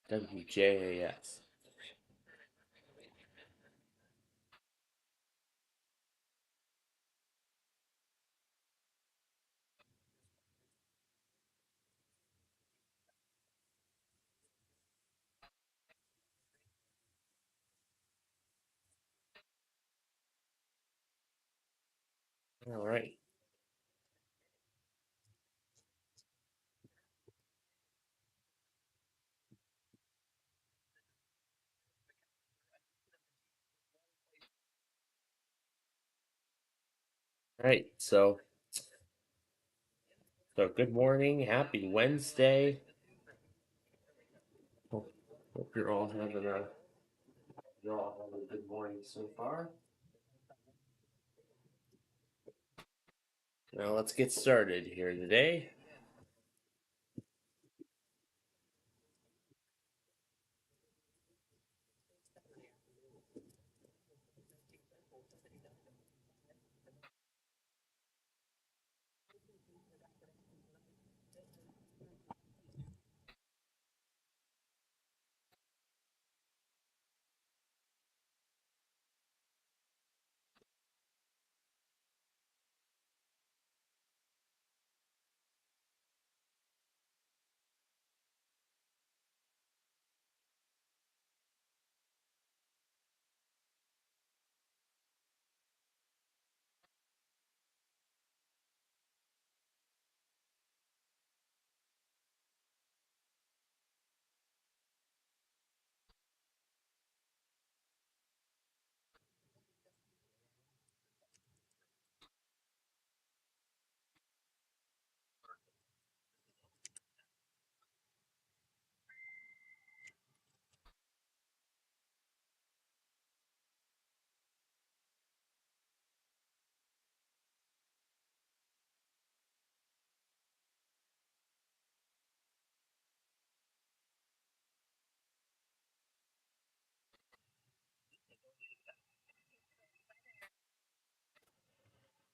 WJAS. All right. All right. So good morning. Happy Wednesday. Hope you're all having a good morning so far. Now let's get started here today.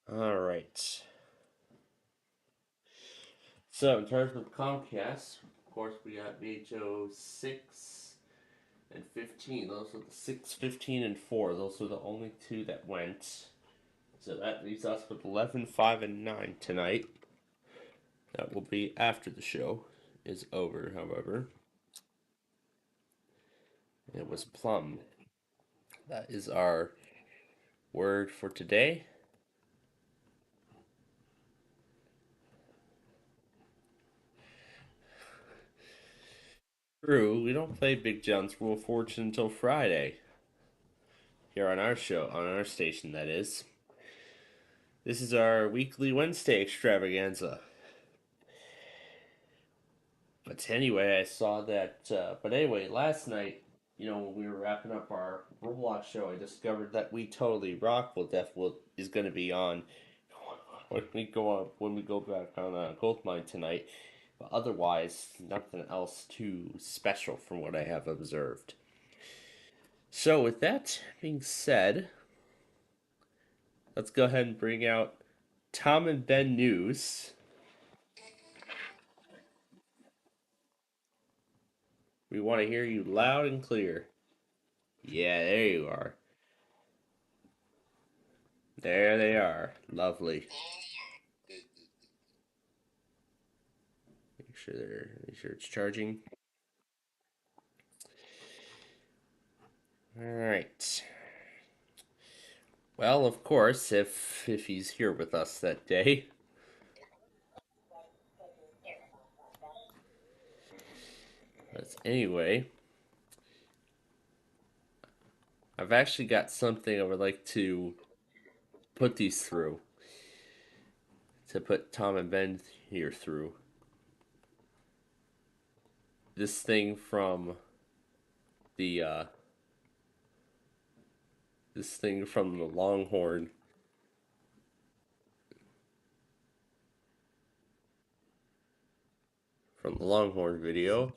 All right. So in terms of Comcast, of course we got BHO 6 and 15. Those were the 6, 15, and 4. Those were the only two that went. So that leaves us with 11, 5, and 9 tonight. That will be after the show is over, however. It was plum. That is our word for today. True, we don't play Big John's Wheel of Fortune until Friday. Here on our show, on our station, that is. This is our weekly Wednesday extravaganza. But anyway, I saw that. But anyway, last night, when we were wrapping up our Roblox show, I discovered that We Totally Rock is going to be on when we go back on Goldmine tonight. But otherwise, nothing else too special from what I have observed. So with that being said, let's go ahead and bring out Tom and Ben news. We want to hear you loud and clear. Yeah, there you are. There they are. Lovely. Make sure it's charging. All right. Well, of course, if he's here with us that day. But anyway, I've actually got something I would like to put these through. To put Tom and Ben here through. This thing from the this thing from the Longhorn video.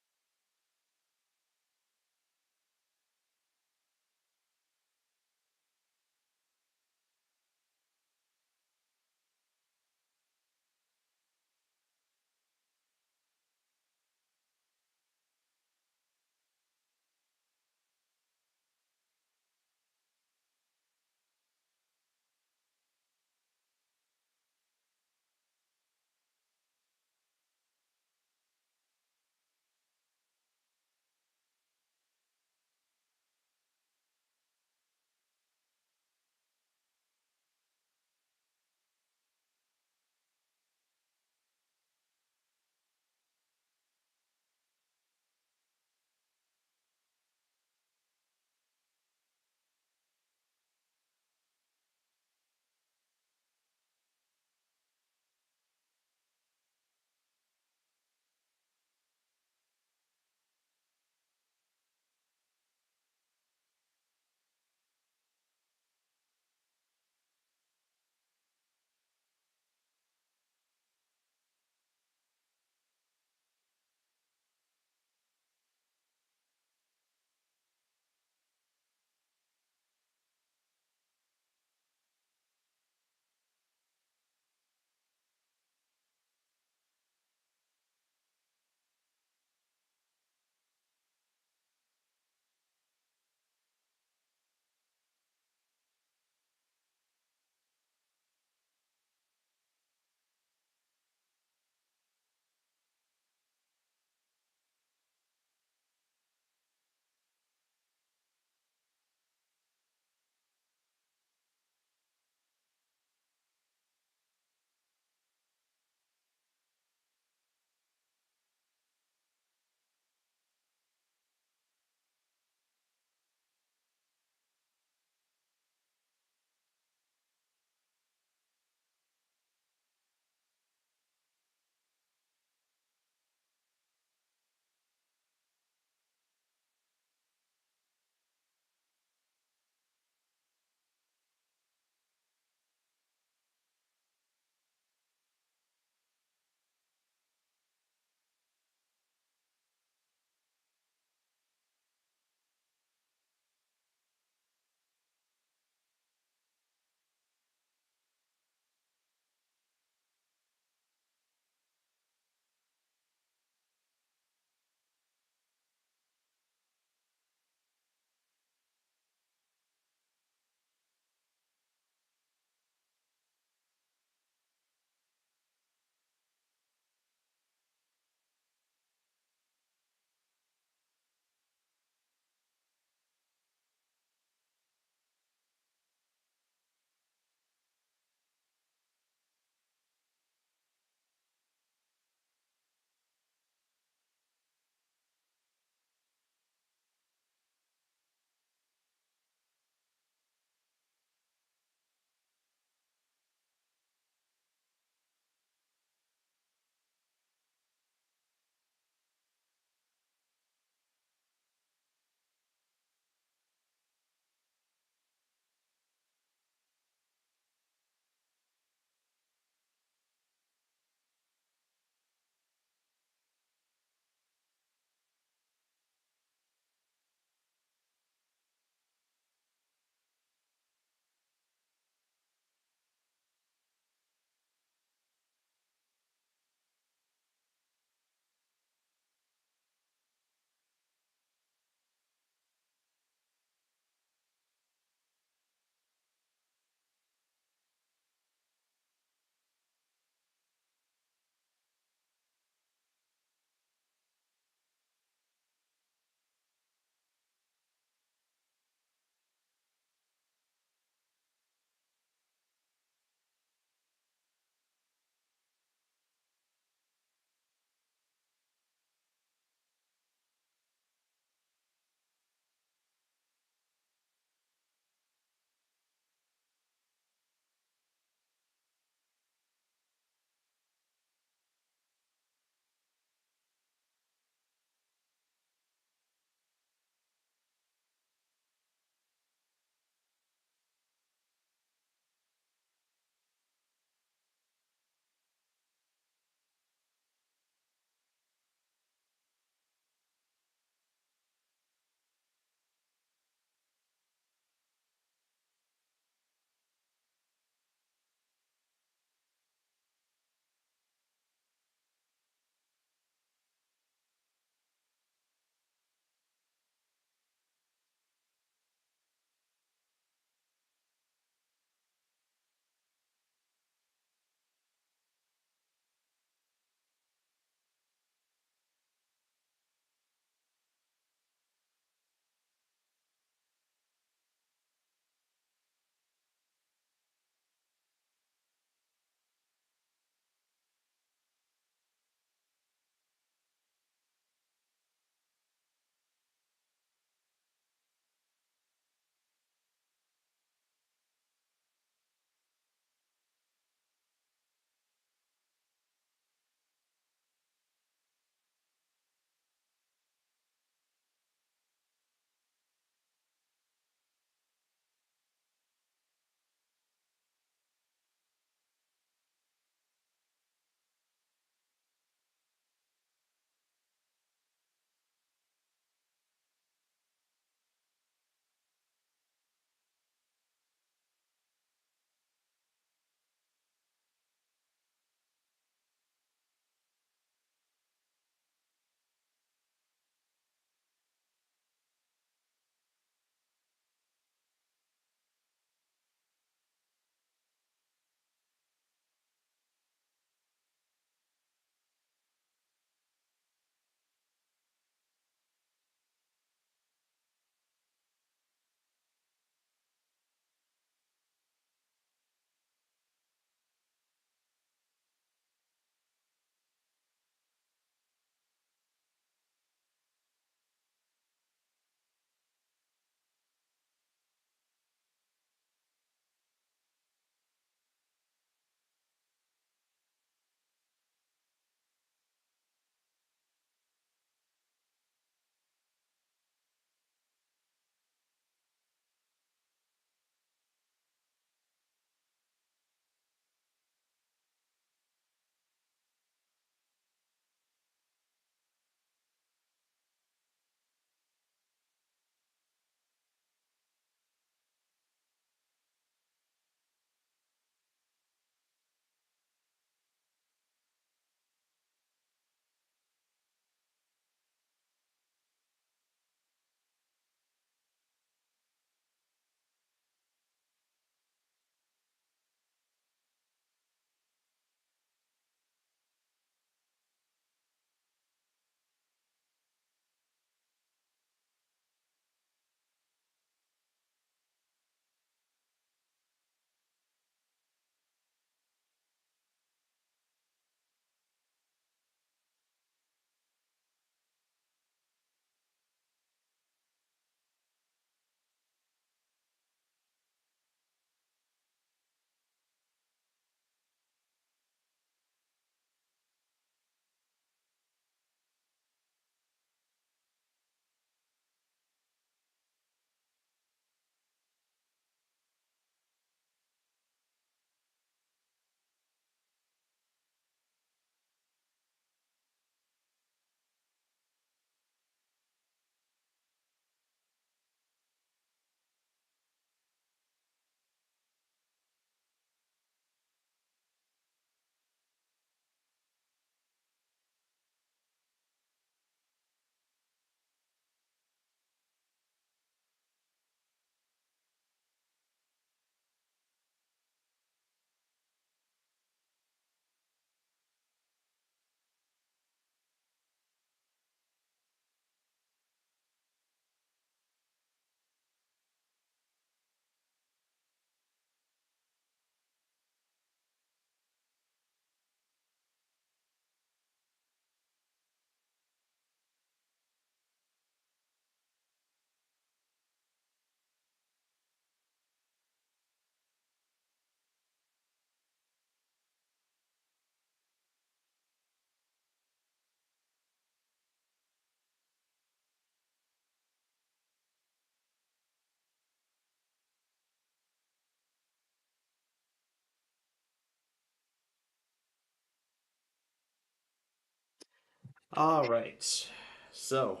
All right. So,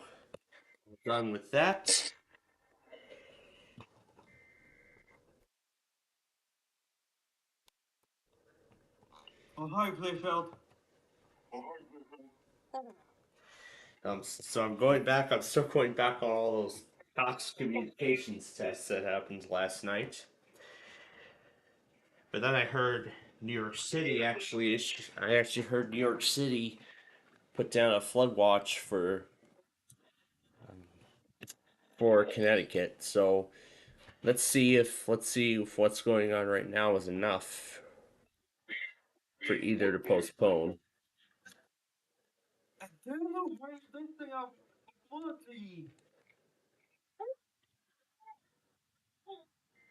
done with that. Oh, hi, Playfield. So I'm going back. I'm still going back on all those Cox communications tests that happened last night. But then I heard New York City actually. I actually heard New York City put down a flood watch for Connecticut. So let's see if what's going on right now is enough for either to postpone. I don't know where this thing up quality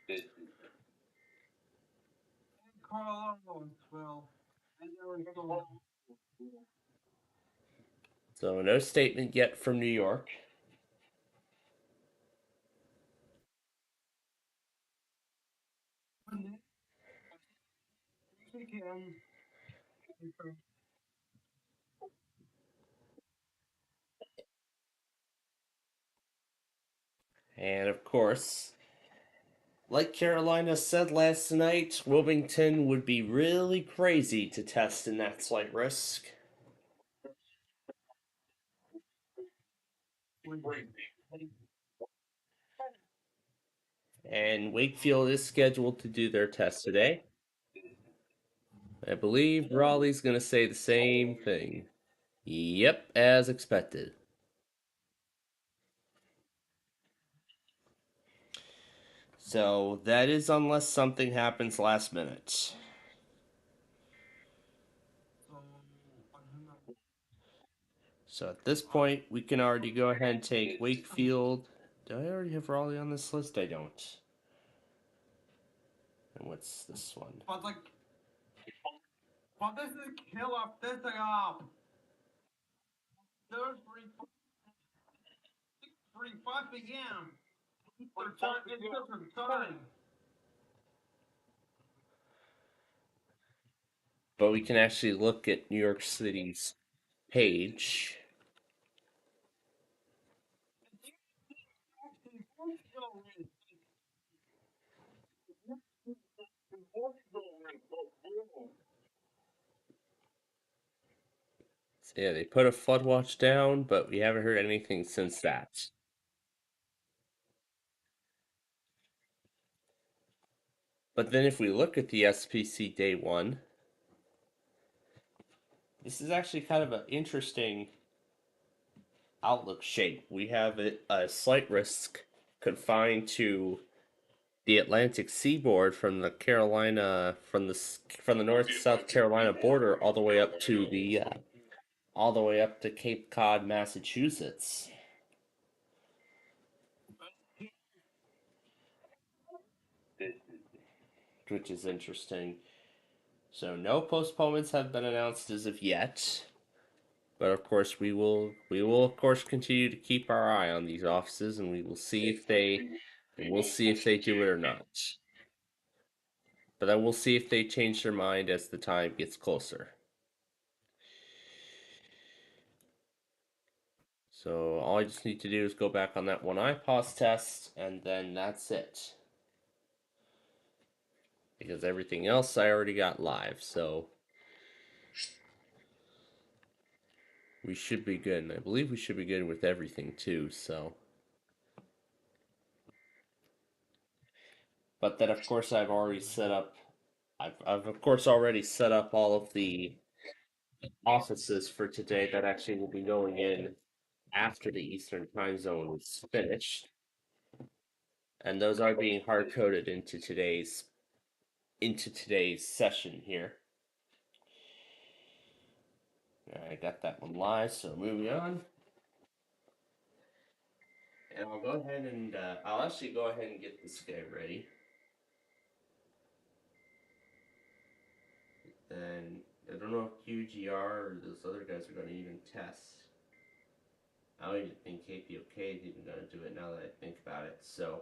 in Colorado as well. And Arizona. So no statement yet from New York. And this again, And of course, like Carolina said last night, Wilmington would be really crazy to test in that slight risk. when And Wakefield is scheduled to do their test today. I believe Raleigh's going to say the same thing. Yep, as expected. So that is unless something happens last minute. so So at this point, we can already go ahead and take Wakefield. Do I already have Raleigh on this list? I don't. And what's this one? but like, but this is kill off this thing up. There's 3:45 p.m. Eastern time. It's different time. But we can actually look at New York City's page. So yeah, they put a flood watch down, but we haven't heard anything since that. But then if we look at the SPC day one, this is actually kind of an interesting outlook shape. We have a slight risk confined to the Atlantic seaboard from the Carolina from the North South Carolina border all the way up to Cape Cod, Massachusetts, which is interesting. So no postponements have been announced as of yet. But of course, we will of course continue to keep our eye on these offices, and we'll see if they do it or not. But then we'll see if they change their mind as the time gets closer. So all I just need to do is go back on that one IPOS test, and then that's it. Because everything else I already got live, so we should be good. And I believe we should be good with everything too. So, but then of course I've already set up. I've of course already set up all of the offices for today that actually will be going in after the Eastern time zone is finished, and those are being hard coded into today's session here. I got that one live, so moving on. And I'll go ahead and I'll actually go ahead and get this guy ready. Then I don't know if QGR or those other guys are going to even test. I don't even think KPOK is even going to do it now that I think about it. So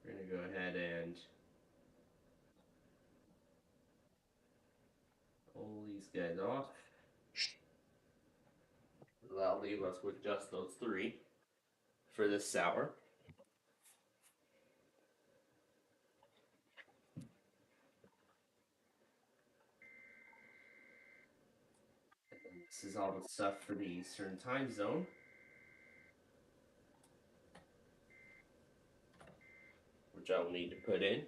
we're going to go ahead and pull these guys off. leave us with just those three for this sour. This is all the stuff for the Eastern time zone. Which I'll need to put in.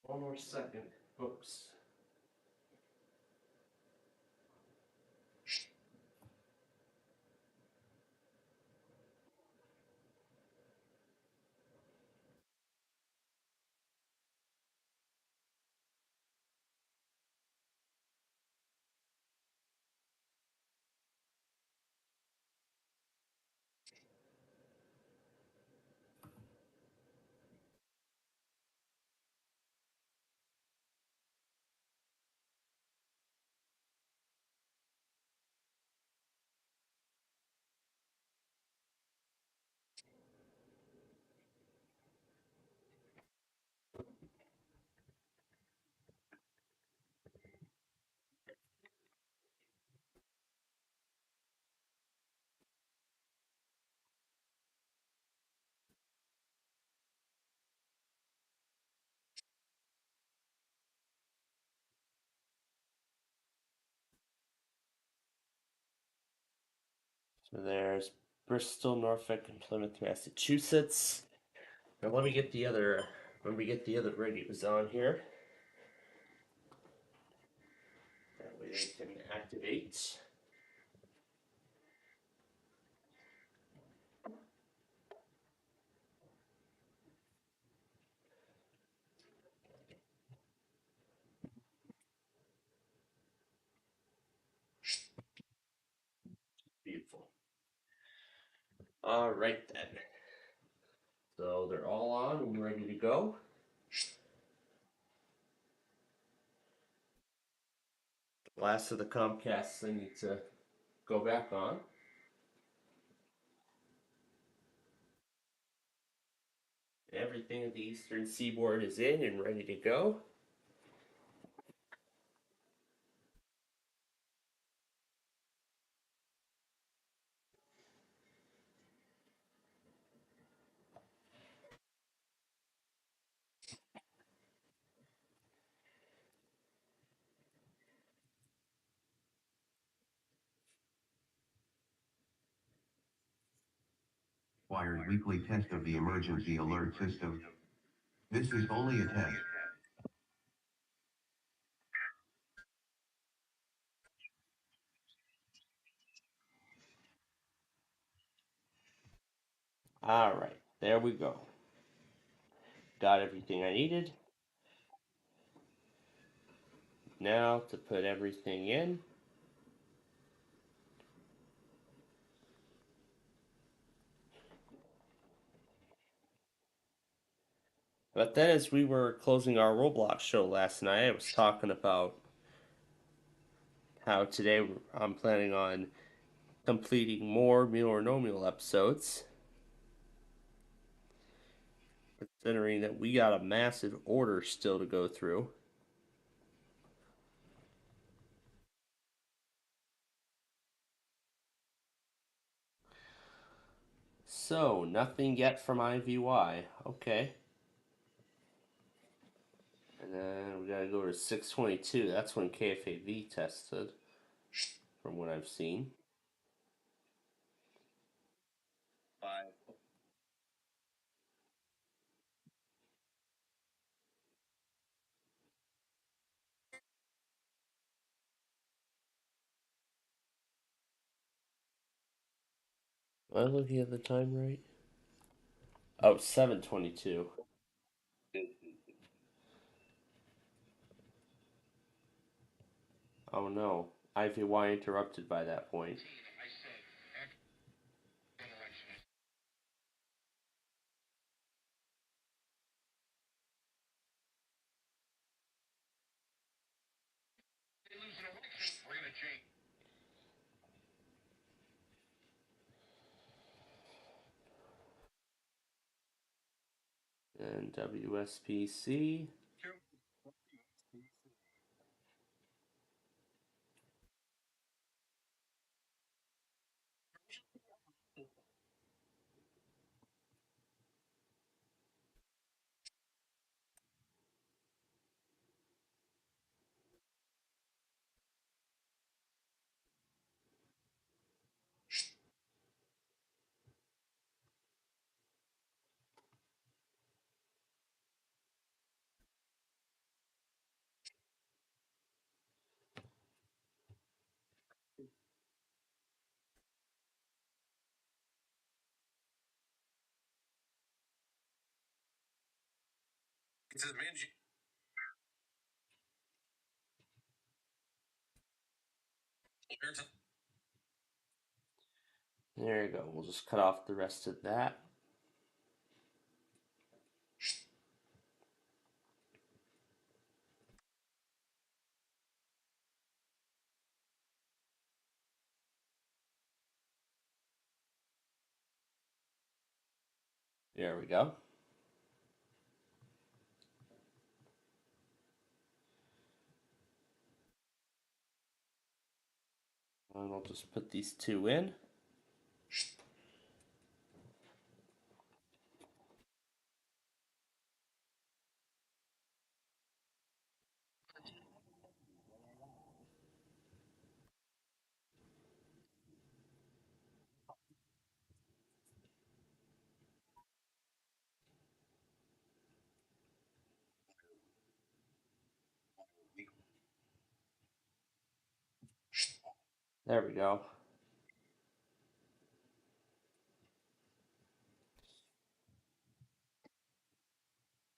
One more second. Oops. So there's Bristol, Norfolk, and Plymouth, Massachusetts. Now let me get the other. When we get the other radios on here, that way they can activate. Beautiful. All right then. So they're all on and ready to go. The last of the Comcasts I need to go back on. Everything at the Eastern Seaboard is in and ready to go. Required weekly test of the emergency alert system. This is only a test. All right, there we go. Got everything I needed. Now to put everything in. But then, as we were closing our Roblox show last night, I was talking about how today I'm planning on completing more Meal or No Meal episodes, considering that we got a massive order still to go through. So, nothing yet from IVY. Okay. And then we gotta go to 622. That's when KFAV tested, from what I've seen. Am I looking at the time right? Oh, 722. Oh no. IVY interrupted by that point. And WSPC. There you go. We'll just cut off the rest of that. There we go. And I'll just put these two in. There we go.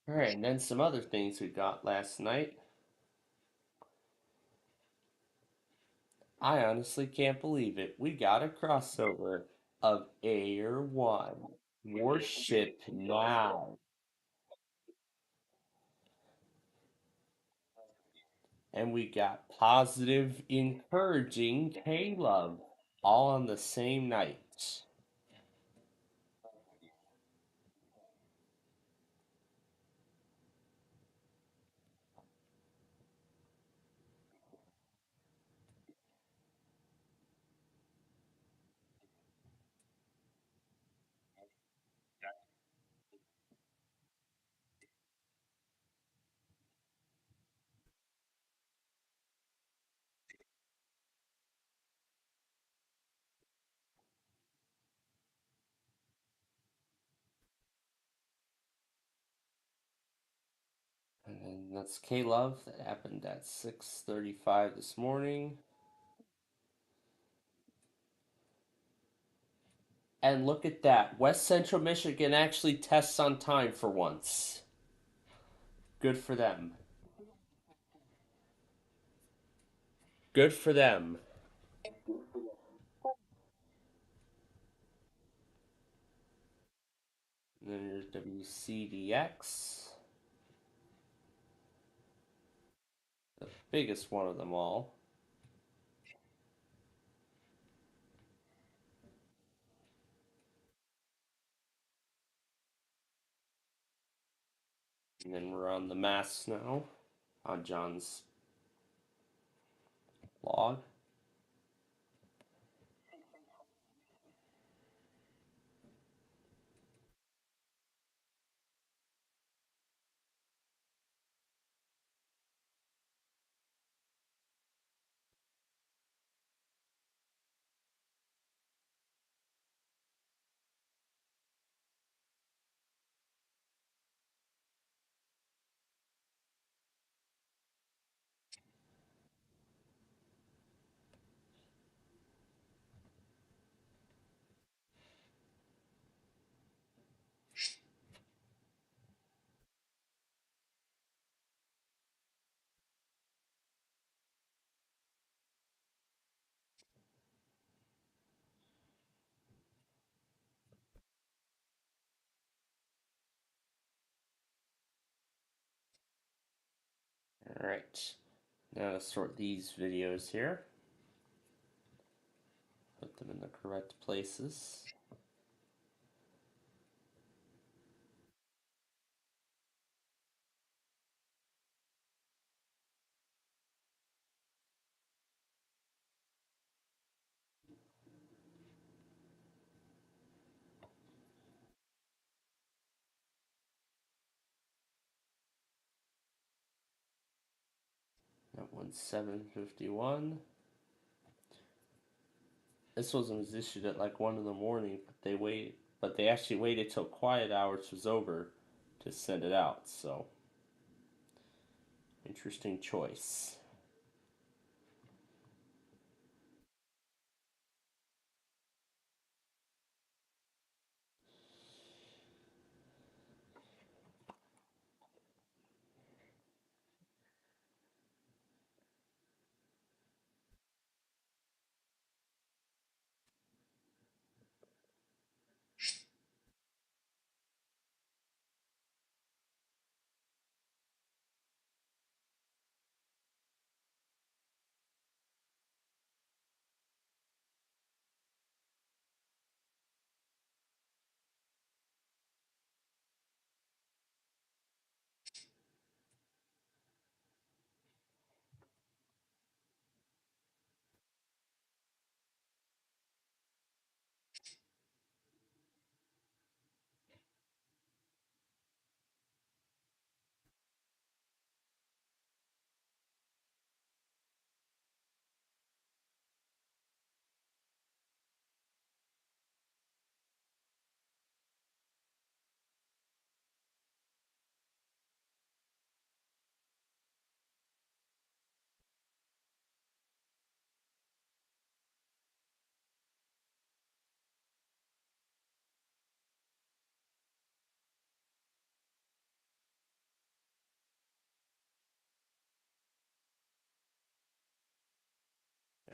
All right, and then some other things we got last night. I honestly can't believe it. We got a crossover of Air One Warship Now. And we got positive, encouraging K-Love all on the same night. And then that's K-Love. That happened at 6:35 this morning. And look at that. West Central Michigan actually tests on time for once. Good for them. Good for them. And then there's WCDX, the biggest one of them all. And then we're on the mass now on John's blog. All right. Now to sort these videos here. Put them in the correct places. That one's 7:51. This one was issued at like 1 in the morning, but they actually waited till quiet hours was over to send it out. So interesting choice.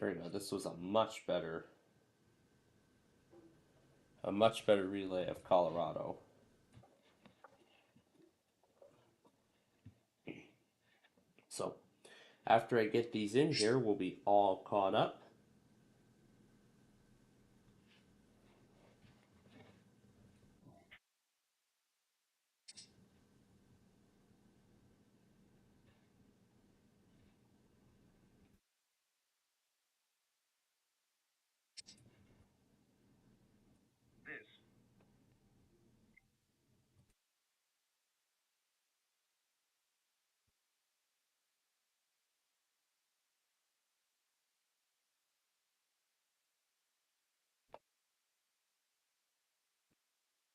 There we go. This was a much better relay of Colorado. So after I get these in here, we'll be all caught up.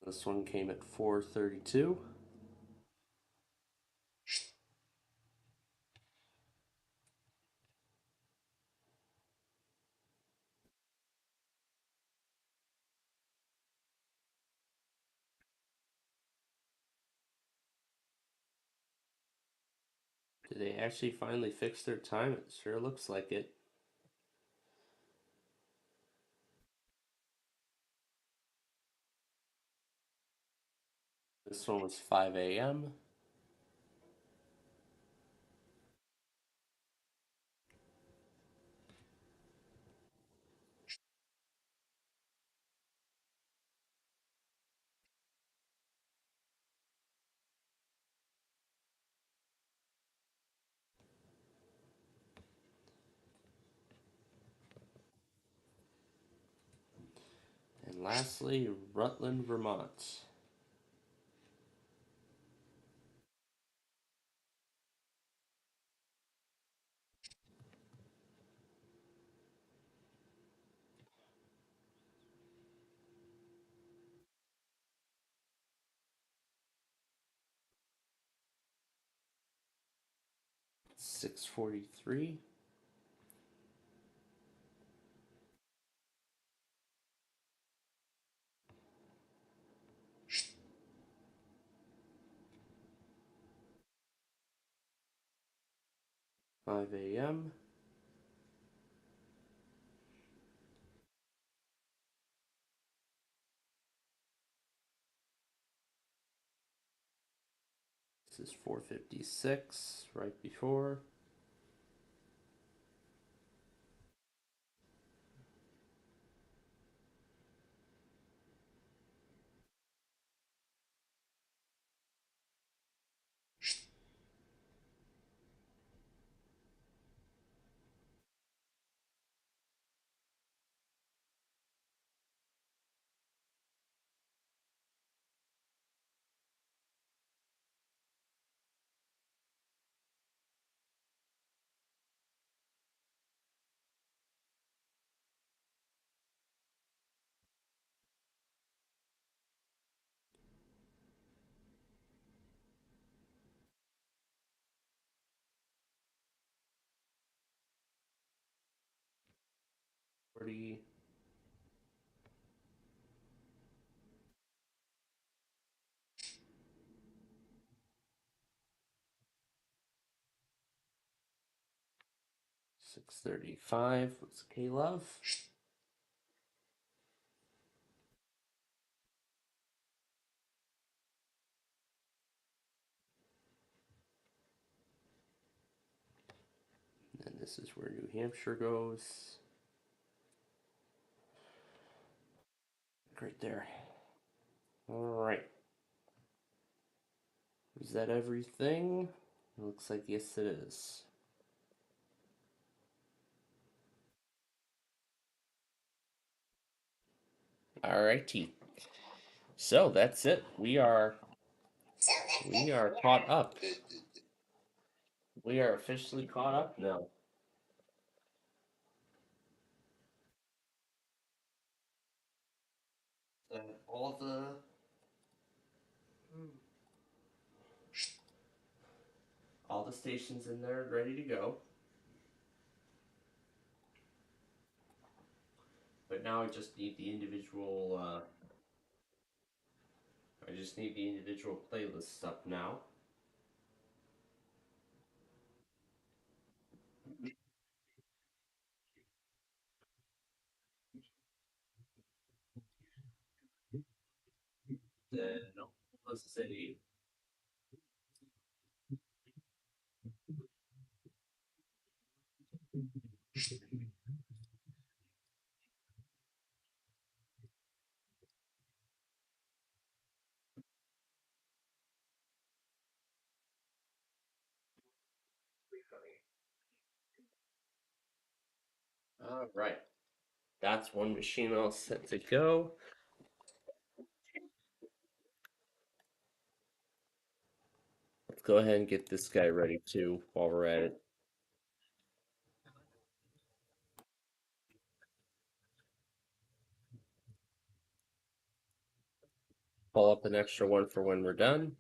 This one came at 4:32. 'Did they actually finally fix their time? It sure looks like it. This one was 5 a.m. 'And lastly, Rutland, Vermont. $6.43. 5 a.m. This is 4:56, right before. 640. $635. What's K-Love? And this is where New Hampshire goes. Right there. Alright. Is that everything? It looks like yes it is. Alrighty. So that's it. We are caught up. We are officially caught up now. All the stations in there ready to go. But now I just need the individual playlists up now. Then let's see. Alright. That's one machine all set to go. Let's go ahead and get this guy ready too while we're at it. Pull up an extra one for when we're done.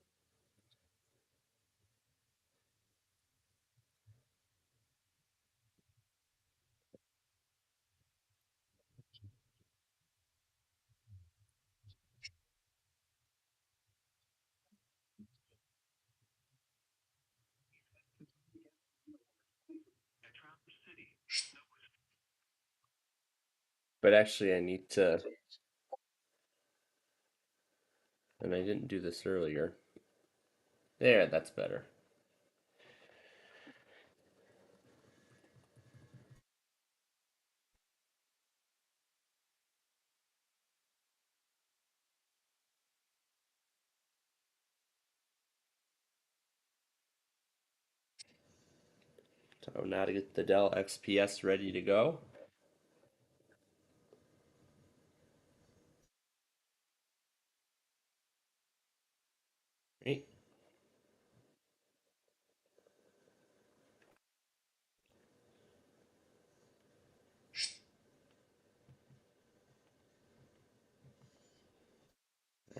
But actually I need to, and I didn't do this earlier. There, that's better. So now to get the Dell XPS ready to go. Right.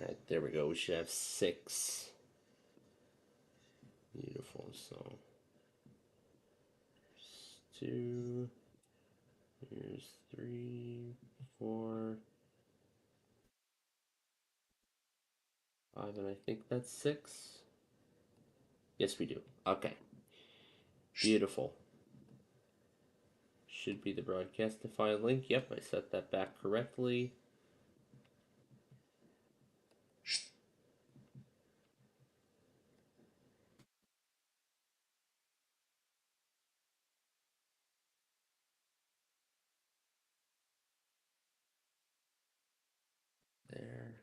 Alright, there we go. We should have 6. Beautiful. So here's 2. Here's 3, 4, 5, and I think that's 6. Yes, we do. Okay. Beautiful. Should be the broadcast define link. Yep, I set that back correctly. There.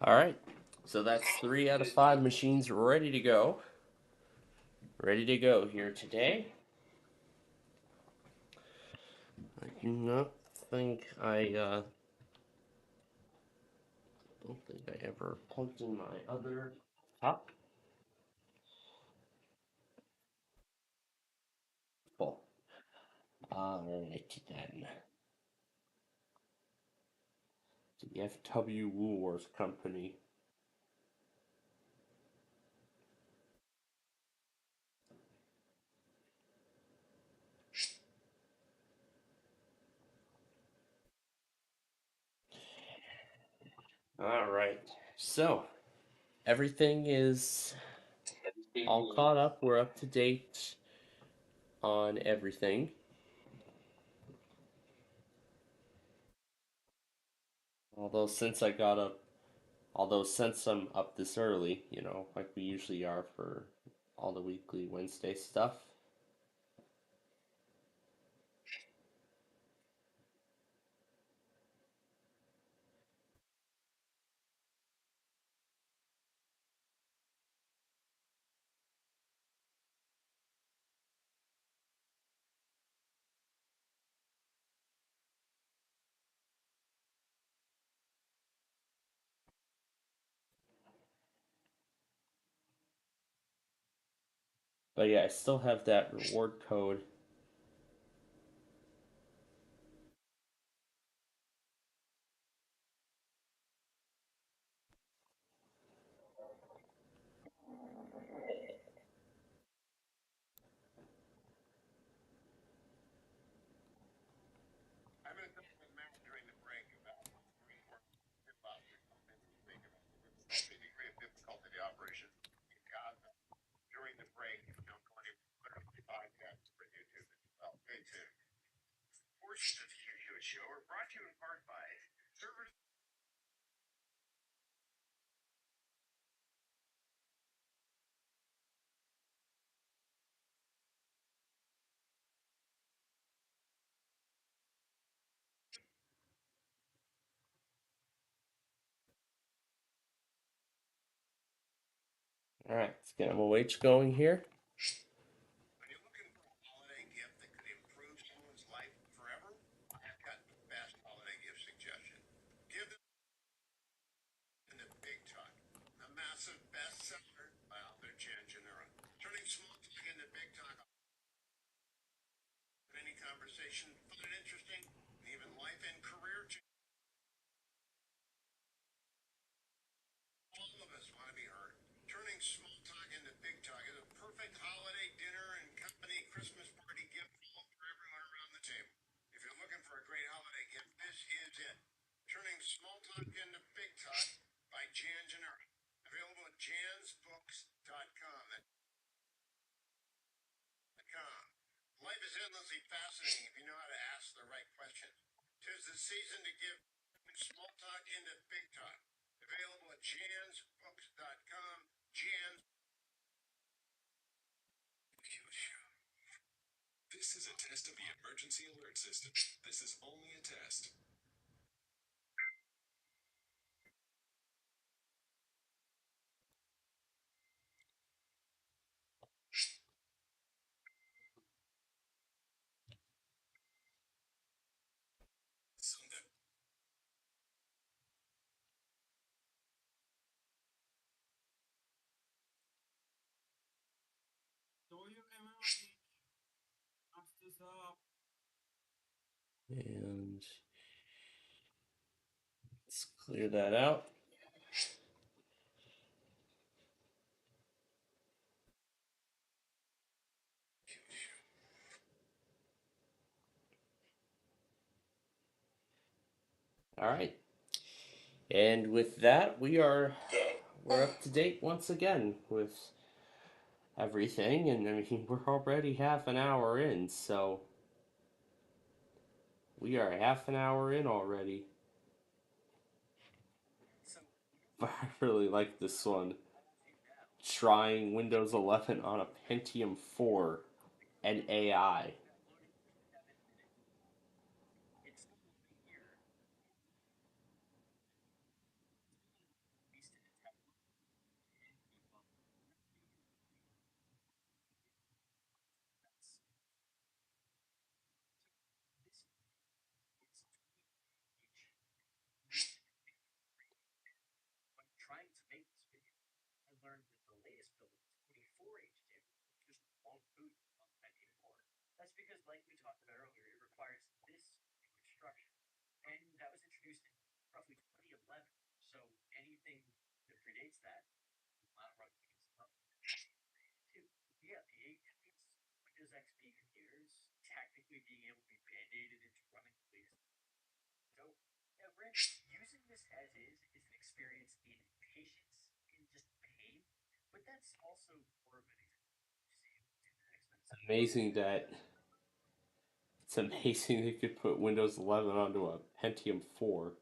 All right. So that's 3 out of 5 machines ready to go. Ready to go here today. I do not think don't think I ever plugged in my other top. Full. Alright then. The FW Woolworth Company. All right. So, everything is all caught up. We're up to date on everything. Although since I'm up this early, like we usually are for all the weekly Wednesday stuff. But yeah, I still have that reward code. All right, let's get MOH going here. This is a test of the emergency alert system. This is only a test. Do you MLH? Ask this up. And let's clear that out. All right. And with that, we're up to date once again with everything, and I mean we're already half an hour in, so we are half an hour in already. But I really like this one. Trying Windows 11 on a Pentium 4 and AI. Amazing that it's amazing they could put Windows 11 onto a Pentium 4.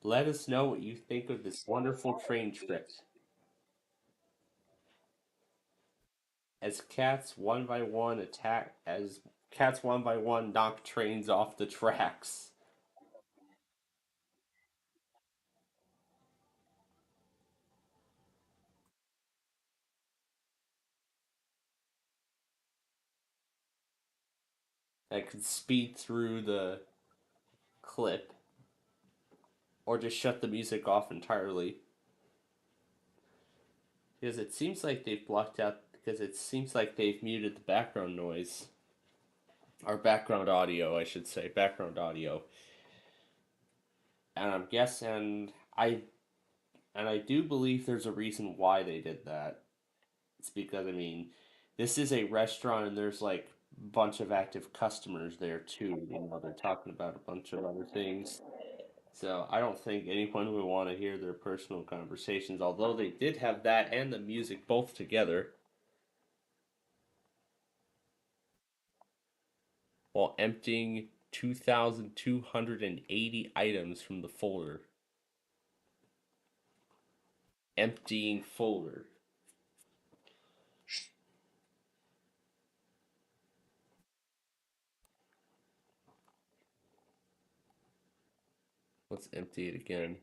Let us know what you think of this wonderful train trip. As cats one by one knock trains off the tracks. That could speed through the clip or just shut the music off entirely. Because it seems like they've muted the background noise. Or background audio, I should say. Background audio. And I'm guessing I do believe there's a reason why they did that. It's because this is a restaurant and there's like a bunch of active customers there too. They're talking about a bunch of other things. So I don't think anyone would want to hear their personal conversations, although they did have that and the music both together while emptying 2,280 items from the folder. Emptying folder. Let's empty it again.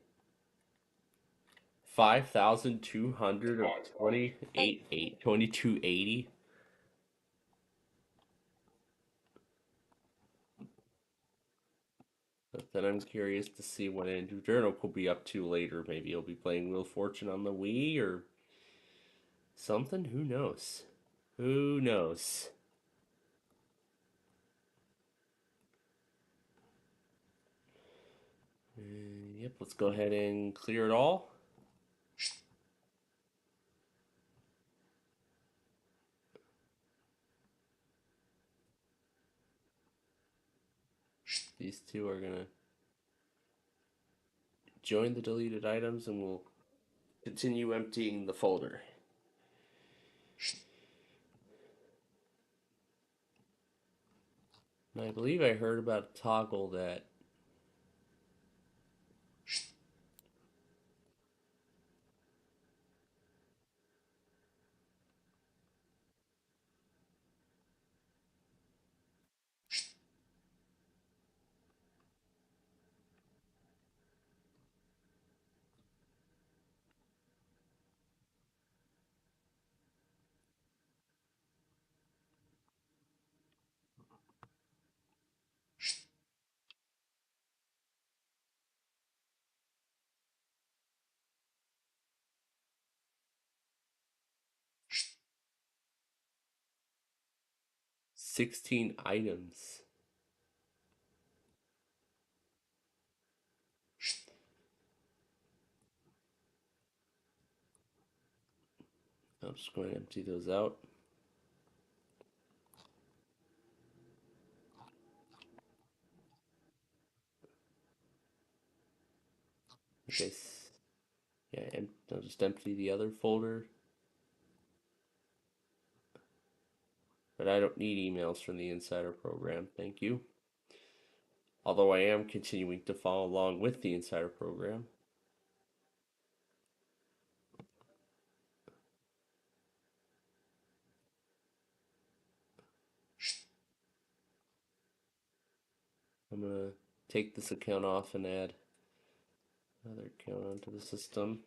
5,200 of 2280. But then I'm curious to see what Andrew Journal will be up to later. Maybe he'll be playing Wheel of Fortune on the Wii or something. Who knows? Who knows? Yep, let's go ahead and clear it all. These two are gonna join the deleted items and we'll continue emptying the folder. And I believe I heard about a toggle that 16 items. I'm just going to empty those out. Okay, yeah, I'll just empty the other folder. But I don't need emails from the Insider program, thank you. Although I am continuing to follow along with the Insider program. I'm going to take this account off and add another account onto the system.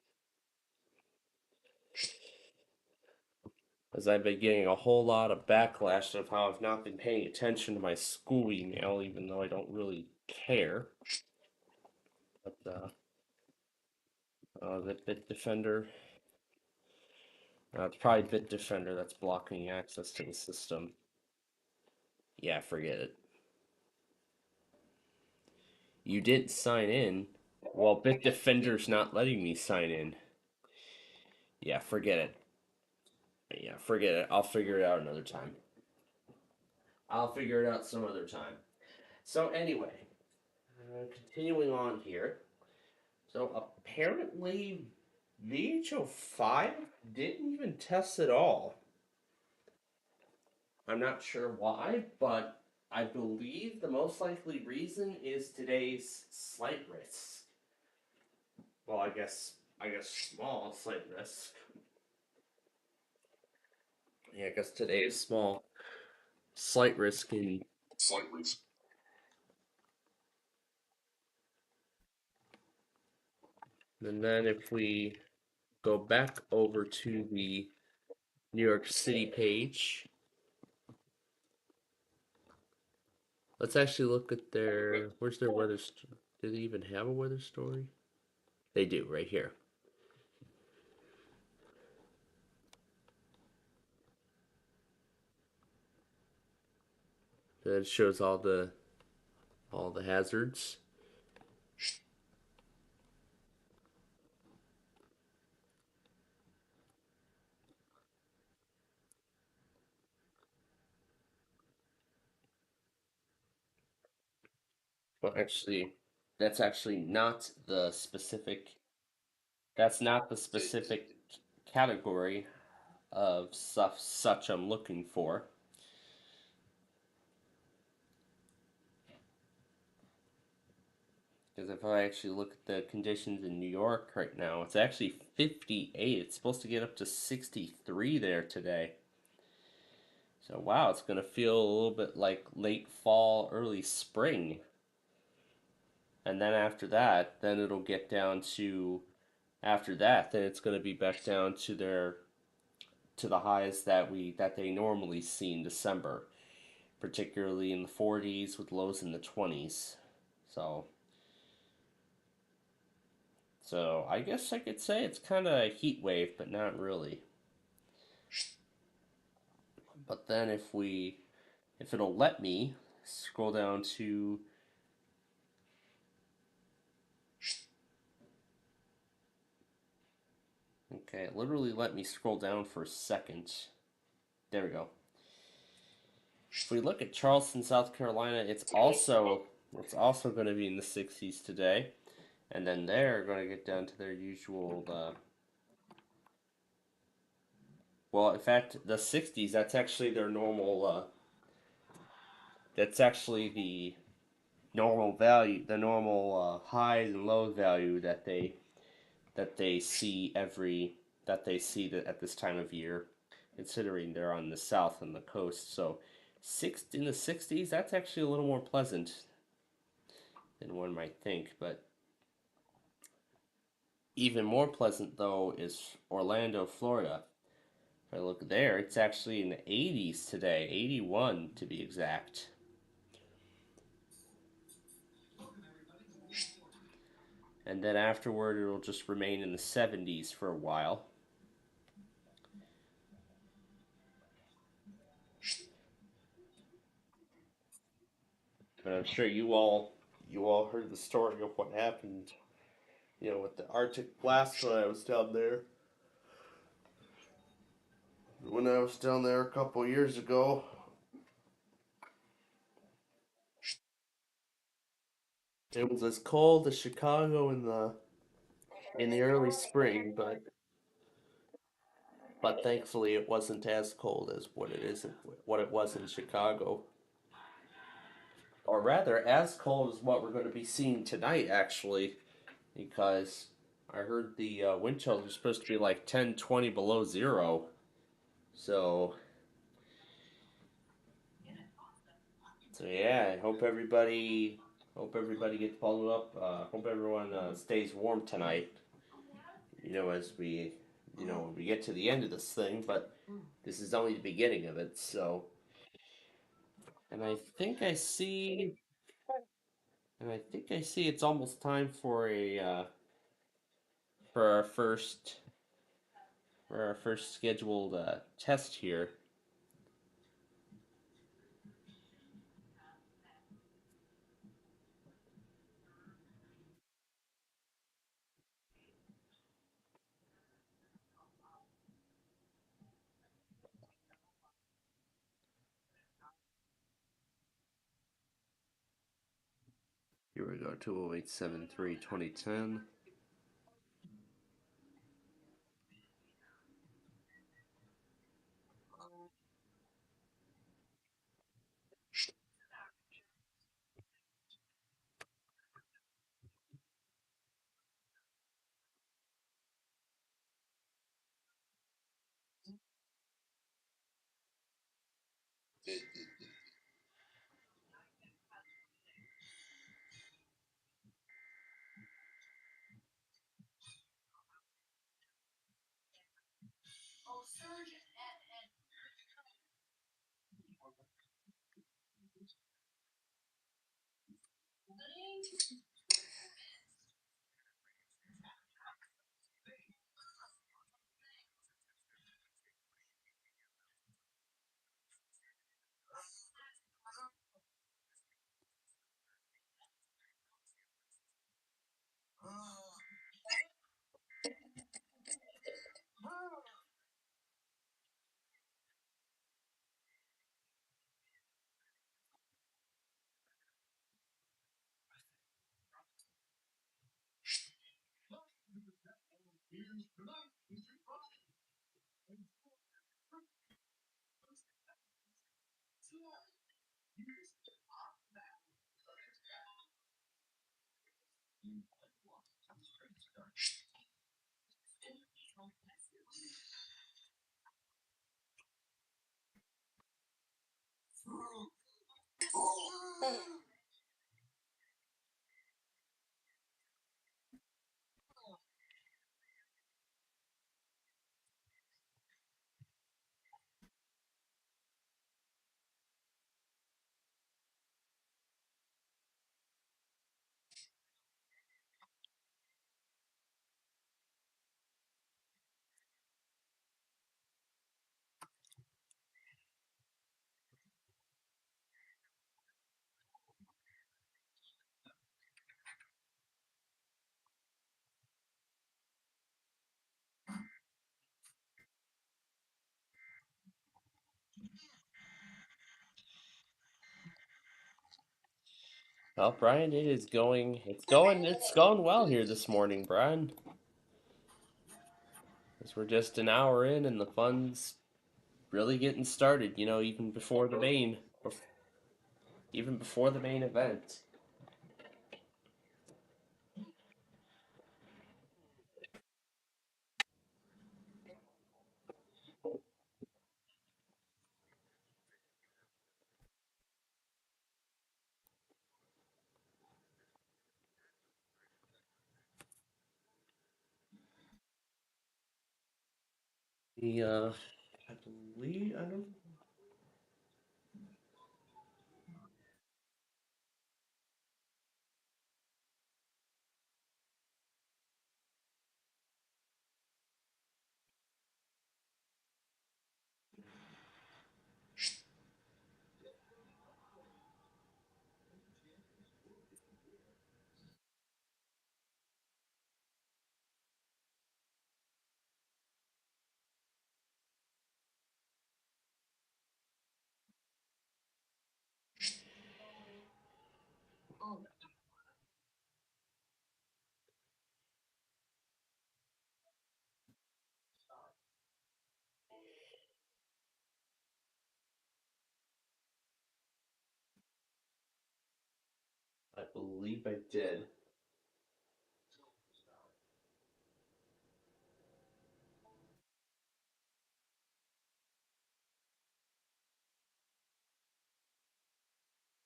As I've been getting a whole lot of backlash of how I've not been paying attention to my school email, even though I don't really care. But the Bitdefender, it's probably Bitdefender that's blocking access to the system. Yeah, forget it. You didn't sign in. Well, Bitdefender's not letting me sign in. Yeah, forget it. Yeah, forget it. I'll figure it out another time. I'll figure it out some other time. So anyway, continuing on here. So apparently, VHO5 didn't even test at all. I'm not sure why, but I believe the most likely reason is today's slight risk. Well, I guess small slight risk. Yeah, I guess today is small slight risk in. Slight risk. And then if we go back over to the New York City page, let's actually look at their. Where's their weather? Do they even have a weather story? They do, right here. That shows all the hazards. Well, actually, that's actually not the specific. That's not the specific category of stuff such I'm looking for. Because if I actually look at the conditions in New York right now, it's actually 58. It's supposed to get up to 63 there today. So wow, it's gonna feel a little bit like late fall, early spring. And then after that, then it'll get down to after that, then it's gonna be back down to the highs that they normally see in December, particularly in the 40s with lows in the 20s. So so I guess I could say it's kind of a heat wave, but not really. But then if it'll let me scroll down to okay, literally let me scroll down for a second. There we go. If we look at Charleston, South Carolina, it's also going to be in the 60s today, and then they're going to get down to their usual. Well, in fact, the 60s. That's actually their normal. That's actually the normal value, the normal highs and low value that they see at this time of year, considering they're on the south and the coast. So, in the 60s, that's actually a little more pleasant than one might think. But even more pleasant though is Orlando, Florida. If I look there, it's actually in the 80s today, 81 to be exact. And then afterward, it'll just remain in the 70s for a while. But I'm sure you all heard the story of what happened, with the Arctic blast when I was down there. When I was down there a couple years ago, it was as cold as Chicago in the early spring, but thankfully it wasn't as cold as what it was in Chicago. Or rather, as cold as what we're going to be seeing tonight, actually, because I heard the wind chills are supposed to be like 10, 20 below zero. So, so yeah, I hope everybody gets bundled up. Hope everyone stays warm tonight. As when we get to the end of this thing, but this is only the beginning of it. So, and I think I see, it's almost time for our first scheduled test here. Here we go, 20873 2010. Well, Brian, it's going well here this morning, Brian. As we're just an hour in and the fun's really getting started, even before the main event. The I believe I don't I believe I did.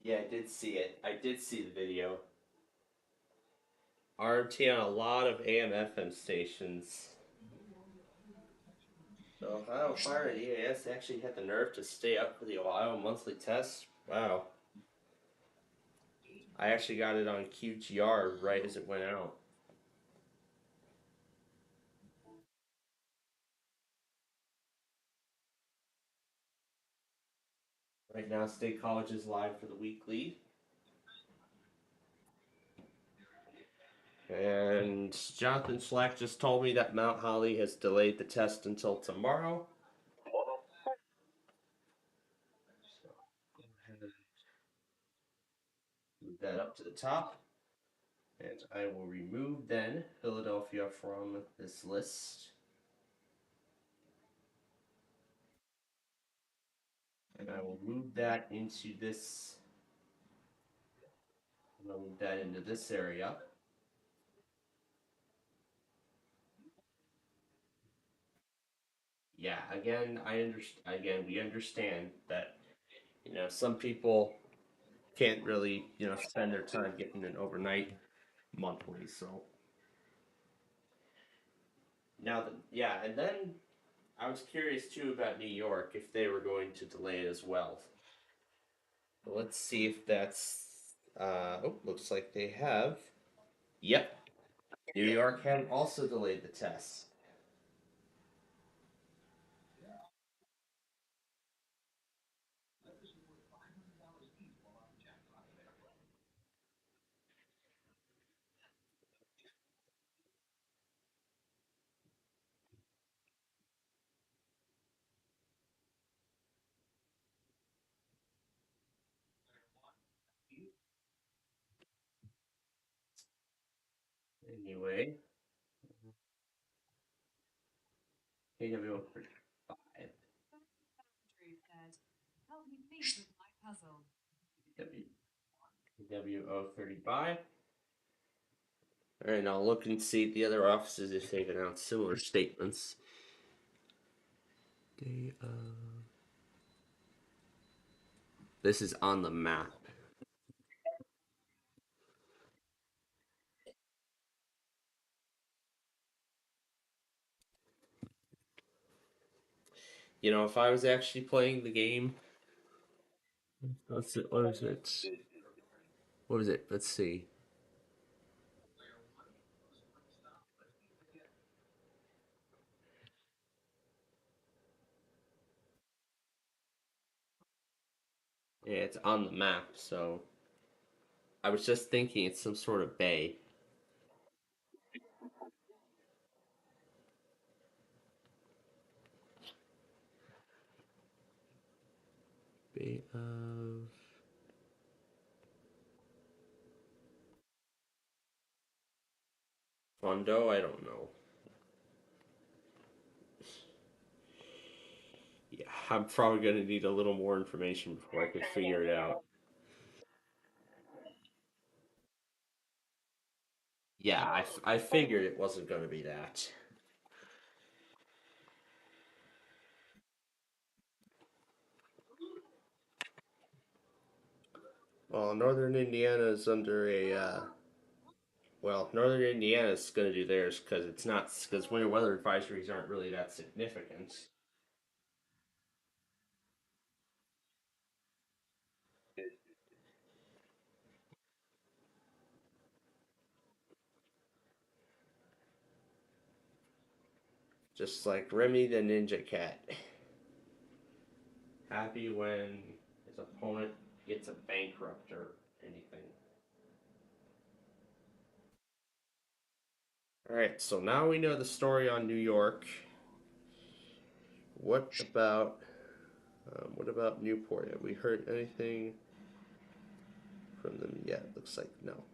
Yeah, I did see it. I did see the video. RMT on a lot of AM FM stations. The Ohio Fire and EAS actually had the nerve to stay up for the Ohio monthly test. Wow. I actually got it on QGR right as it went out. Right now, State College is live for the weekly. And Jonathan Slack just told me that Mount Holly has delayed the test until tomorrow. So, go ahead and move that up to the top. And I will remove then Philadelphia from this list. And I will move that into this. I'll move that into this area. Yeah, again, we understand that some people can't really spend their time getting an overnight monthly. So now that and then I was curious too about New York if they were going to delay it as well. So let's see if that's. Looks like they have. Yep, New York had also delayed the test. Anyway, KW 35. KW 35. All right, now look and see the other offices if they've announced similar statements. This is on the map. If I was actually playing the game, what is it? What is it? Let's see. Yeah, it's on the map, so I was just thinking it's some sort of bay. Bay of Fondo? I don't know. Yeah, I'm probably going to need a little more information before I can figure it out. Yeah, I figured it wasn't going to be that. Well, Northern Indiana is under a. Northern Indiana is going to do theirs because it's not because winter weather advisories aren't really that significant. Just like Remy the Ninja Cat. Happy when his opponent gets a bankrupt or anything. Alright, so now we know the story on New York. What about Newport? Have we heard anything from them yet? Looks like no.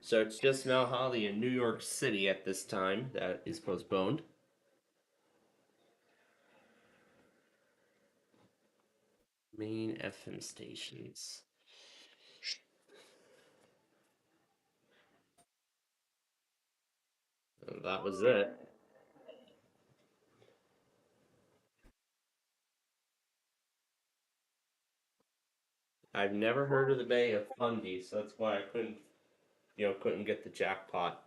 So it's just Mount Holly in New York City at this time that is postponed. Main FM stations. And that was it. I've never heard of the Bay of Fundy, so that's why I couldn't get the jackpot.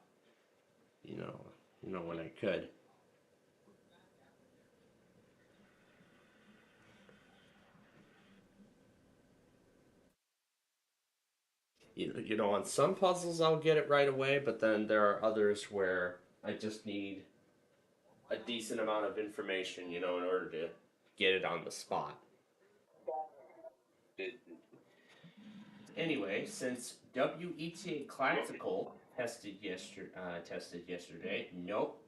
You know, when I could. On some puzzles I'll get it right away, but then there are others where I just need a decent amount of information, in order to get it on the spot. Anyway, since WETA Classical tested yesterday, nope,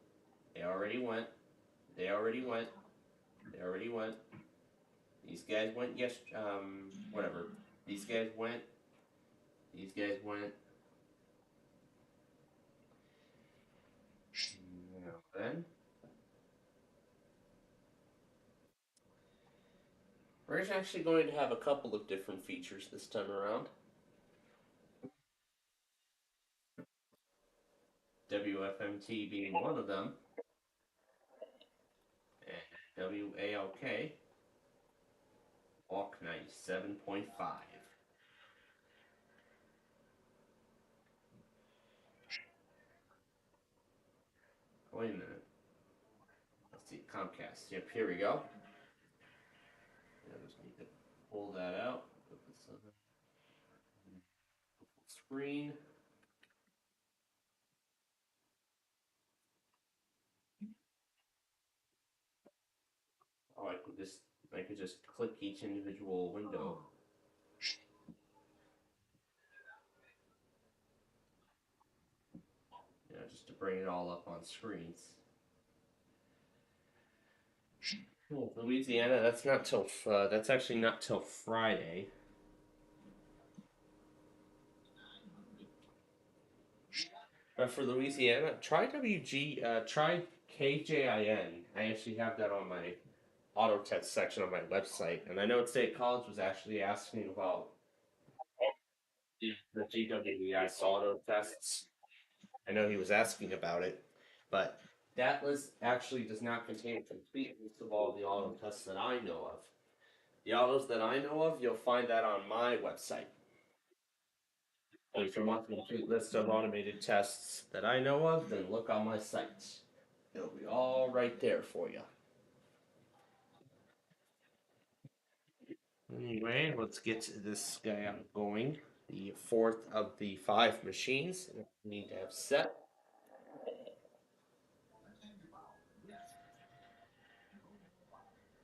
they already went. They already went. They already went. These guys went whatever. These guys went. These guys went. Then we're actually going to have a couple of different features this time around. WFMT being one of them, and WALK Walk 97.5. Wait a minute. Let's see, Comcast. Yep, here we go. I just need to pull that out. Put this on the screen. Oh, I could just click each individual window. Just to bring it all up on screens. Louisiana, that's actually not till Friday. But for Louisiana, try KJIN. I actually have that on my auto test section on my website, and I know State College was actually asking about the GWES auto tests. I know he was asking about it, but that list actually does not contain a complete list of all the auto tests that I know of. The autos that I know of, you'll find that on my website. And if you want the complete list of automated tests that I know of, then look on my site. It'll be all right there for you. Anyway, let's get this guy going. The fourth of the 5 machines that we need to have set.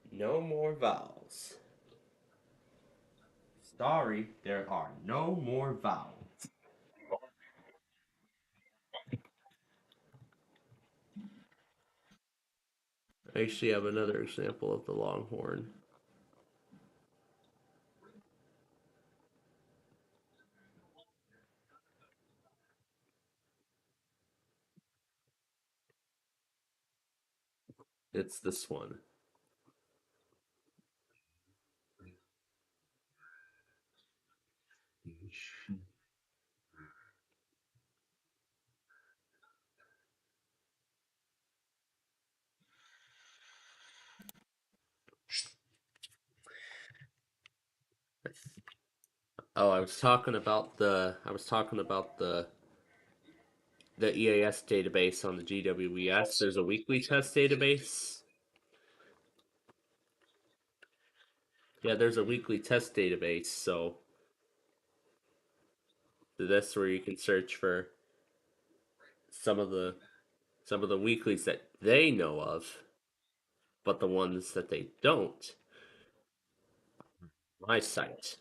No more vowels. Sorry, there are no more vowels. I actually have another example of the longhorn. It's this one. Oh, I was talking about the EAS database on the GWES. There's a weekly test database. Yeah, there's a weekly test database, so that's where you can search for some of the some of the weeklies that they know of, but the ones that they don't, my site.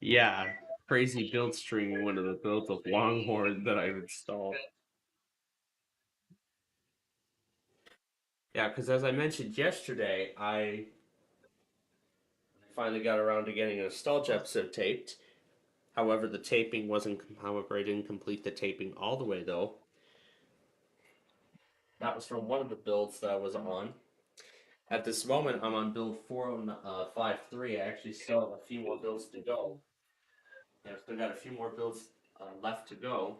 Yeah, crazy build streaming one of the builds of Longhorn that I've installed. Yeah, because as I mentioned yesterday, I finally got around to getting a nostalgia episode taped. However, the taping wasn't. However, I didn't complete the taping all the way though. That was from one of the builds that I was on. At this moment, I'm on build 4053. I actually still have a few more builds to go. Yeah, I've still got a few more builds left to go.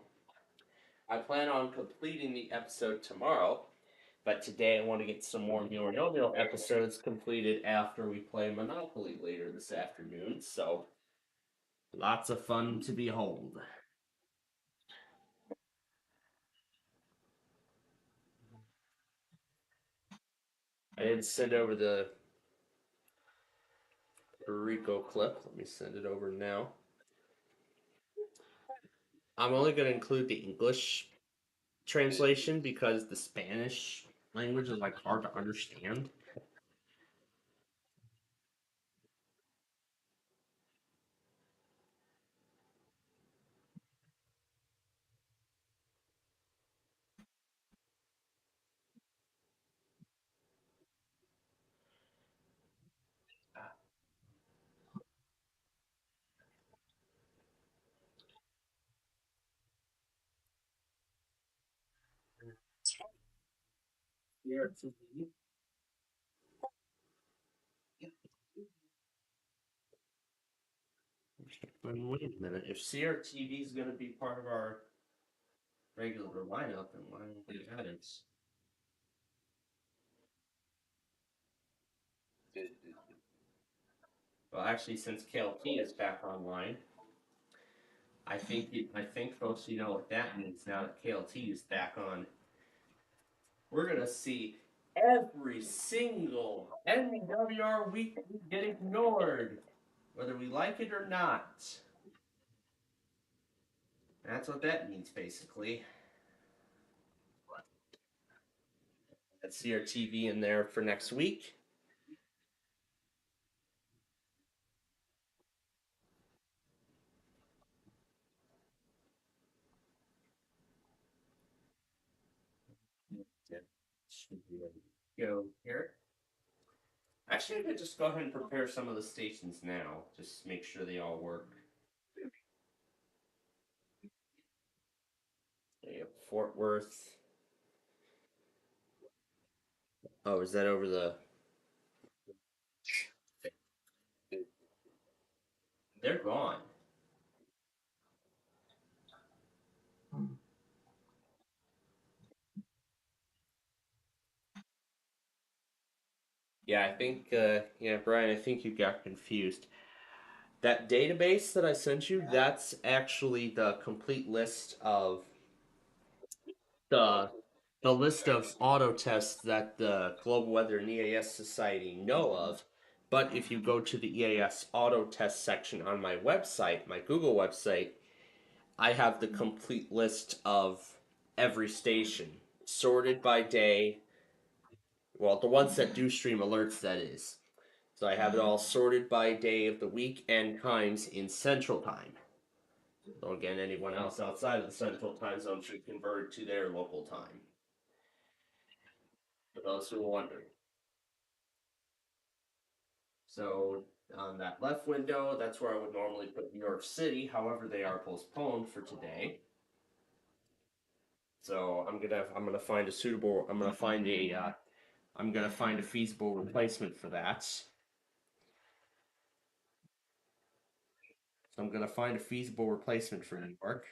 I plan on completing the episode tomorrow, but today I want to get some more Muriel episodes completed after we play Monopoly later this afternoon. So, lots of fun to behold. I didn't send over the Rico clip. Let me send it over now. I'm only going to include the English translation because the Spanish language is like hard to understand. Wait a minute. If CRTV is going to be part of our regular lineup, then why don't we add it? Well, actually, since KLT is back online, I think folks, you know what that means now that KLT is back on. We're gonna see every single NWR week get ignored, whether we like it or not. That's what that means, basically. Let's see our TV in there for next week. Go here. Actually, I could just go ahead and prepare some of the stations now. Just make sure they all work. There you go. Fort Worth. Oh, is that over the? They're gone. Yeah, I think. Yeah, Brian, I think you got confused. That database that I sent you, that's actually the complete list of the the list of auto tests that the Global Weather and EAS Society know of. But if you go to the EAS auto test section on my website, my Google website, I have the complete list of every station, sorted by day. Well, the ones that do stream alerts, that is. So I have it all sorted by day of the week and times in Central Time. So again, anyone else outside of the Central Time Zone should convert to their local time. For those who are wondering. So on that left window, that's where I would normally put New York City. However, they are postponed for today. So I'm gonna find a suitable. I'm gonna find a feasible replacement for that. So I'm gonna find a feasible replacement for New York.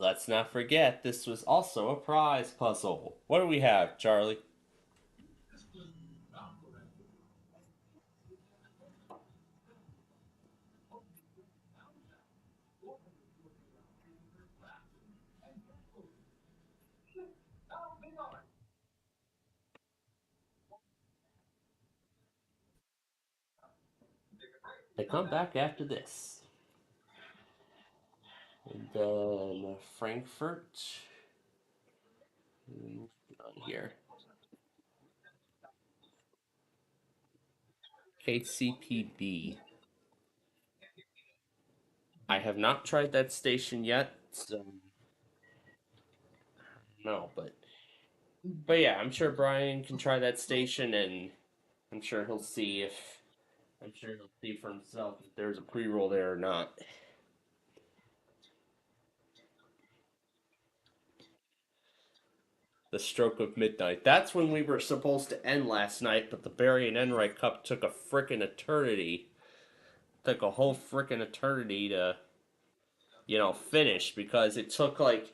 Let's not forget this was also a prize puzzle. What do we have, Charlie? They come back after this. And then Frankfurt. On here. KCPB. I have not tried that station yet, so no, but yeah, I'm sure Brian can try that station, and I'm sure he'll see if I'm sure he'll see for himself if there's a pre-roll there or not. The stroke of midnight. That's when we were supposed to end last night, but the Barry and Enright Cup took a frickin' eternity. Took a whole frickin' eternity to, finish because it took like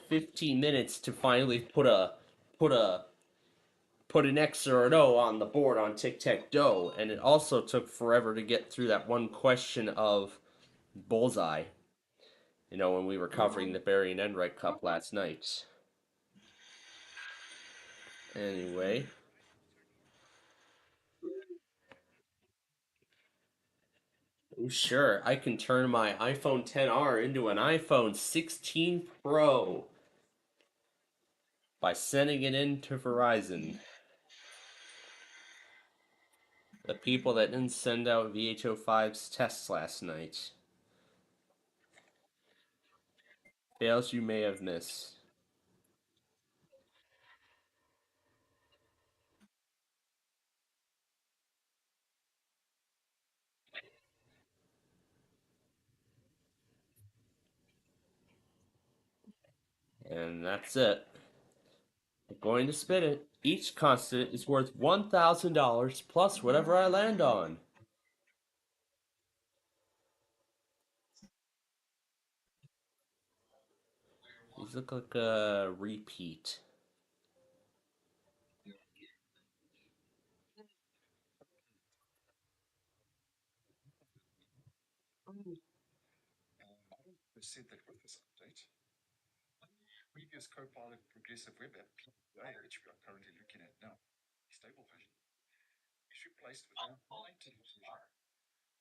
15 minutes to finally put a put an X or an O on the board on tic tac toe, and it also took forever to get through that one question of bullseye. When we were covering the Barry and Enright Cup last night. Anyway, sure, I can turn my iPhone 10R into an iPhone 16 Pro by sending it in to Verizon. The people that didn't send out VHO5's tests last night. Fails you may have missed. And that's it. I'm going to spin it. Each constant is worth $1,000 plus whatever I land on. These look like a repeat. Said that with this update, previous Copilot Progressive Web App PWA, which we are currently looking at now, stable version, is replaced with a native version.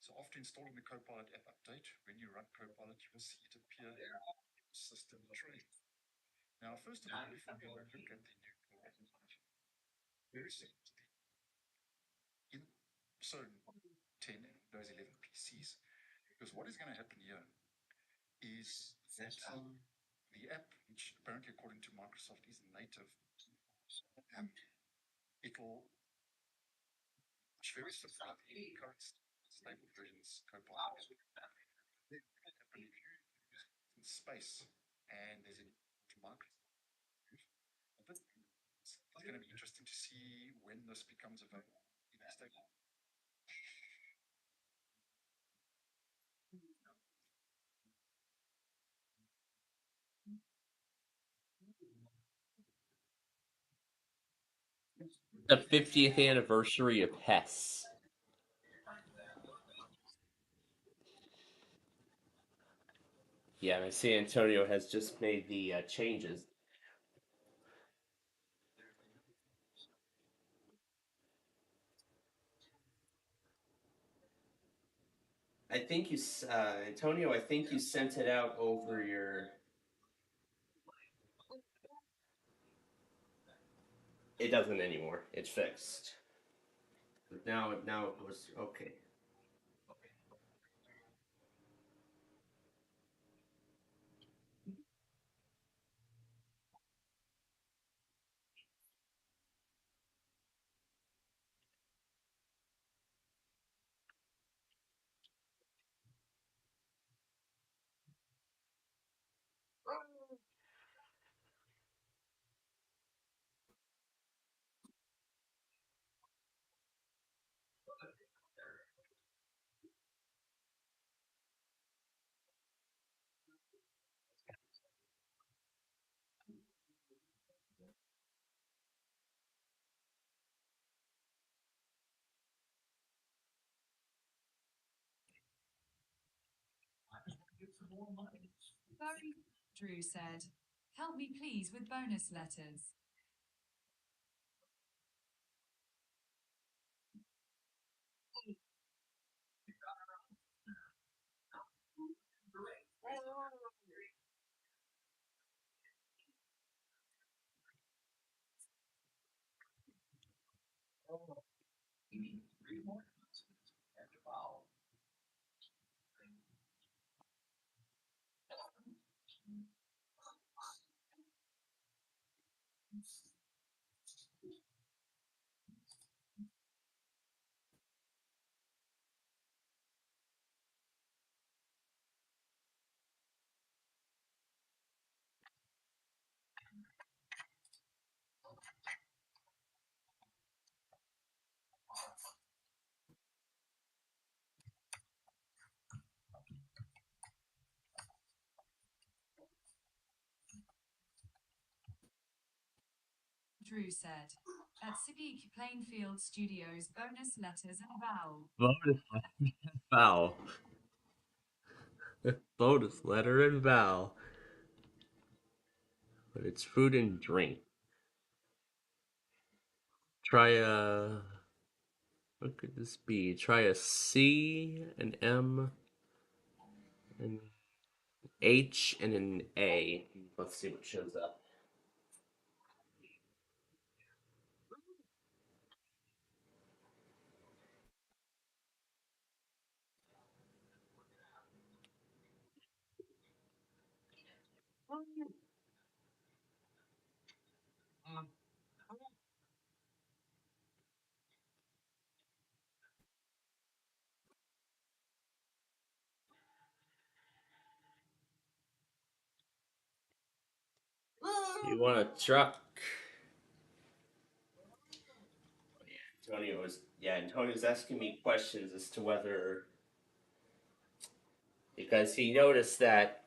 So after installing the Copilot app update, when you run Copilot, you will see it appear in your system tray. Now, first of all, before we look at the new Copilot, very simply, in Zone 10 and Windows 11 PCs, because what is going to happen here is that the app, which apparently according to Microsoft is native, it'll much very similar to the current stable versions Copilot. Then what will happen if you use in space and there's a Microsoft move, it's going to be interesting to see when this becomes available in the stable. The 50th anniversary of Hess. Yeah, and San Antonio has just made the changes. I think Antonio. I think you sent it out over your. It doesn't anymore. It's fixed. But now it goes okay. Drew said, "Help me please with bonus letters." Drew said. At SPCPlainfield Studios, bonus letters and vowel. Bonus letter and vowel. Bonus letter and vowel. But it's food and drink. Try a. What could this be? Try a C, an M, an H, and an A. Let's see what shows up. You want a truck? Antonio's asking me questions as to whether, because he noticed that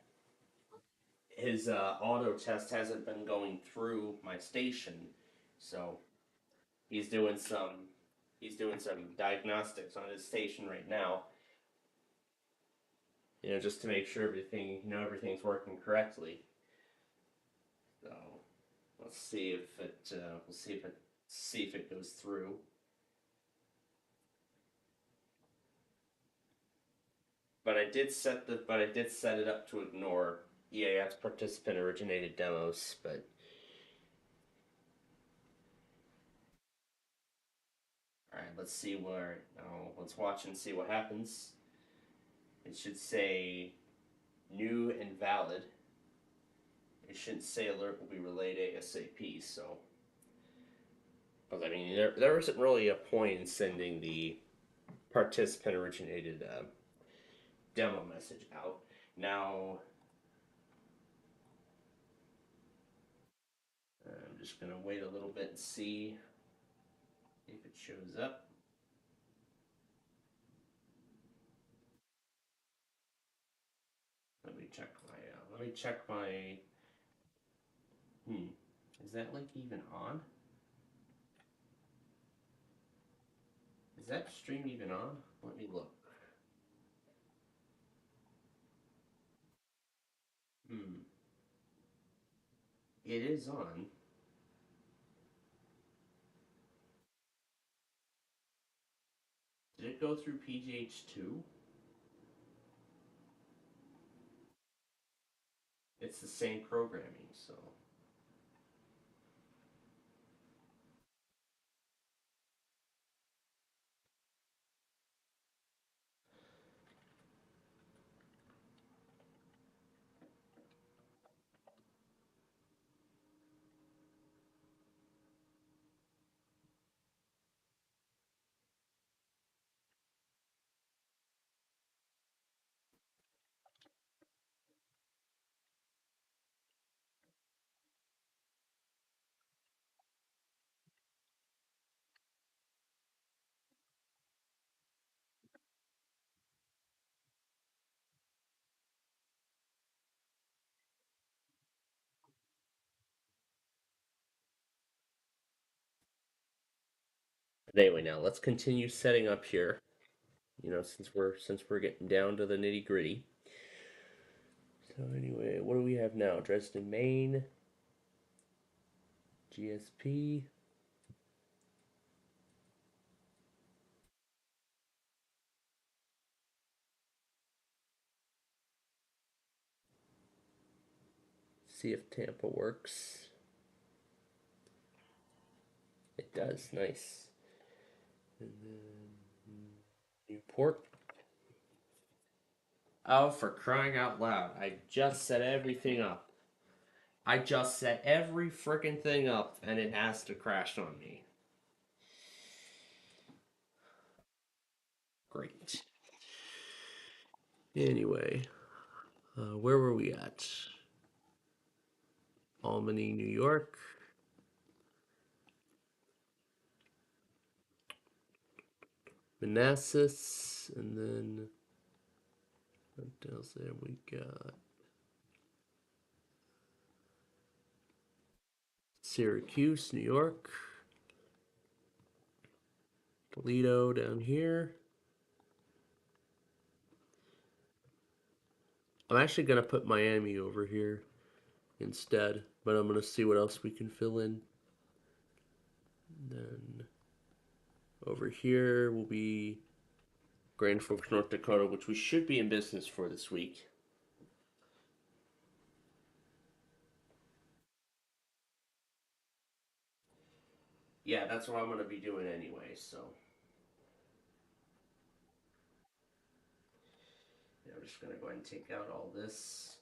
his auto test hasn't been going through my station, so he's doing some diagnostics on his station right now. Just to make sure everything's working correctly. So let's see if it goes through. But I did set it up to ignore EAS participant originated demos. But all right, let's see where. Oh, let's watch and see what happens. It should say new and valid. It shouldn't say alert will be relayed ASAP. So, because I mean, there isn't really a point in sending the participant originated demo message out. Now, I'm just going to wait a little bit and see if it shows up. Let me check my. Is that link even on? Is that stream even on? Let me look. It is on. Did it go through PGH2? It's the same programming, so. But anyway, now let's continue setting up here. Since we're getting down to the nitty gritty. So anyway, what do we have now? Dresden, Maine, GSP. See if Tampa works. It does. Nice. And then Newport. Oh, for crying out loud. I just set everything up. I just set every freaking thing up and it has to crash on me. Great. Anyway, where were we at? Albany, New York. Manassas, and then what else there we got? Syracuse, New York. Toledo down here. I'm actually going to put Miami over here instead, but I'm going to see what else we can fill in. And then over here will be Grand Forks, North Dakota, which we should be in business for this week. Yeah, that's what I'm going to be doing anyway, so. Yeah, I'm just going to go ahead and take out all this.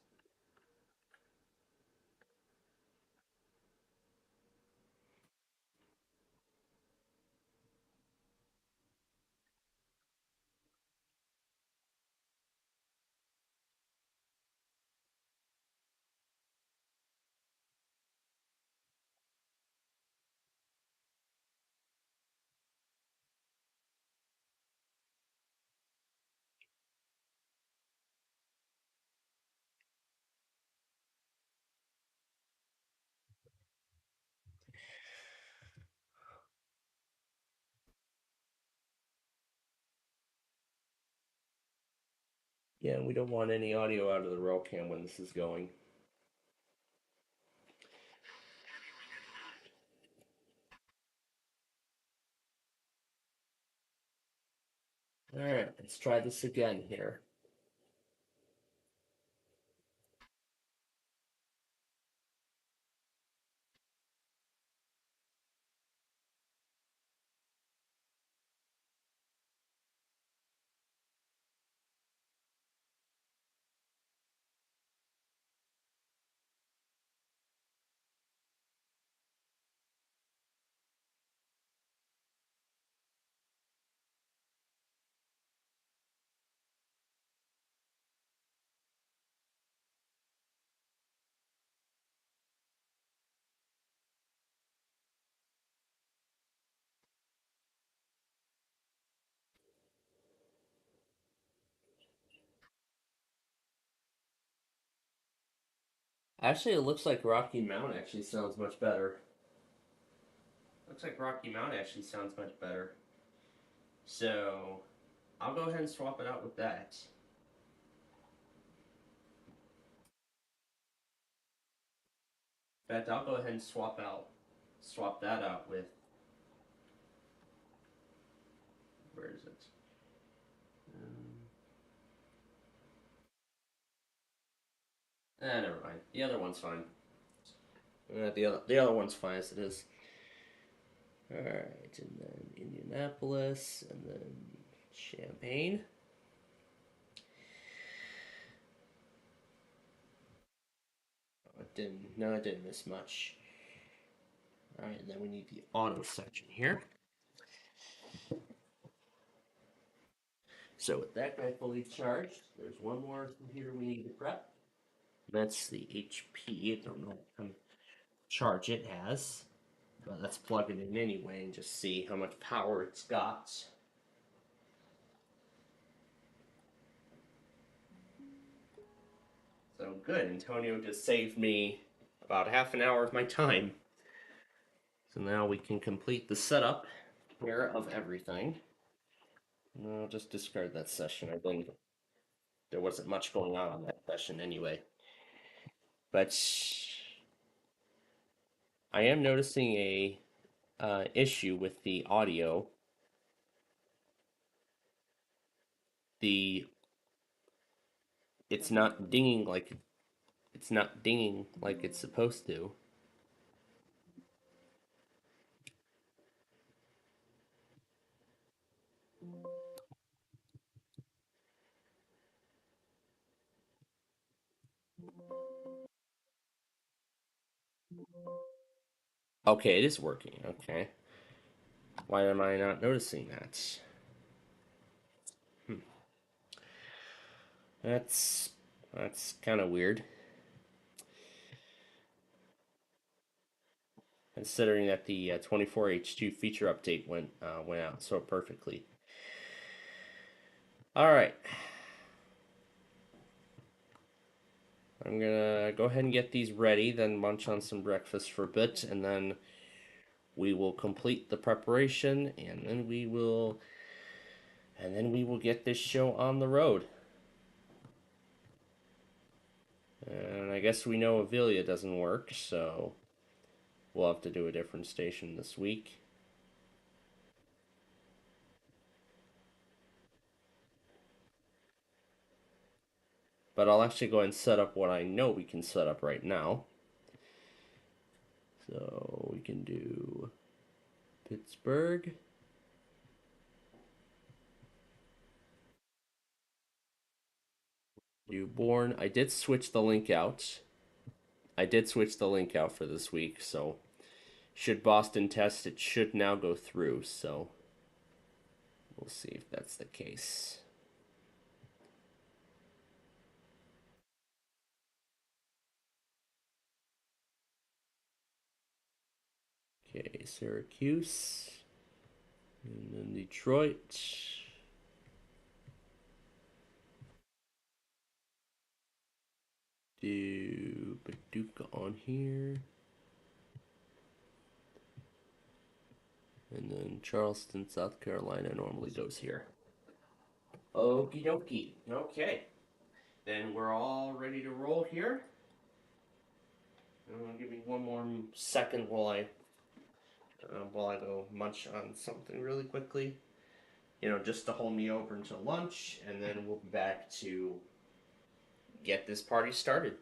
Yeah, we don't want any audio out of the roll cam when this is going. Alright, let's try this again here. Actually, it looks like Rocky Mount actually sounds much better. Looks like Rocky Mount actually sounds much better. So, I'll go ahead and swap it out with that. In fact, I'll go ahead and swap that out with, where is it? Never mind. The other one's fine. The other one's fine as it is. All right, and then Indianapolis, and then Champaign. Oh, it didn't. No, it didn't miss much. All right, and then we need the auto section here. So with that guy fully charged, there's one more computer we need to prep. That's the HP. I don't know what kind of charge it has, but let's plug it in anyway and just see how much power it's got. So good, Antonio just saved me about half an hour of my time. So now we can complete the setup here of everything. And I'll just discard that session. There wasn't much going on that session anyway. But I am noticing a issue with the audio. The it's not dinging like it's supposed to. Okay, it is working. Okay. Why am I not noticing that? Hmm. That's kind of weird. Considering that the 24H2 feature update went out so perfectly. All right. I'm gonna go ahead and get these ready, then munch on some breakfast for a bit, and then we will complete the preparation, and then we will get this show on the road. And I guess we know Avilia doesn't work, so we'll have to do a different station this week. But I'll actually go ahead and set up what I know we can set up right now. So we can do Pittsburgh. Newborn. I did switch the link out. For this week, so should Boston test, it should now go through, so we'll see if that's the case. Okay, Syracuse. And then Detroit. Do Paducah on here. And then Charleston, South Carolina normally goes here. Okie dokie. Okay. Then we're all ready to roll here. Give me one more second while I go munch on something really quickly. Just to hold me over until lunch, and then we'll be back to get this party started.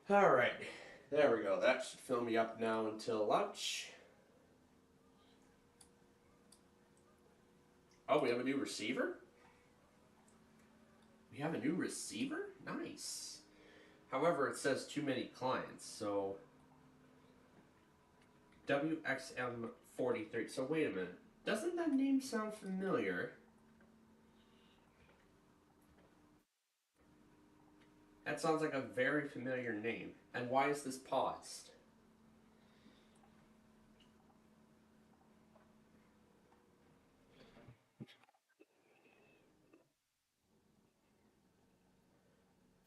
All right, there we go. That should fill me up now until lunch. Oh, we have a new receiver? We have a new receiver? Nice. However, it says too many clients, so WXM43. So wait a minute. Doesn't that name sound familiar? That sounds like a very familiar name. And why is this paused?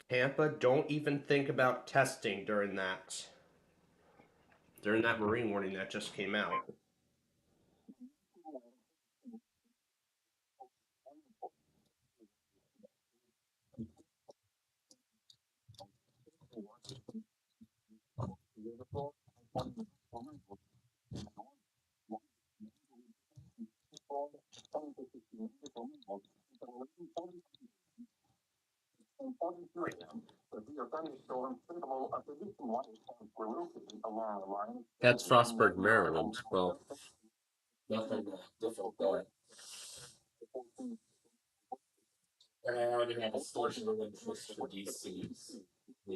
Tampa, don't even think about testing during that marine warning that just came out. That's Frostburg, Maryland. Well, nothing different there. And I already have a station of interest for DC's. So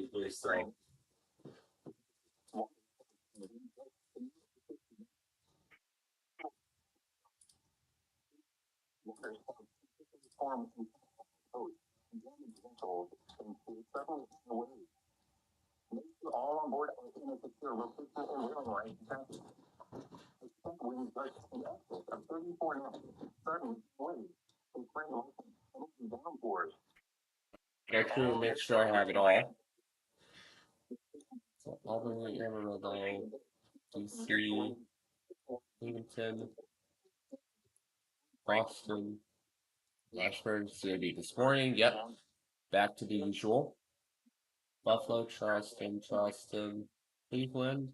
I to make sure I have it all. So Albany, Amarillo, DC, Bloomington, Boston, Ashburn City this morning. Yep, back to the usual. Buffalo, Charleston, Cleveland,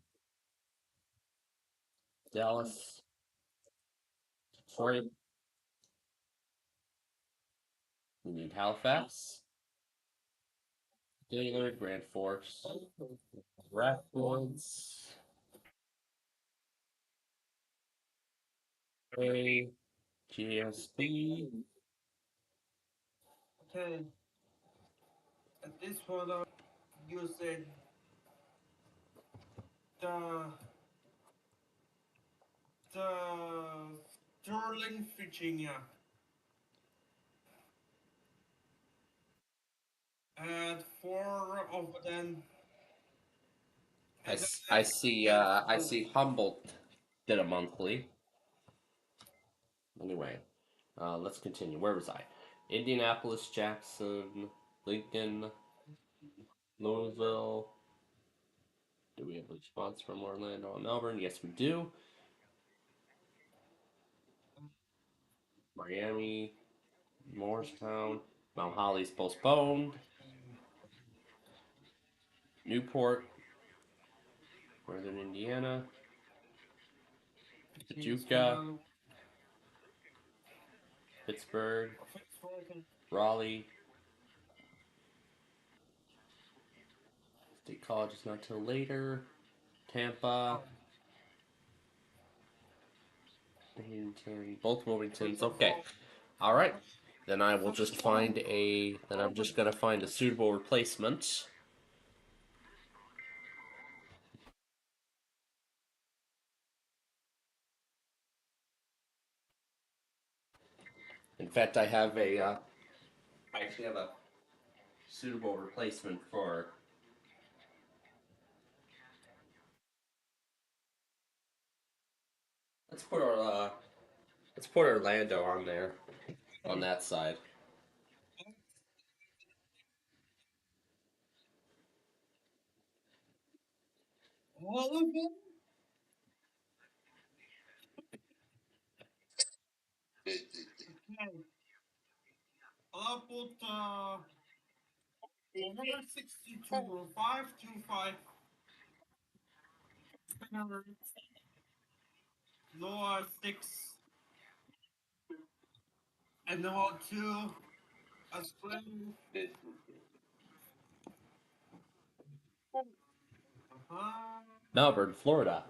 Dallas, Detroit. We need Halifax, Gaylord, Grand Forks, Rapids, A, GSB. Okay. At this point, you said the the Sterling, Virginia. And four of them. I see Humboldt did a monthly. Anyway, let's continue. Where was I? Indianapolis, Jackson, Lincoln, Louisville. Do we have a response from Orlando and Melbourne? Yes, we do. Miami, Morristown, Mount Holly's postponed. Newport, Northern Indiana, Paducah, Pittsburgh, Raleigh. State College is not till later. Tampa, Wilmington, both Wilmingtons. Okay. All right. Then I will just find a. Then I'm just gonna find a suitable replacement. In fact, I have a. I actually have a suitable replacement for. Let's put our. Let's put Orlando on there, on that side. All of them? Okay. I'll put 462, 525, Noah 6, and Noah 2 as well. Melbourne, Florida.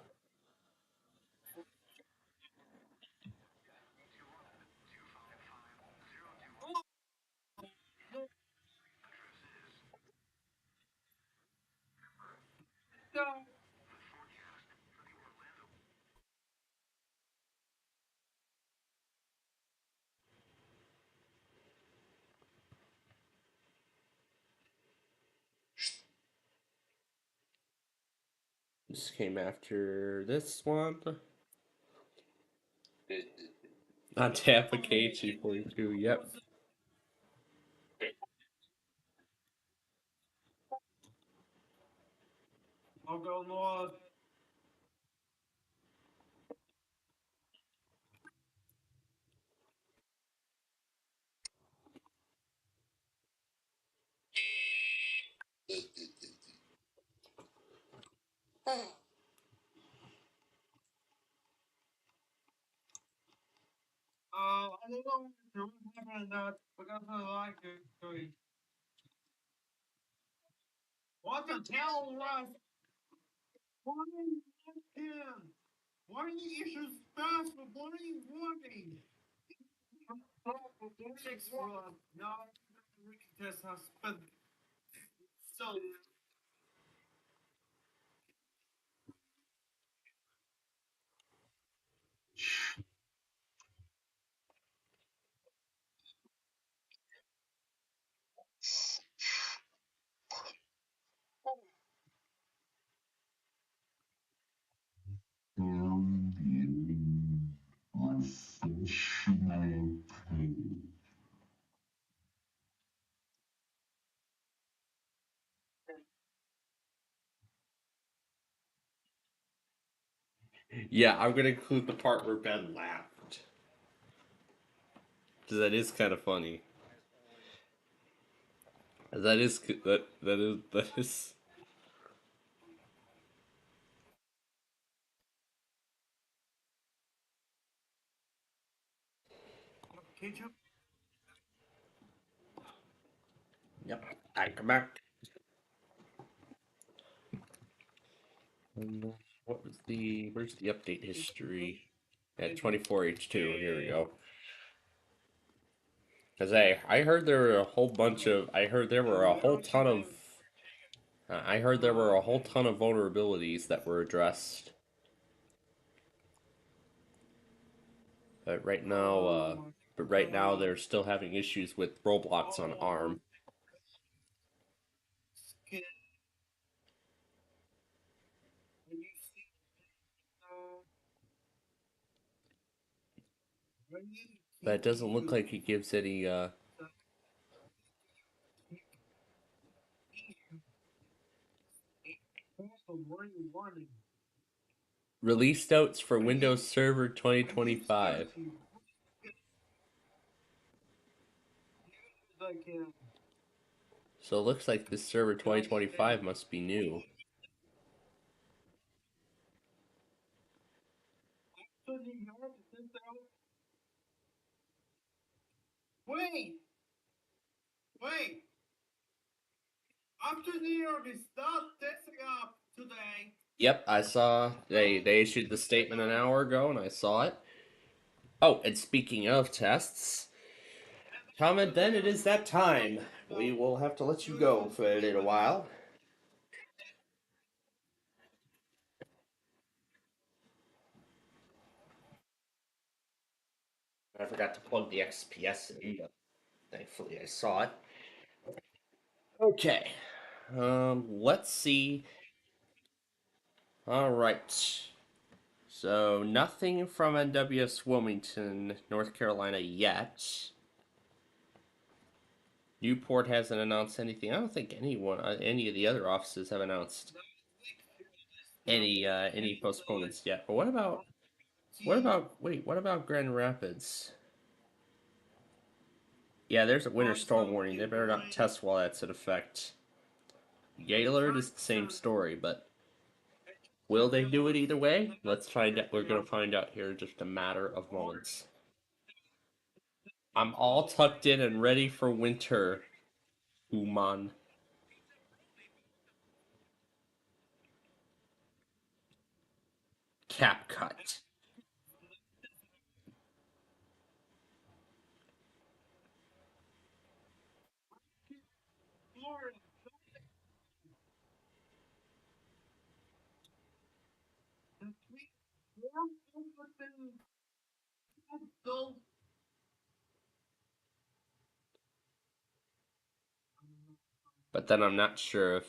This came after this one. On Tampa KH42, yep. I'll go north. I don't know what's happening now because of the light going. What the hell, Russ? Why are you asking? Why are you issues fast? What are you wanting? Six Russ. No, Ricky test has spent so. Yeah, I'm gonna include the part where Ben laughed. Because that is kind of funny. That is. Ketchup? Yep. I come back. And what was the? Where's the update history? At 24H2. Here we go. Cause I heard there were a whole bunch of. I heard there were a whole ton of. I heard there were a whole ton of vulnerabilities that were addressed. But right now, they're still having issues with Roblox on ARM. Skin. When you see when you But it doesn't look like it gives any warning. release notes for Windows Server 2025. So it looks like this server 2025 must be new. Wait! Wait! After New York is not testing up today. Yep, I saw they issued the statement an hour ago and I saw it. Oh, and speaking of tests, comment then it is that time. We will have to let you go for a little while. I forgot to plug the XPS in, but thankfully I saw it. Okay. Let's see. All right. So nothing from NWS Wilmington, North Carolina yet. Newport hasn't announced anything. I don't think any of the other offices have announced any postponements yet. But what about Grand Rapids? Yeah, there's a winter storm warning. They better not test while that's in effect. Gaylord is the same story, but will they do it either way? Let's find out. We're gonna find out here in just a matter of moments. I'm all tucked in and ready for winter, Uman. cap cut. Florida. The tweet warm within so But then I'm not sure if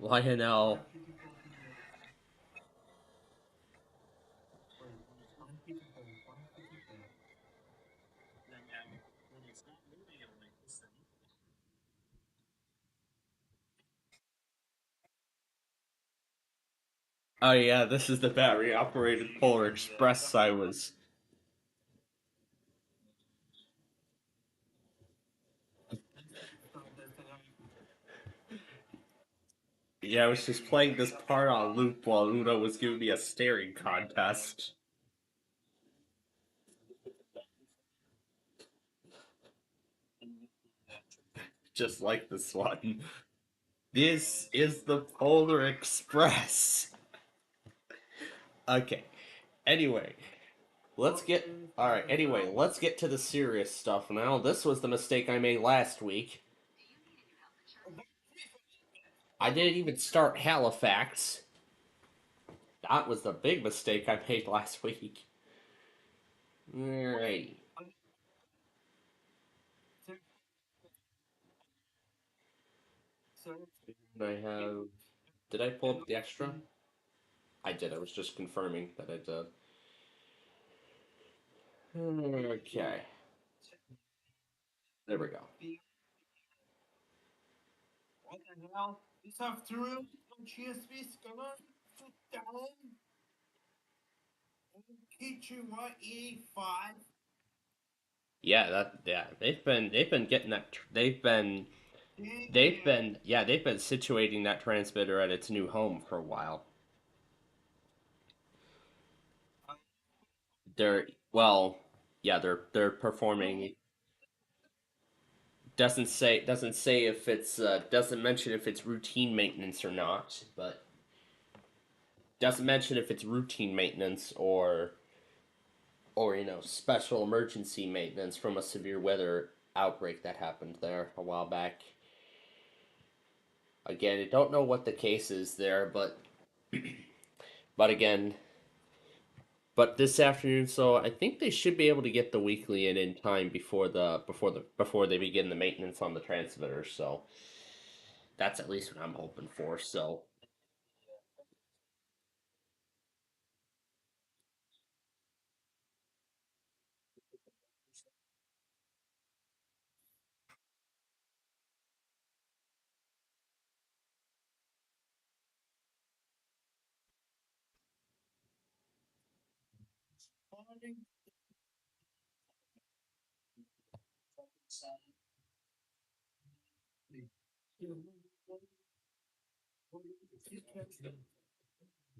Lionel. Oh yeah, this is the battery operated Polar Express I was. Yeah, I was just playing this part on loop while Uno was giving me a staring contest. Just like this one. This is the Polar Express. Okay. Anyway, let's get. Alright, anyway, let's get to the serious stuff now. This was the mistake I made last week. I didn't even start Halifax. That was the big mistake I made last week. Alrighty. I have. Did I pull up the extra? I did. I was just confirming that I did. Okay. There we go. what the hell? This afternoon on GSP's gonna sit down and teach you what E5. Yeah, they've been getting that they've been situating that transmitter at its new home for a while. They're well, yeah, they're performing. Doesn't say if it's doesn't mention if it's routine maintenance or not, but doesn't mention if it's routine maintenance or special emergency maintenance from a severe weather outbreak that happened there a while back. Again, I don't know what the case is there, but again, but this afternoon, so I think they should be able to get the weekly in time before they begin the maintenance on the transmitter. So that's at least what I'm hoping for. So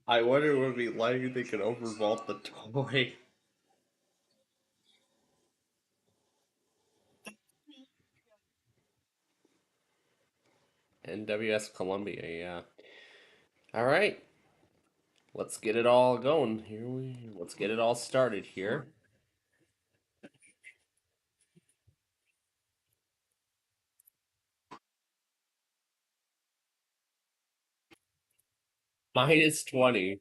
I wonder when we like they can overvault the toy. NWS Columbia, yeah. All right, let's get it all going. Let's get it all started here. Minus 20.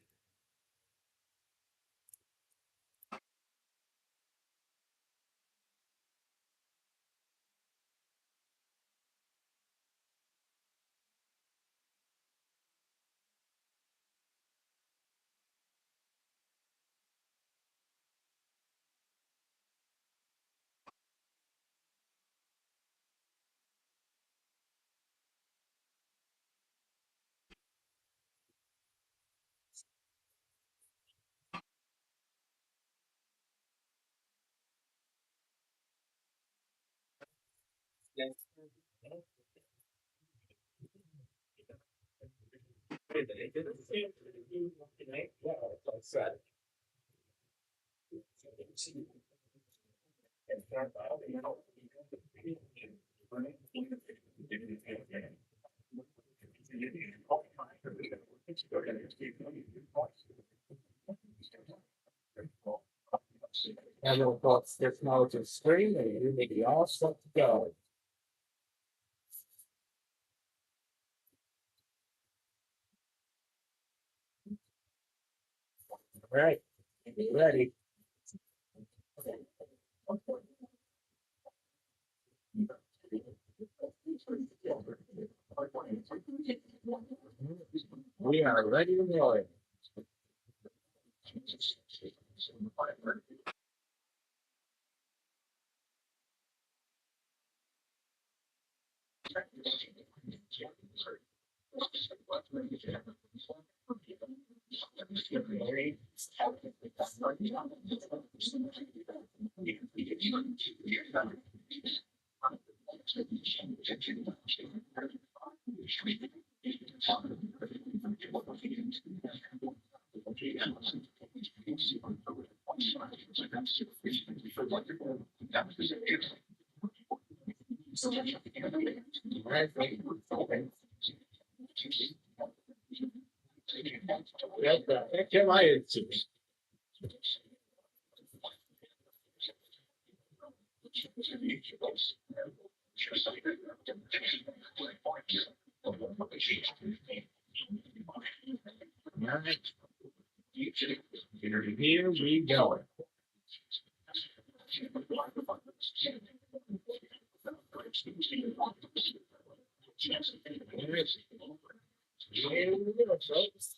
And we'll put this now to screen and you make it all set to go. All right, ready. We are ready to roll. Can I Here we go. Here we go, folks.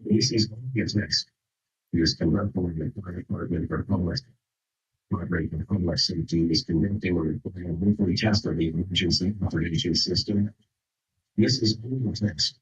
This is next. Use the Department for Homeless. Department of Homeless Safety is conducting a weekly test of the emergency operating system. This is next.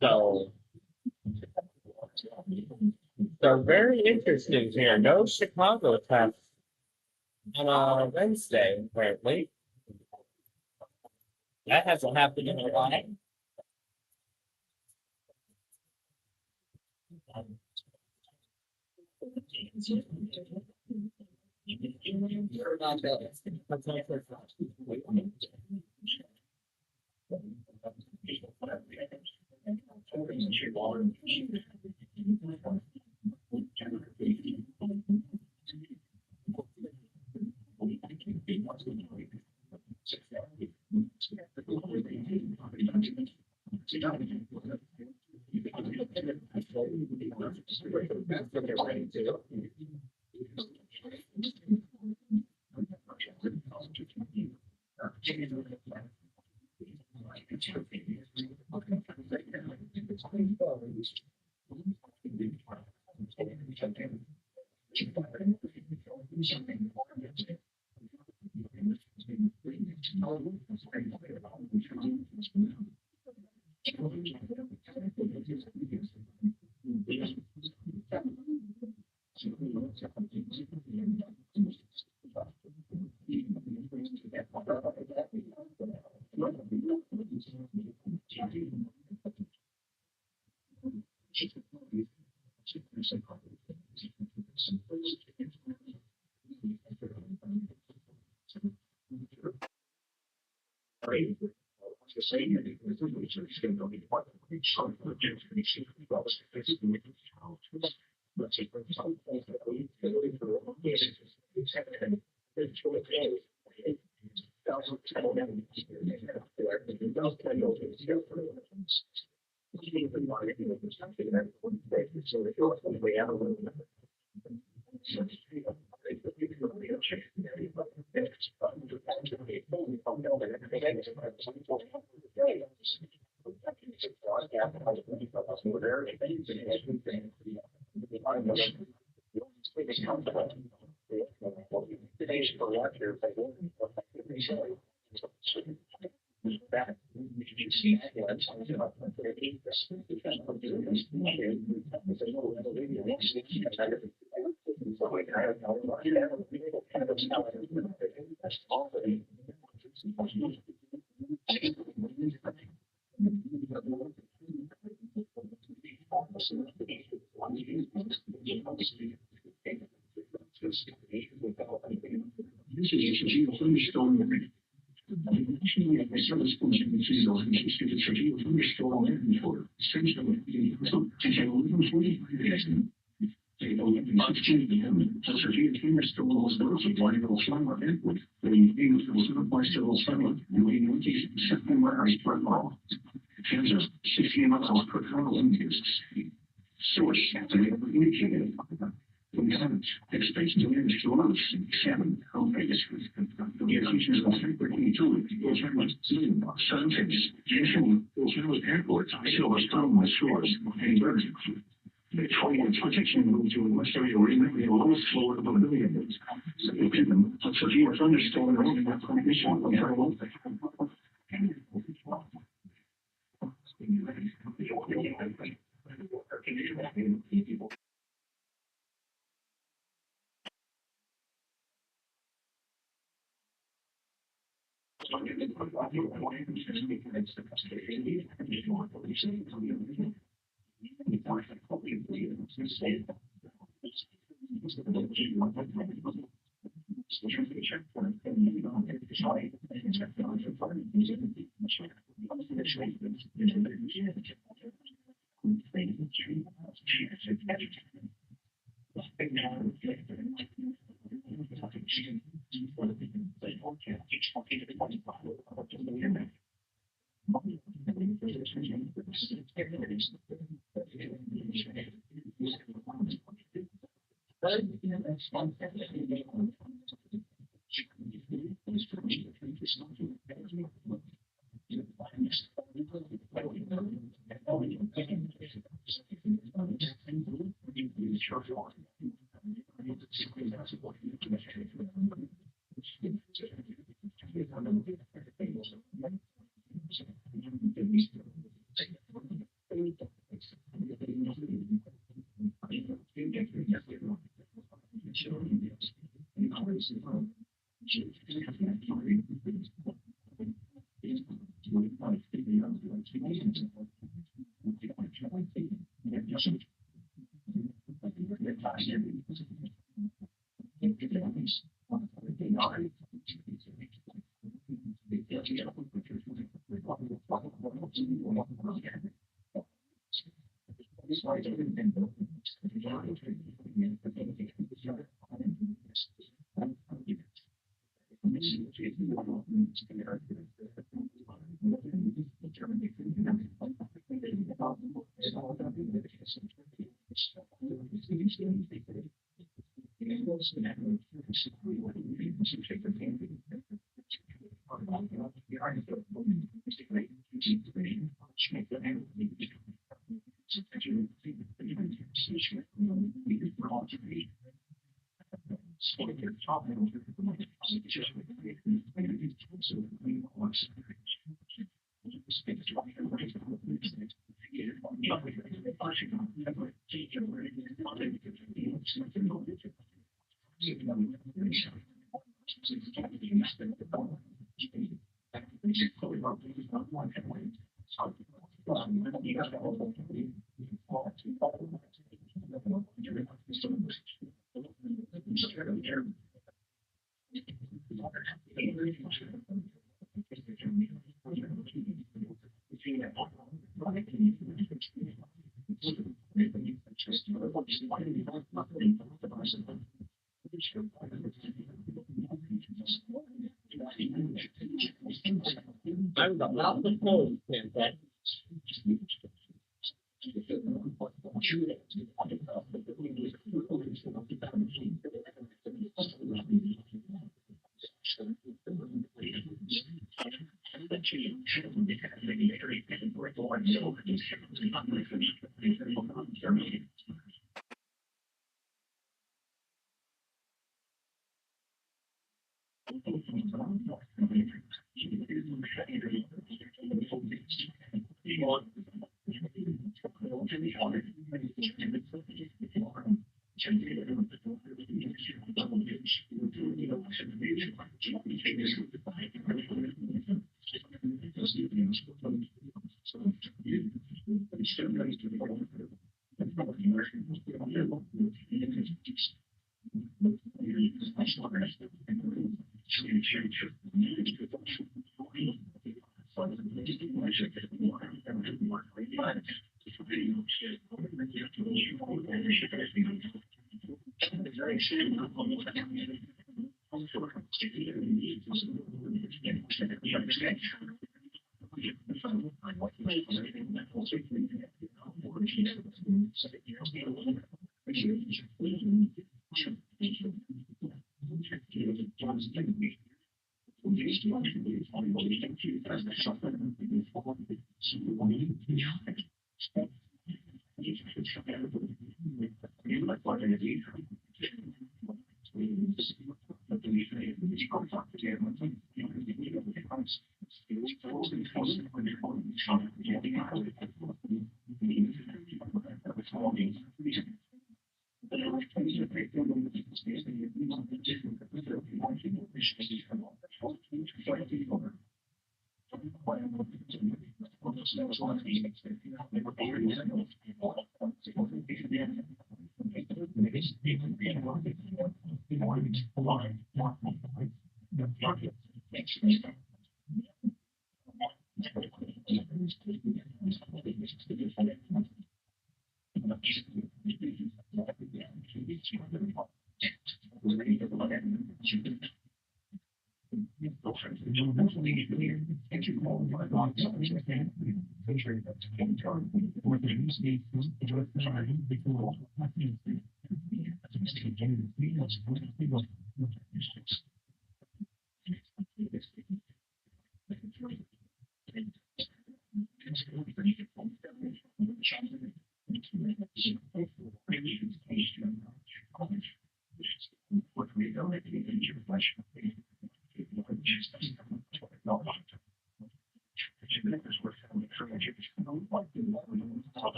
So they're very interesting here. No Chicago test on Wednesday, apparently. That hasn't happened in a while.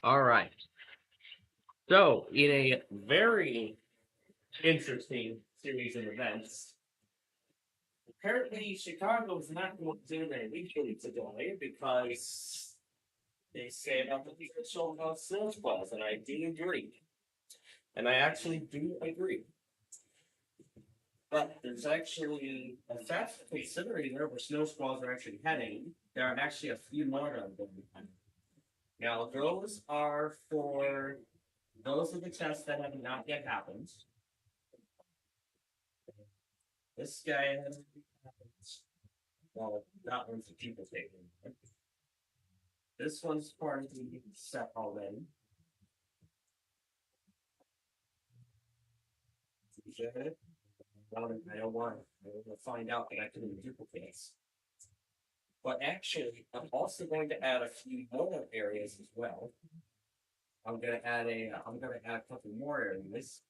All right. So, in a very interesting series of events, apparently Chicago's not going to do their weekly today because they say about the official sales clause, and I do agree. And I actually do agree. But there's actually a fact considering where snow squalls are actually heading. There are actually a few more of them. Now, those are for those are the tests that have not yet happened. This guy has happened. Well, that one's the people taking. This one's part of the set already. I don't want to find out that I couldn't duplicate. But actually, I'm also going to add a few other areas as well. I'm gonna add a couple more areas.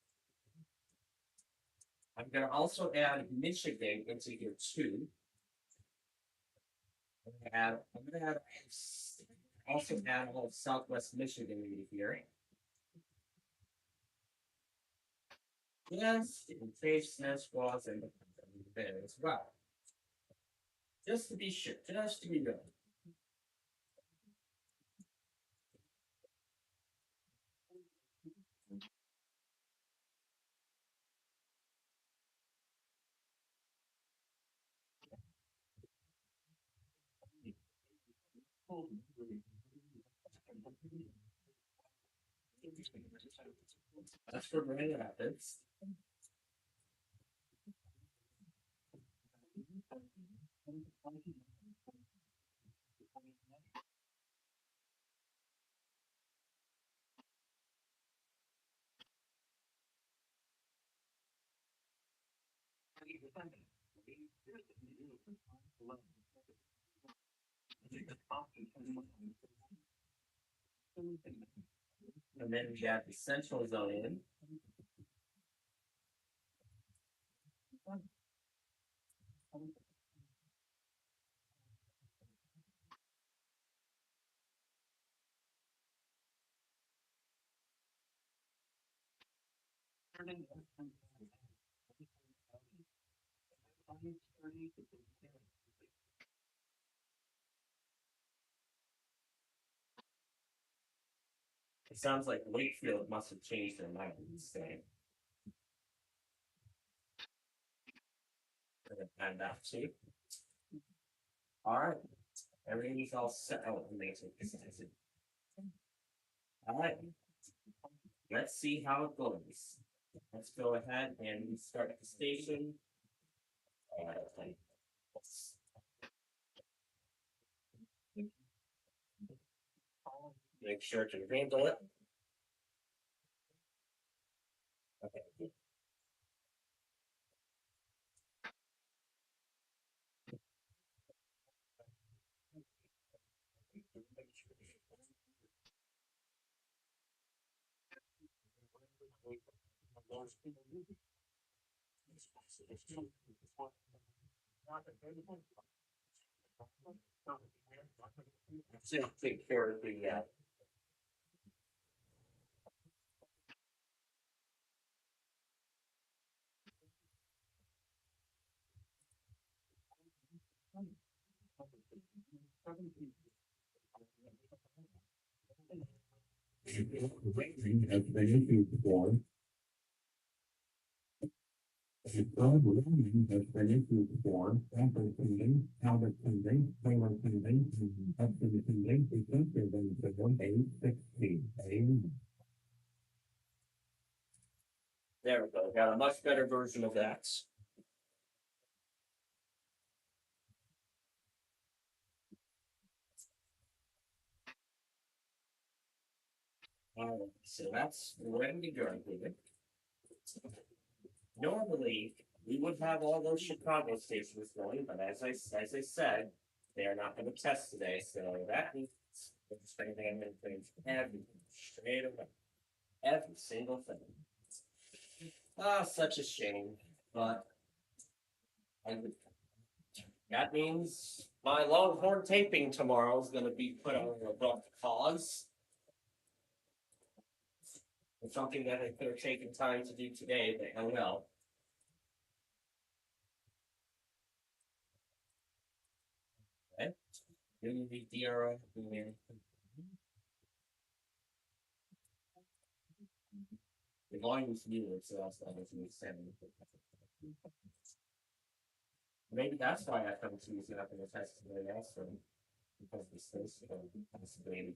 I'm gonna also add Michigan into here too. I'm gonna add also add all of Southwest Michigan into here. Yes, in case snow squalls and there as well. Just to be sure, just to be good. That's for Grand Rapids. And then we got the central zone in. It sounds like Wakefield must have changed their mind instead. And that too. All right. Everything's all set out and makes it. All right. Let's see how it goes. Let's go ahead and start the station. Make sure to handle it. Okay. So take care of the Rating has been issued for. A third warning has been issued for Apple Pending, Albert Pending, Taylor Pending, Upton Pending, effective until 8/16 a.m. There we go. Got a much better version of that. So that's ready to go, David. Normally, we would have all those Chicago stations going, but as I said, they are not going to test today, so that means we're just going to change everything straight away, every single thing. Ah, such a shame, but that means my Longhorn taping tomorrow is going to be put on a pause. It's something that I could have taken time to do today, but oh well. Okay. Doing the DRO. The volume's newer, so that's not as me saying. Maybe that's why I come to use it up in the test today also. Because the space possibility.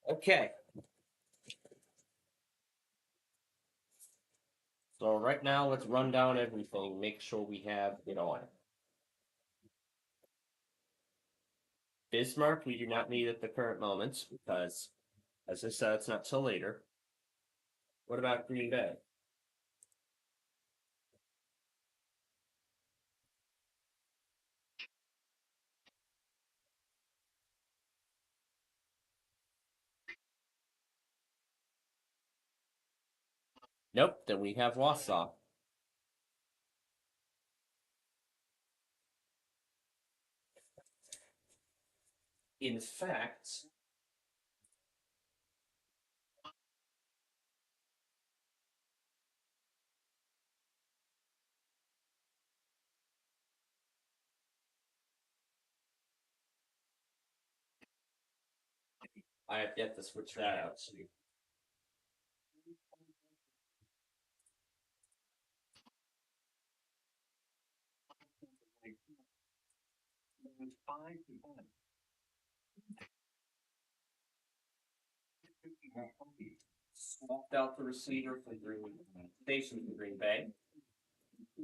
Okay. So right now let's run down everything, make sure we have it on. Bismarck, we do not need at the current moment because, as I said, it's not till later. What about Green Bay? Nope, then we have Wausau. In fact, I have yet to switch that out to. Swapped out the receiver for Green Station for Green Bay. The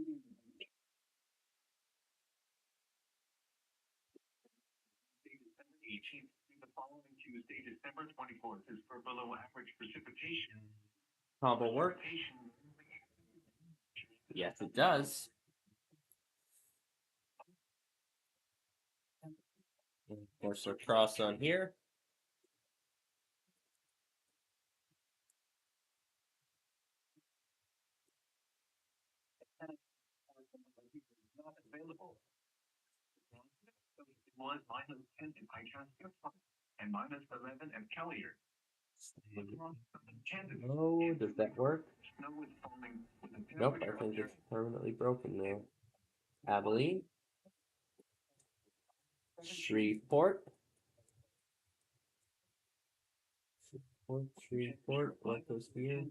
following Tuesday, December 24th, is for below average precipitation. Combo work? Yes, it does. And of course, our cross on here. Not available. It was -10 in Ichester and -11 at Kellier. Oh, does that work? Nope, I think it's permanently broken there. Abilene. Shreveport. Shreveport, what goes here?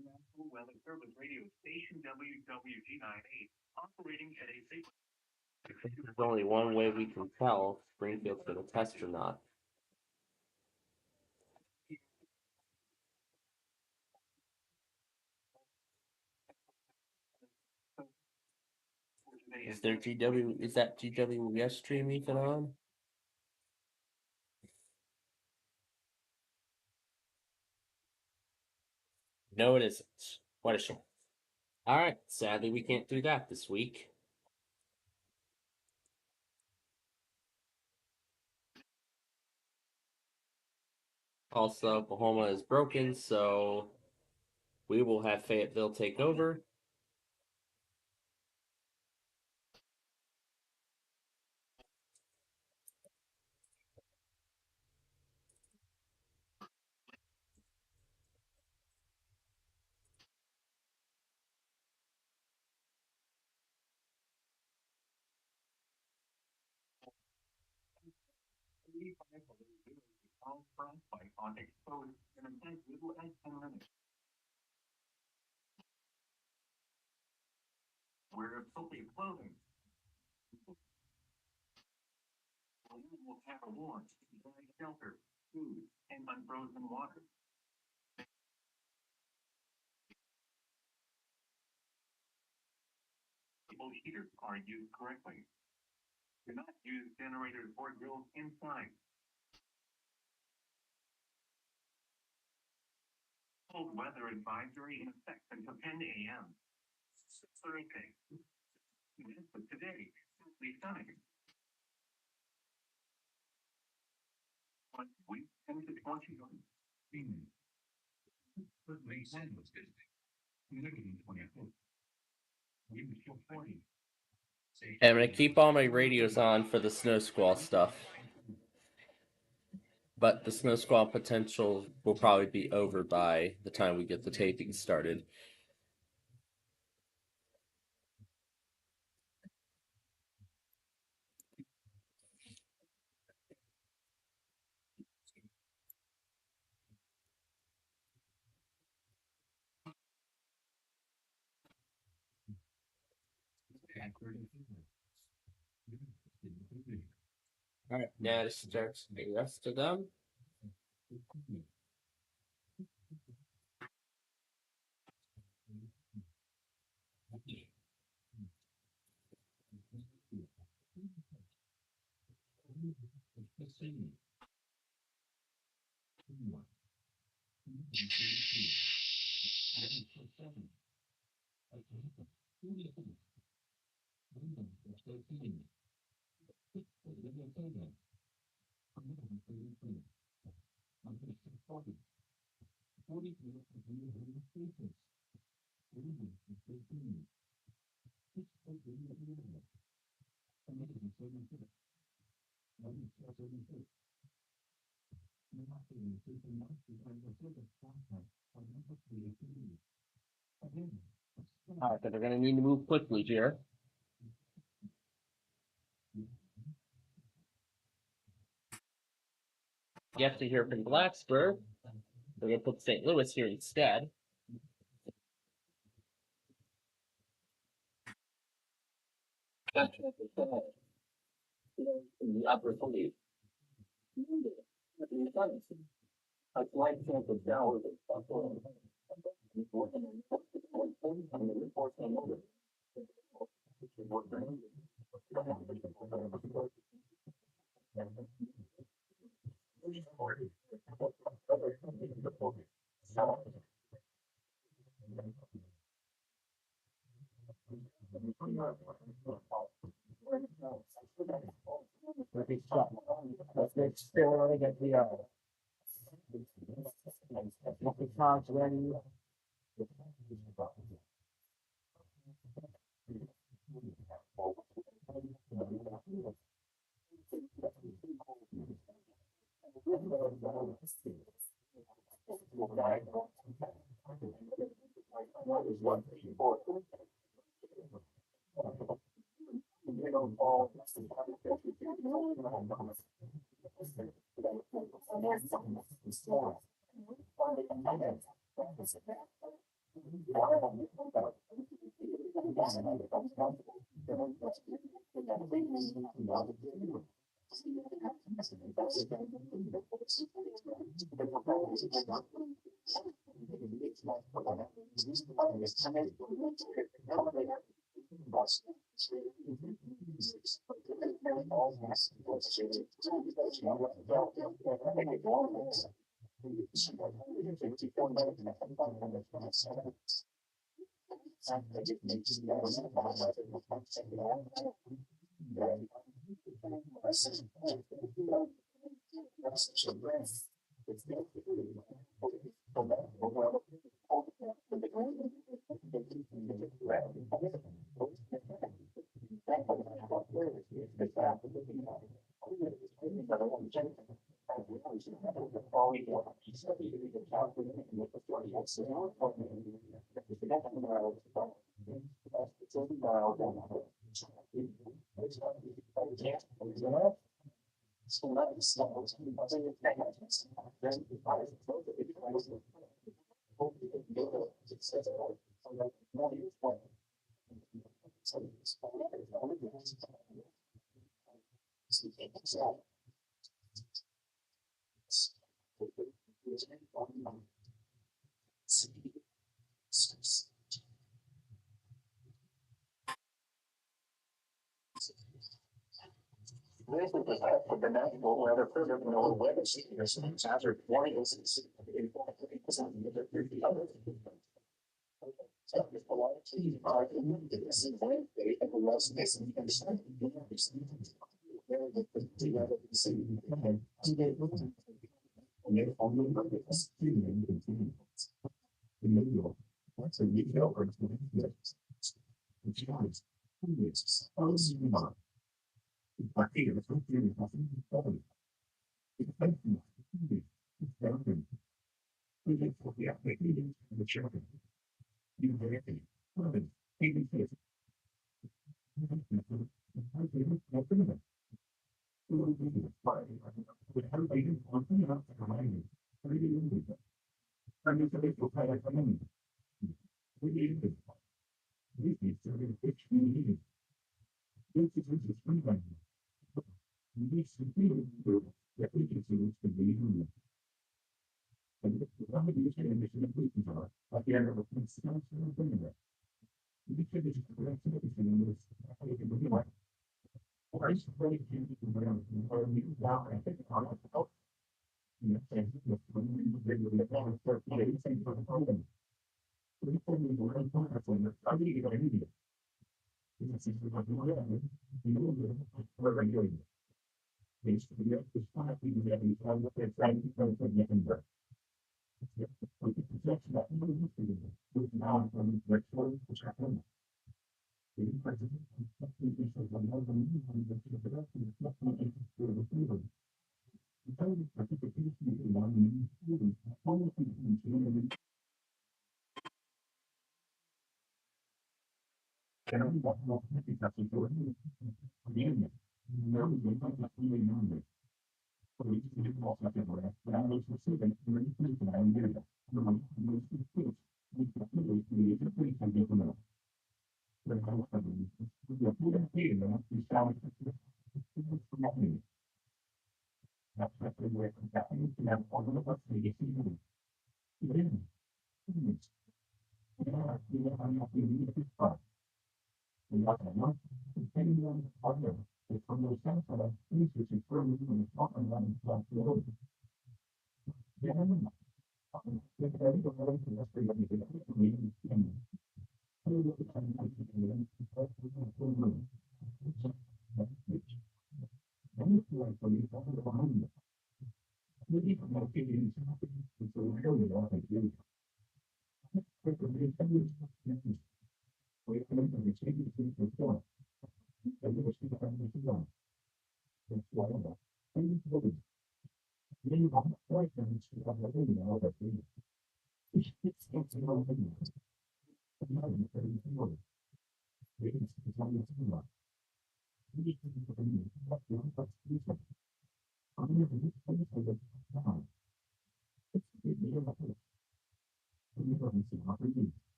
National Weather Service radio station WWG98 operating at a safe. There's only one way we can tell if Springfield's going to test or not. Is that GWS stream even on? No, it isn't. What a shame. Alright, sadly we can't do that this week. Also, Oklahoma is broken, so we will have Fayetteville take over. On exposed in as little as 10 minutes. Wear appropriate clothing. Will have a warm, dry shelter, food, and unfrozen water. Both heaters are used correctly. Do not use generators or grills inside. Cold weather advisory in effect until 10 a.m. Thursday. But today, simply sunny. 1 week 10 to 21. But May 7 was good. Negative 24. We will show 40. And I'm going to keep all my radios on for the snow squall stuff. But the snow squall potential will probably be over by the time we get the taping started. Alright, now to start the rest of them. Alright, but they're going to need to move quickly here. You have to hear from Blacksburg. They're going to put St. Louis here instead. The upper sleeve. A slight chance of downward. Let's make sure we get the cards ready.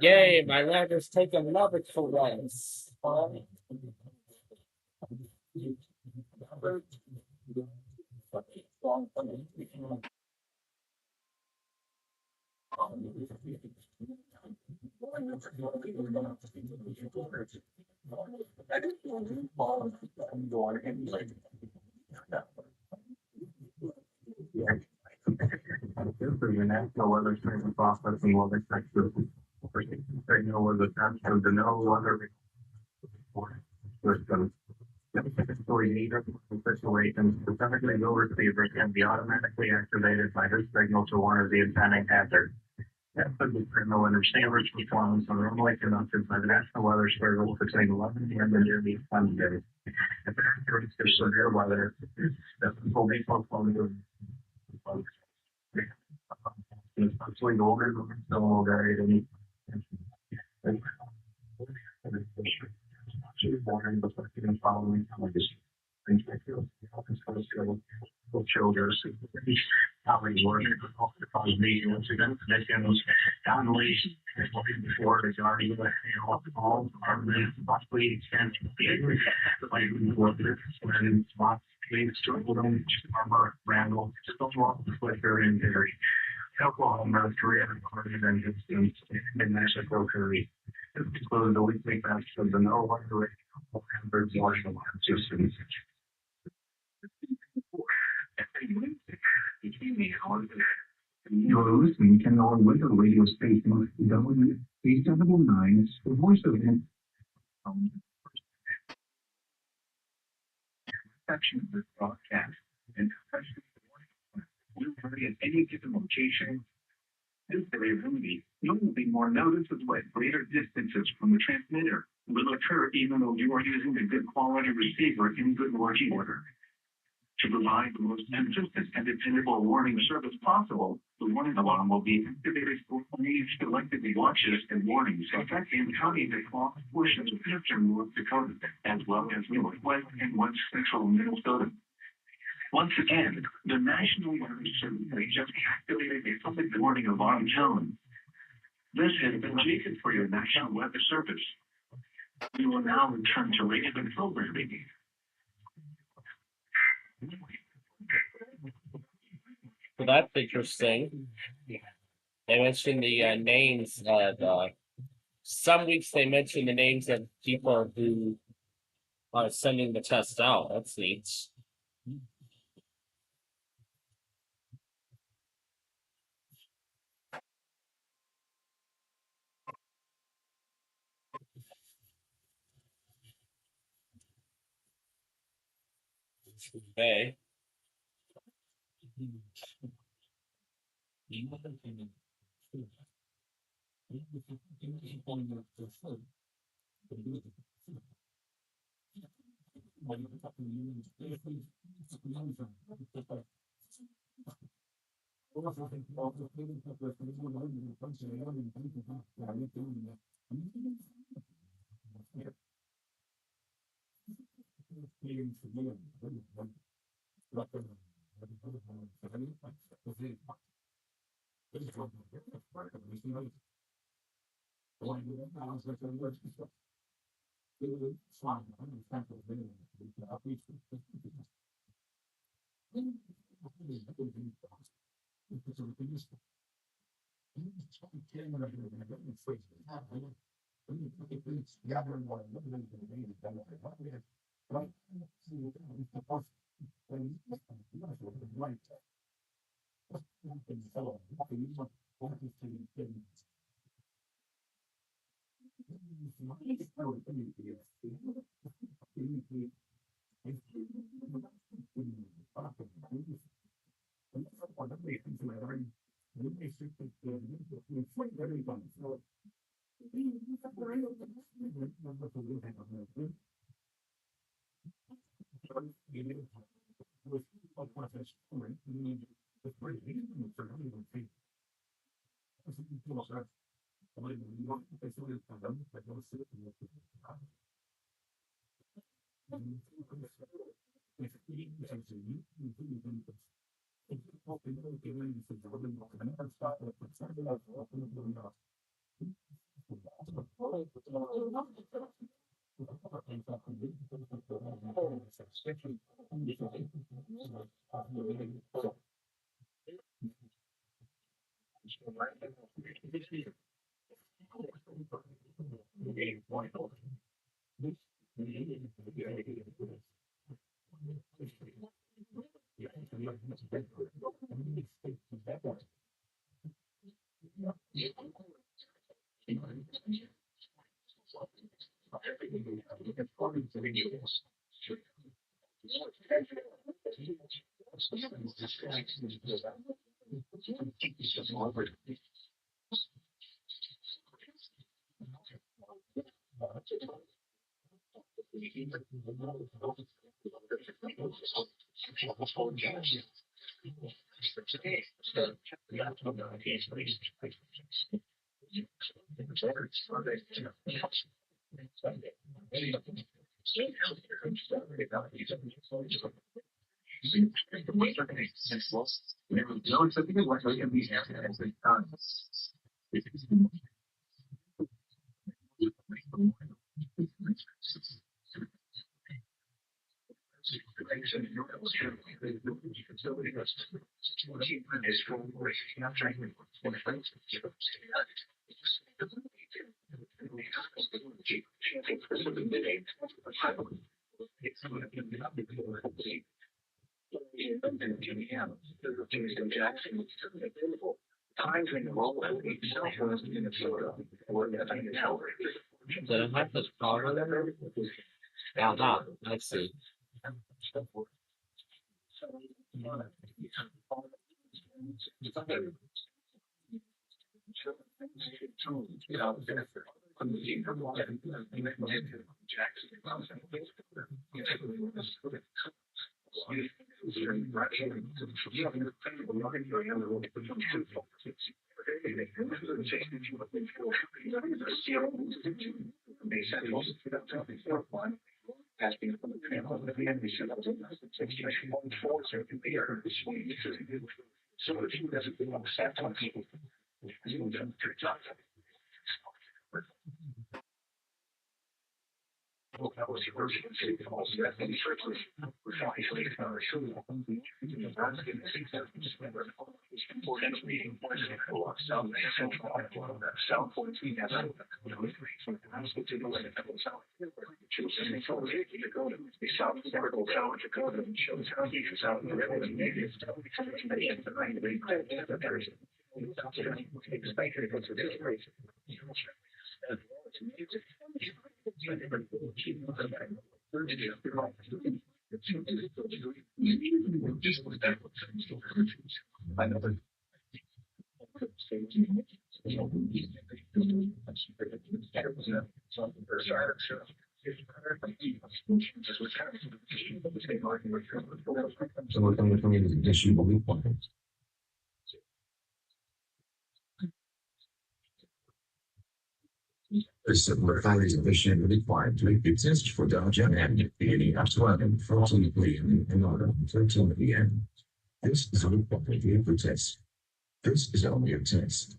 Yay, my ladder's taken another collapse. The national weather training process and weather sector. They know where the temperature, the no weather. System. Story meter situations specifically no receiver can be automatically activated by this signal to warn of the impending hazard. That signal understands response are normally conducted by the National Weather Service between 11 a.m. and nearly Sunday. If there is severe weather, the full default phone especially the older still very any following shoulders, how we work because me once again conditions down the least before it's already all possibly extend when spots being struggled on Randall, just don't walk the flicker in theory. Alcohol, North Korea, harder than distance in Mexico, Curry. This includes the weekly fast of the no longer hamburger martial arts systems. You're listening to our weather radio station, W879, the voice of the section of this broadcast. And we'll vary at any given location. This variability, you will be more noticeable at greater distances from the transmitter, will occur even though you are using a good quality receiver in good working order. To provide the most consistent and dependable warning service possible, the warning alarm will be activated for any selected watches and warnings affecting counties across portions of eastern North Dakota, as well as Northwest and West Central Minnesota. Once again, the National Weather Service just activated a public warning alarm tone. This has been Jacob for your National Weather Service. We will now return to regular programming. So that's interesting. They mentioned the names of some weeks. They mentioned the names of people who are sending the test out. That's neat. Okay. Did I have this power there? Aha, I see. So we're going to use additional requirements. The similar values addition required to exist for Dodge and beginning of 12 and 14 p.m. and order 13 p.m. This is a required for test. This is only a test.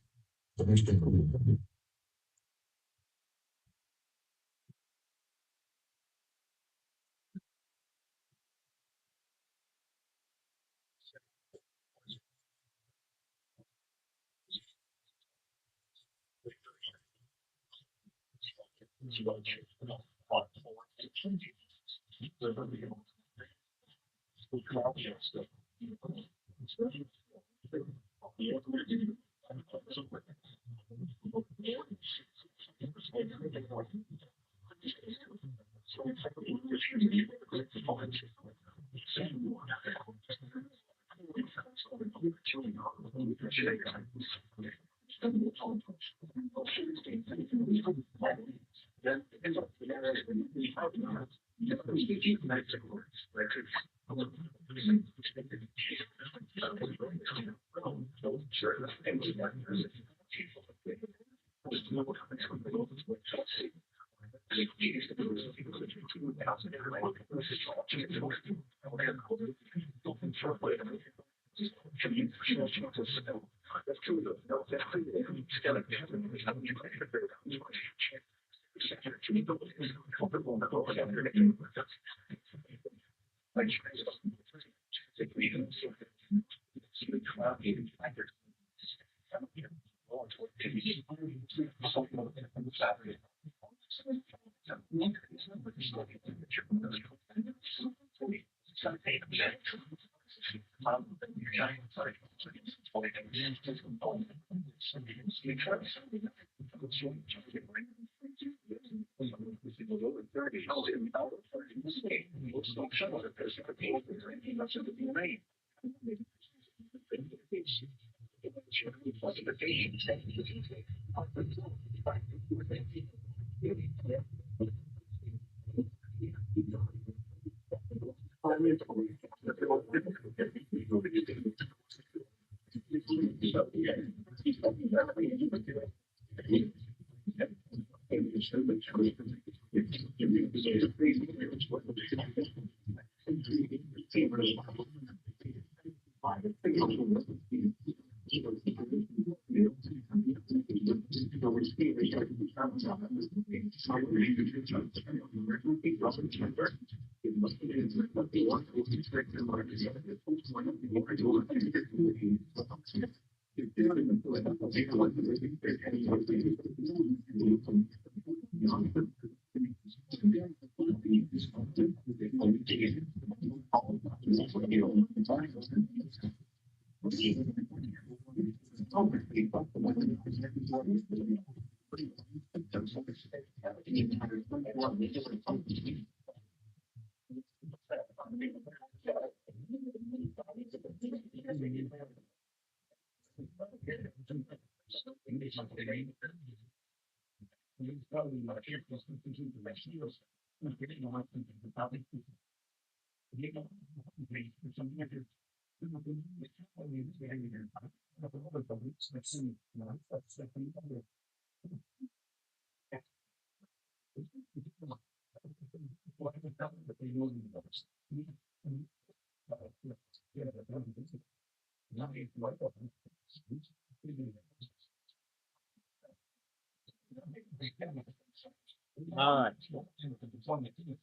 All right. Let's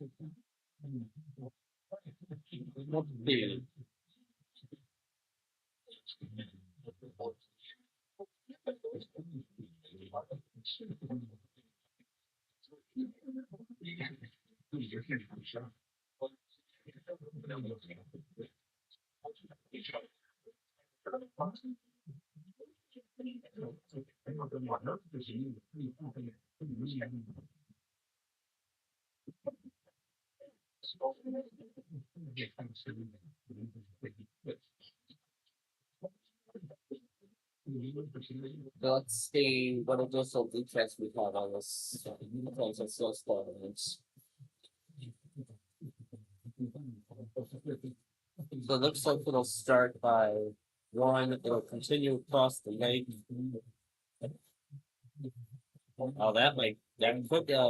see. Let's see what additional details we have on this. Details are still storage. So it looks like it'll start by one, it'll continue across the lake. Oh, that could,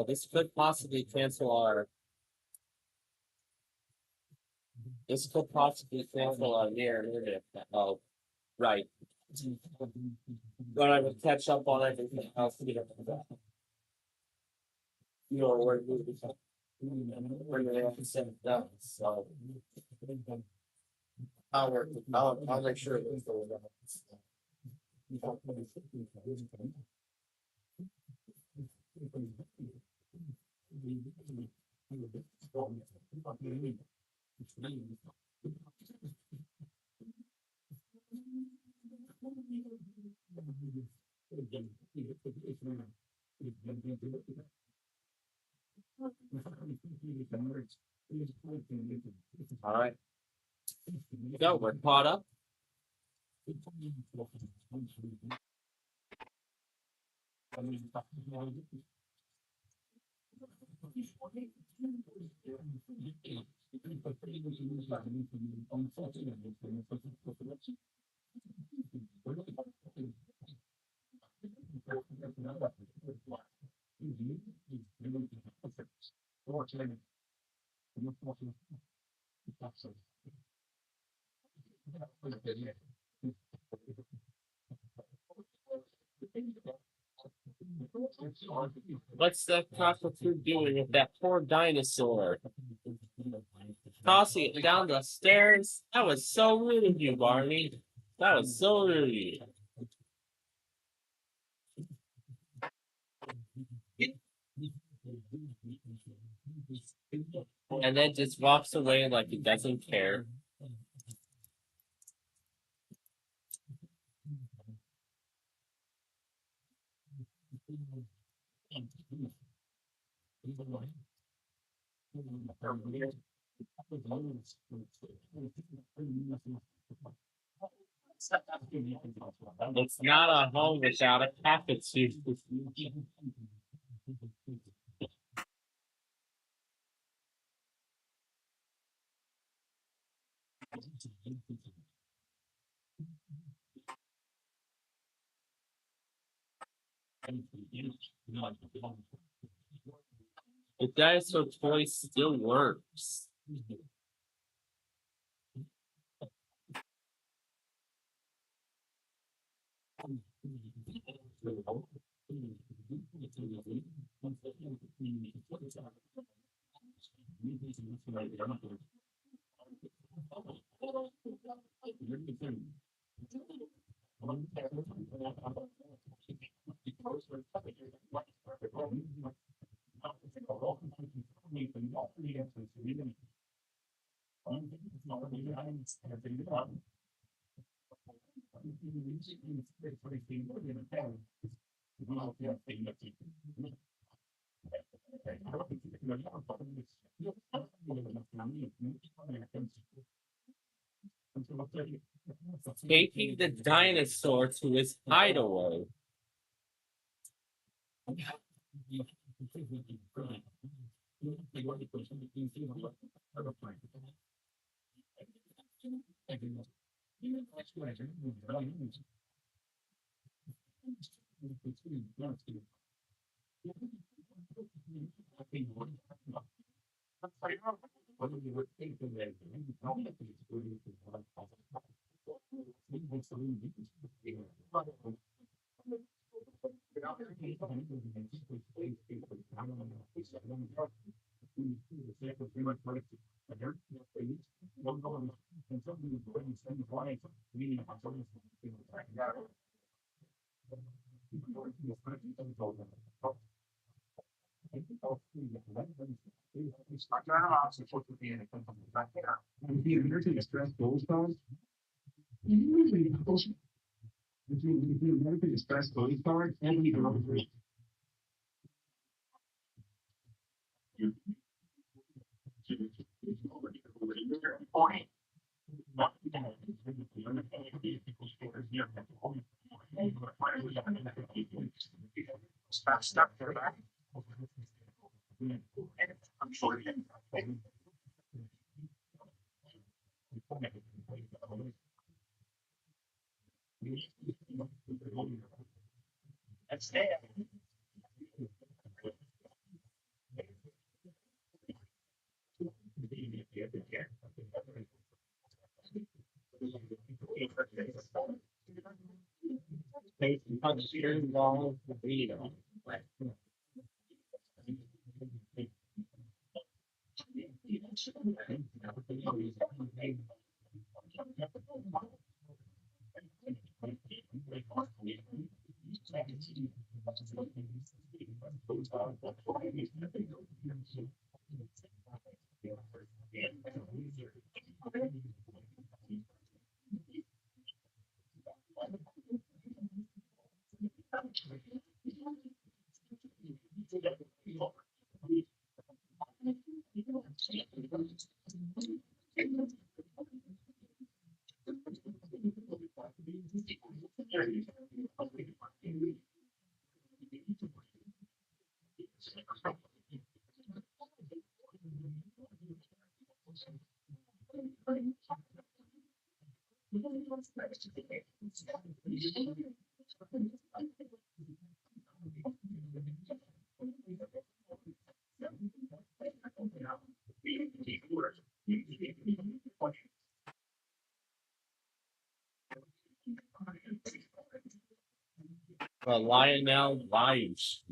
this could possibly cancel near internet. Oh, right. But I would catch up on everything else. You know, we're gonna have to set it down, so. I'll make sure it's going down. All right. So we're caught up. What's that cockapoo doing with that poor dinosaur? Tossing it down the stairs? That was so rude of you, Barney. That was so rude. And then just walks away like he doesn't care. It's not a home without a cockatoo. The dinosaur toy still works. Taking the dinosaur to his hideaway. Lionel Lives.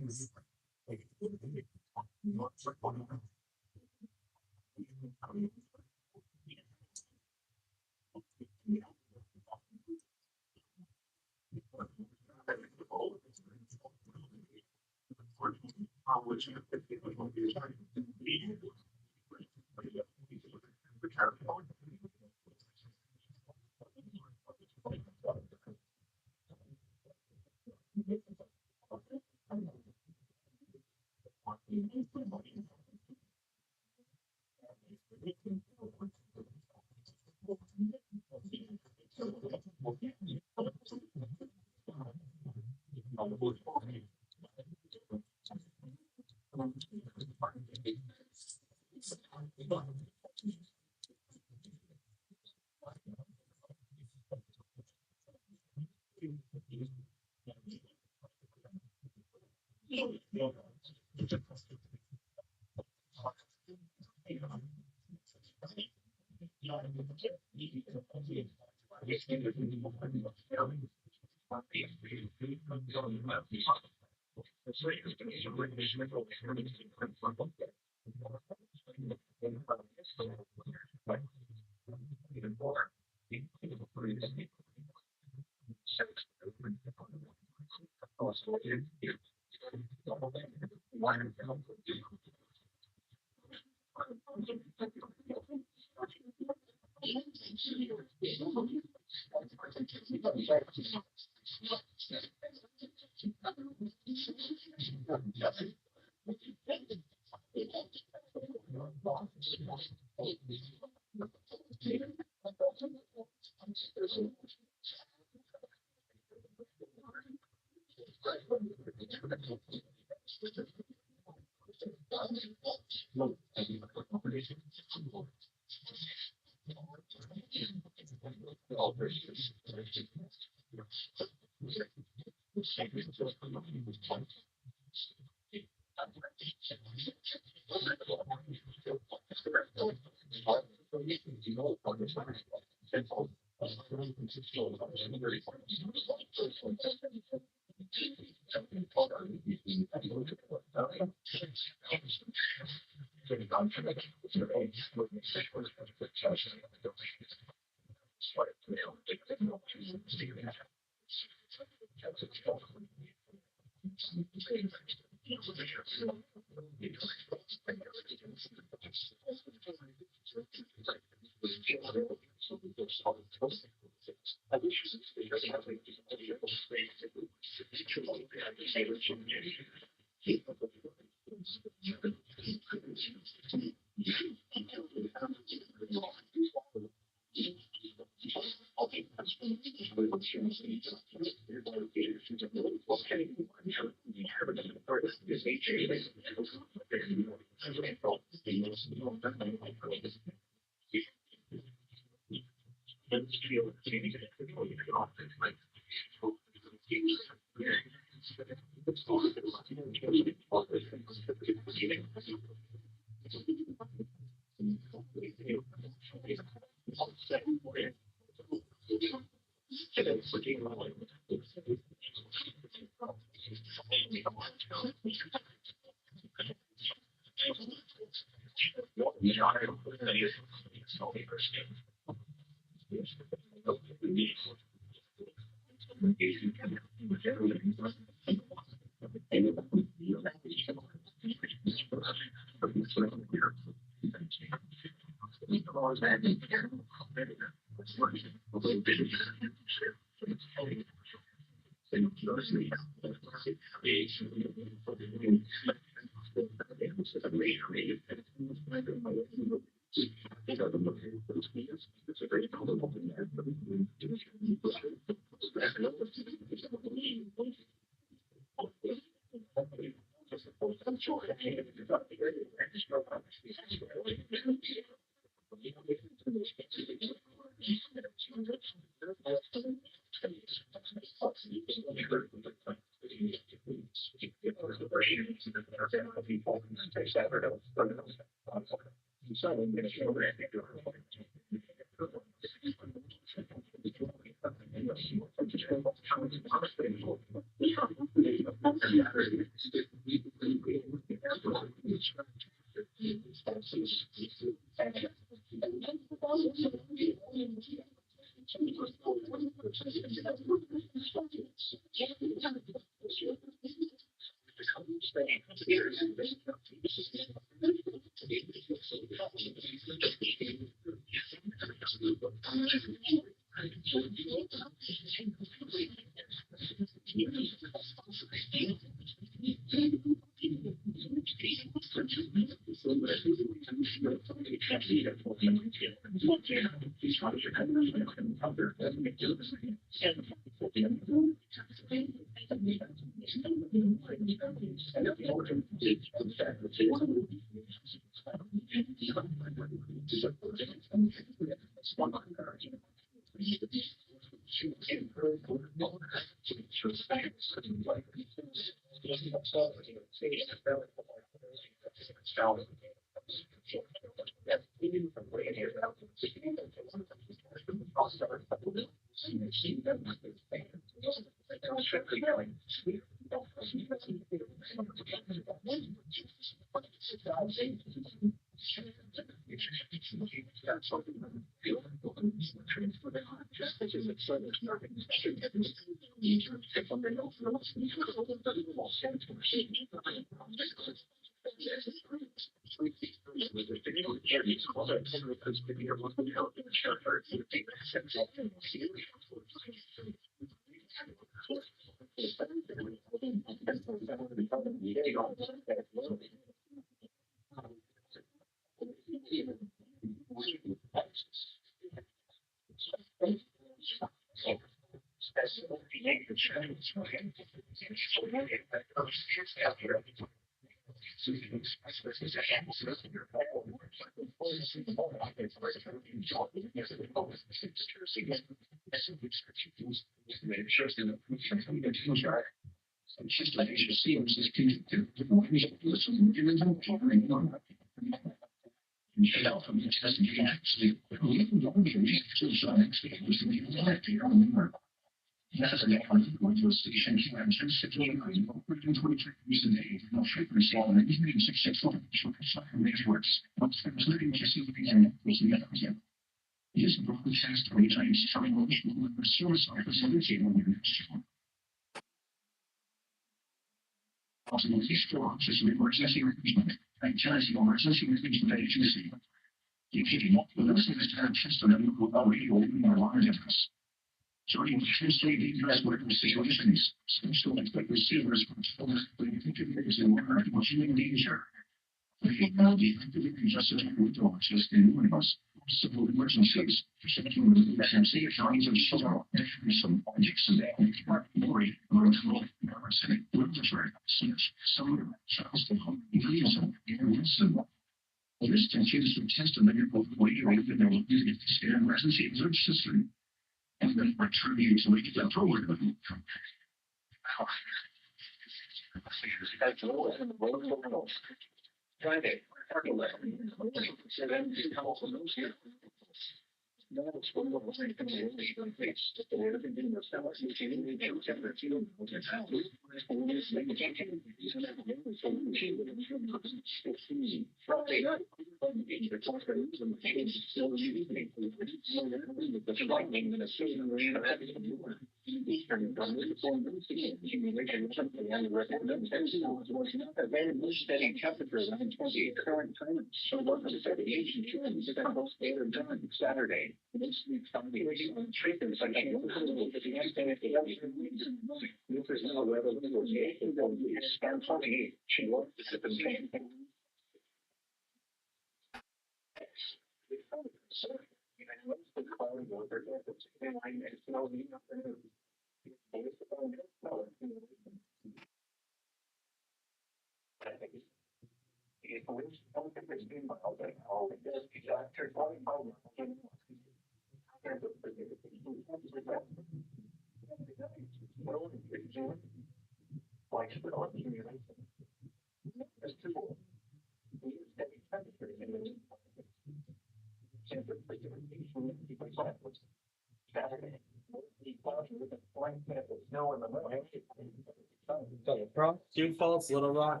Sioux Falls, Little Rock.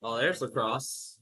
Oh, there's lacrosse.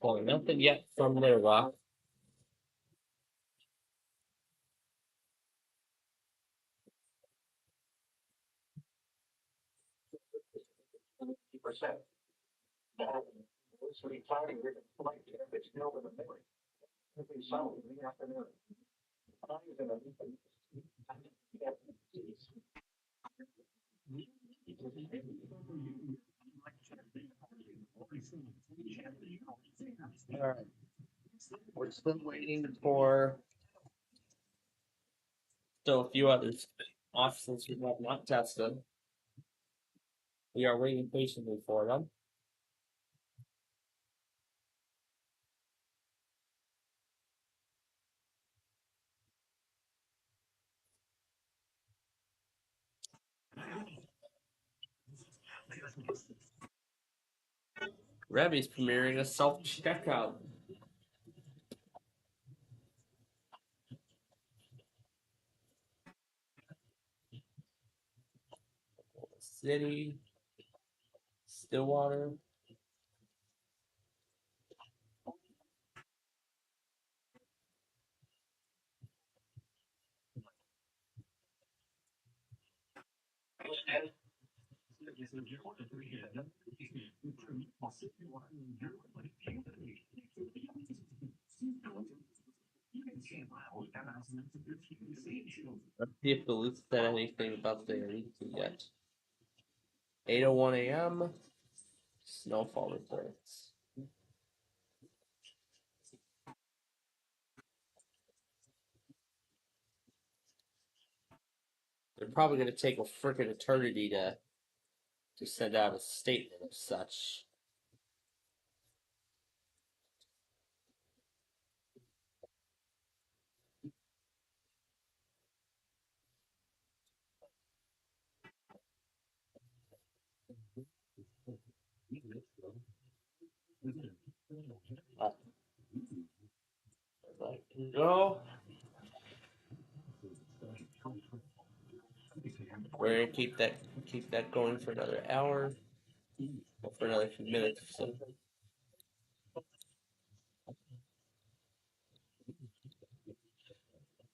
Well, nothing yet from their rock. All right. We're still waiting for still a few others officers who have not tested. We are waiting patiently for them. Rebby's premiering a self-checkout. City, Stillwater. Let's see if Duluth said anything about their meeting yet. 8:01 a.m. Snowfall reports. They're probably going to take a freaking eternity to send out a statement of such. No, we're gonna keep that going for another hour, or for another few minutes. So.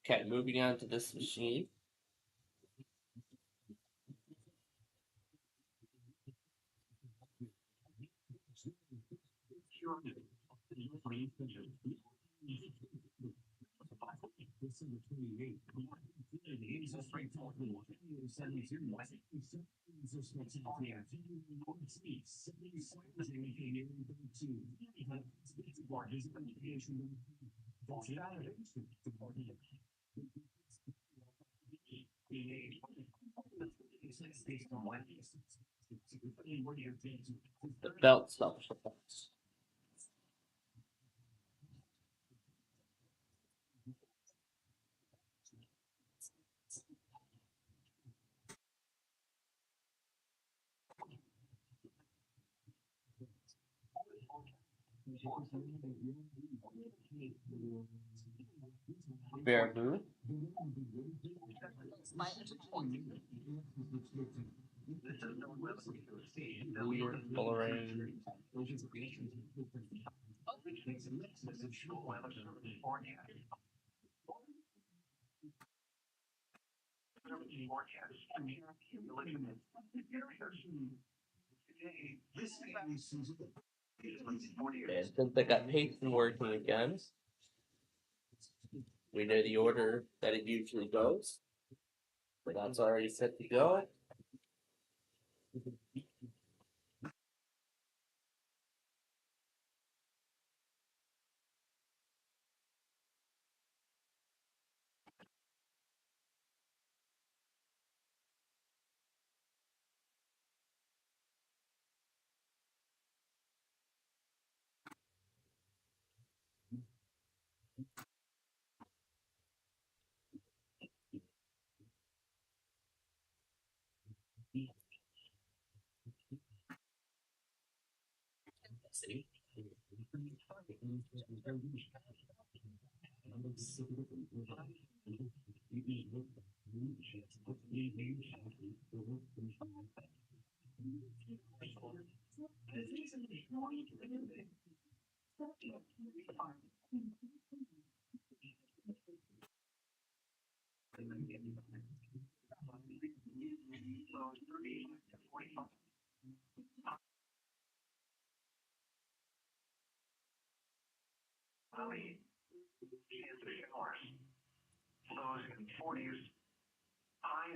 Okay, moving on to this machine. The belt self. Baraboo. Weird, Bullring. And since I got Peyton working again, we know the order that it usually goes. But that's already set to go.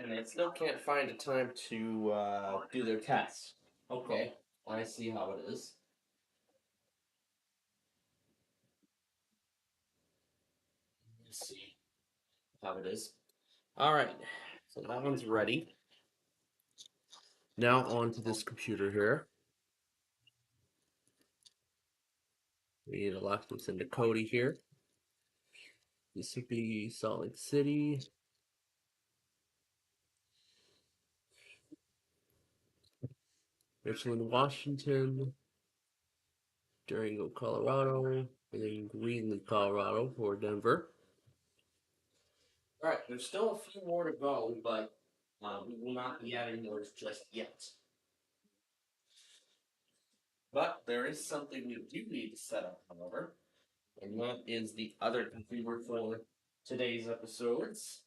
And they still can't find a time to do their tests. Okay, I see how it is. Let's see how it is. All right, so that one's ready. Now on to this computer here. We need to lock this into Cody here. This would be Salt Lake City. Richland, Washington. Durango, Colorado. And then Greenlee, Colorado for Denver. All right, there's still a few more to go, but we will not be adding those just yet. But there is something we do need to set up, however, and that is the other computer for today's episodes.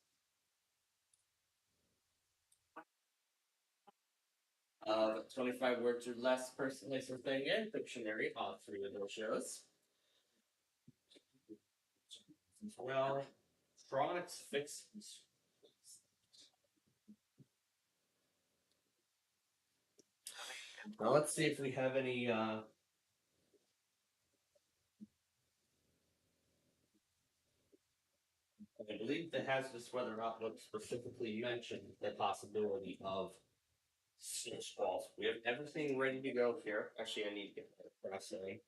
25 words or less, person, place, or thing, and Pictionary, all three of those shows. Well, Tronics Fixes. Now let's see if we have any I believe the hazardous weather outlook specifically mentioned the possibility of snow squalls. We have everything ready to go here. Actually, I need to get that across setting.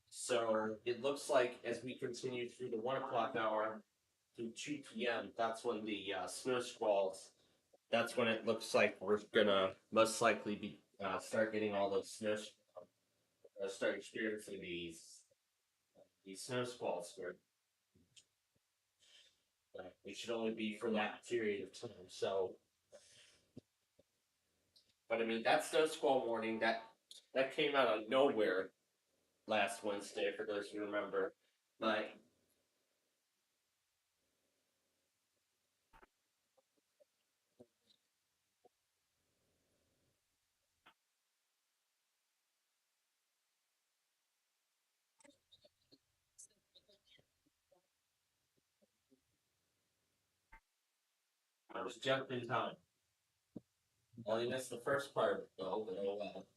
So it looks like as we continue through the 1 o'clock hour through 2 p.m., that's when the snow squalls. That's when it looks like we're gonna most likely be start getting all those start experiencing these snow squalls here. It should only be for that period of time. So, but I mean that snow squall warning that came out of nowhere last Wednesday for those who remember. But I was just in time. Only missed the first part though, but oh well.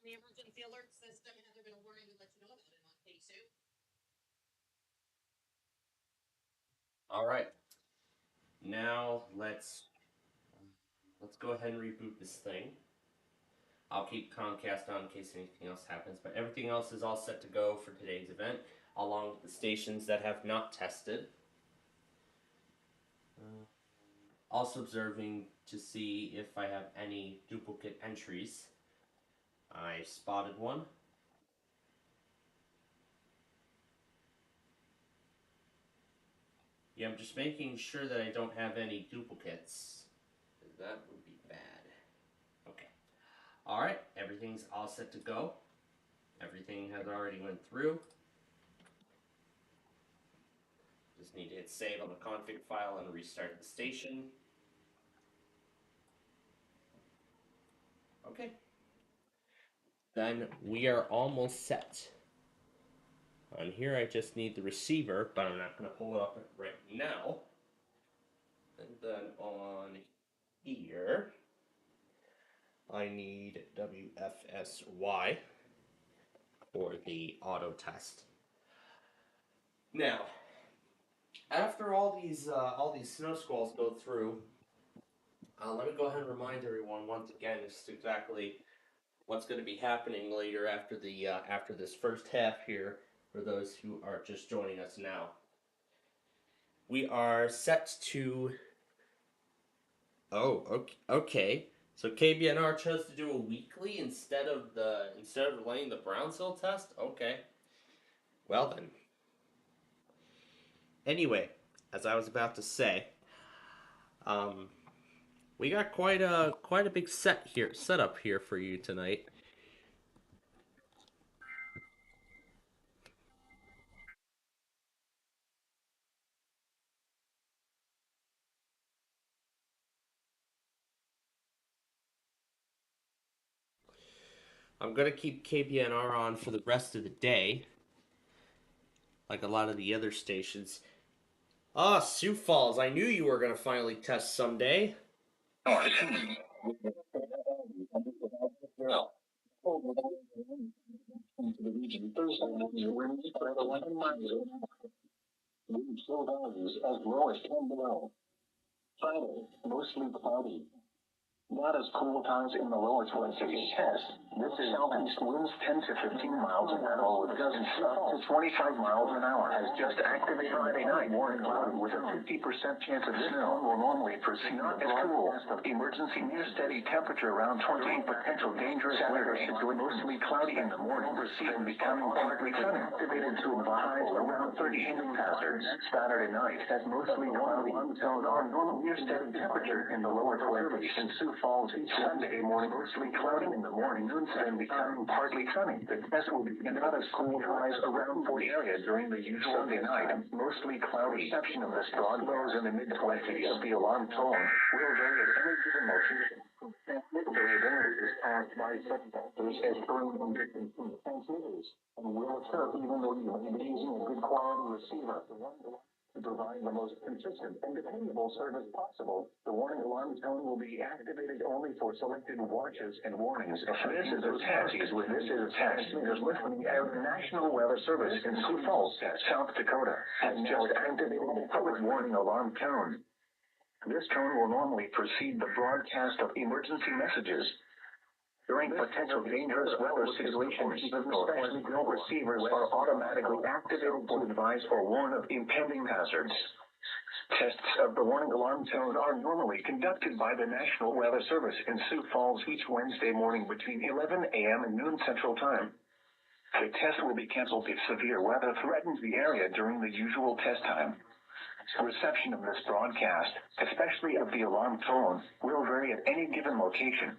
The emergency alert system has been a warning to let you know about it on K2. All right. Now let's go ahead and reboot this thing. I'll keep Comcast on in case anything else happens, but everything else is all set to go for today's event, along with the stations that have not tested. Also observing to see if I have any duplicate entries. I spotted one. Yeah, I'm just making sure that I don't have any duplicates. That would be bad. Okay. Alright, everything's all set to go. Everything has already went through. Just need to hit save on the config file and restart the station. Okay. Then we are almost set. On here I just need the receiver, but I'm not going to pull it up right now. And then on here, I need WFSY for the auto test. Now, after all these snow squalls go through, let me go ahead and remind everyone once again just exactly what's going to be happening later after the after this first half here for those who are just joining us now. We are set to. Oh, okay. Okay. So KBNR chose to do a weekly instead of laying the Brownsville test. Okay. Well then. Anyway, as I was about to say, um, we got quite a big setup here for you tonight. I'm gonna keep KBNR on for the rest of the day, like a lot of the other stations. Ah, Sioux Falls, I knew you were gonna finally test someday. Friday, mostly cloudy. Not as cool times in the lower Twin Cities test. This is southeast winds 10 to 15 miles an hour with gusts up to 25 miles an hour. Has just activated Friday night. Warning cloudy with a 50% chance of snow. Will normally proceed not as cool. Emergency near steady temperature around 20. Potential dangerous weather situation. Mostly cloudy in the morning. Proceed and becoming partly sunny. Activated to highs around 30 heat hazards. Saturday night has mostly cloudy until normal near steady temperature in the lower 20s. In Sioux Falls each Sunday morning, mostly cloudy in the morning, and becoming partly sunny. The test will be not as cool highs around 40 area during the usual Sunday night. Mostly cloudy. Reception of this broad lows in the mid-20s. The alarm tone will vary at any given location. Variability is caused by such factors as current and distance from the transmitters and will occur even though you may be using a good quality receiver. To provide the most consistent and dependable service possible, the warning alarm tone will be activated only for selected watches and warnings. This is a test. Transmitters listening as the National Weather Service in Sioux Falls, South Dakota, has just activated the public warning alarm tone. This tone will normally precede the broadcast of emergency messages. During potential dangerous weather situations, especially no receivers are automatically activated to advise or warn of impending hazards. Tests of the warning alarm tone are normally conducted by the National Weather Service in Sioux Falls each Wednesday morning between 11 a.m. and noon Central Time. The test will be canceled if severe weather threatens the area during the usual test time. Reception of this broadcast, especially of the alarm tone, will vary at any given location.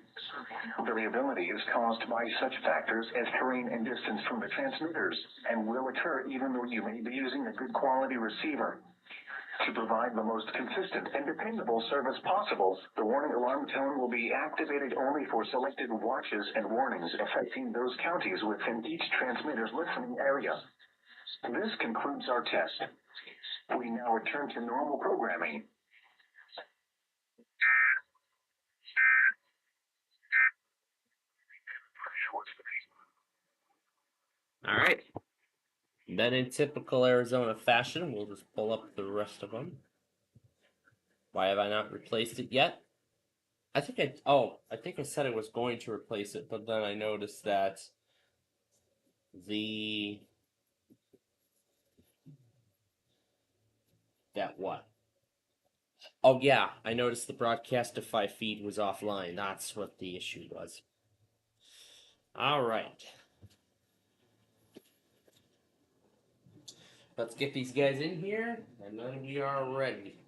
Variability is caused by such factors as terrain and distance from the transmitters, and will occur even though you may be using a good quality receiver. To provide the most consistent and dependable service possible, the warning alarm tone will be activated only for selected watches and warnings affecting those counties within each transmitter's listening area. This concludes our test. We now return to normal programming. All right. Then, in typical Arizona fashion, we'll just pull up the rest of them. Why have I not replaced it yet? I think I said I was going to replace it, but then I noticed that the that what? Oh yeah, I noticed the Broadcastify feed was offline. That's what the issue was. All right. Let's get these guys in here, and then we are ready.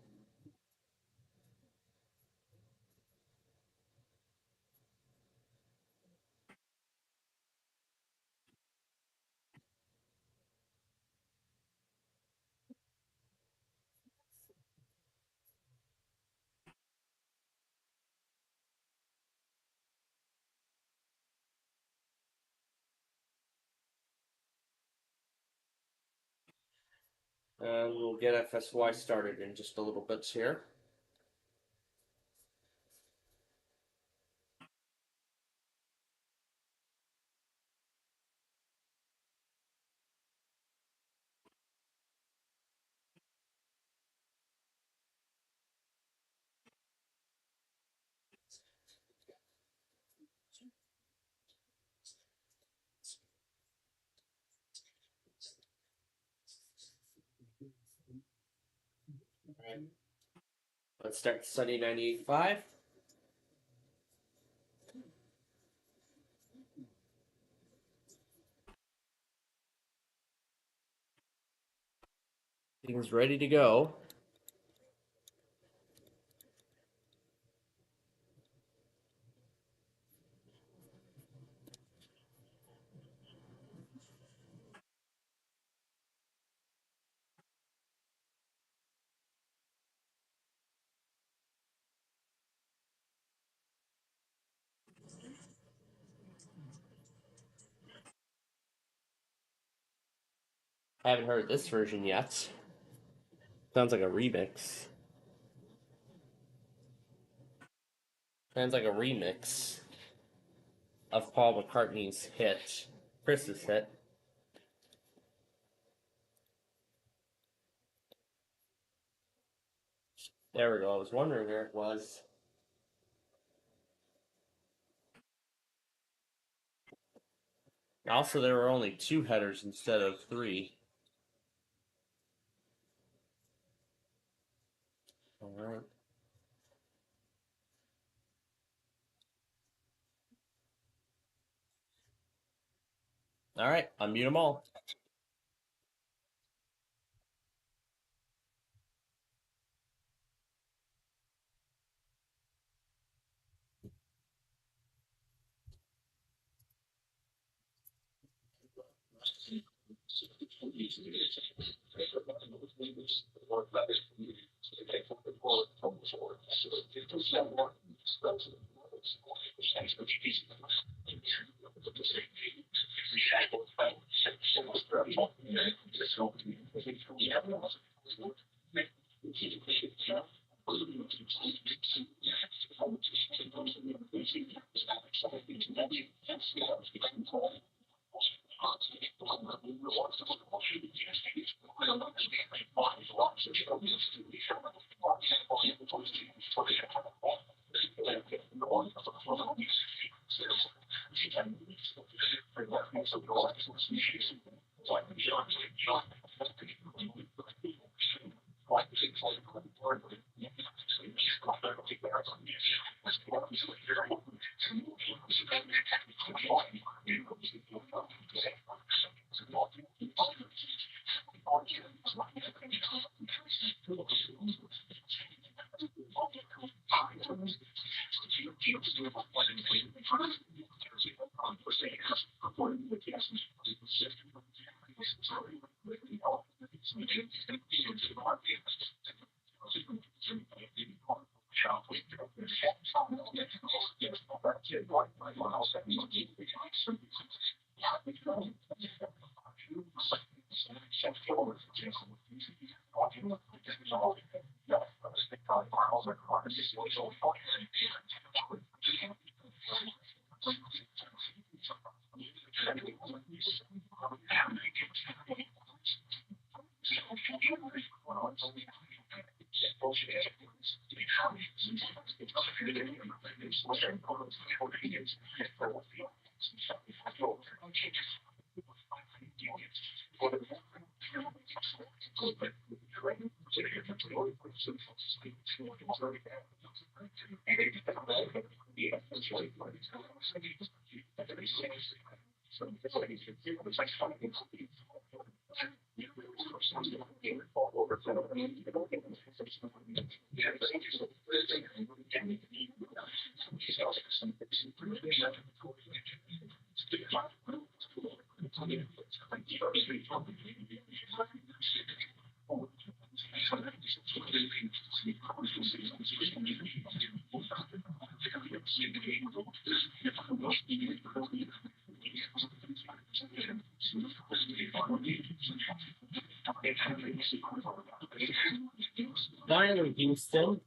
And we'll get FSY started in just a little bit here. Let's start Sunny 98.5. Things ready to go. I haven't heard this version yet. Sounds like a remix. Sounds like a remix of Paul McCartney's hit, Chris's hit. There we go. I was wondering where it was. Also, there were only 2 headers instead of 3. All right. All right. Unmute them all. Finally, Houston.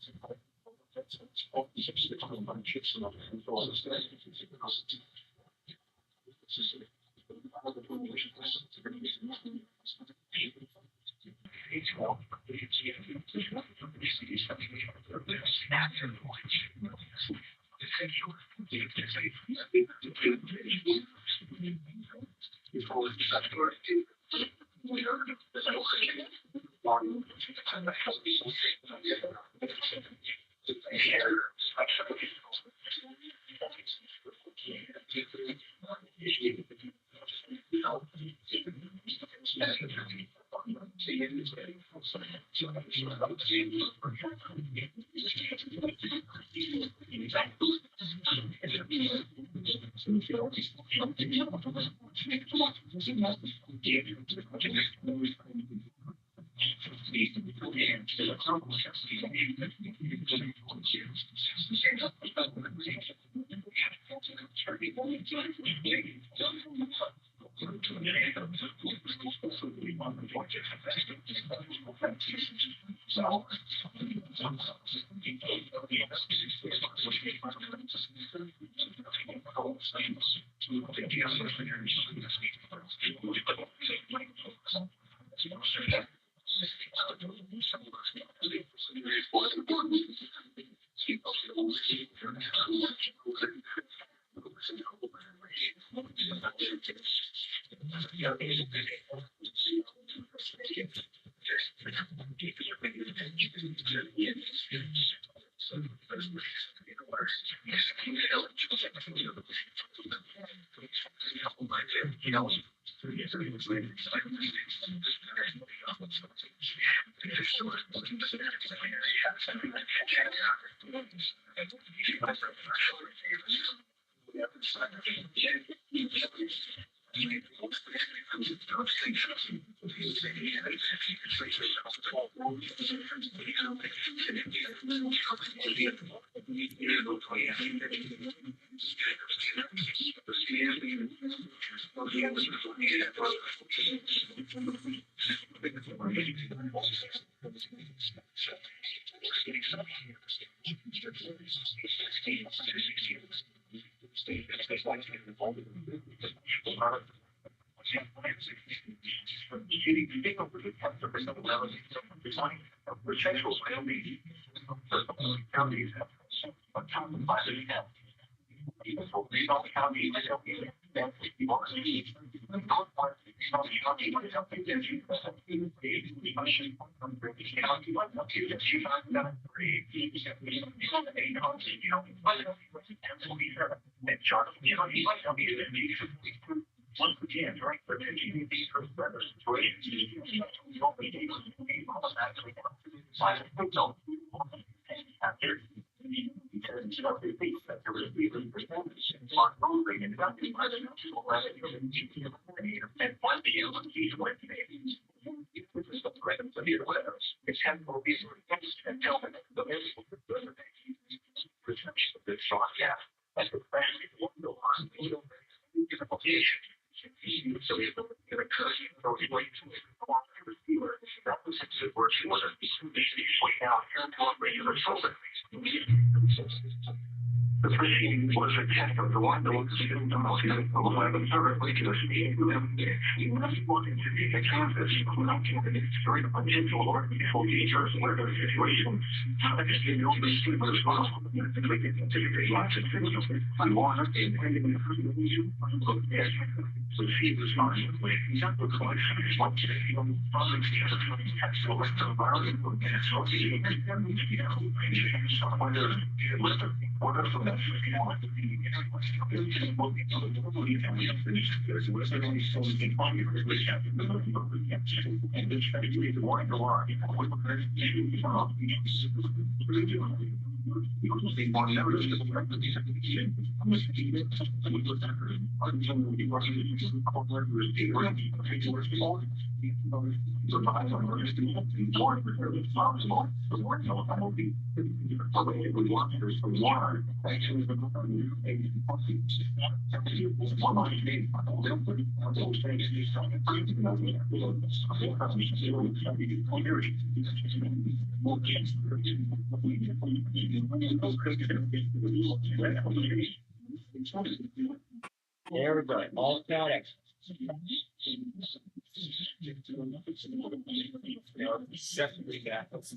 There we go. All static.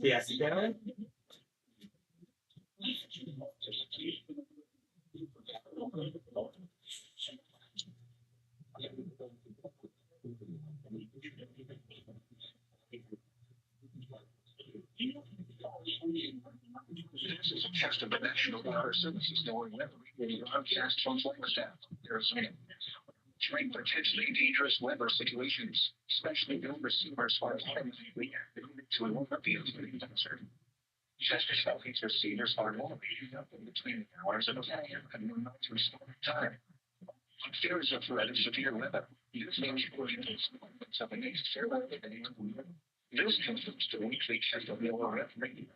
Yes. Test of the National Water Services knowing weather broadcast from Flagstaff, Arizona. During potentially dangerous weather situations, especially when receivers are automatically activated to alert the incoming dancer. Test selfies receivers are motivated up in between the hours of 10 a.m. and midnight to restore time. There is a threat of severe weather. Use those portions of the next fair weather day. This confirms the weekly test of the ORF rating.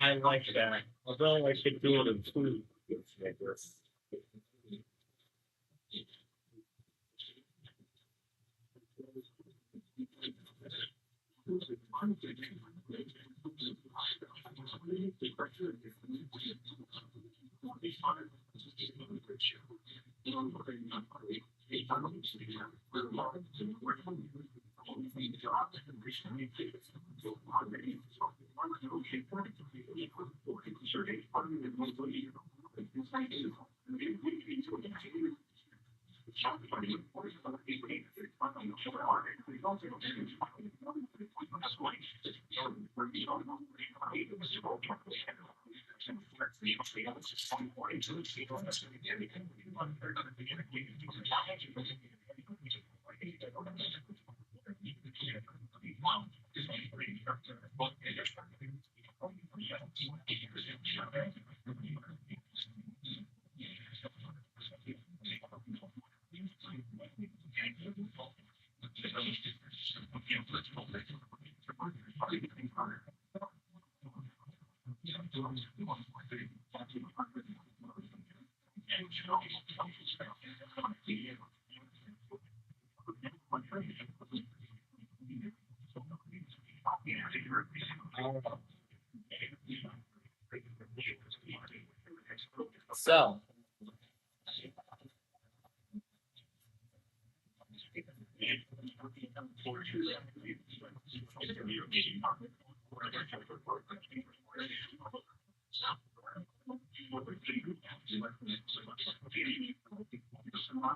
I like that. Although I should do it in two. So,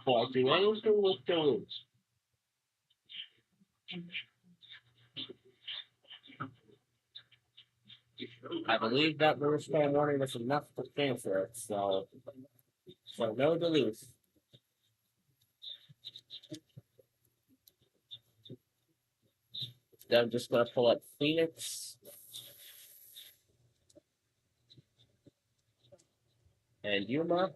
for do anything with Jones. I believe that Thursday morning was enough to cancel it, so no Duluth. Then I'm just gonna pull up Phoenix and Yuma.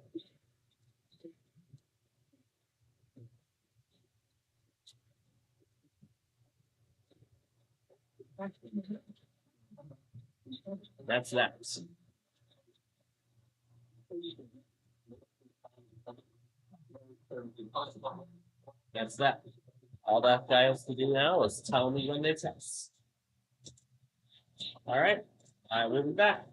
That's that. That's that. All that guy has to do now is tell me when they test. All right, I will be back.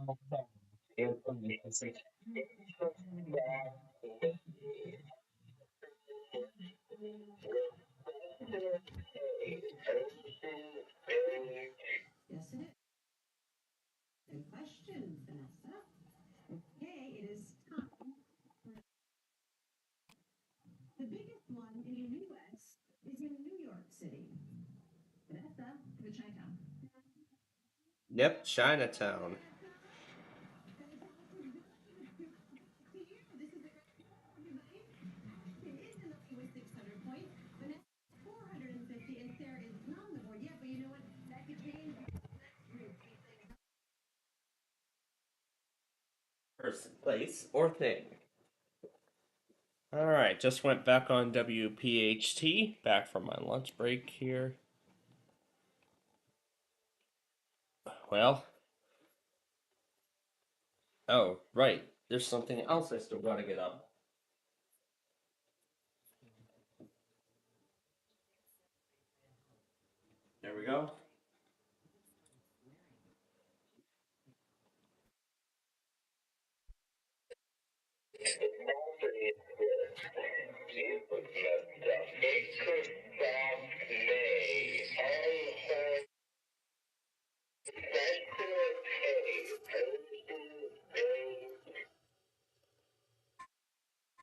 Yes, it is. Good question, Vanessa. Okay, it is time. The biggest one in the U.S. is in New York City. Vanessa, the Chinatown. Yep, Chinatown. This is the everybody. It is in the linguistic center point. Vanessa 450, and Sarah is not on the board yet, but you know what? That could change because the next group keeps things. Person, place, or thing. Alright, just went back on WPHT, back from my lunch break here. Well, oh, right, there's something else I still gotta get up. There we go.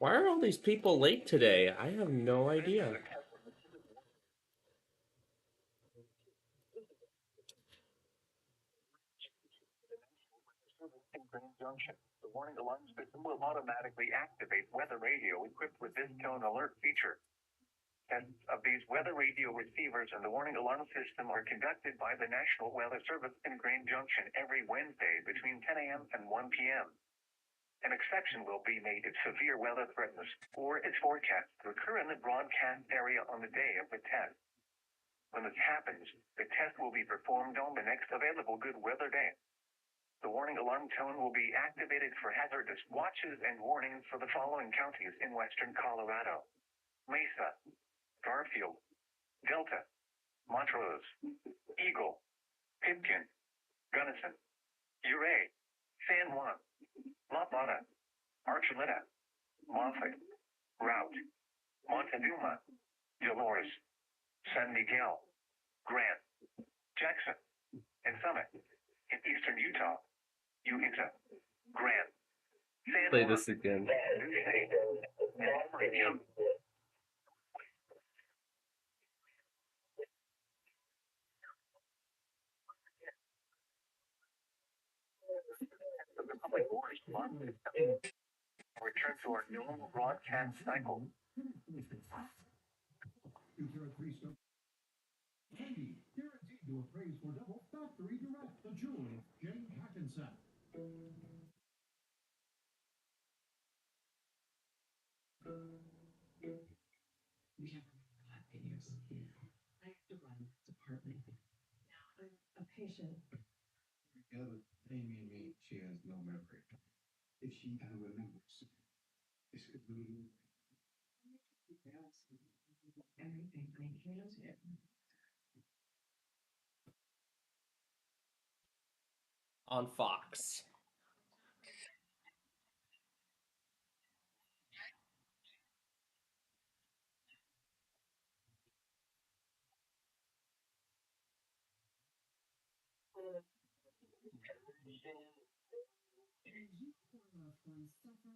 Why are all these people late today? I have no idea. In Grand Junction, the warning alarm system will automatically activate weather radio equipped with this tone alert feature. Tests of these weather radio receivers and the warning alarm system are conducted by the National Weather Service in Grand Junction every Wednesday between 10 a.m. and 1 p.m. An exception will be made if severe weather threatens or is forecast to occur in the broadcast area on the day of the test. When this happens, the test will be performed on the next available good weather day. The warning alarm tone will be activated for hazardous watches and warnings for the following counties in western Colorado: Mesa, Garfield, Delta, Montrose, Eagle, Pitkin, Gunnison, Ouray, San Juan, La Plata, Archuleta, Moffett, Route, Montezuma, Dolores, San Miguel, Grant, Jackson, and Summit. In eastern Utah, Uinta, Grant, San Play Juan, this again. and Springfield. The public will respond. Return to our normal broadcast cycle. Guaranteed to appraise for double factory direct. The jewelry, Jane Hackensack. We have a lot of videos. I have to run the department. Now I'm a patient. Together, Amy and me, she has no memory. If she ever remembers, this could be Everything I handed. On Fox.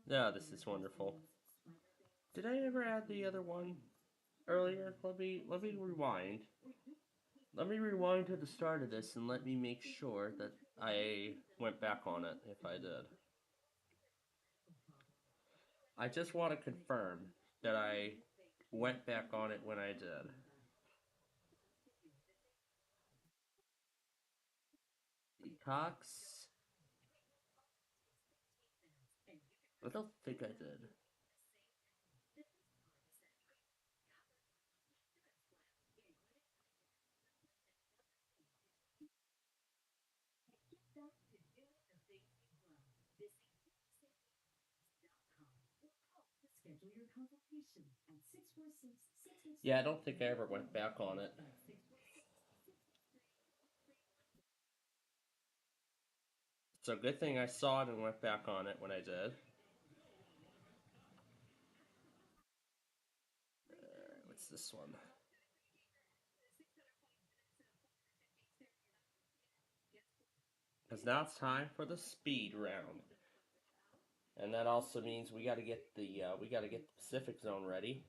Yeah, this is wonderful. Did I ever add the other one earlier? Let me rewind. Let me rewind to the start of this and let me make sure that I went back on it if I did. I just want to confirm that I went back on it when I did. Cox? I don't think I did. Yeah, I don't think I ever went back on it. So good thing I saw it and went back on it when I did. Alright, what's this one? Because now it's time for the speed round. And that also means we got to get the Pacific Zone ready.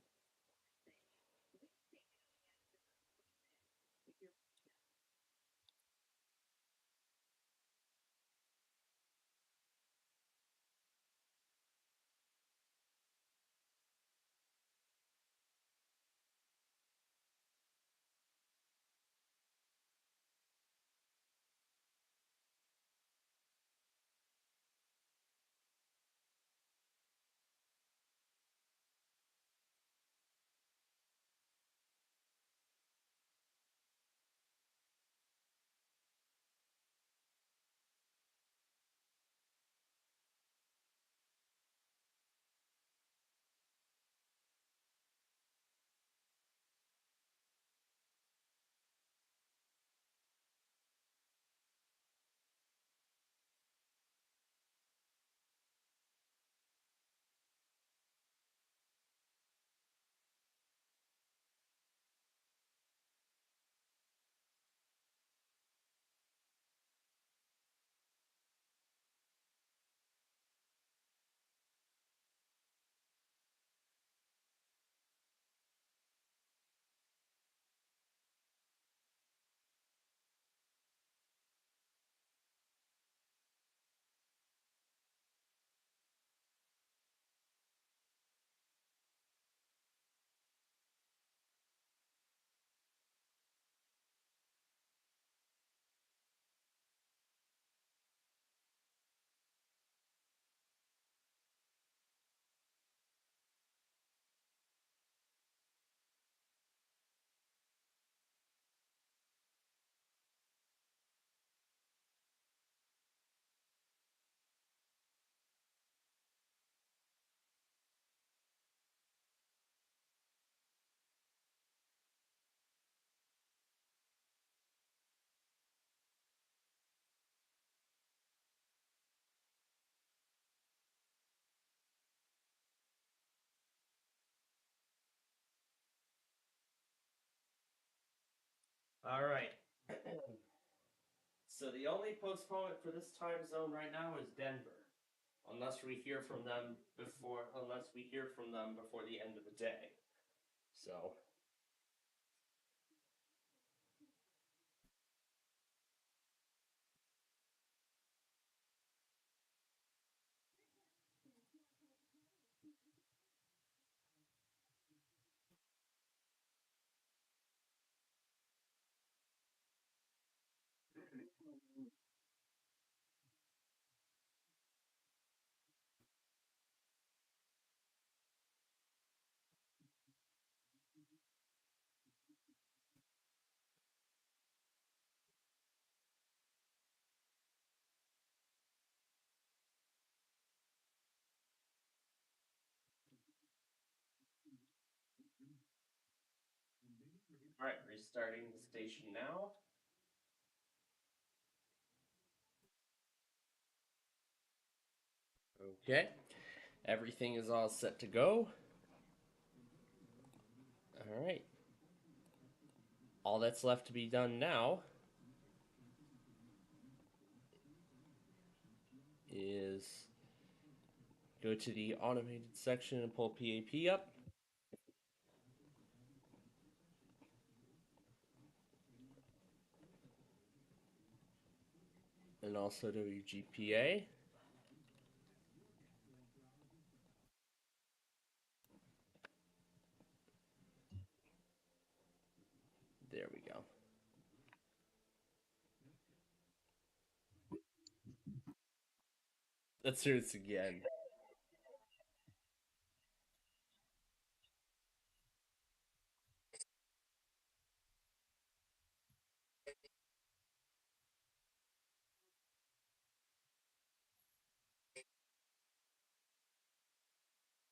All right. So the only postponement for this time zone right now is Denver, unless we hear from them before the end of the day. So all right, restarting the station now. Okay. Everything is all set to go. All right. All that's left to be done now is go to the automated section and pull PAP up. And also WGPA. There we go. Let's hear this again.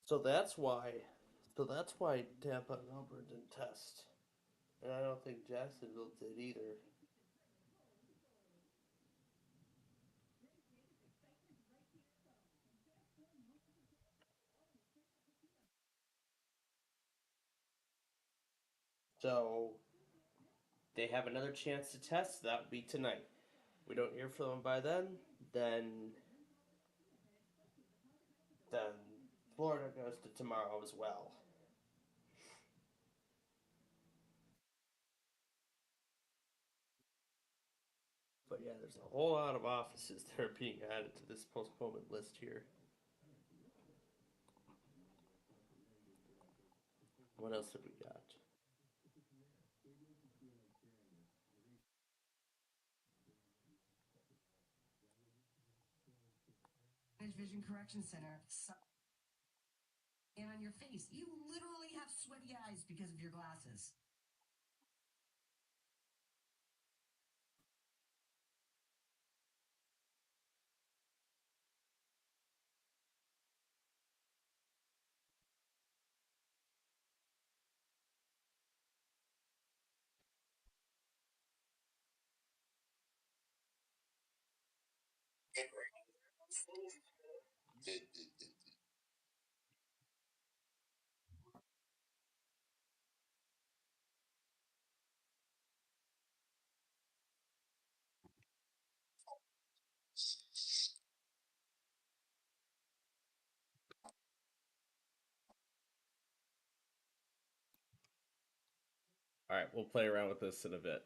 So that's why. So that's why Tampa and Melbourne didn't test, and I don't think Jacksonville did either. So they have another chance to test. That would be tonight. We don't hear from them by then then Florida goes to tomorrow as well. But yeah, there's a whole lot of offices that are being added to this postponement list here. What else have we got? Vision Correction Center. And on your face, you literally have sweaty eyes because of your glasses. All right, we'll play around with this in a bit.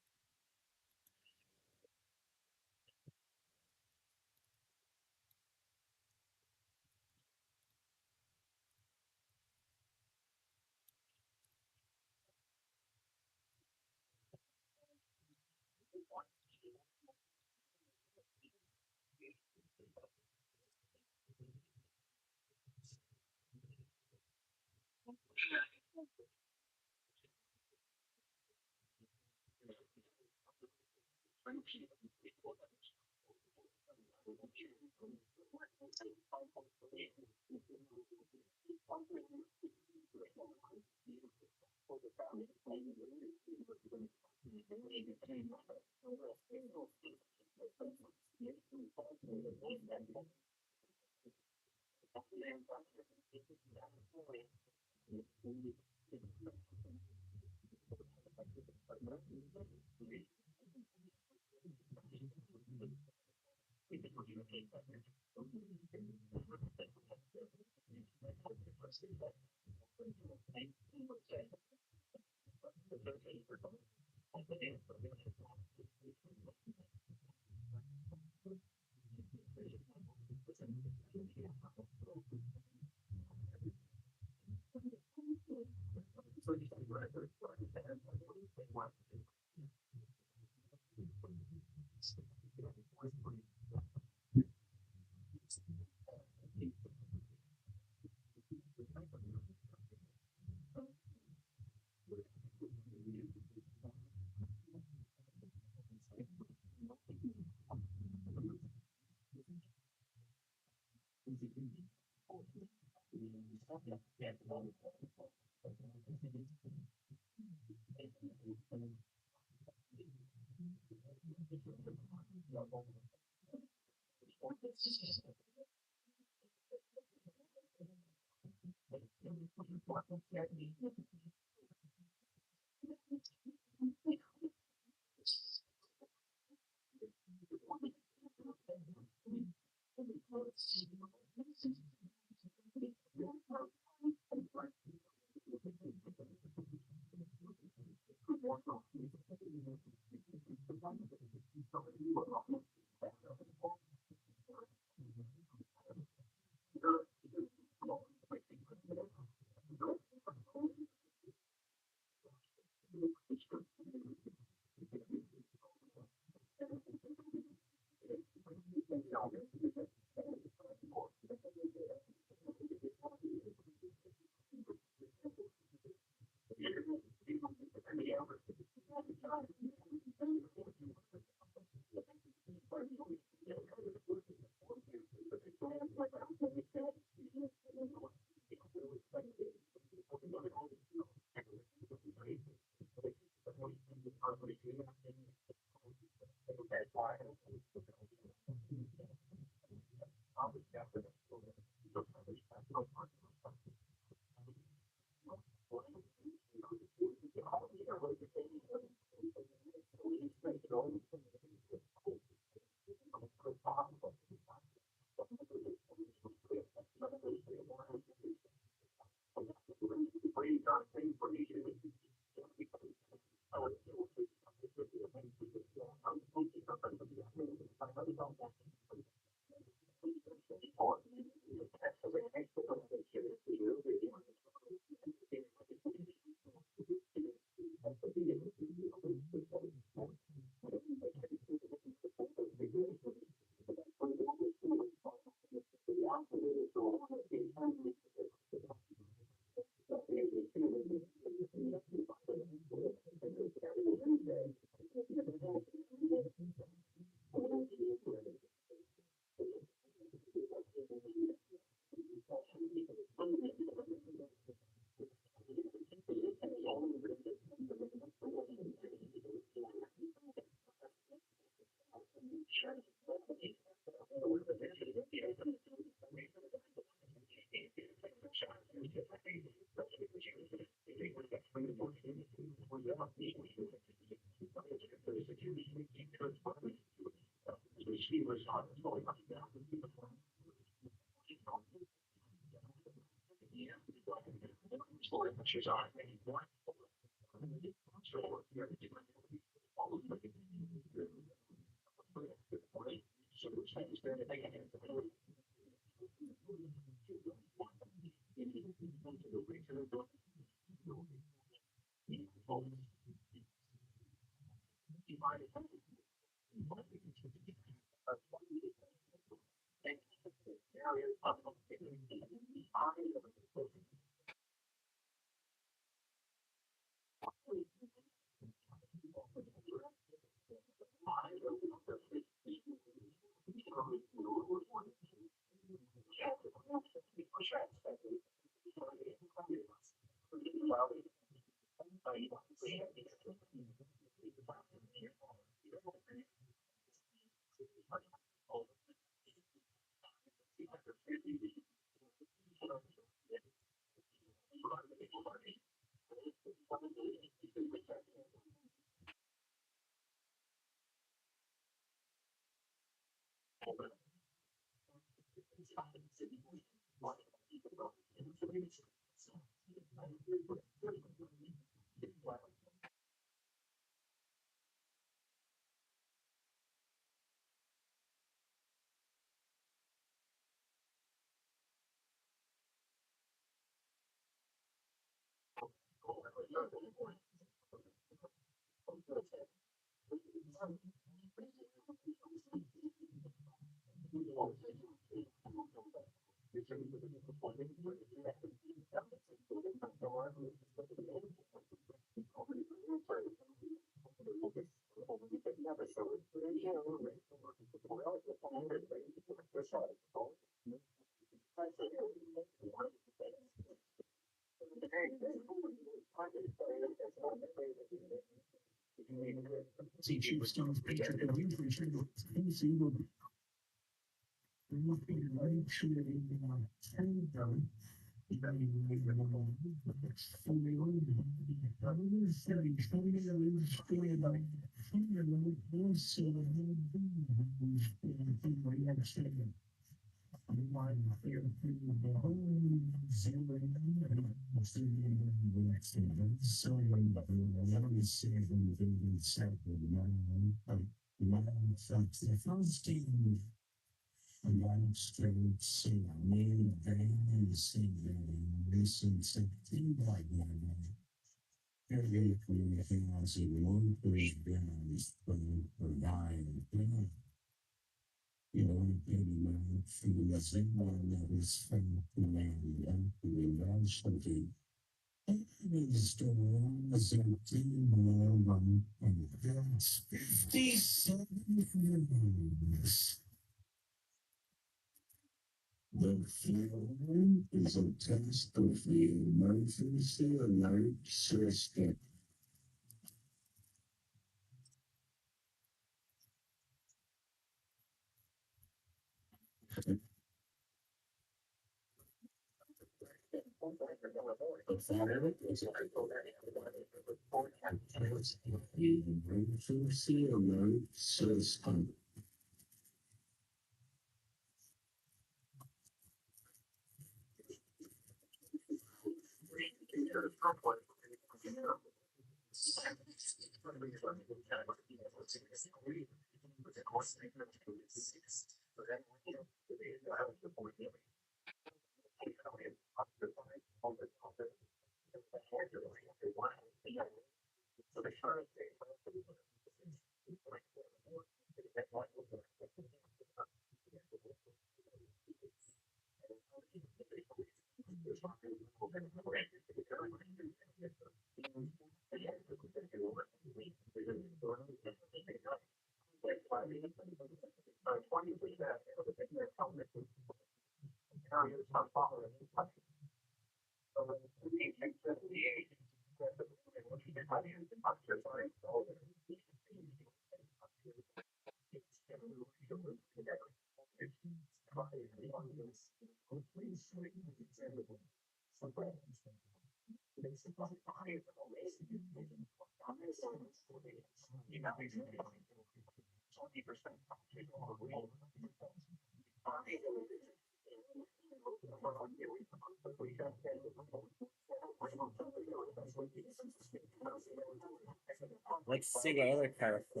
Let's see what other character.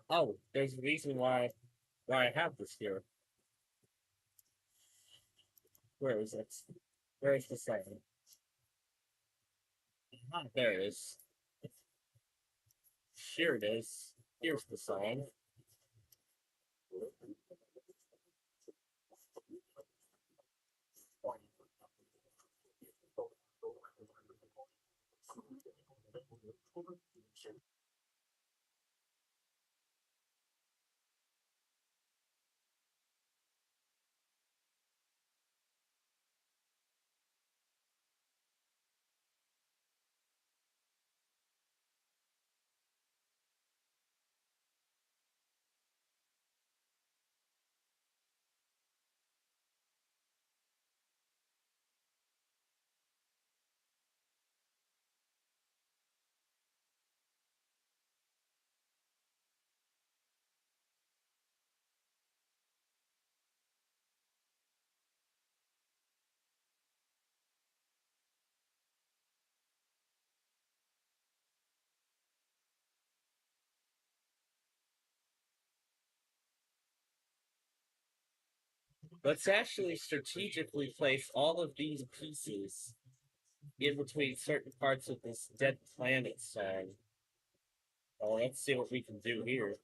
Oh, there's a reason why I have this here. Where is it? Where is the sign? Ah, there it is. Here it is. Here's the sign. Let's actually strategically place all of these pieces in between certain parts of this Dead Planet song. Oh, let's see what we can do here.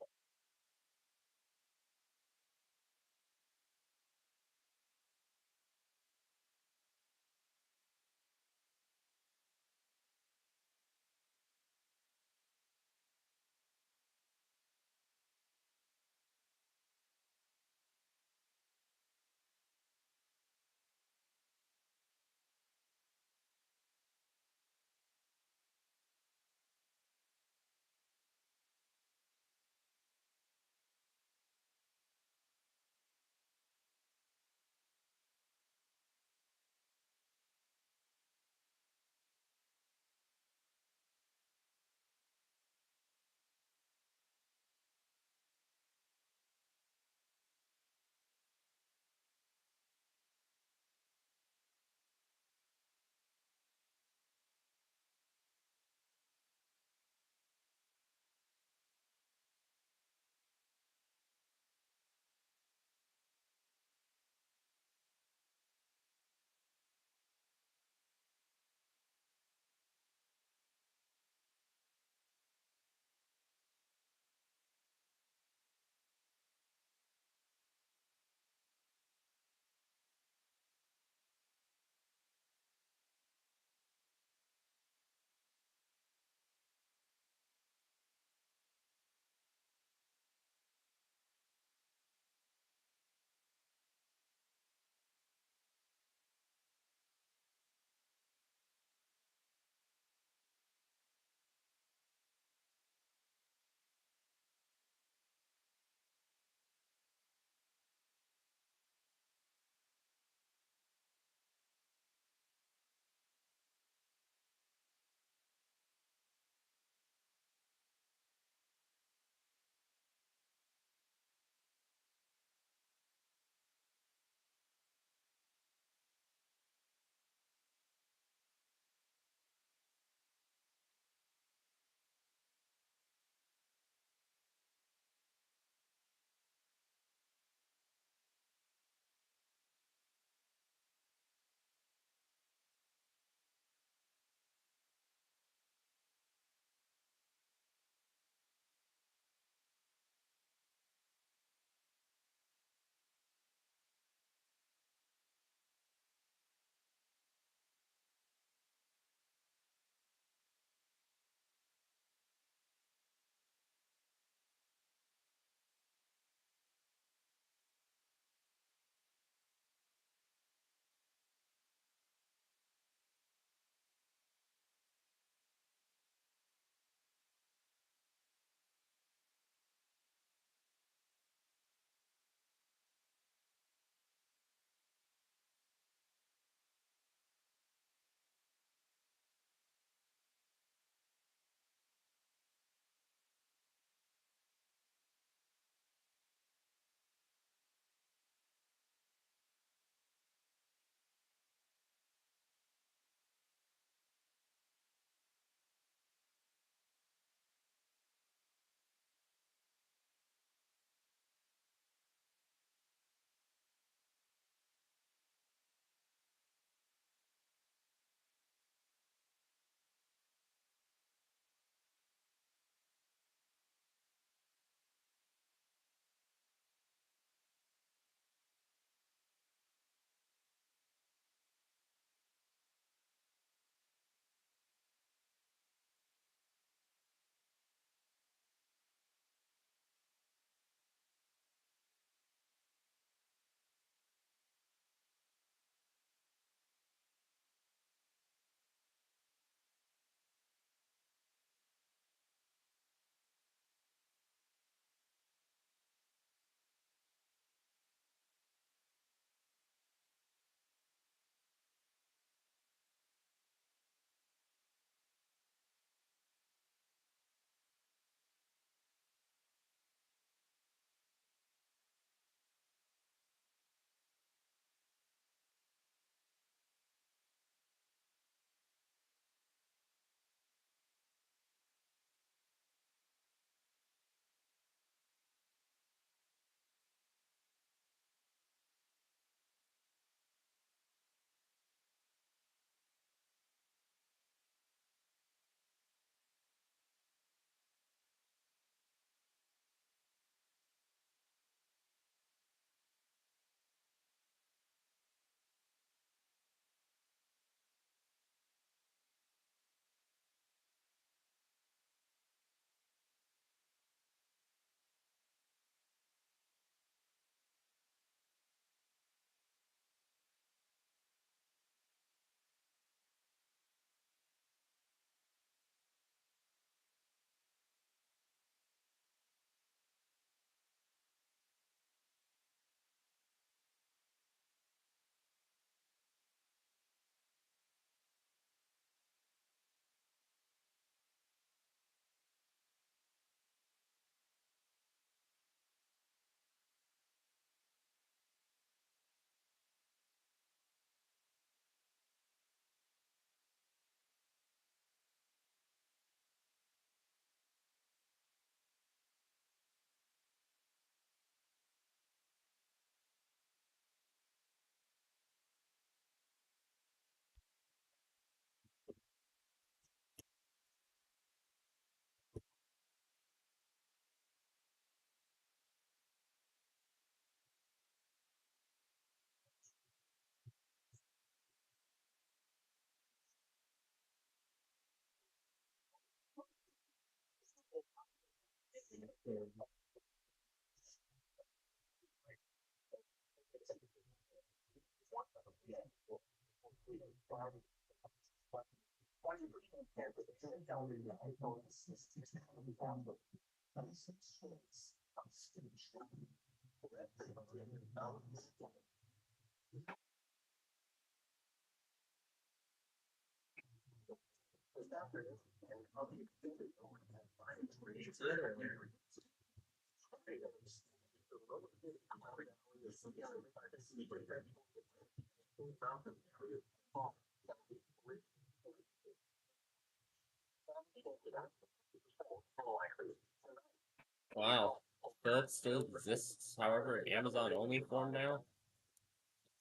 Wow. Philips still exists, however, in Amazon only form now?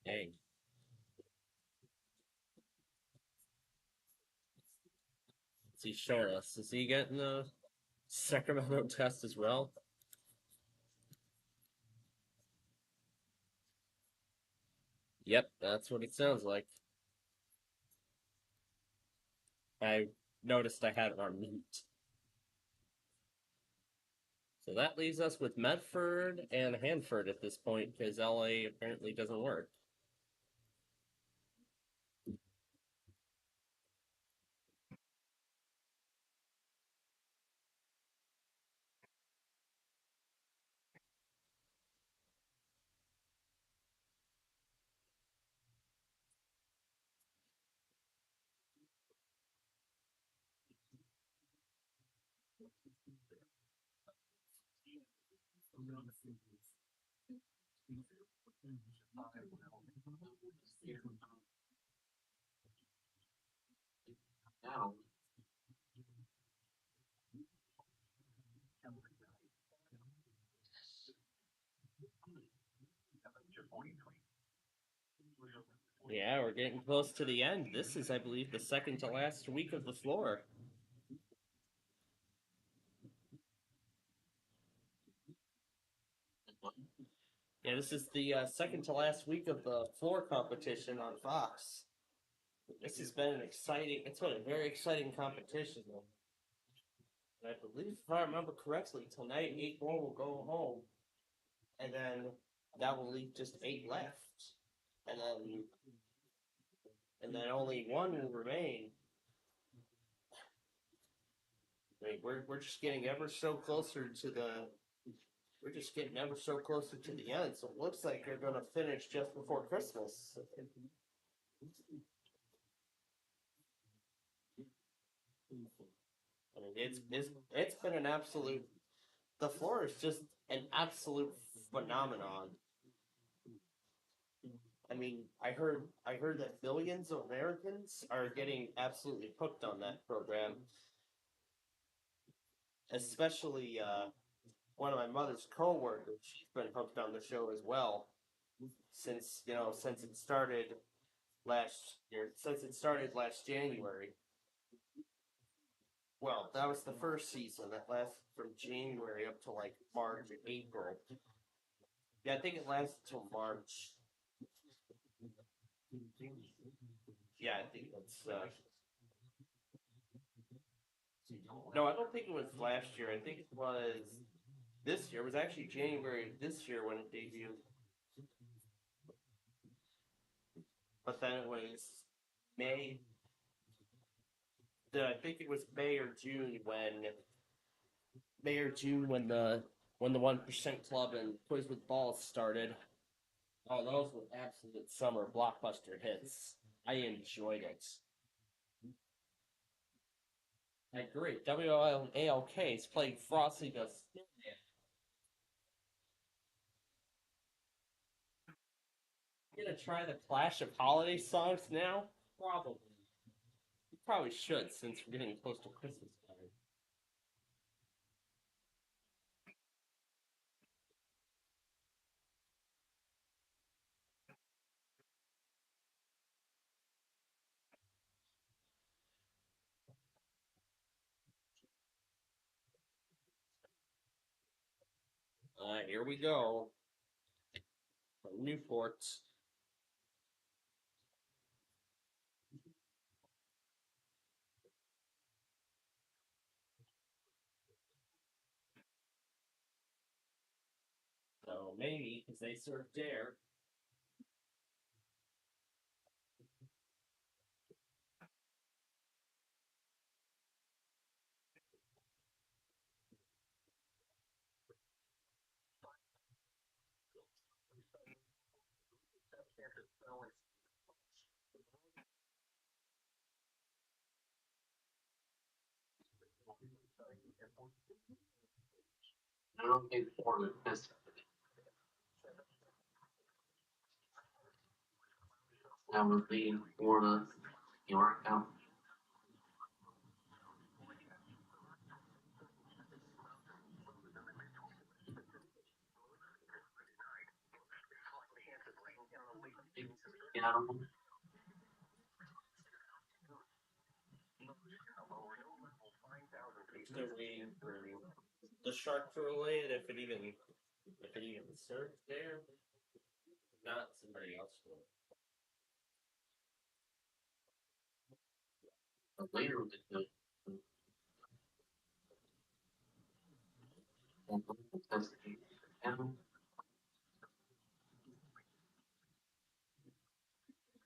Dang. What's he showing us? Is he getting the Sacramento test as well? Yep, that's what it sounds like. I noticed I had it on mute. So that leaves us with Medford and Hanford at this point, because LA apparently doesn't work. Yeah, we're getting close to the end. This is, I believe, the second to last week of the floor. Yeah, this is the second to last week of the floor competition on Fox. This has been an exciting, it's been a very exciting competition. And I believe, if I remember correctly, tonight 8 more will go home. And then that will leave just 8 left. And then only one will remain. I mean, we're just getting ever so closer to the we're just getting ever so closer to the end. So it looks like they're gonna finish just before Christmas. I mean, it's been an absolute. The floor is just an absolute phenomenon. I mean, I heard that millions of Americans are getting absolutely hooked on that program. Especially one of my mother's coworkers. She's been hooked on the show as well since it started last year. Since it started last January. Well, that was the first season that lasted from January up to like March, April. Yeah, I think it lasted till March. Yeah, I think that's. No, I don't think it was last year. I think it was this year. It was actually January this year when it debuted. But then it was May. I think it was May or June when the 1% Club and Quiz with Balls started. Oh, those were absolute summer blockbuster hits. I enjoyed it. I agree. WALK is playing Frosty the Snowman. You gonna try the Clash of Holiday songs now? Probably. You probably should since we're getting close to Christmas time. Here we go. From Newport. maybe because they serve dare. I don't think Florida has that would be Florida, New York County. Yeah, Still waiting for the shark to relay it if it even serves dare. Not somebody else will. later with the and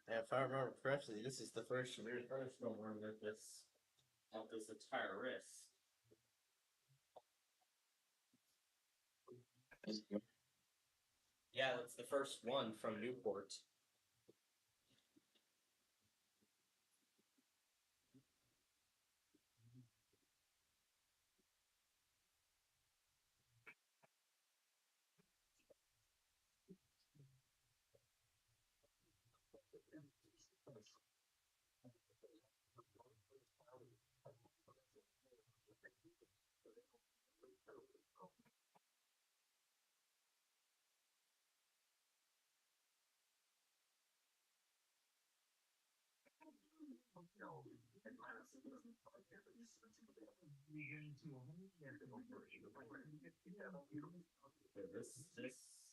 And if I remember correctly, this is the first one with this of this entire risk. Yeah, that's the first one from Newport.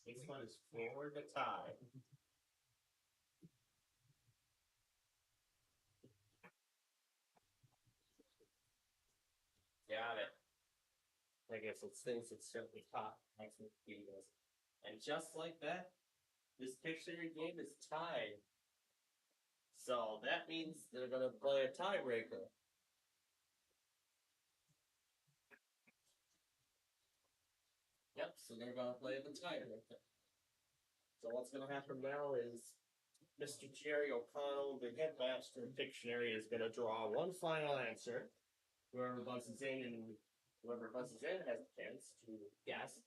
This one is for the tie. Got it. I guess it's things that certainly caught. That's what he does. And just like that, this Pictionary game is tied. So that means they're gonna play a tiebreaker. Yep, so they're gonna play the tiebreaker. So what's gonna happen now is Mr. Jerry O'Connell, the headmaster of Pictionary, is gonna draw one final answer. Whoever buzzes in has a chance to guess.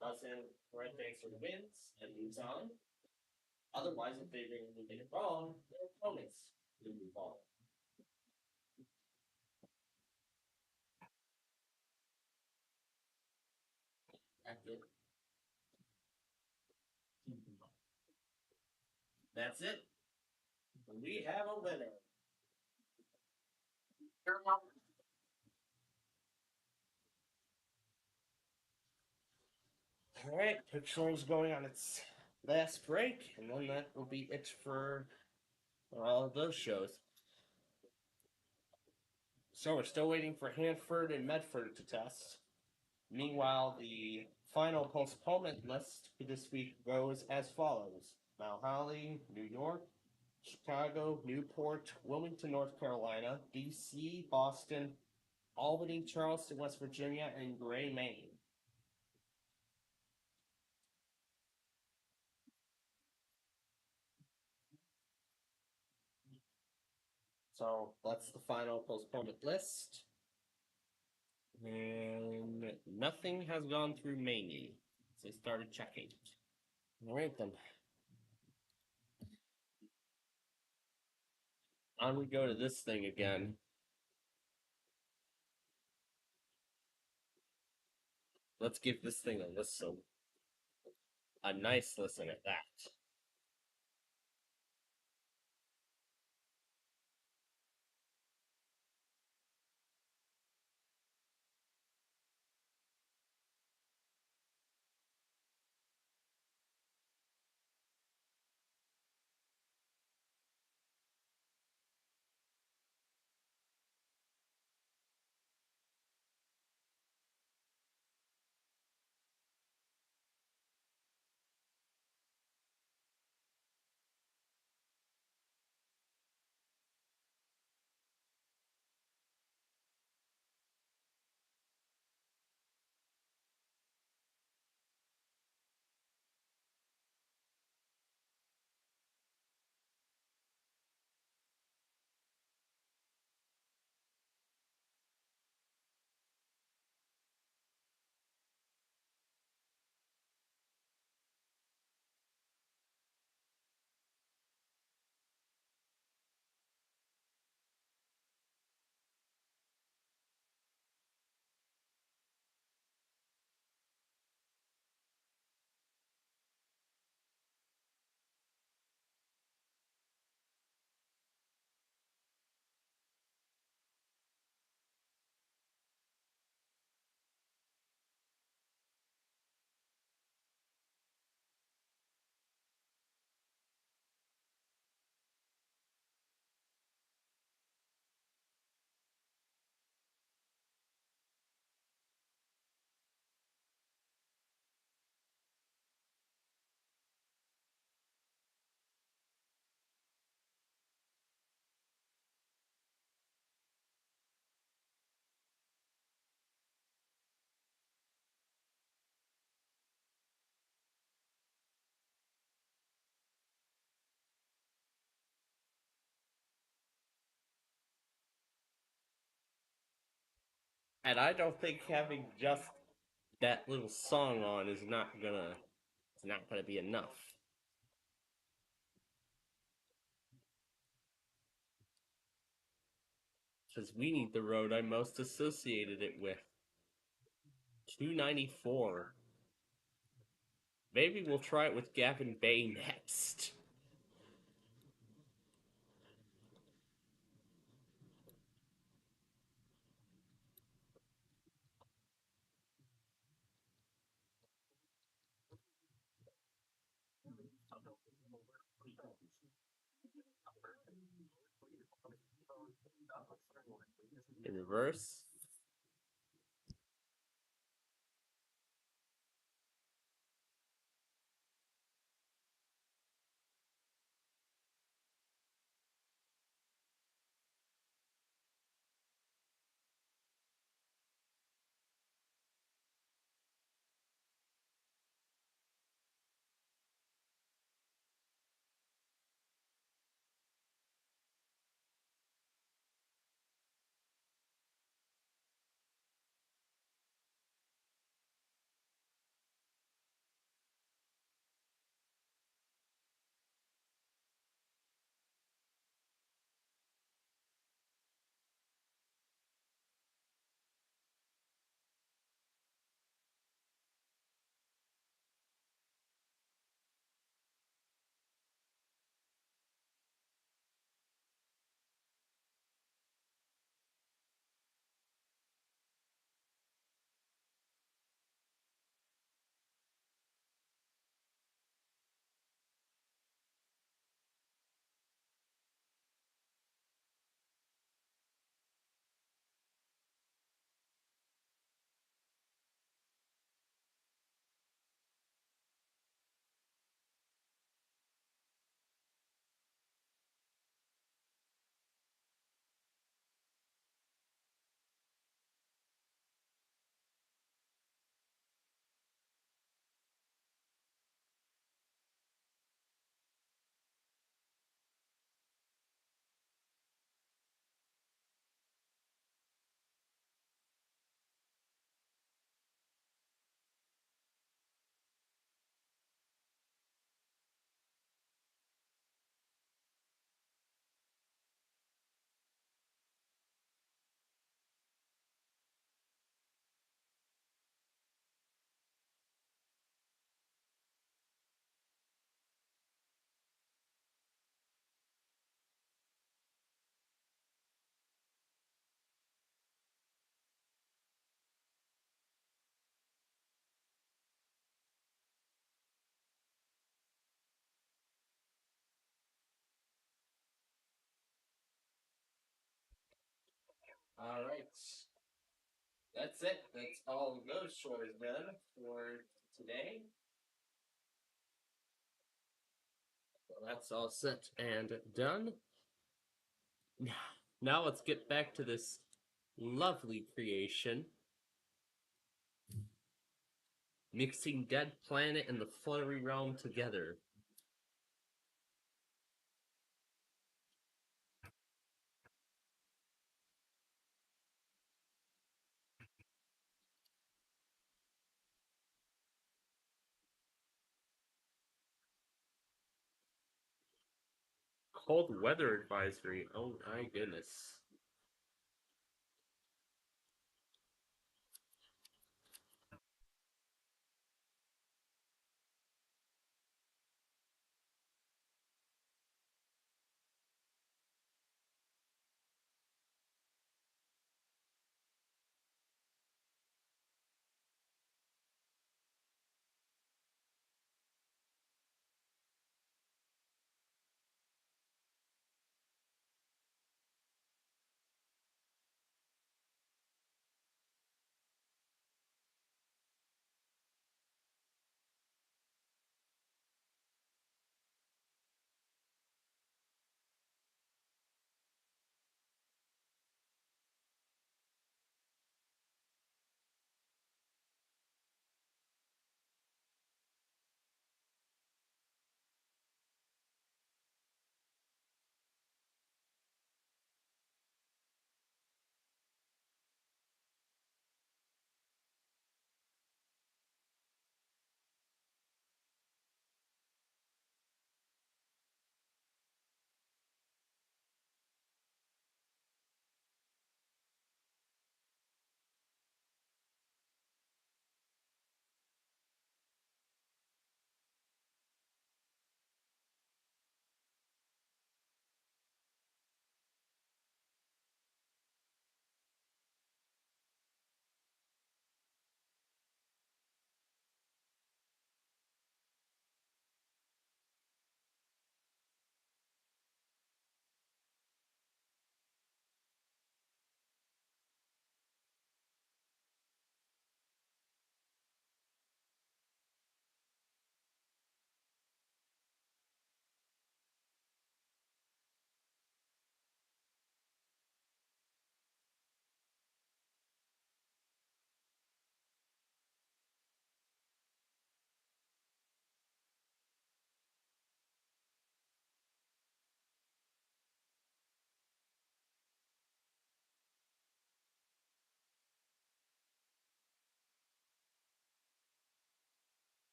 Buzz in the right answer wins and moves on. Otherwise, if they get it wrong, their opponents will move on. That's it. We have a winner. All right, Pictionary's going on its last break, and then that will be it for all of those shows. So we're still waiting for Hanford and Medford to test. Meanwhile, the final postponement list for this week goes as follows: Mount Holly, New York, Chicago, Newport, Wilmington, North Carolina, DC, Boston, Albany, Charleston, West Virginia, and Gray, Maine. So that's the final postponement list. And nothing has gone through Maine. So I started checking. All right, then. On we go to this thing again. Let's give this thing a listen. A nice listen at that. And I don't think having just that little song on is not gonna be enough. Because we need the road I most associated it with. 294. Maybe we'll try it with Gavin Bay next. In reverse. Alright. That's it. That's all those chores done for today. So that's all set and done. Now let's get back to this lovely creation. Mixing Dead Planet and the Fluttery Realm together. Cold weather advisory. Oh my goodness.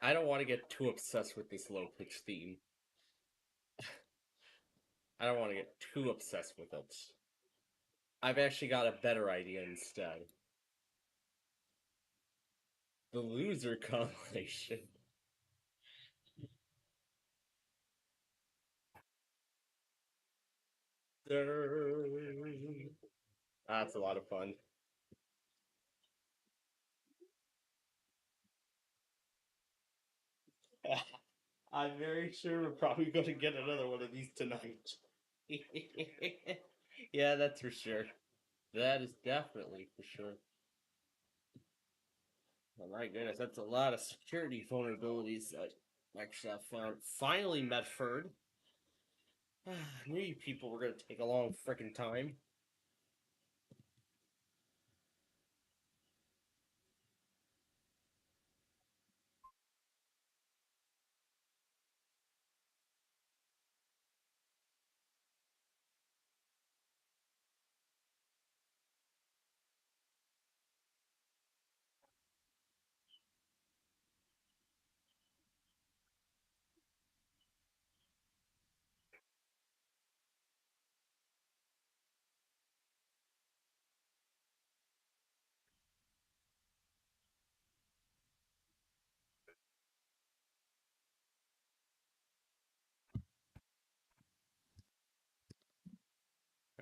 I don't want to get too obsessed with this low pitch theme. I don't want to get too obsessed with it. I've actually got a better idea instead. The loser compilation. That's a lot of fun. I'm very sure we're probably going to get another one of these tonight. Yeah, that's for sure. That is definitely for sure. Oh my goodness, that's a lot of security vulnerabilities that actually I found. Finally, Medford. I knew you people were going to take a long freaking time.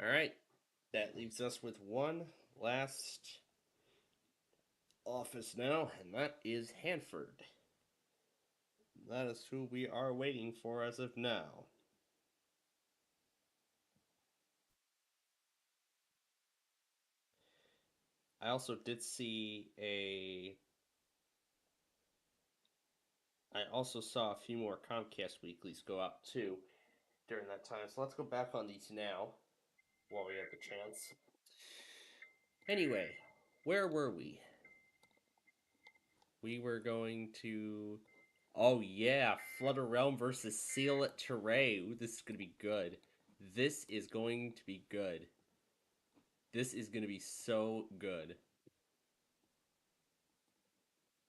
All right, that leaves us with one last office now, and that is Hanford. That is who we are waiting for as of now. I also did see a. I also saw a few more Comcast weeklies go out too during that time. So let's go back on these now while we have the chance. Anyway, where were we? We were going to. Oh yeah, Flutter Realm versus Seal It Teray. Ooh, this is gonna be good. This is going to be good. This is gonna be so good.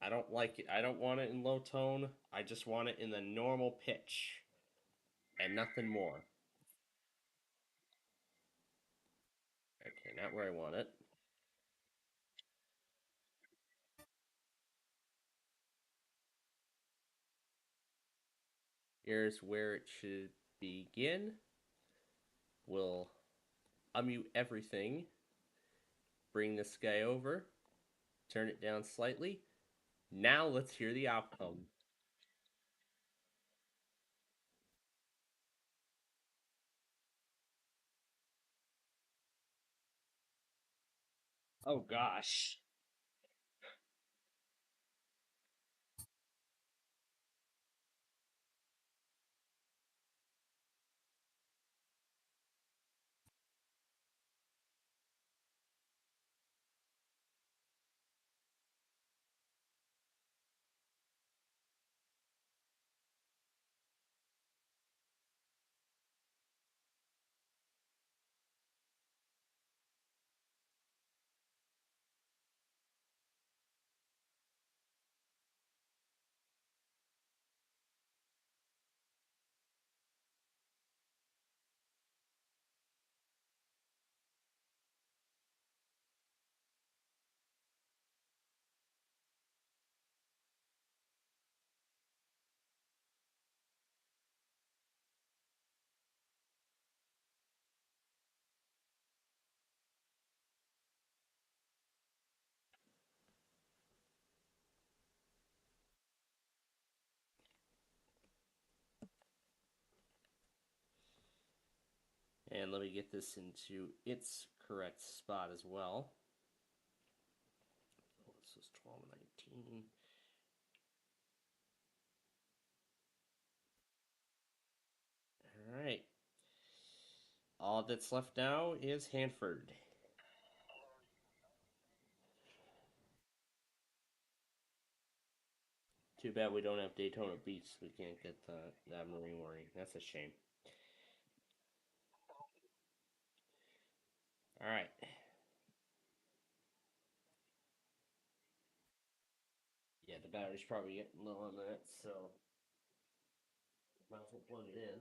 I don't like it. I don't want it in low tone. I just want it in the normal pitch and nothing more. Okay, not where I want it. Here's where it should begin. We'll unmute everything. Bring this guy over. Turn it down slightly. Now let's hear the outcome. Oh gosh. And let me get this into its correct spot as well. Oh, this is 12:19. All right. All that's left now is Hanford. Too bad we don't have Daytona Beach. So we can't get that Marine Warning. That's a shame. All right. Yeah, the battery's probably getting low on that, so might as well plug it in.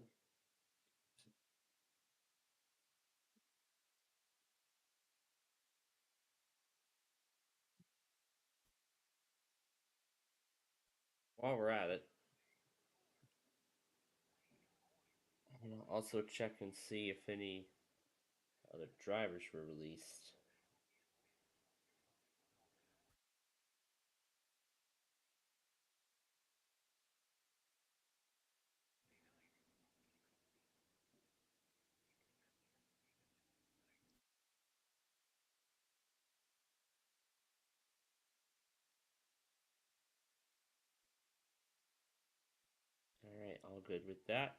While we're at it, I'm gonna also check and see if any other drivers were released. Alright, all good with that.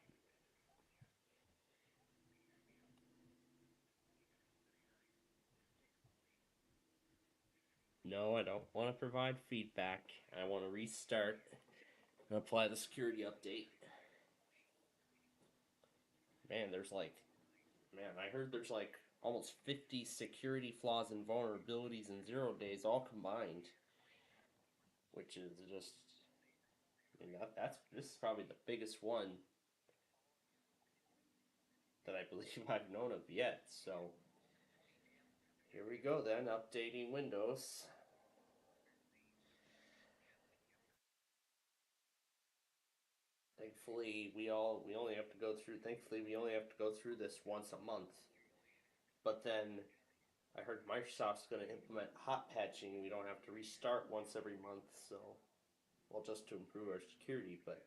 No, I don't want to provide feedback. I want to restart and apply the security update. Man, I heard there's like almost 50 security flaws and vulnerabilities in 0 days all combined, which is just, I mean, this is probably the biggest one that I believe I've known of yet. So here we go then, updating Windows. Thankfully, we only have to go through. Thankfully, we only have to go through this once a month. But then I heard Microsoft's going to implement hot patching, and we don't have to restart once every month. So, well, just to improve our security. But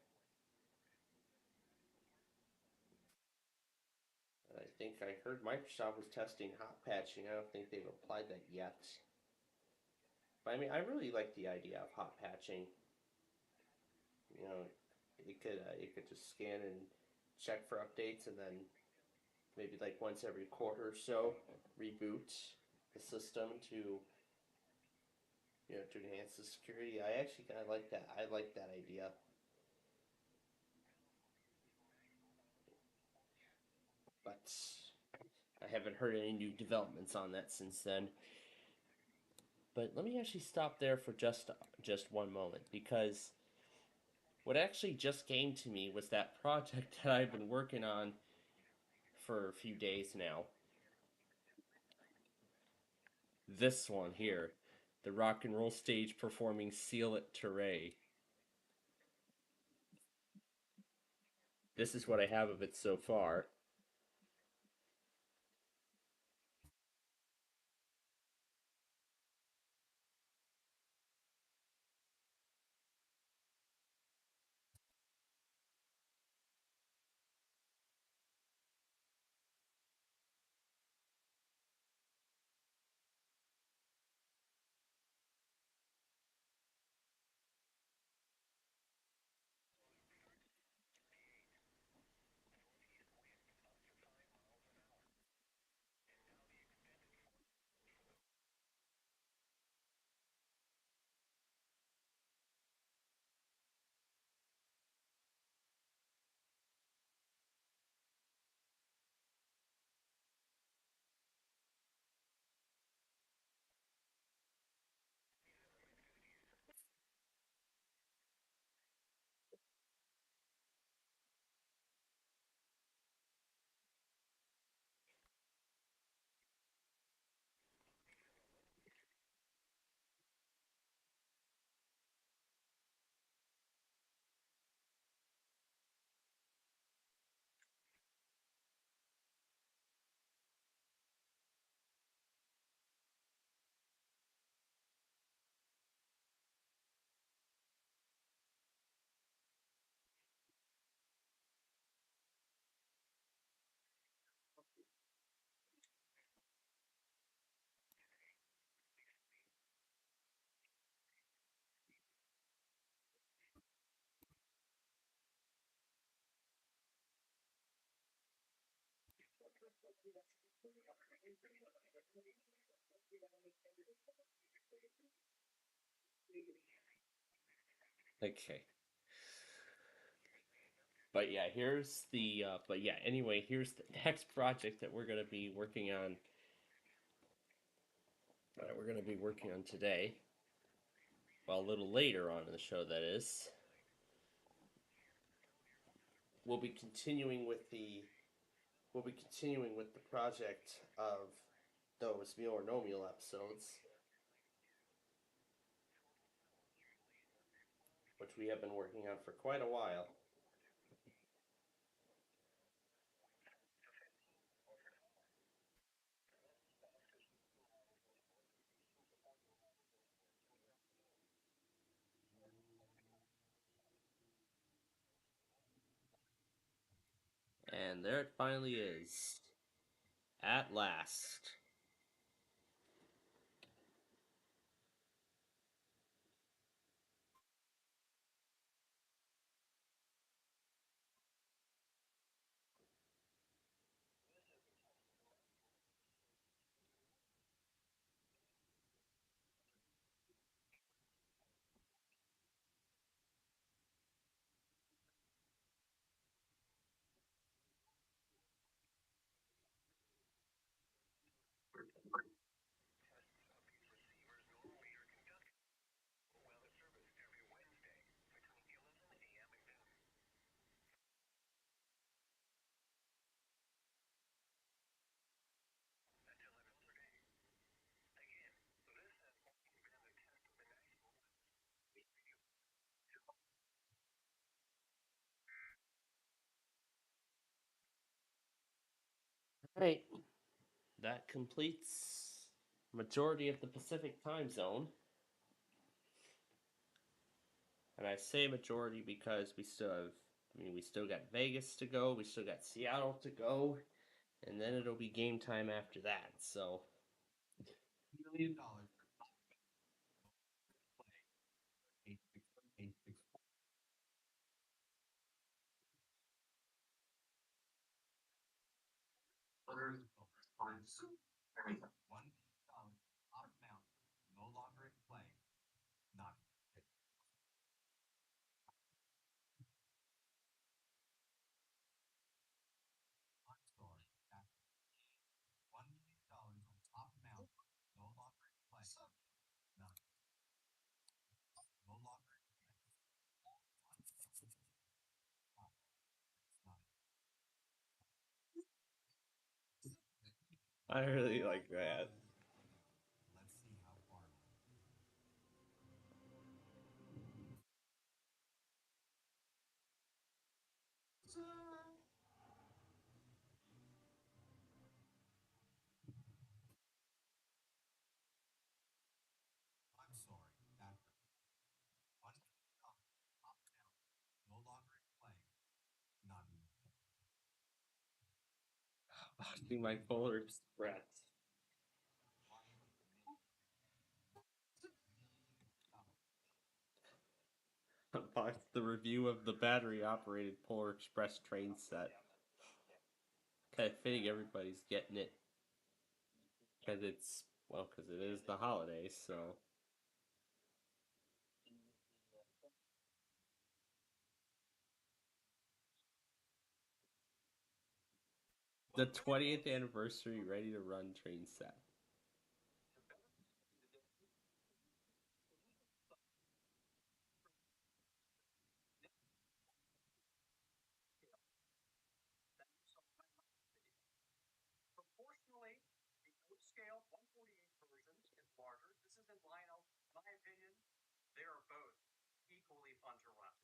I think I heard Microsoft was testing hot patching. I don't think they've applied that yet. But I mean, I really like the idea of hot patching. You know, it could just scan and check for updates, and then maybe like once every quarter or so reboot the system to to enhance the security. I actually kind of like that. I like that idea. But I haven't heard any new developments on that since then. But let me actually stop there for just one moment, because what actually just came to me was that project that I've been working on for a few days now. This one here, the rock and roll stage performing Seal It Teray. This is what I have of it so far. Okay. But yeah, here's the next project that we're going to be working on. We're going to be working on today. well, a little later on in the show, that is, we'll be continuing with the project of those Meal or No Meal episodes, which we have been working on for quite a while. And there it finally is. At last. Alright, that completes majority of the Pacific time zone. And I say majority because we still got Vegas to go, we still got Seattle to go, and then it'll be game time after that. So $1 million. $1 top amount, no longer in play. Not I'm sorry. $1 million on top amount, no longer in play. Not no longer in play. I really like that. Let's see how far. I'm sorry. That $1 million top amount, no longer in play. Not Watching my Polar Express. Watch the review of the battery operated Polar Express train set. Kind of fitting everybody's getting it. Because it is the holidays, so. The 20th anniversary ready to run train set. Proportionally, the scale 148 version is larger. This is in line. In my opinion, they are both equally fun to run.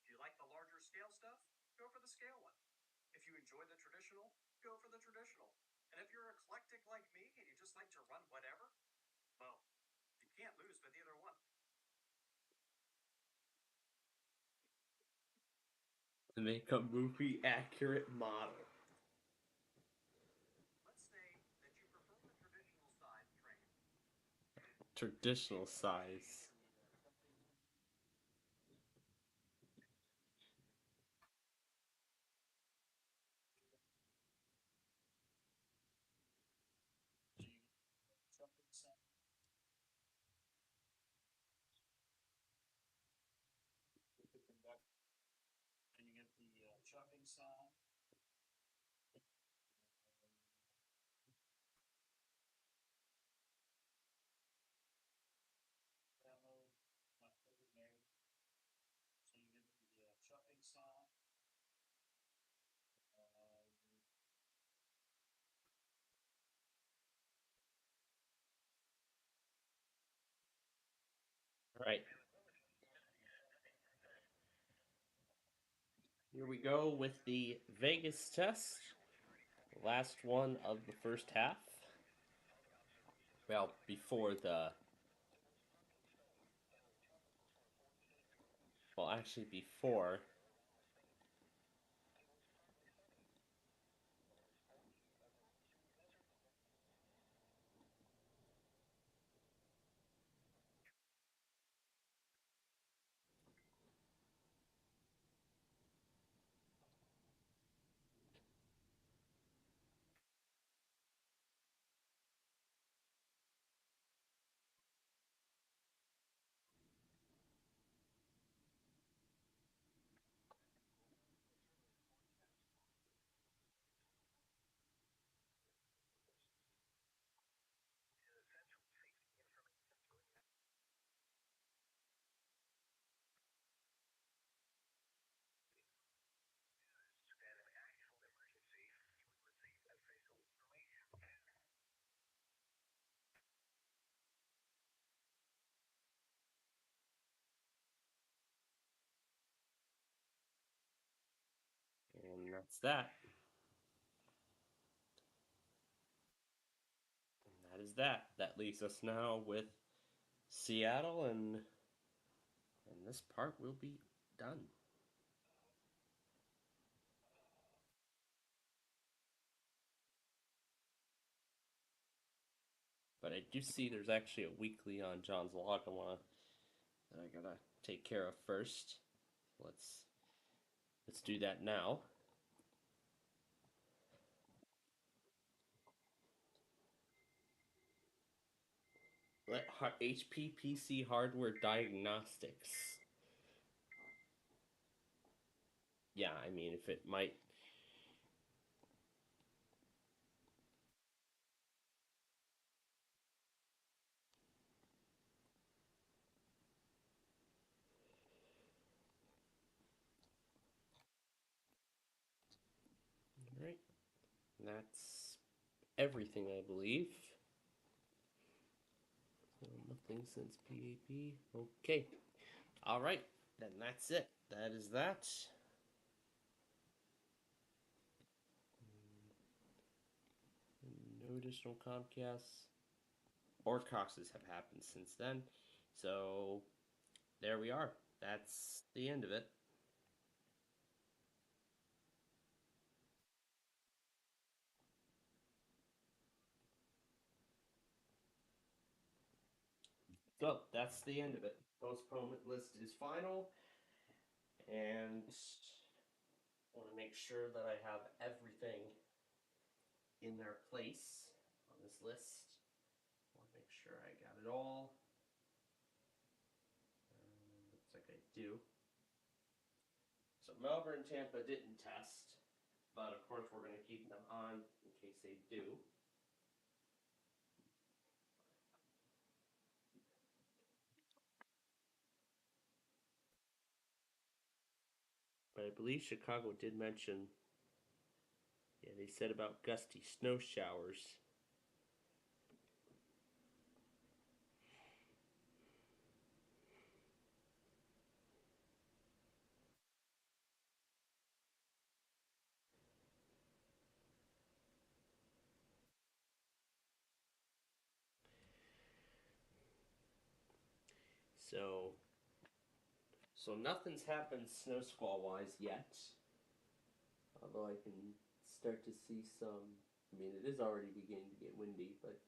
If you like the larger scale stuff, go for the scale one. If you enjoy the traditional, go for the traditional. And if you're eclectic like me and you just like to run whatever, well, you can't lose with either one. To make a movie accurate model. Let's say that you prefer the traditional size train. Traditional size. And you get the chuffing sound. Right. Here we go with the Vegas test. Last one of the first half. Well, before the. Well, actually, before. And that's that. And that is that. That leaves us now with Seattle, and this part will be done. But I do see there's actually a weekly on John's log that I gotta take care of first. Let's do that now. Let HPPC hardware diagnostics. Yeah, I mean, if it might. All right, that's everything, I believe. Nothing since PAP. Okay. All right, then that's it. That is that. No additional Comcasts or Coxes have happened since then. So there we are. That's the end of it. So that's the end of it. Postponement list is final, and I want to make sure that I have everything in their place on this list. I want to make sure I got it all. Looks like I do. So Melbourne, Tampa didn't test, but of course we're going to keep them on in case they do. But I believe Chicago did mention, yeah, they said about gusty snow showers. So, nothing's happened snow squall wise yet. Although I can start to see some. I mean, it is already beginning to get windy, but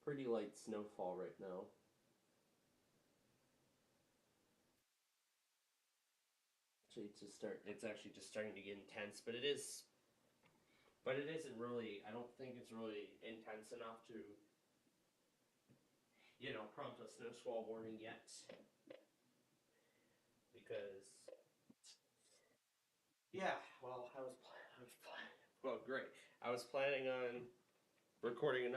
pretty light snowfall right now. It's actually just starting to get intense, but it is. But it isn't really. I don't think it's really intense enough to, prompt a snow squall warning yet. Because yeah, well, well, great. I was planning on recording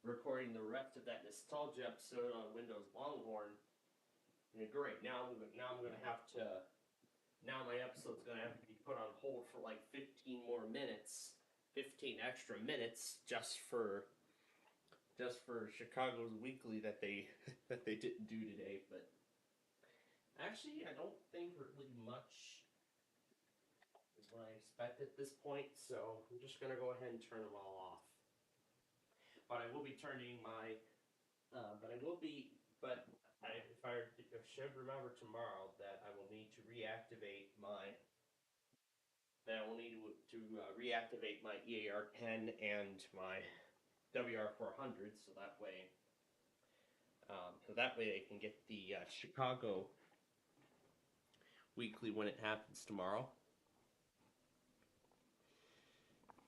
recording the rest of that nostalgia episode on Windows Longhorn. And great, now I'm gonna have to. Now my episode's gonna have to be put on hold for like 15 more minutes, 15 extra minutes, just for just for Chicago's weekly that they that they didn't do today. But actually, I don't think really much is what I expect at this point. So I'm just gonna go ahead and turn them all off. But I will be turning my. But I will be. But if I should remember tomorrow that I will need to reactivate my. That I will need to reactivate my EAR 10 and my WR 400, so that way they can get the Chicago weekly when it happens tomorrow.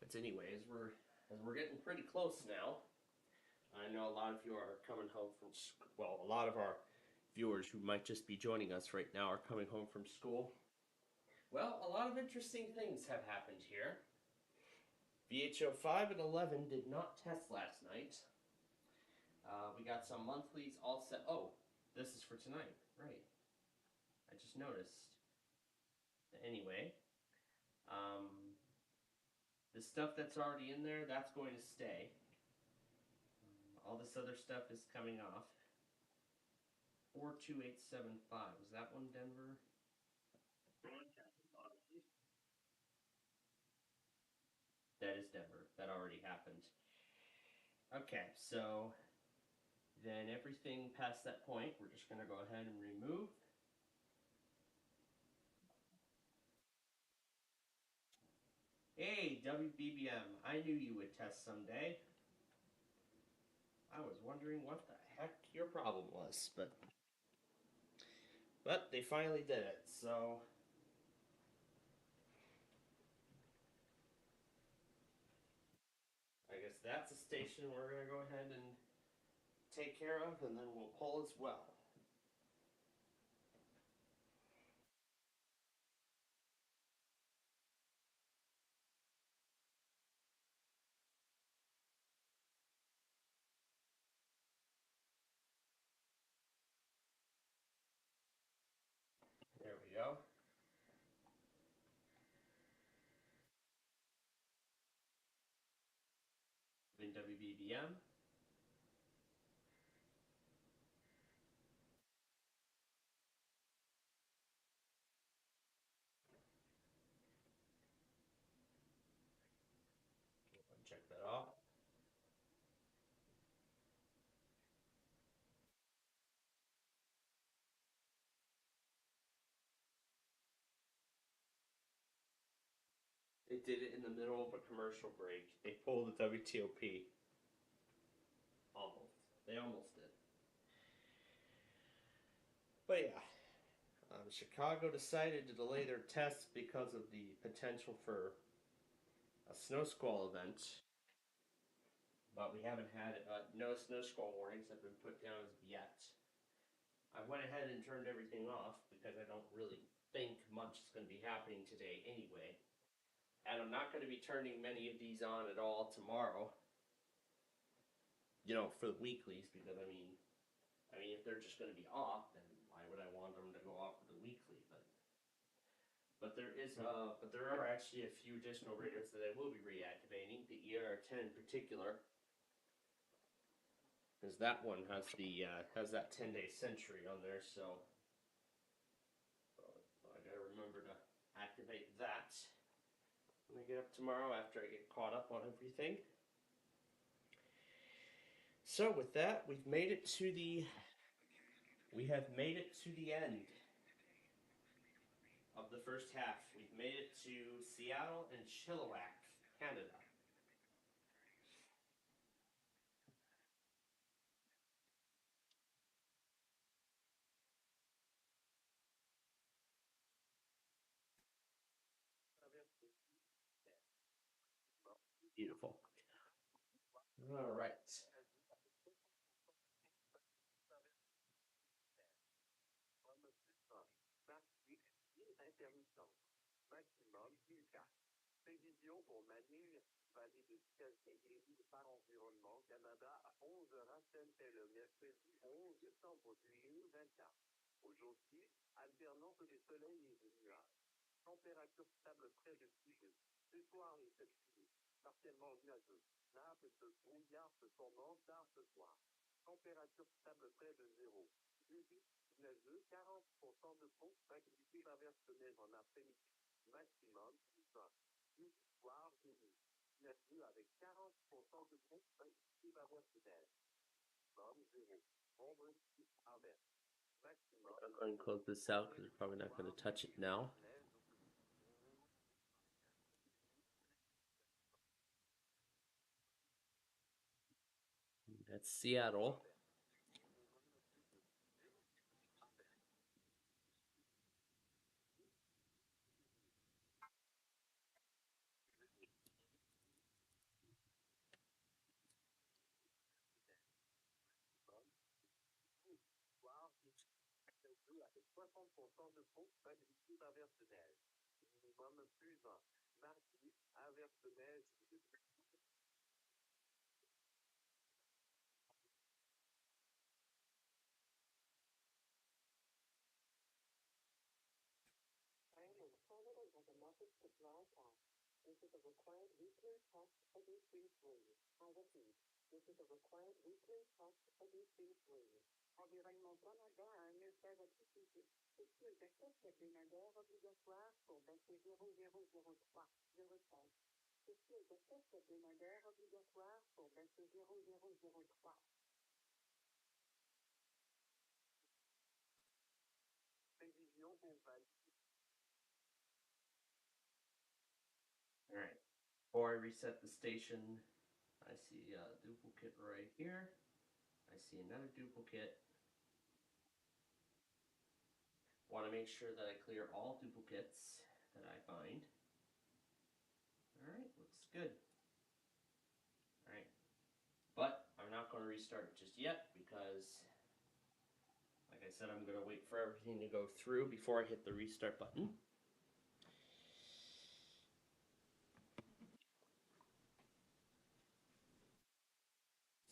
But anyways, we're getting pretty close now. I know a lot of you are coming home from a lot of our viewers who might just be joining us right now are coming home from school. Well, a lot of interesting things have happened here. VHO 5 and 11 did not test last night. We got some monthlies all set. Oh, this is for tonight, right? I just noticed. Anyway, the stuff that's already in there, that's going to stay. All this other stuff is coming off. 42875. Was that one Denver? That is Denver. That already happened. Okay, so then everything past that point, we're just going to go ahead and remove. Hey, WBBM, I knew you would test someday. I was wondering what the heck your problem was, but they finally did it, so I guess that's a station we're going to go ahead and take care of, and then we'll pull as well. There we go. In WBBM. Check that off. They did it in the middle of a commercial break. They pulled the WTOP. Almost. They almost did. But yeah, Chicago decided to delay their tests because of the potential for a snow squall event. But we haven't had no snow squall warnings have been put down as of yet. I went ahead and turned everything off because I don't really think much is going to be happening today anyway. And I'm not going to be turning many of these on at all tomorrow. For the weeklies, because if they're just going to be off, then why would I want them to go off for the weekly? But there are actually a few additional radios that I will be reactivating. The ER10 in particular, because that one has that 10-day century on there. So I gotta remember to activate that when I get up tomorrow after I get caught up on everything. So with that, we have made it to the end of the first half. We've made it to Seattle and Chilliwack, Canada. Beautiful. All right. Prévision pour Manille, vallée de Calgary par Environnement Canada à 11h c'était le mercredi 11 décembre 2024. Aujourd'hui, alternance de soleil et de nuages. Température stable près de 6 degrés. Ce soir, il fait fini. partiellement nuageux. Naples de brouillard se formant tard ce soir. Température stable près de zéro. Humide, nuageux, 40% de fond, 5 averses de neige en après-midi. Maximum 20. Humide, soir, humide. Nuageux avec 40% de fond, 5 averses de neige. Maximum 0. Ombre, averse. Maximum. I'll go ahead and close this out because we're probably not going to touch it now. That's Seattle. Avec 60% de fond, 5 averses de neige. Minimum plus 20. Mardi, averse de neige. Canada has a message to broadcast. This is a required weekly test of B3 I repeat, this is a required weekly test of B3 Environnement Canada a un message à diffuser. Ceci est un test hebdomadaire obligatoire pour baisser 0003. Je répète. Ceci est un test hebdomadaire obligatoire pour baisser 0003. Prévision globale. Alright, before I reset the station, I see a duplicate right here. I see another duplicate. Want to make sure that I clear all duplicates that I find. Alright, looks good. Alright, but I'm not going to restart it just yet because, like I said, I'm going to wait for everything to go through before I hit the restart button.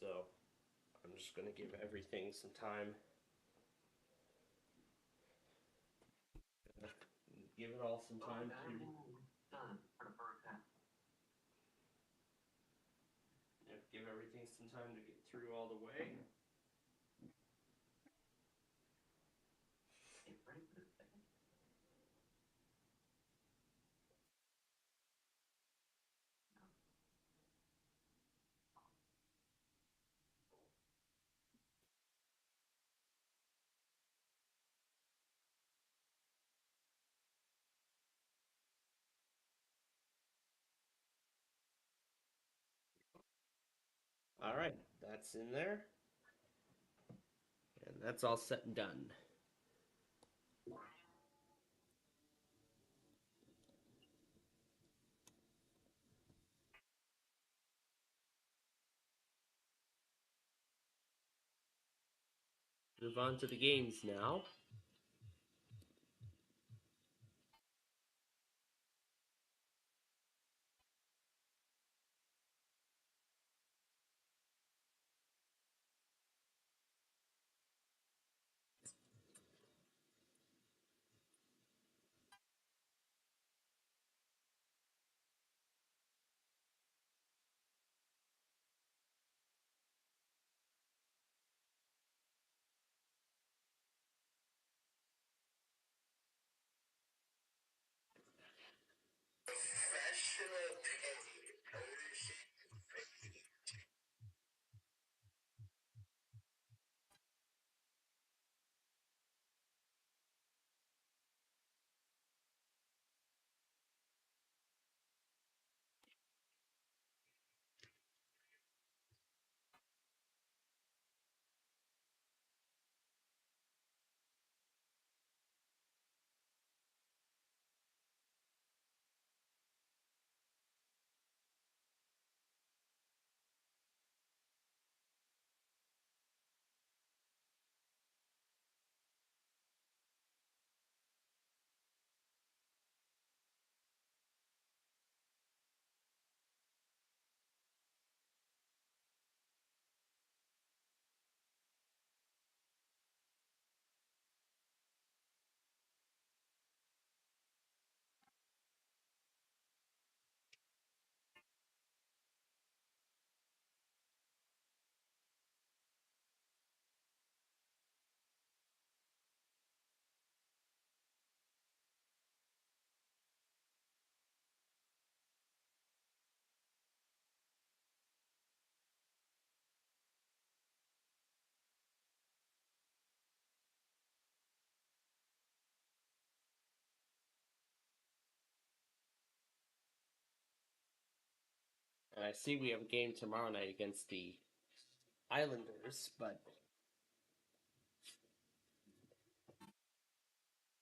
So I'm just going to give everything some time. Give it all some time to give everything some time to get through all the way. All right, that's in there. And that's all set and done. Move on to the games now. And I see we have a game tomorrow night against the Islanders, but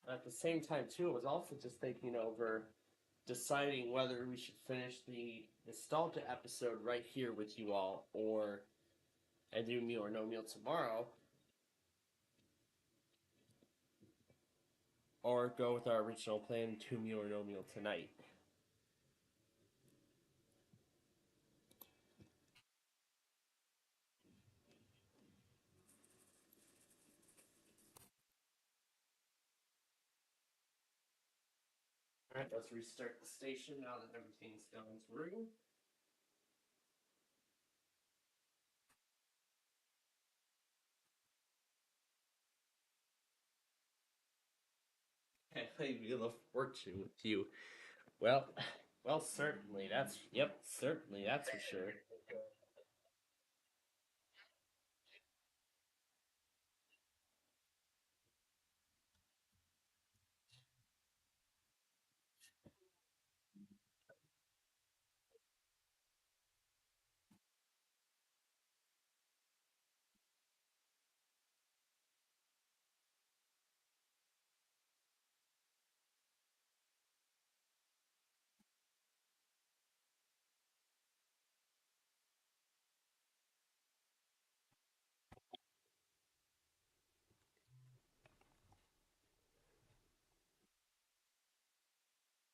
at the same time, too, I was also just thinking over deciding whether we should finish the nostalgia episode right here with you all, or and do meal or no meal tomorrow, or go with our original plan, 2 meal or no meal tonight. All right, let's restart the station now that everything's gone through. I play Wheel of Fortune with you. Well, well, certainly. Certainly, that's for sure.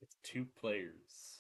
It's 2 players.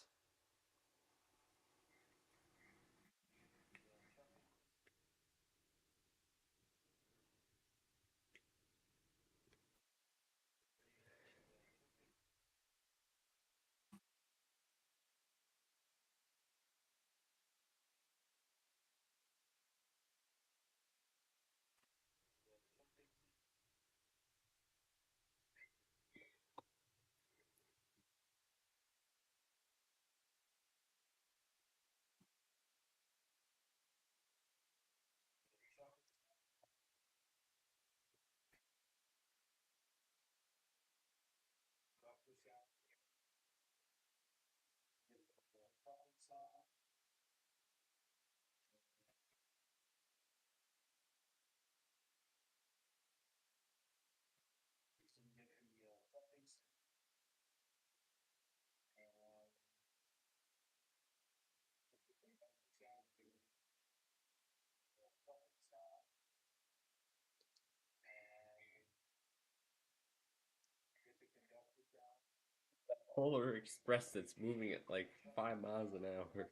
Polar Express that's moving at like 5 miles an hour.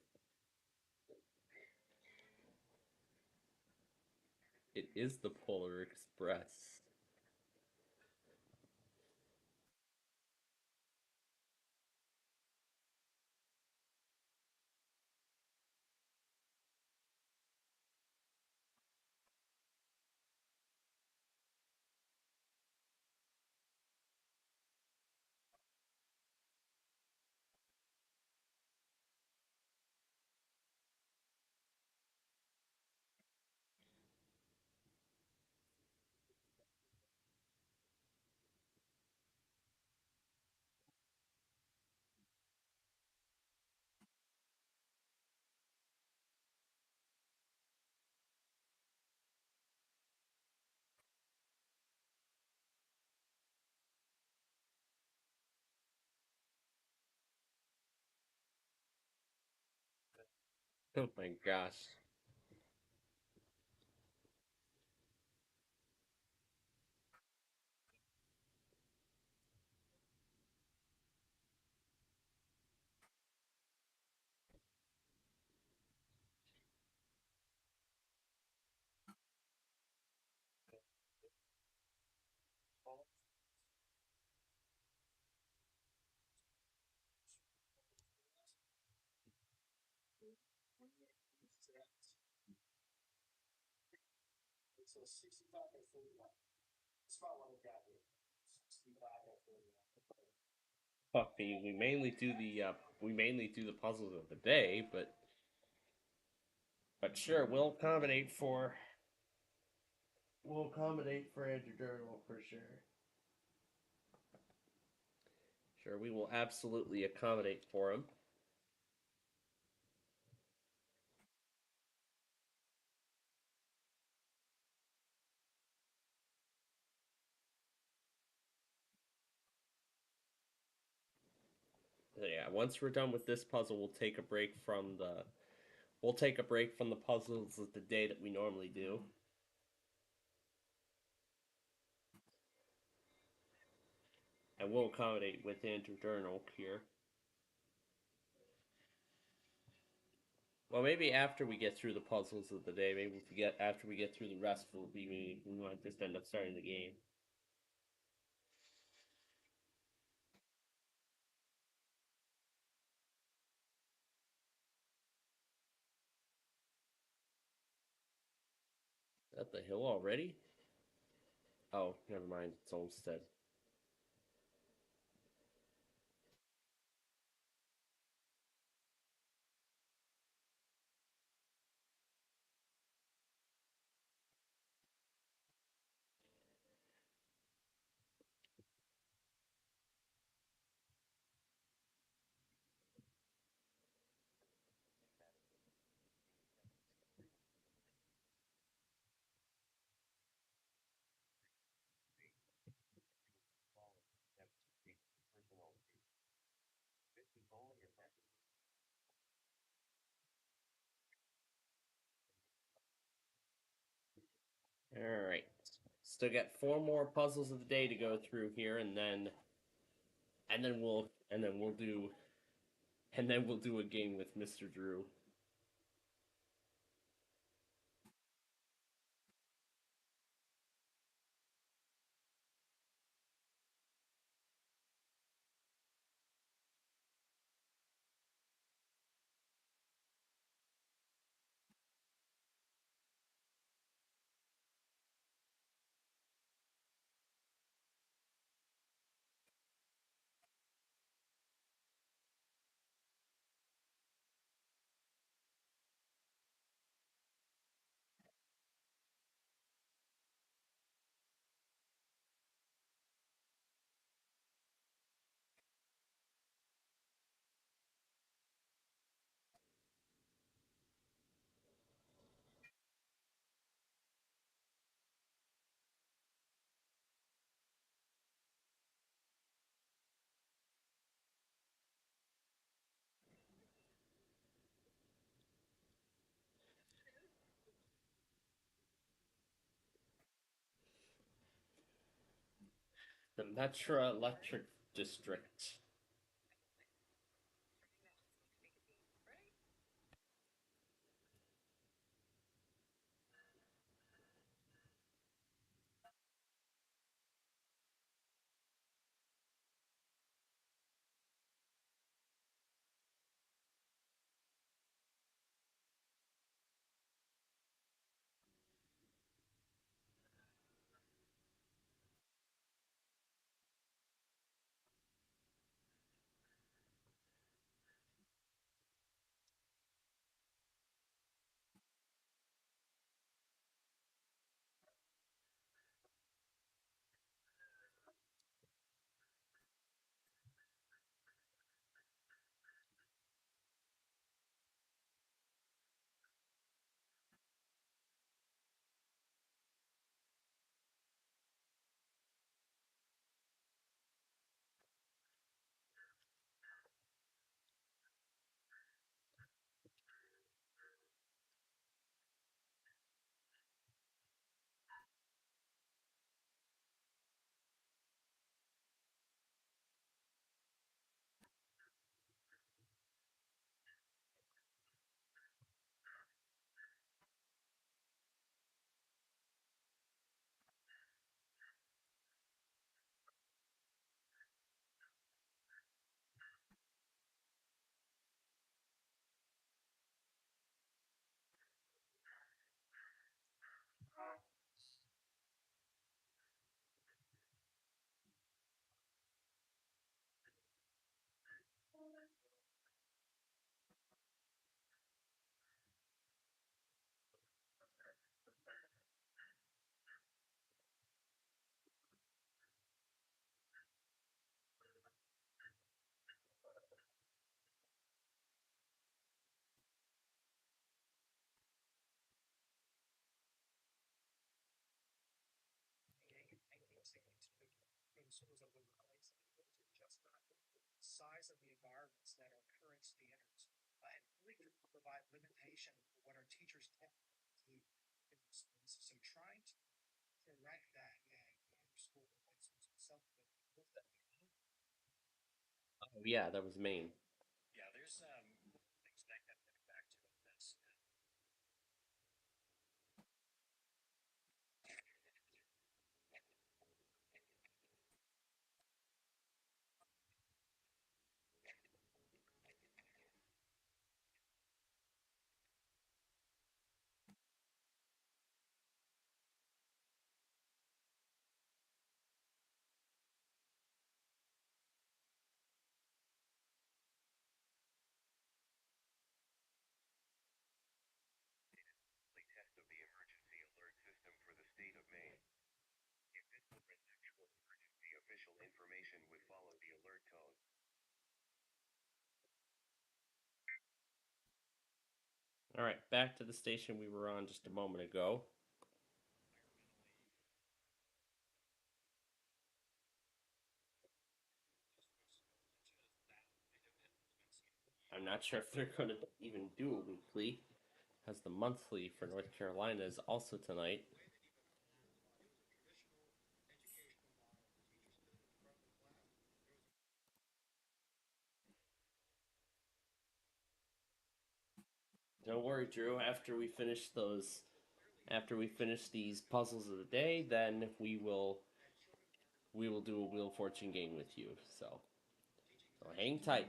It is the Polar Express. Oh my gosh. Puffy, we mainly do the puzzles of the day, but sure, we'll accommodate for Andrew Durrell for sure. Sure, we will absolutely accommodate for him. Yeah, once we're done with this puzzle, we'll take a break from the puzzles of the day that we normally do. And we'll accommodate with Andrew Journal here. Well, maybe after we get through the puzzles of the day, maybe if we get after we get through the rest, we might just end up starting the game. Is that the hill already? Oh, never mind. It's Olmsted. All right. Still got 4 more puzzles of the day to go through here, and then we'll do a game with Mr. Drew. The Metro Electric District. size of the environments that are current standards, and really provide limitation for what our teachers can do in the schools. So trying to correct that and school is something that we looked at. Oh yeah, that was Maine. Yeah, there's things that have been back to this. Test of the emergency alert system for the state of Maine. If this were an actual emergency, official information would follow the alert tone. All right, back to the station we were on just a moment ago. I'm not sure if they're going to even do a weekly, as the monthly for North Carolina is also tonight. Don't worry, Drew. After we finish these puzzles of the day, then we will do a Wheel of Fortune game with you. So hang tight.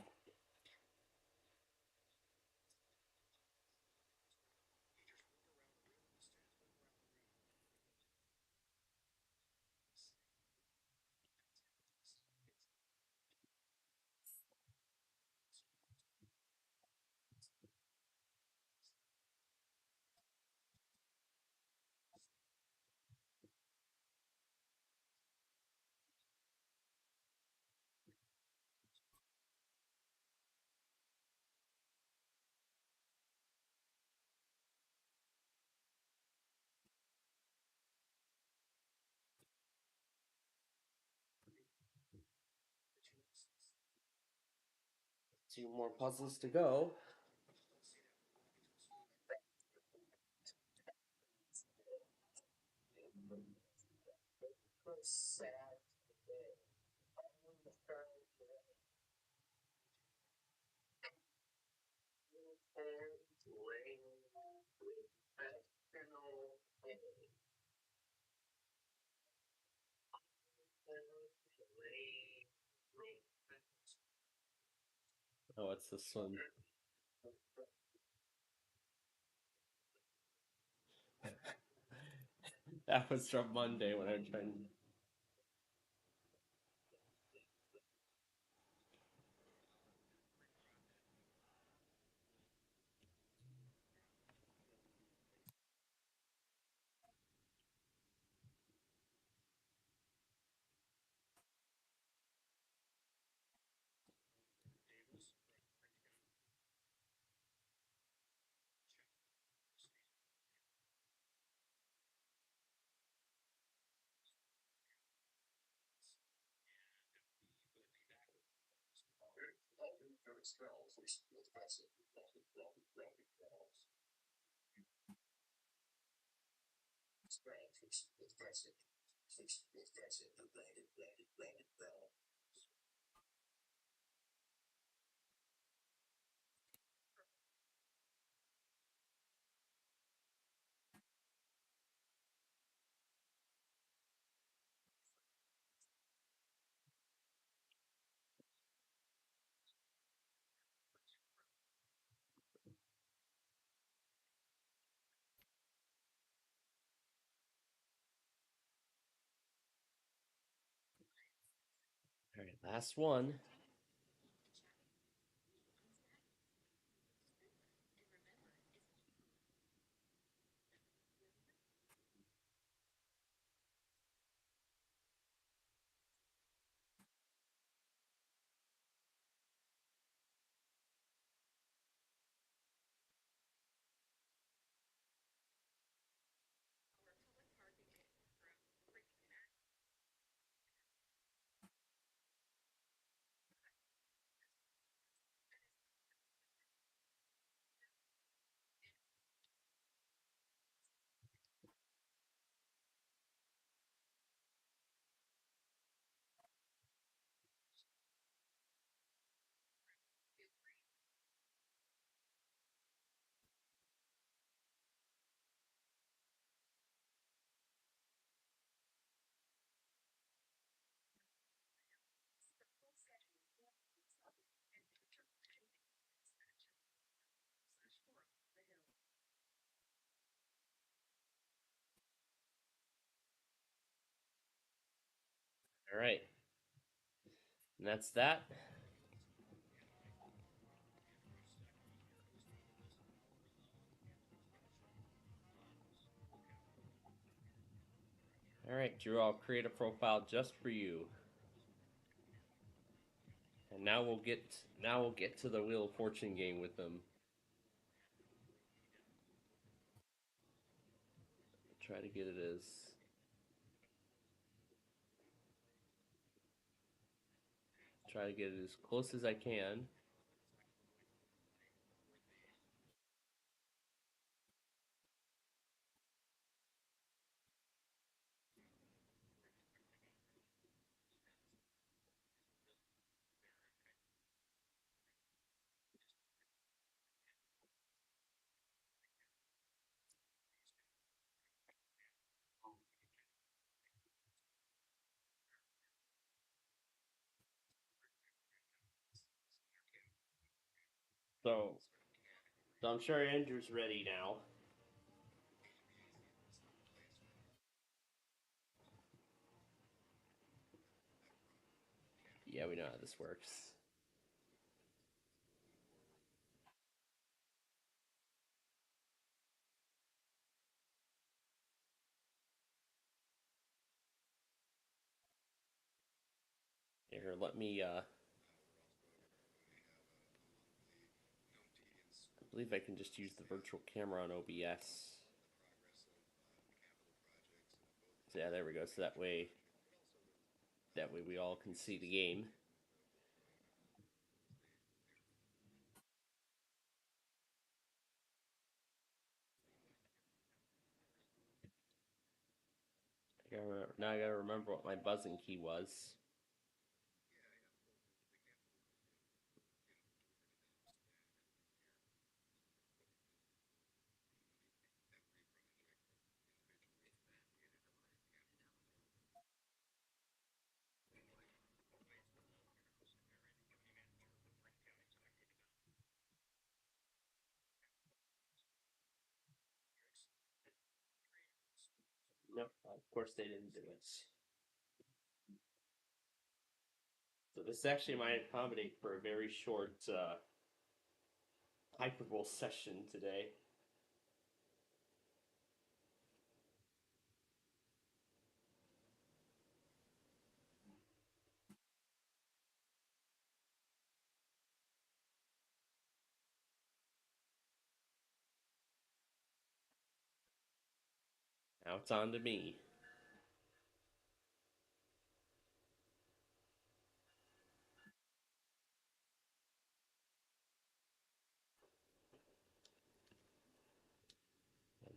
Two more puzzles to go. Oh, what's this one? That was from Monday when I was trying. All right, last one. All right. And that's that. All right, Drew, I'll create a profile just for you. And now we'll get to the Wheel of Fortune game with them. Try to get it as close as I can. So, so I'm sure Andrew's ready now. Yeah, we know how this works. Here, let me I believe I can just use the virtual camera on OBS. So yeah, there we go. So that way we all can see the game. Now I gotta remember what my buzzing key was. Nope, of course they didn't do it. So this actually might accommodate for a very short Hyperbowl session today. Now it's on to me.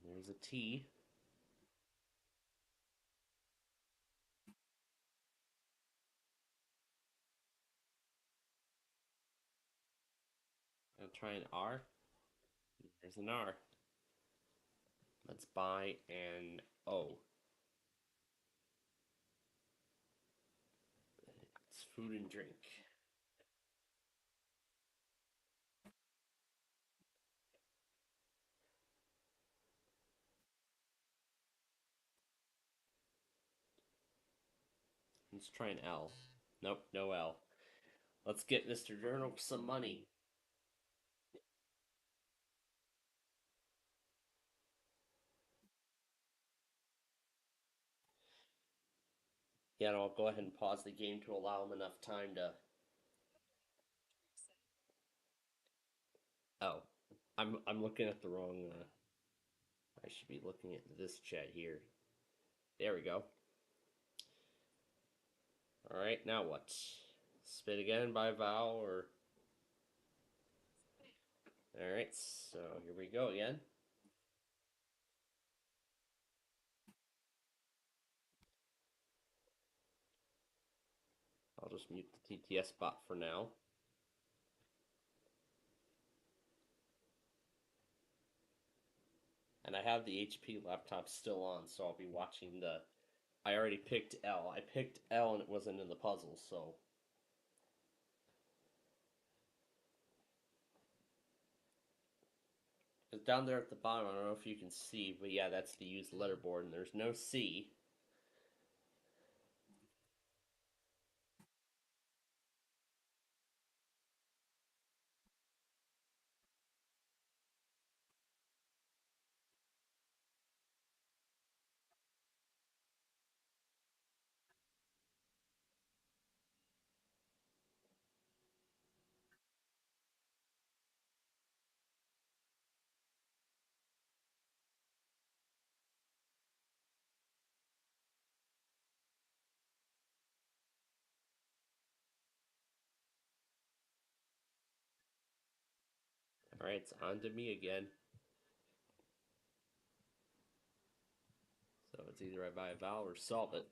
And there's a T. I'll try an R. There's an R. Let's buy an O. It's food and drink. Let's try an L. Nope, no L. Let's get Mr. Journal some money. Yeah, and I'll go ahead and pause the game to allow him enough time to. Oh, I'm looking at the wrong. I should be looking at this chat here. There we go. All right, now what? Spit again by vowel or? All right, so here we go again. I'll just mute the TTS bot for now. And I have the HP laptop still on, so I'll be watching the. I already picked L. I picked L and it wasn't in the puzzle, so. It's down there at the bottom. I don't know if you can see, but yeah, that's the used letterboard, and there's no C. Alright, it's on to me again. So it's either I buy a vowel or solve it.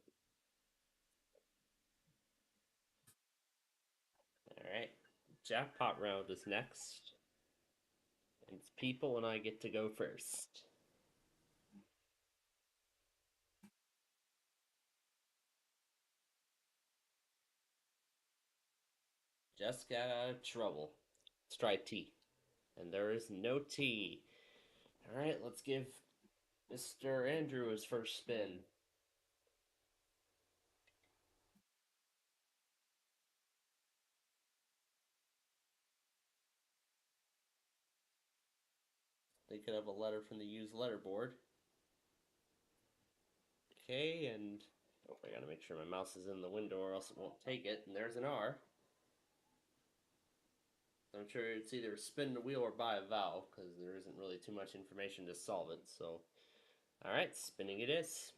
Alright, jackpot round is next. And it's people and I get to go first. Just got out of trouble. Let's try T. And there is no T. Alright, let's give Mr. Andrew his first spin. They could have a letter from the used letter board. Okay, and oh, I gotta make sure my mouse is in the window or else it won't take it. And there's an R. I'm sure it's either spin the wheel or buy a vowel because there isn't really too much information to solve it. So, all right, spinning it is.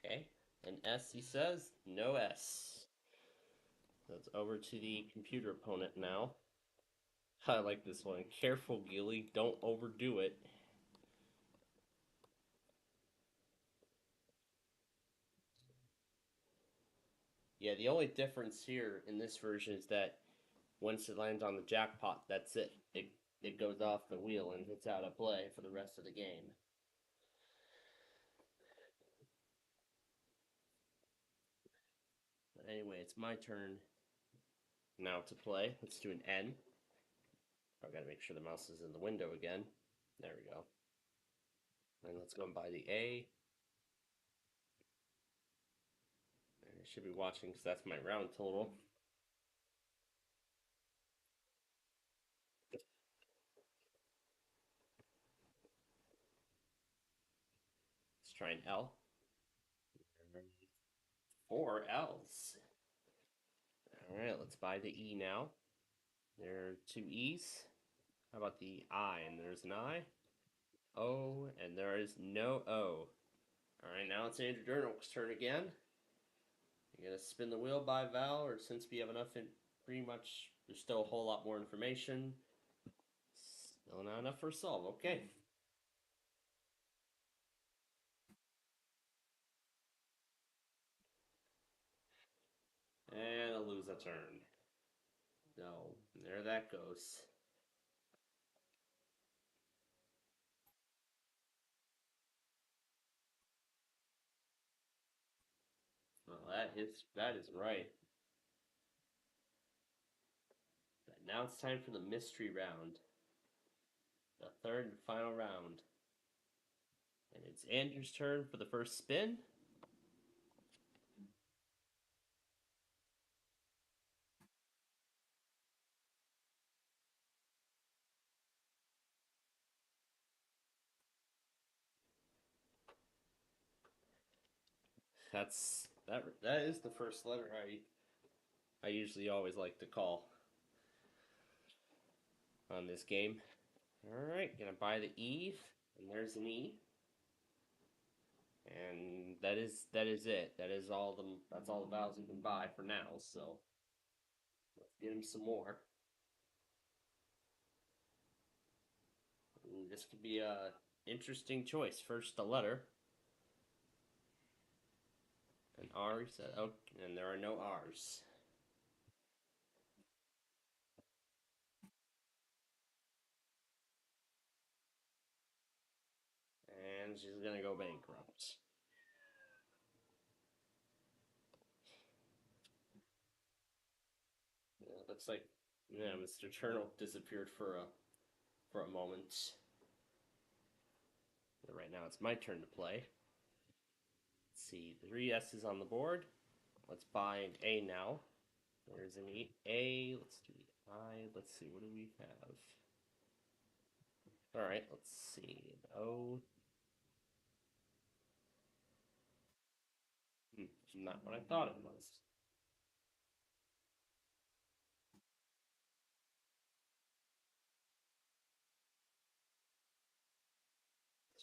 Okay, and S, he says, no S. That's over to the computer opponent now. I like this one. Careful, Gilly, don't overdo it. Yeah, the only difference here in this version is that once it lands on the jackpot, that's it. It goes off the wheel and it's out of play for the rest of the game. But anyway, it's my turn now to play. Let's do an N. I gotta make sure the mouse is in the window again. There we go. And let's go and buy the A. And I should be watching because that's my round total. Let's try an L. 4 L's. Alright, let's buy the E now. There are 2 E's. How about the I? And there's an I. O, and there is no O. Alright, now it's Andrew Durnock's turn again. You're gonna spin the wheel by vowel, or since we have enough, pretty much, there's still a whole lot more information. Still not enough for a solve. Okay. And I'll lose a turn. No, there that goes. Well, that is right. But now it's time for the mystery round. The third and final round. And it's Andrew's turn for the first spin. That is the first letter I usually always like to call on this game. Alright, gonna buy the E, and there's an E. And that is it. That's all the vowels you can buy for now, so let's get him some more. Ooh, this could be a interesting choice. First, a letter. An R, he said. Oh, and there are no R's. And she's gonna go bankrupt. Yeah, looks like Mr. Turtle disappeared for a moment. But right now it's my turn to play. Let's see, 3 S's on the board. Let's buy an A now. There's an A. Let's do the I. Let's see, what do we have? Alright, let's see. An O. Not what I thought it was.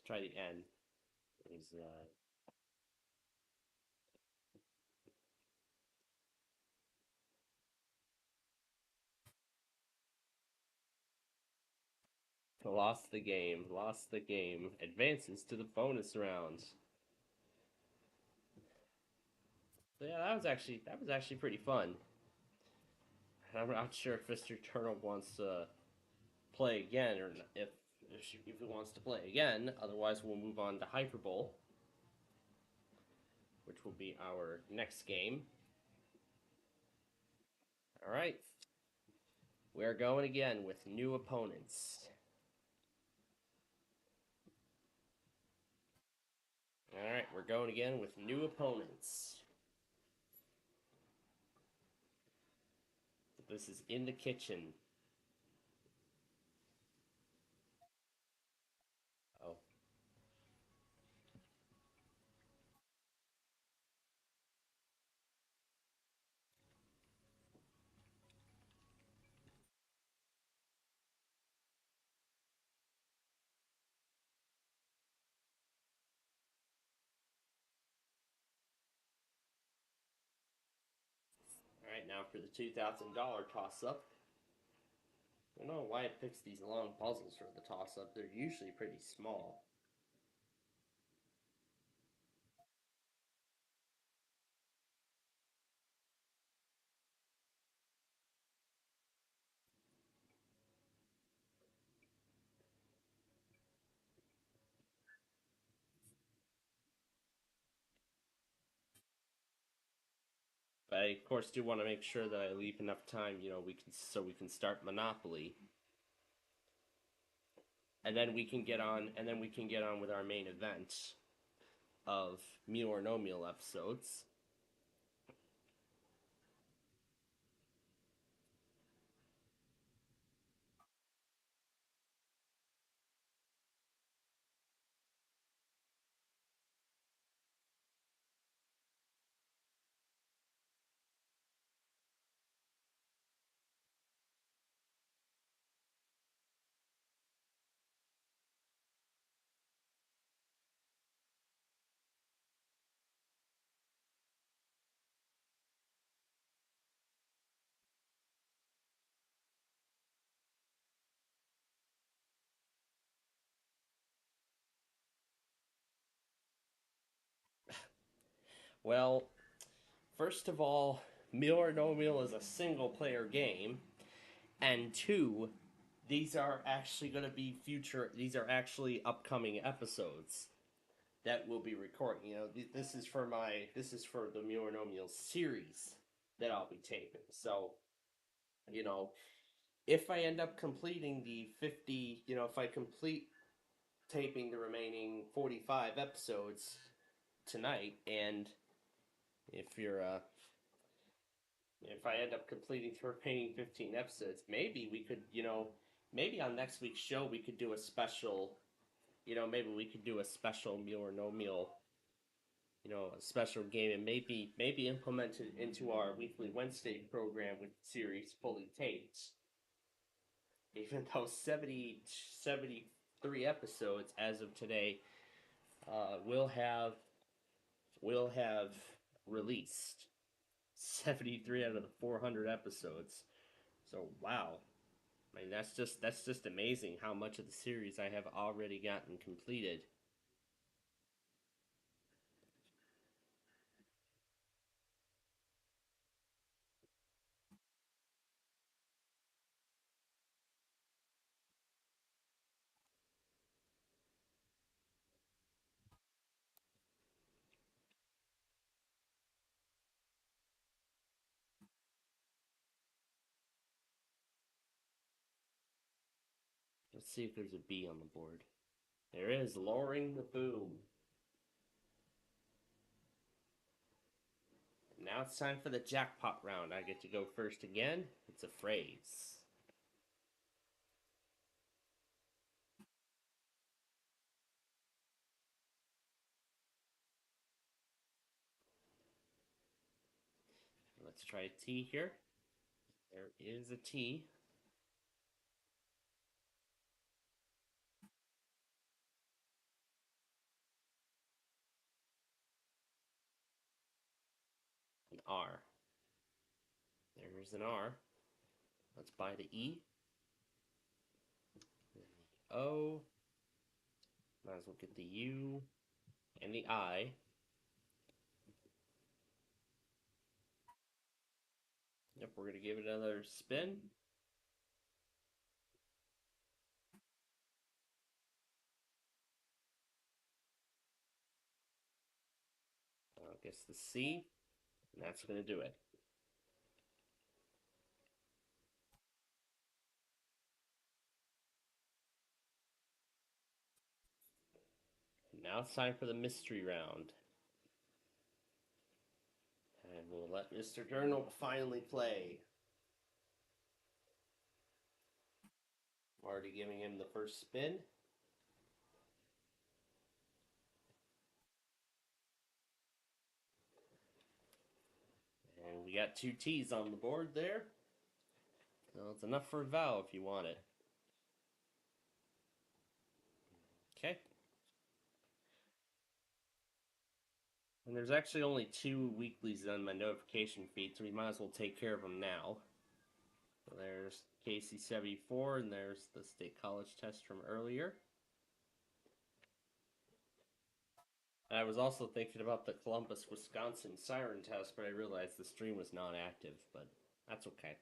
try the N. Is lost the game. Lost the game. Advances to the bonus round. So yeah, that was actually pretty fun. I'm not sure if Mr. Turtle wants to play again or not, if he wants to play again. Otherwise, we'll move on to Hyperbole, which will be our next game. All right, we're going again with new opponents. All right, we're going again with new opponents. This is in the kitchen. Oh. All right, now for the $2,000 toss-up. I don't know why it picks these long puzzles for the toss-up. They're usually pretty small. But I, of course, do want to make sure that I leave enough time, we can start Monopoly, and then we can get on, with our main event of Meal or No Meal episodes. Well, first of all, Meal or No Meal is a single player game, and two, these are actually going to be these are actually upcoming episodes that we'll be recording. This is for the Meal or No Meal series that I'll be taping. So, you know, if I end up completing the 50, if I complete taping the remaining 45 episodes tonight, and if you're if I end up completing the remaining 15 episodes, maybe we could, maybe on next week's show we could do a special, maybe we could do a special Meal or No Meal, a special game, and maybe implement it into our weekly Wednesday program with the series fully taped. Even though 73 episodes as of today will have released 73 out of the 400 episodes. So wow, I mean that's just amazing how much of the series I have already gotten completed. Let's see if there's a B on the board. There is, lowering the boom. Now it's time for the jackpot round. I get to go first again. It's a phrase. Let's try a T here. There is a T. R. There's an R. Let's buy the E. Then the O. Might as well get the U and the I. Yep, we're going to give it another spin. I guess the C, and that's going to do it. And now it's time for the mystery round. And we'll let Mr. Gurnall finally play. Already giving him the first spin. And we got 2 T's on the board there. So it's enough for a vowel if you want it. Okay. And there's actually only 2 weeklies on my notification feed, so we might as well take care of them now. So there's KC74, and there's the state college test from earlier. And I was also thinking about the Columbus, Wisconsin siren test, but I realized the stream was not active, but that's okay.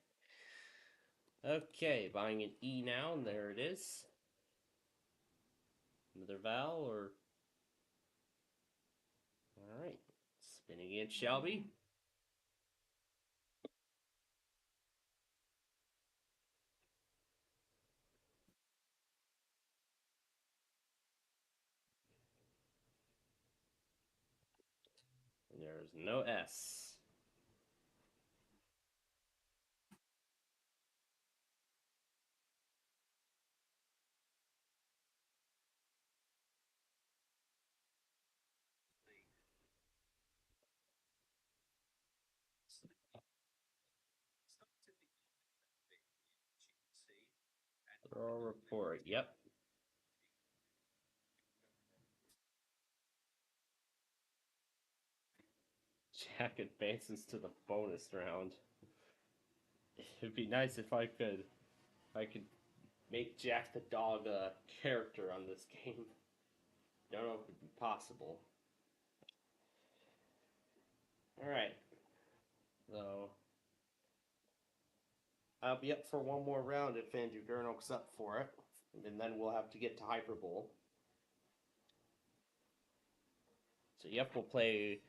Okay, buying an E now, and there it is. Another vowel, or... Alright, spinning it, shall we? And there's no S. Throw report, yep. Jack advances to the bonus round. It'd be nice if I could make Jack the dog a character on this game. Don't know if it'd be possible. Alright. So I'll be up for one more round if Andrew Gurnall's up for it. And then we'll have to get to Hyperbowl. So yep, we'll play.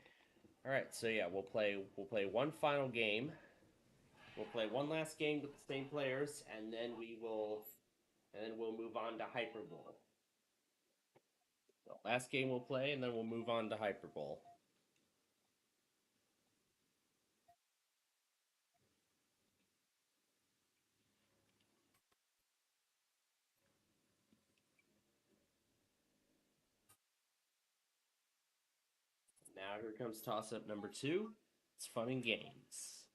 Alright, so yeah, we'll play one final game. We'll play one last game with the same players, and then we'll move on to Hyperbowl. So last game we'll play, and then we'll move on to Hyperbowl. Now here comes toss-up number 2. It's fun and games.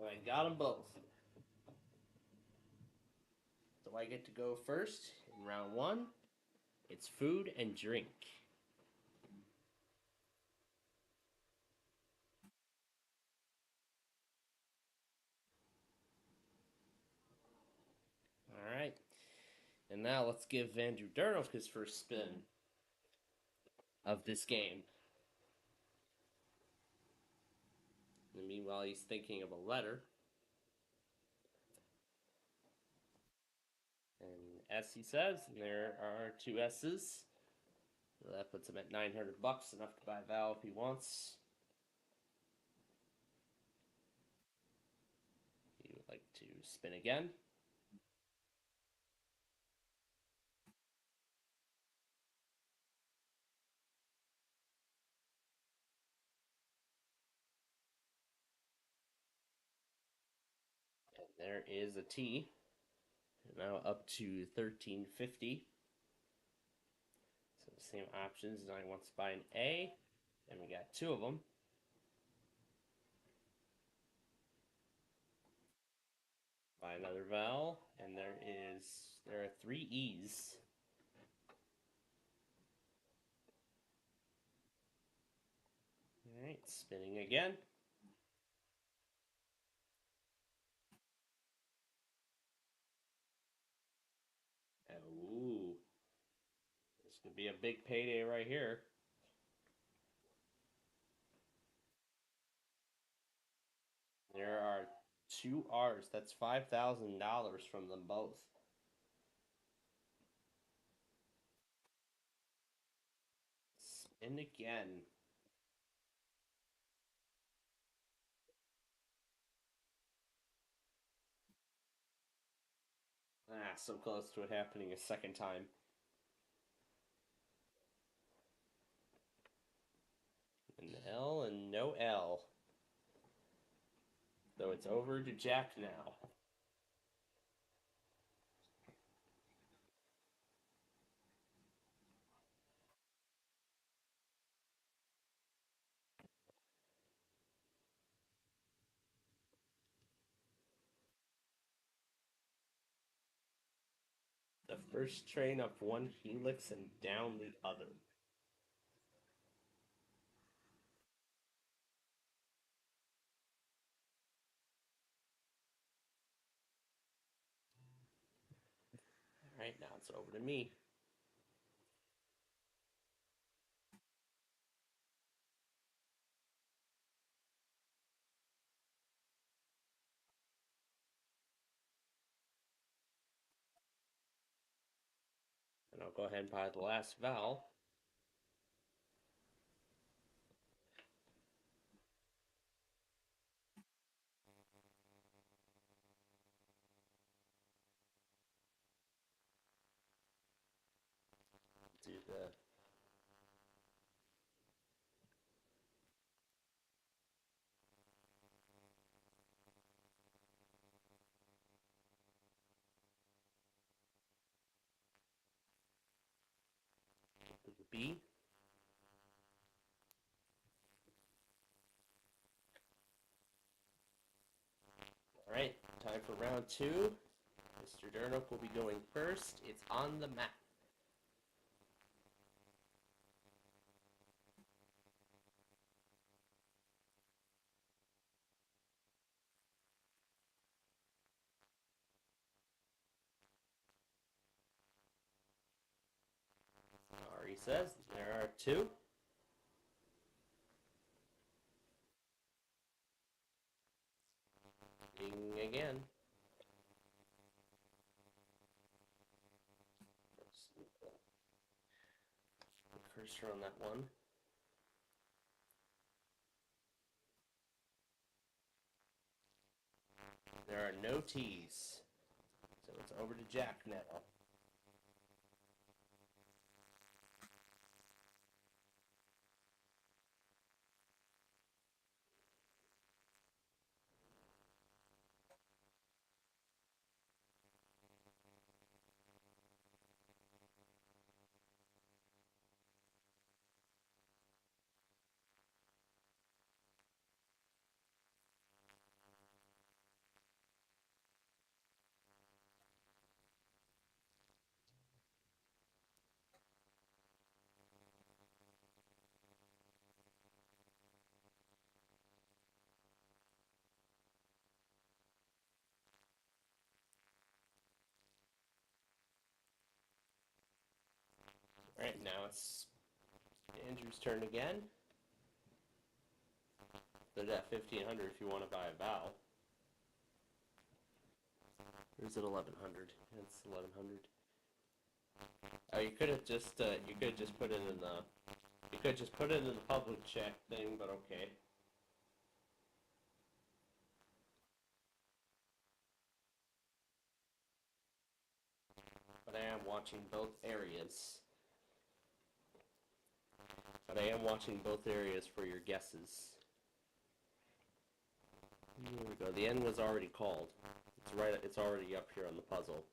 I got them both. So I get to go first in round 1. It's food and drink. Alright. And now let's give Andrew Durnoff his first spin of this game. And meanwhile, he's thinking of a letter. And S, he says, and there are 2 S's. So that puts him at $900, enough to buy Val if he wants. He would like to spin again. And there is a T. Now up to $13.50. So the same options. Now he wants to buy an A, and we got 2 of them. Buy another vowel, and there is There are 3 E's. Alright, spinning again. Ooh. This could be a big payday right here. There are 2 R's. That's $5,000 from them both. Spin again. Ah, so close to it happening a second time. An L and no L. So it's over to Jack now. The first train up one helix and down the other. Alright, now it's over to me. And I'll go ahead and buy the last vowel. Do the B. Alright, time for round 2. Mr. Durnop will be going first. It's on the map. Ari says there are 2. Ding again. The cursor on that one. There are no T's. So it's over to Jack now. Alright, now it's Andrew's turn again. There's at 1,500 if you want to buy a vowel. Or is it 1,100? It's 1,100. Oh, you could have just put it in the public chat thing, but okay. But I am watching both areas. For your guesses. Here we go. The end was already called. It's already up here on the puzzle.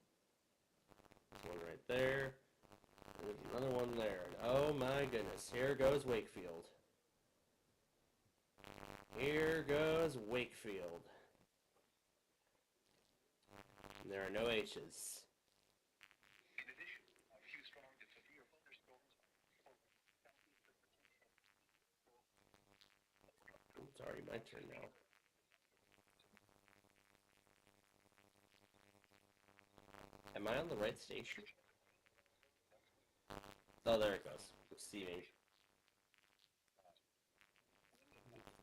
There's one right there. There's another one there. And oh my goodness. Here goes Wakefield. Here goes Wakefield. And there are no H's. It's already my turn now. Am I on the right station? Oh, there it goes. Receiving.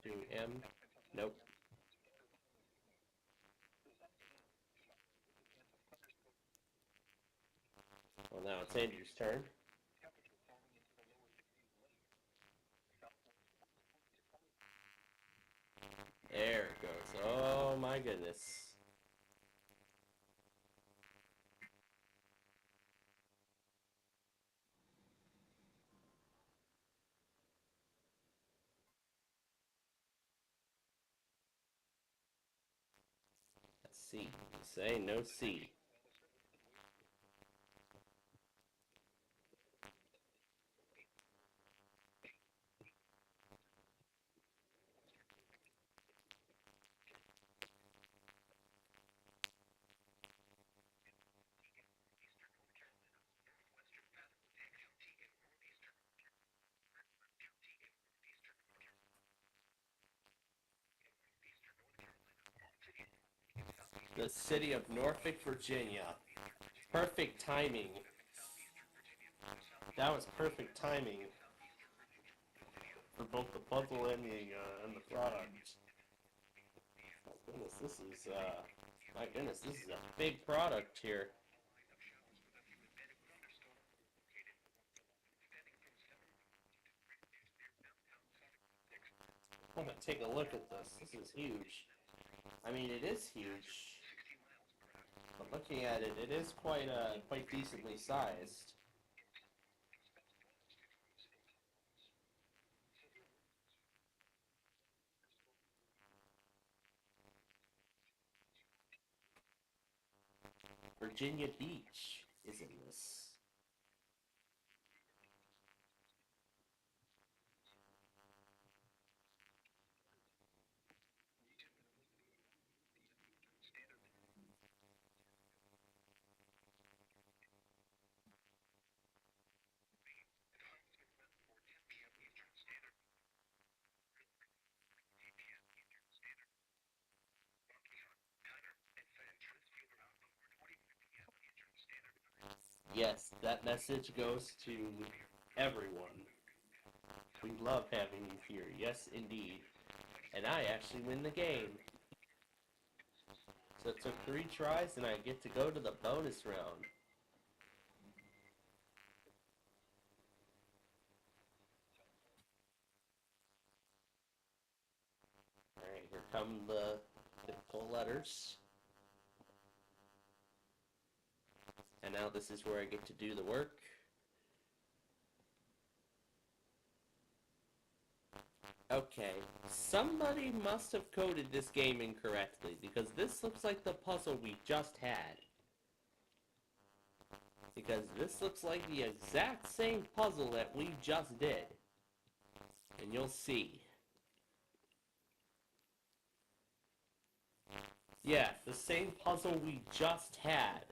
Doing M. Nope. Well, now it's Andrew's turn. There it goes. Oh my goodness. Let's see. Say no C. The city of Norfolk, Virginia. Perfect timing. That was perfect timing for both the puzzle and the product. My goodness, this is a big product here. I'm gonna take a look at this. This is huge. I mean, it is huge, but looking at it, it is quite decently sized. Virginia Beach is in this. Yes, that message goes to everyone. We love having you here. Yes, indeed. And I actually win the game. So it took 3 tries and I get to go to the bonus round. Alright, here come the typical letters. And now this is where I get to do the work. Okay, somebody must have coded this game incorrectly, because this looks like the puzzle we just had. Because this looks like the exact same puzzle that we just did. And you'll see. Yeah, the same puzzle we just had.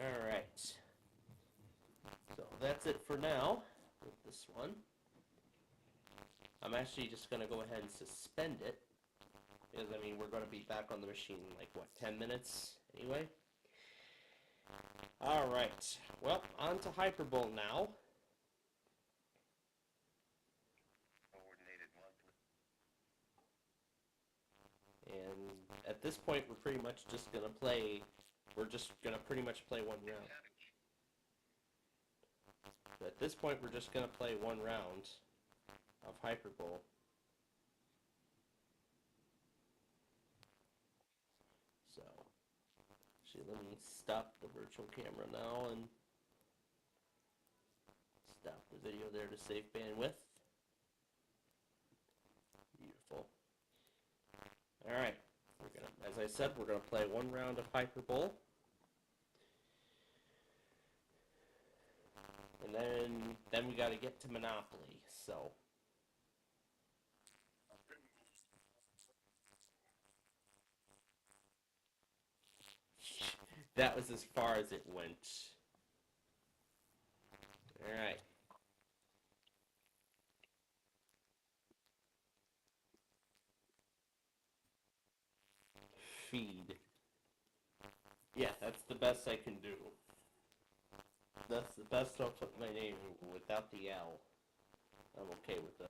Alright. So that's it for now with this one. I'm actually just going to go ahead and suspend it. Because, I mean, we're going to be back on the machine in, like, what, 10 minutes anyway? Alright. Well, on to Hyperbole now. And at this point, we're pretty much just going to play... We're just going to pretty much play one round. At this point, we're just going to play one round of Hyperbole. So, actually, let me stop the virtual camera now and stop the video there to save bandwidth. Beautiful. Alright, as I said, we're going to play one round of Hyperbole. And then we got to get to Monopoly, so... That was as far as it went. All right. Feed. Yeah, that's the best I can do. That's the best I'll put my name without the L. I'm okay with that.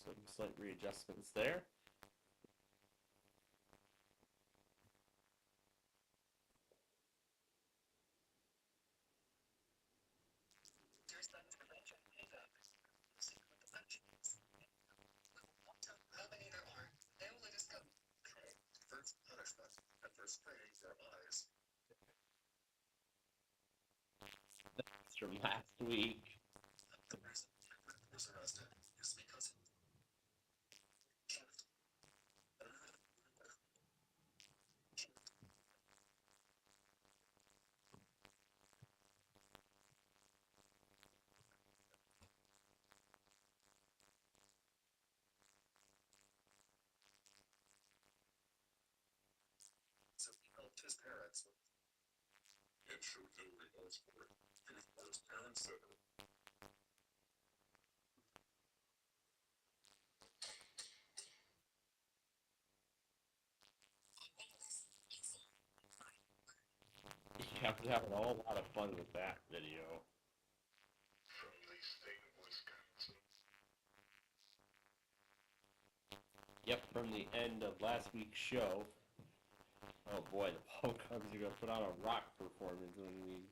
Some slight readjustments there. That's from last week. Yeah, we're having a whole lot of fun with that video. Yep, from the end of last week's show. Oh boy, the Pokemon's are gonna put on a rock performance when we.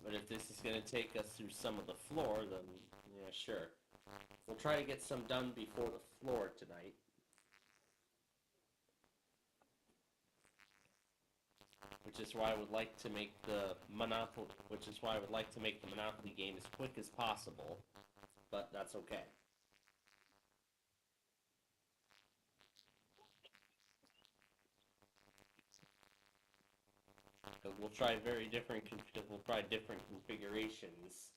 But if this is gonna take us through some of the floor, then yeah, sure. We'll try to get some done before the floor tonight. Which is why I would like to make the Monopoly. Which is why I would like to make the Monopoly game as quick as possible. But that's okay. Because we'll try different configurations.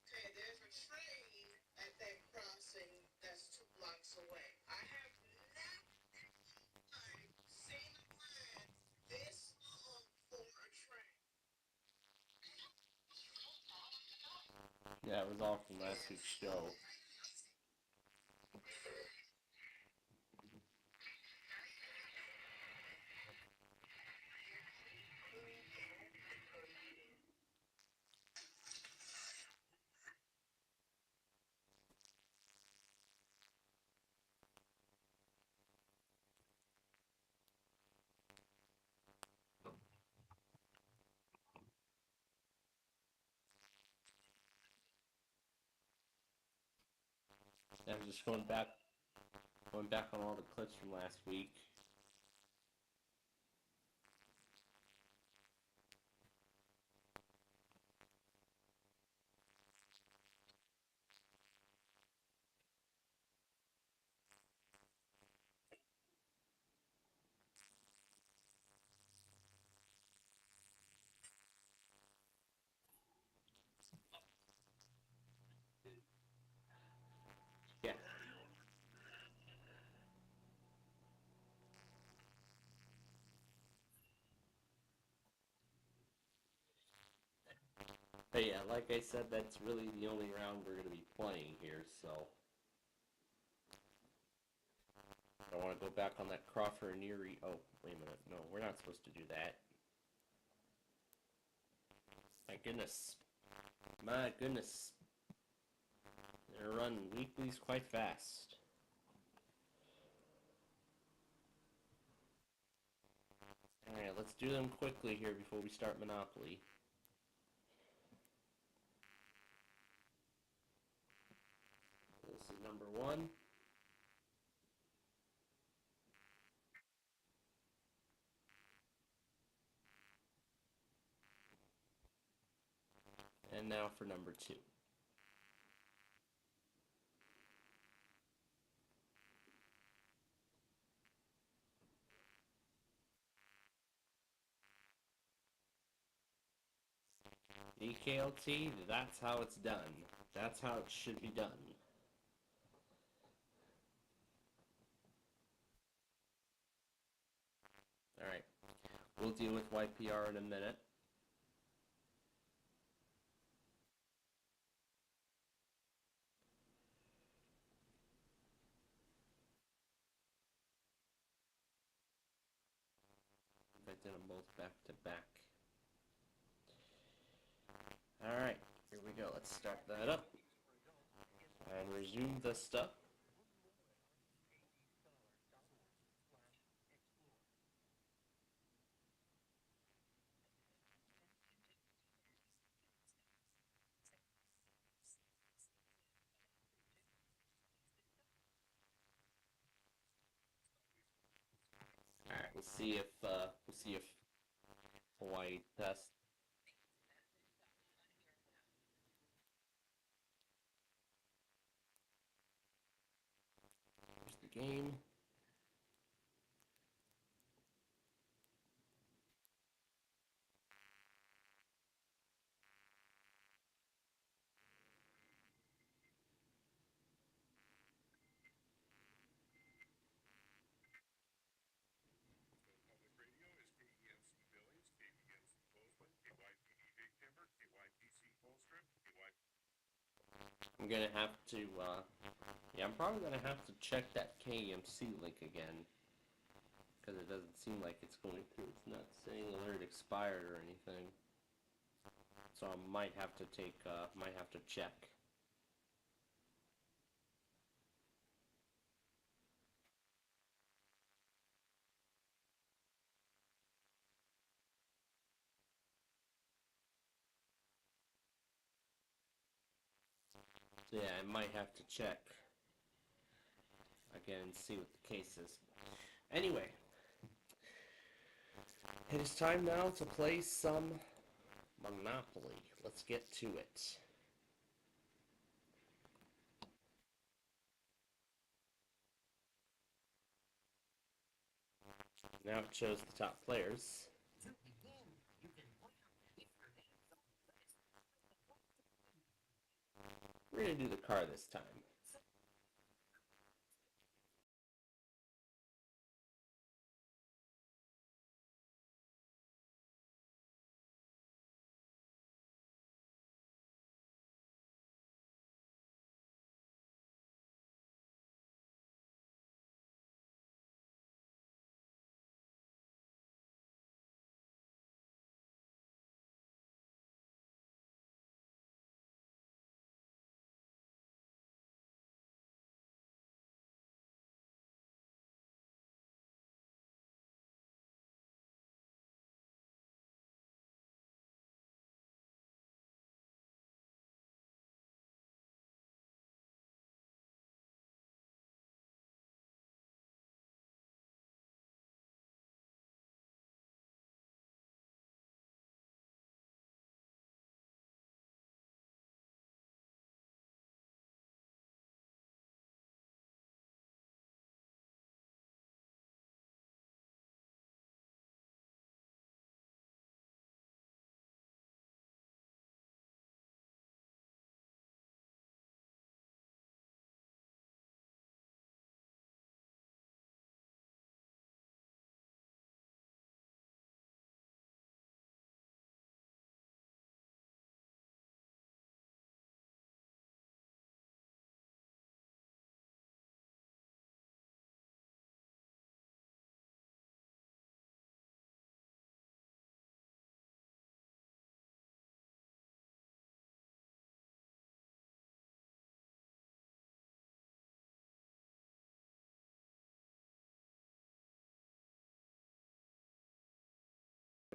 Okay, there's a train at that crossing that's 2 blocks away. I have never seen a line this long for a train. Yeah, it was all from last week's show. Yeah, I'm just going back on all the clips from last week. Yeah. But yeah, like I said, that's really the only round we're going to be playing here, so I want to go back on that Crawford and Erie. Oh, wait a minute. No, we're not supposed to do that. My goodness. My goodness. They run weeklies quite fast. Alright, let's do them quickly here before we start Monopoly. This is number 1. And now for number 2. EKLT, that's how it's done. That's how it should be done. Alright, we'll deal with YPR in a minute. I did them both back to back. Alright, here we go. Let's start that up. And resume the stuff. Alright, we'll see if Hawaii test. Here's the game. Public radio is KEMC Billings, KPMC Bozeman, KYPD Big Timber, KYPC Colstrip, I'm gonna have to, yeah, I'm probably gonna have to check that KMC link again. Because it doesn't seem like it's going through. It's not saying alert expired or anything. So I might have to check. So yeah, I might have to check again and see what the case is. Anyway, it is time now to play some Monopoly. Let's get to it. Now it shows the top players. We're going to do the car this time.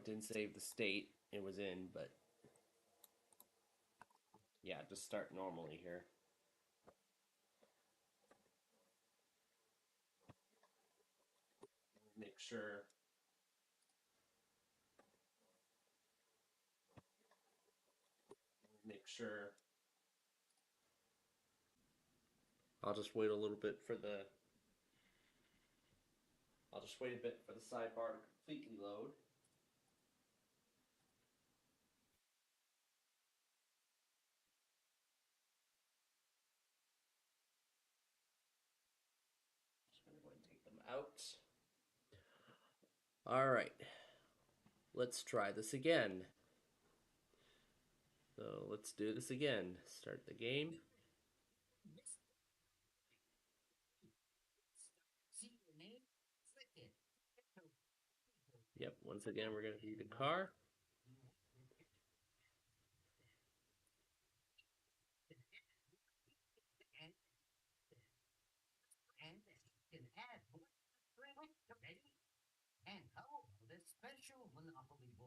it didn't save the state it was in, but yeah, just start normally here. Make sure make sure I'll just wait a little bit for the I'll just wait a bit for the sidebar to completely load. Just gonna go ahead and take them out. All right, let's try this again. So let's do this again. Start the game. Yep, once again, we're going to do the car.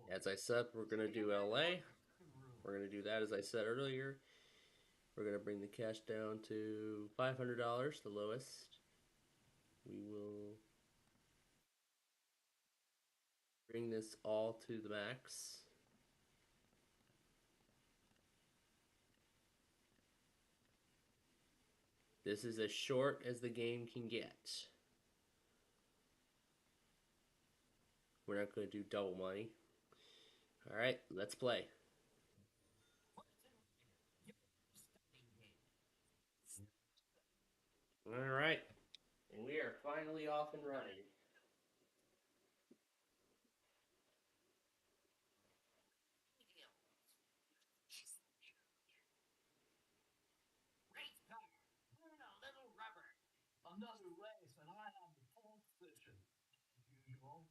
As I said, we're going to do LA. We're going to do that as I said earlier. We're going to bring the cash down to $500, the lowest. We will bring this all to the max. This is as short as the game can get. We're not going to do double money. All right, let's play. All right, and we are finally off and running. Another race, and I have the pole position. As usual.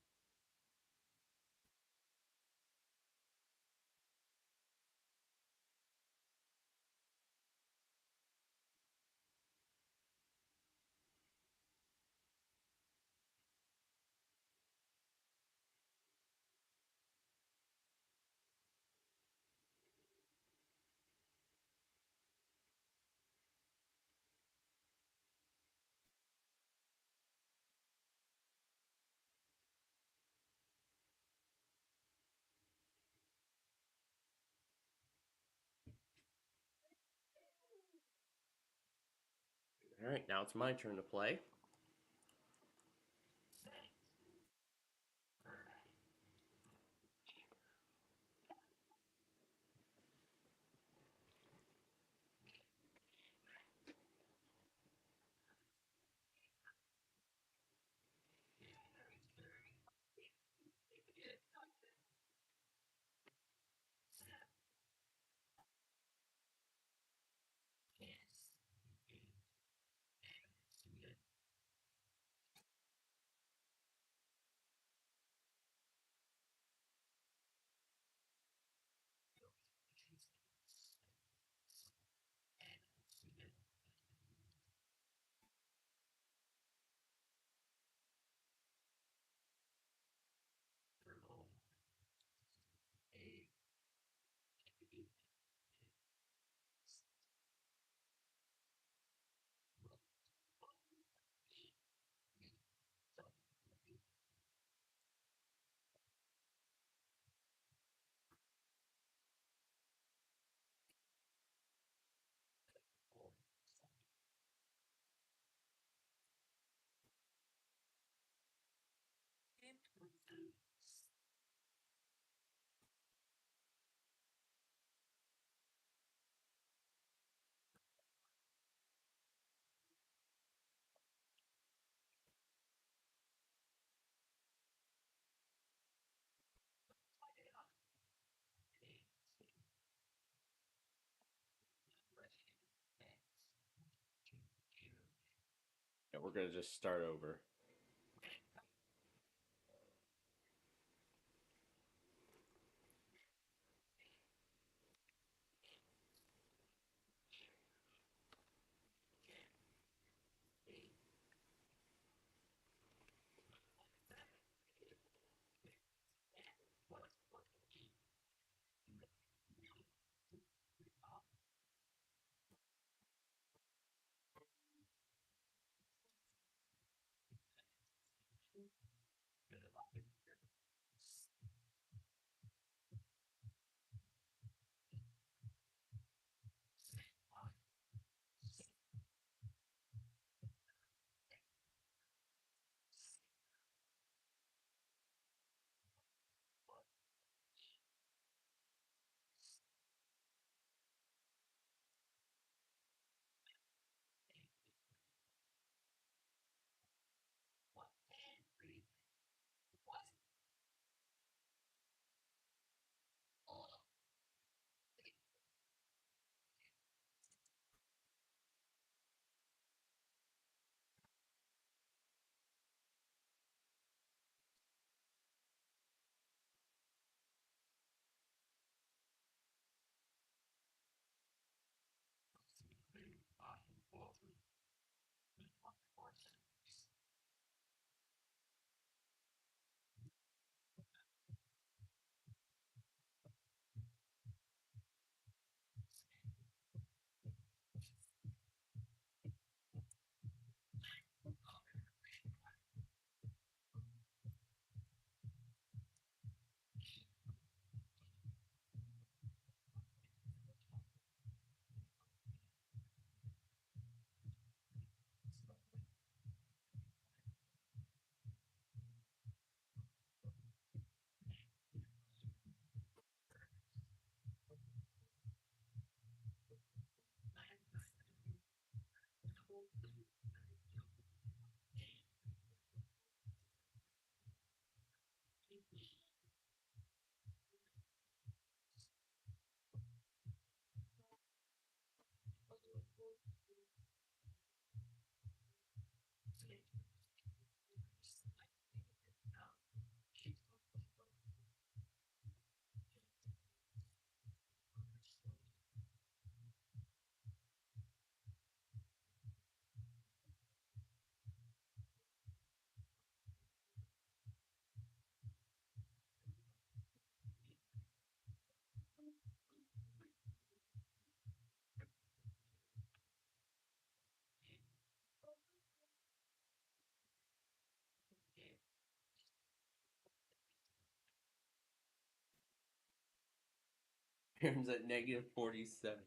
All right, now it's my turn to play. Yeah, we're going to just start over. Aaron's at negative 47.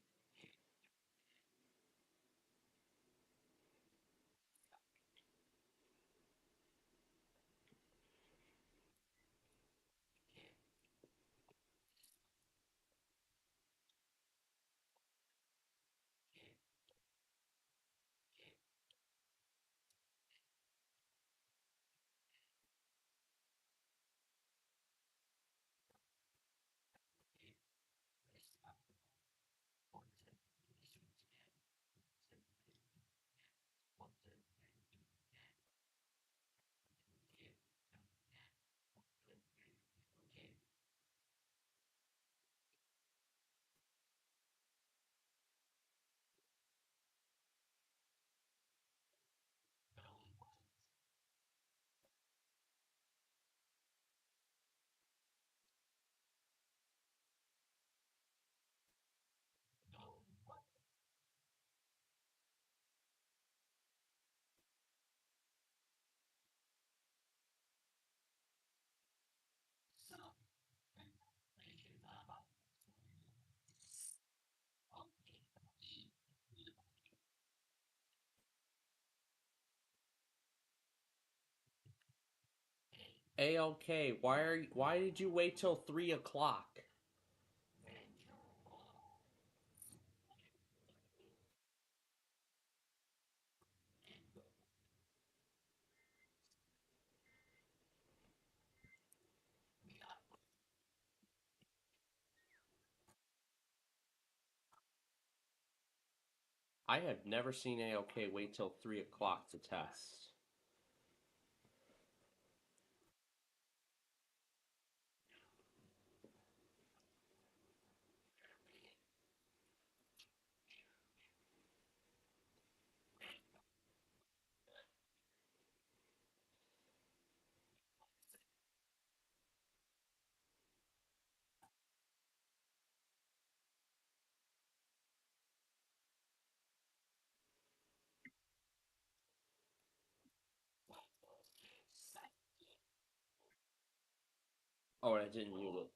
A-OK, why did you wait till 3 o'clock? I have never seen A-OK wait till 3 o'clock to test. Oh, and I didn't mute it.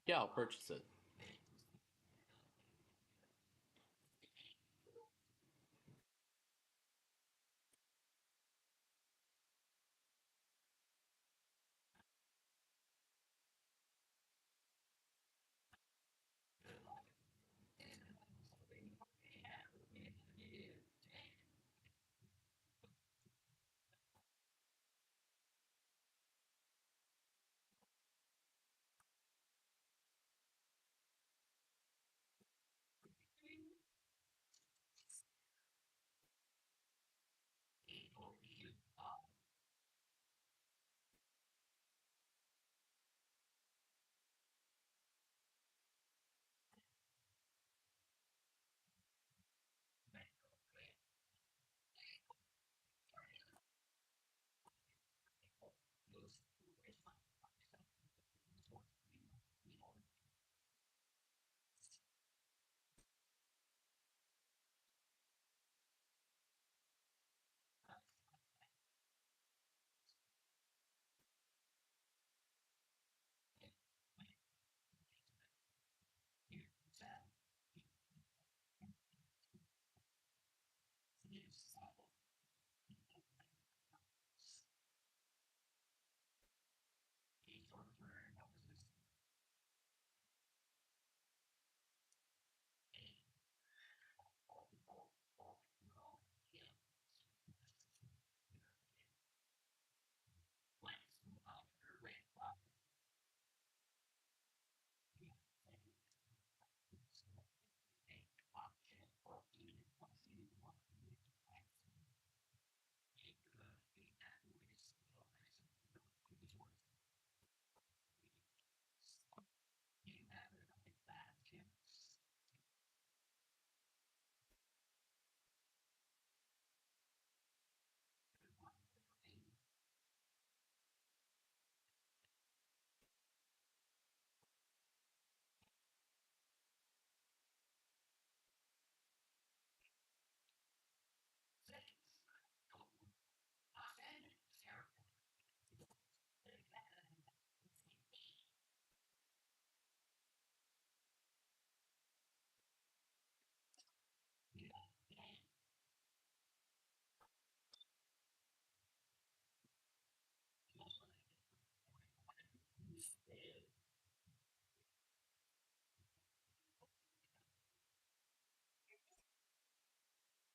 Yeah, I'll purchase it.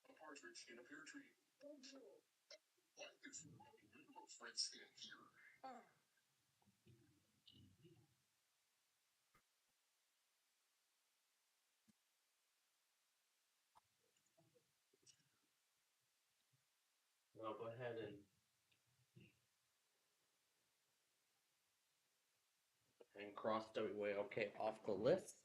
A partridge in a pear tree. Why is little Fred stand here? I'll go ahead and cross WAOK off the list.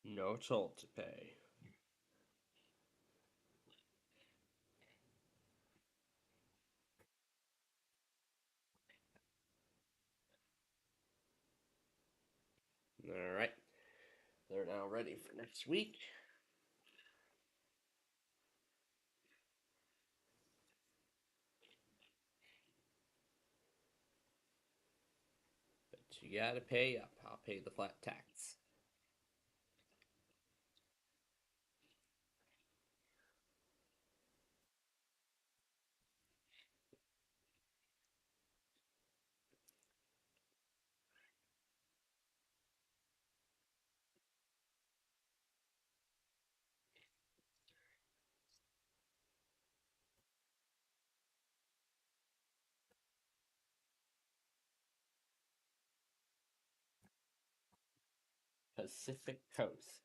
No toll to pay. All right. They're now ready for next week. But you gotta pay up. I'll pay the flat tax. Pacific Coast.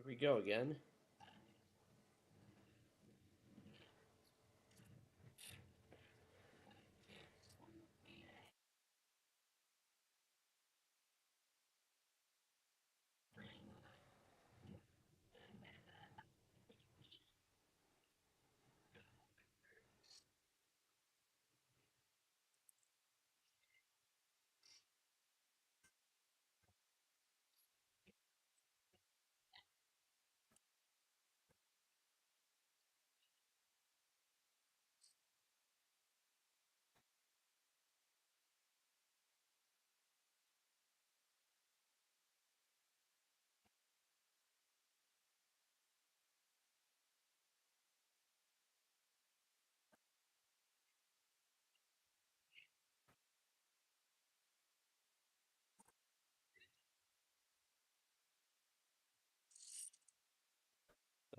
Here we go again.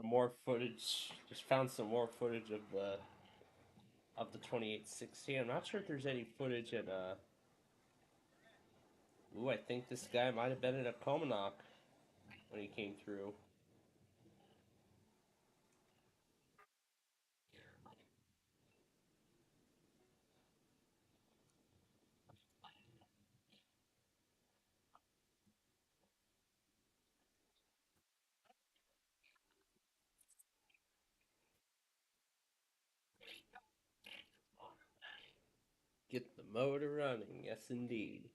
More footage. Just found some more footage of the 2860. I'm not sure if there's any footage in Ooh, I think this guy might have been in a Comanach when he came through. Get the motor running, yes indeed.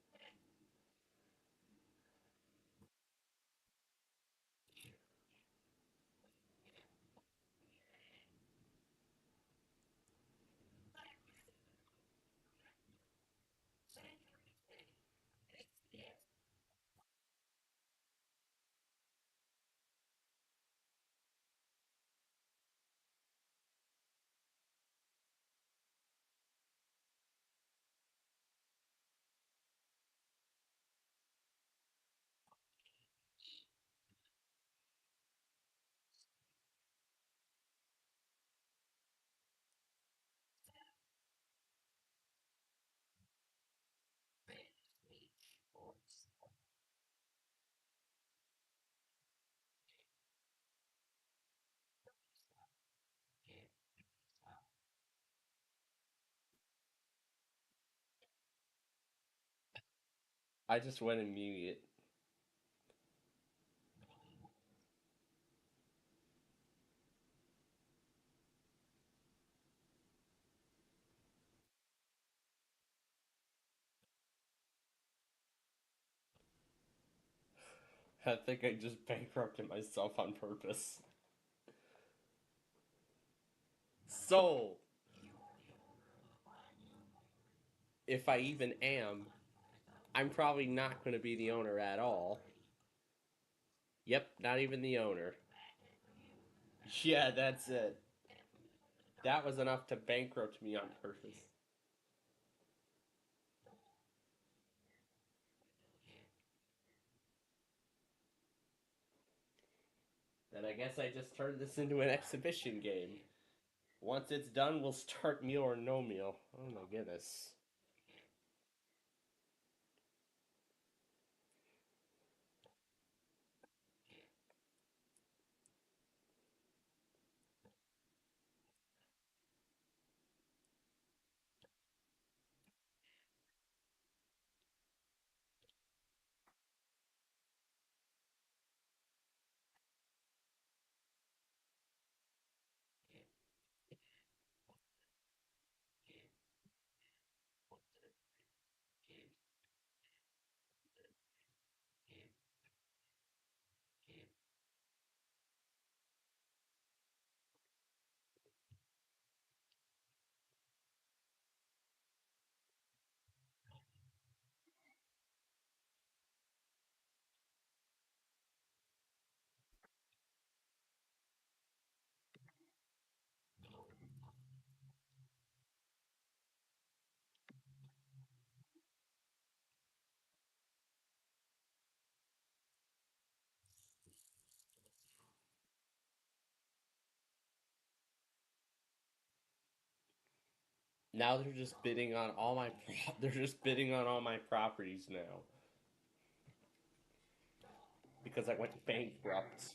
I just went and muted. I think I just bankrupted myself on purpose. So, if I even am, I'm probably not going to be the owner at all. Yep, not even the owner. Yeah, that's it. That was enough to bankrupt me on purpose. Then I guess I just turned this into an exhibition game. Once it's done, we'll start meal or no meal. Oh my goodness. Now they're just bidding on all my they're just bidding on all my properties now because I went bankrupt.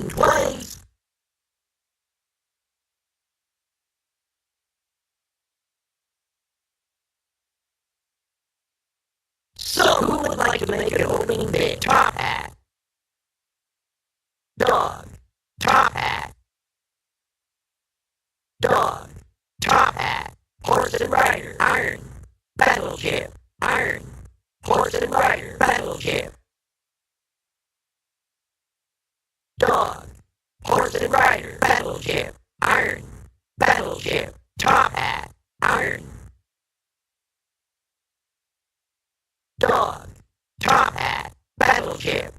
Going twice. So who would like to make an opening bid? Top hat. Dog. Top hat. Dog. Top hat. Horse and rider. Iron. Battleship. Iron. Horse and rider. Battleship. Dog. Horse and rider. Battleship. Iron. Battleship. Top hat. Iron. Dog. Top hat. Battleship.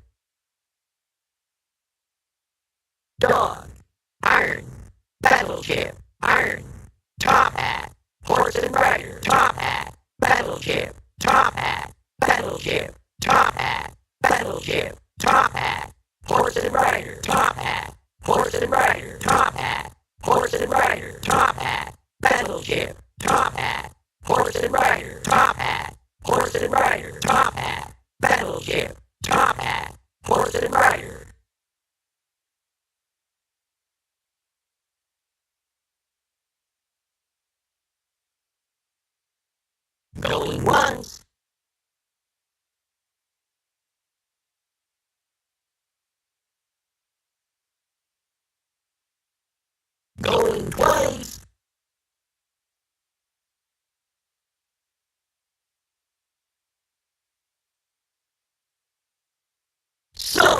Dog. Iron. Battleship. Iron. Top hat. Horse and rider. Top hat. Battleship. Top hat. Battleship. Top hat. Battleship. Top hat. Horse and rider. Top hat. Horse and rider. Top hat. Horse and rider. Top hat. Battleship. Top hat. Horse and rider. Top hat. Horse and rider. Top hat. Battleship. Top hat. Horse and rider. Going once. Going twice. So,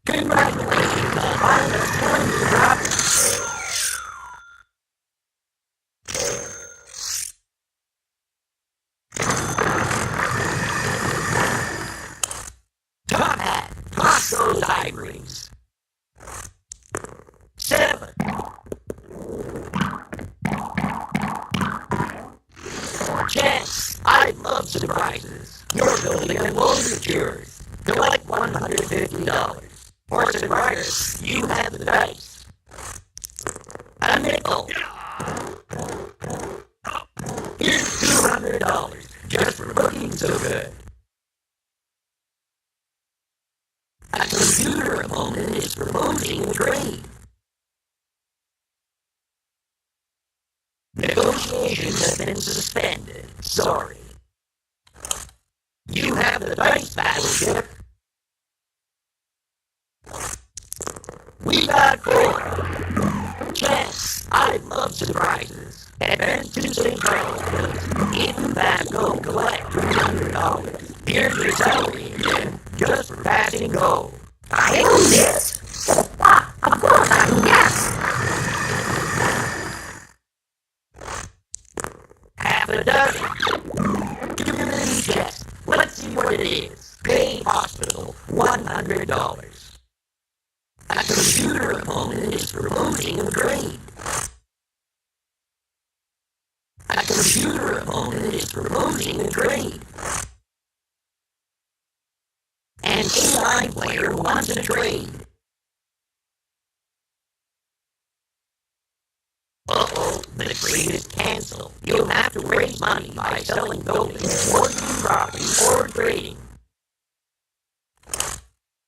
congratulations on buying a coin to drop. Top hat. Toss those ivories. 7. Chance. I love surprises. You're building a loan of yours. Collect $150. Horse and rider, you have the dice. A nickel. Here's $200 just for looking so good. A computer opponent is promoting a trade. Negotiations have been suspended. Sorry. You have the dice, battleship. We got 4. Chance. I love surprises. Advance to St. Charles. If you pass, go collect $300. Here's your salary again, just for passing go. I own this. Of course I can guess. Half a dozen. Give me the chest. Let's see what it is. Pay hospital $100. A computer opponent is promoting a trade. A computer opponent is promoting a trade. An AI player wants a trade. Uh-oh, the trade is canceled. You'll have to raise money by selling buildings, mortgaging property, or trading.